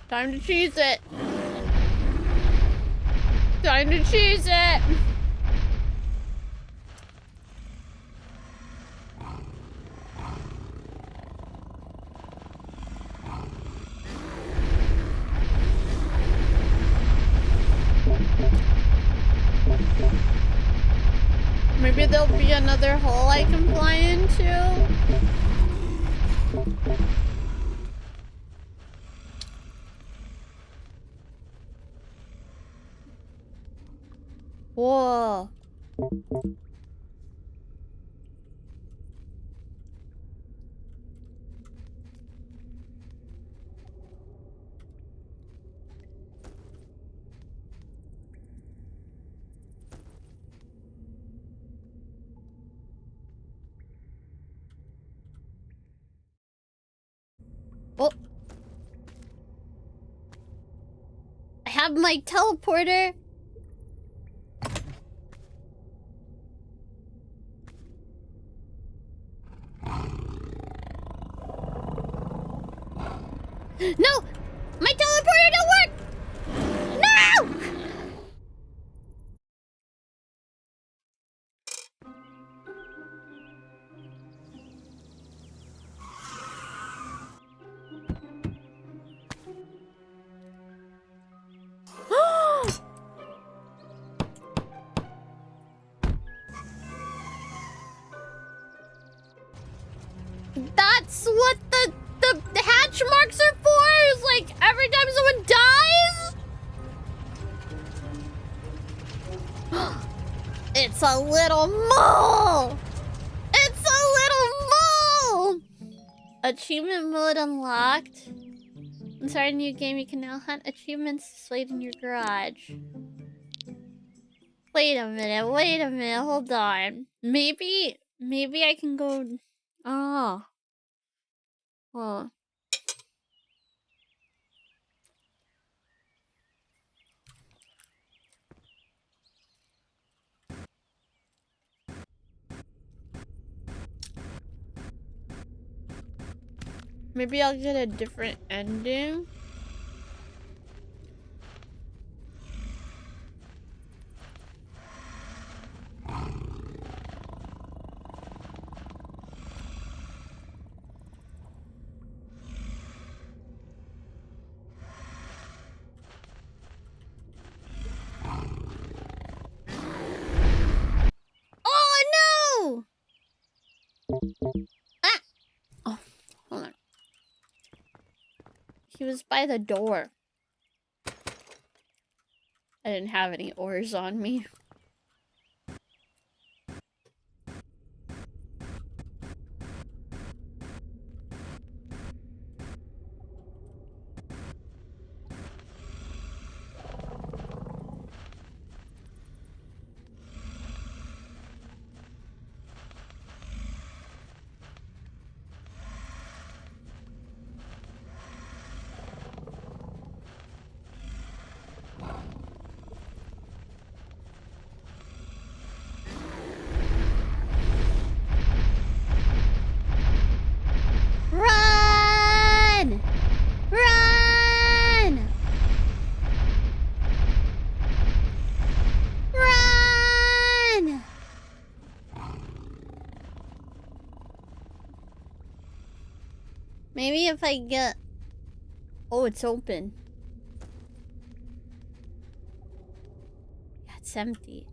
Time to choose it. Time to choose it. Maybe there'll be another hole I can fly into. Whoa. Oh. I have my teleporter. No! My teleporter don't work! No! That's what the hatch marks are for? Is like every time someone dies? It's a little mole! It's a little mole! Achievement mode unlocked. Inside a new game, you can now hunt achievements displayed in your garage. Wait a minute, hold on. Maybe I can go... Oh. Well... Maybe I'll get a different ending. Oh no! Ah! Oh, hold on. He was by the door. I didn't have any ores on me. Run! Run! Run! Maybe if I get... Oh, it's open. Yeah, it's empty.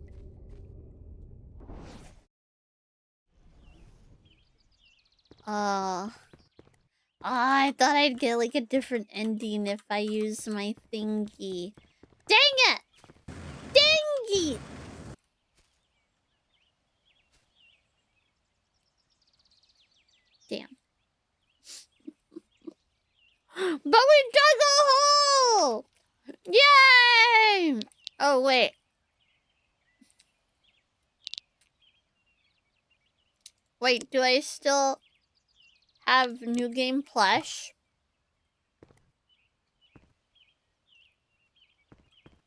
I thought I'd get like a different ending if I used my thingy. Dang it! Dang it! Damn. But we dug a hole! Yay! Oh, wait. Wait, do I still have New Game Plush?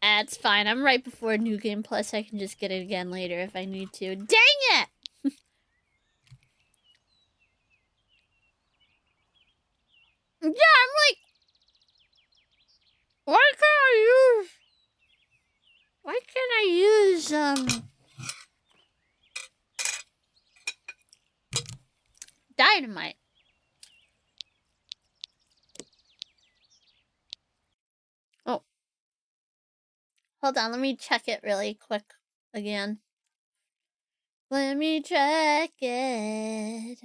That's fine. I'm right before New Game Plus. I can just get it again later if I need to. Dang it! Yeah, I'm like... Why can't I use, dynamite? Oh. Hold on, let me check it really quick again. Let me check it.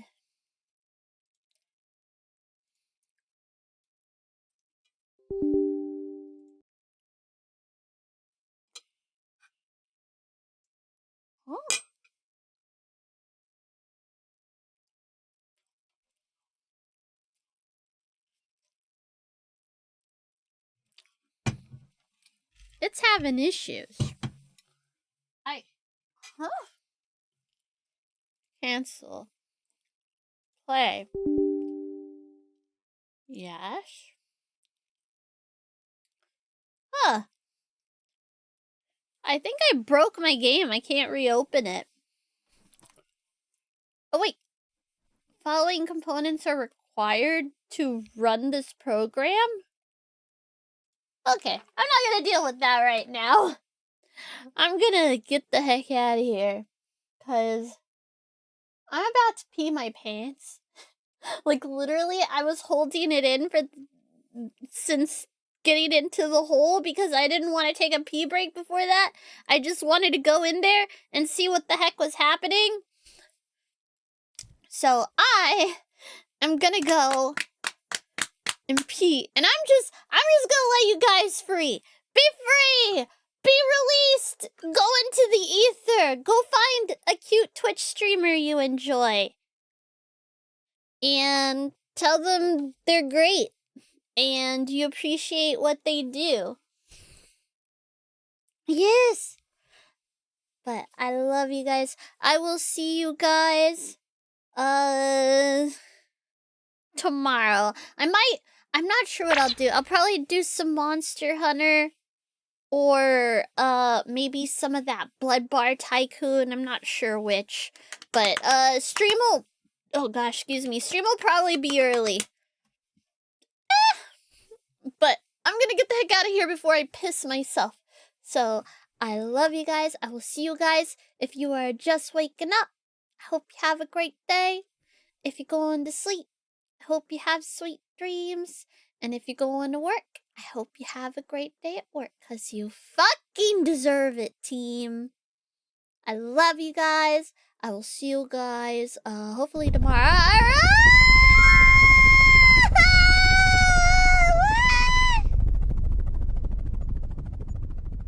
Oh. It's having issues. Huh? Cancel. Play. Yes. Huh. I think I broke my game. I can't reopen it. Oh, wait. Following components are required to run this program? Okay, I'm not gonna deal with that right now. I'm gonna get the heck out of here. Because I'm about to pee my pants. Like, literally, I was holding it in since getting into the hole because I didn't want to take a pee break before that. I just wanted to go in there and see what the heck was happening. So I am gonna go and pee. And I'm just gonna let you guys free. Be free! Be released! Go into the ether! Go find a cute Twitch streamer you enjoy. And tell them they're great. And you appreciate what they do. Yes! But I love you guys. I will see you guys, tomorrow. I'm not sure what I'll do. I'll probably do some Monster Hunter. Or, maybe some of that Blood Bar Tycoon. I'm not sure which. But, stream will... Oh gosh, excuse me. Stream will probably be early. But I'm gonna get the heck out of here before I piss myself. So, I love you guys. I will see you guys. If you are just waking up, I hope you have a great day. If you're going to sleep, I hope you have sweet dreams. And if you're going to work, I hope you have a great day at work. Because you fucking deserve it, team. I love you guys. I will see you guys, hopefully tomorrow.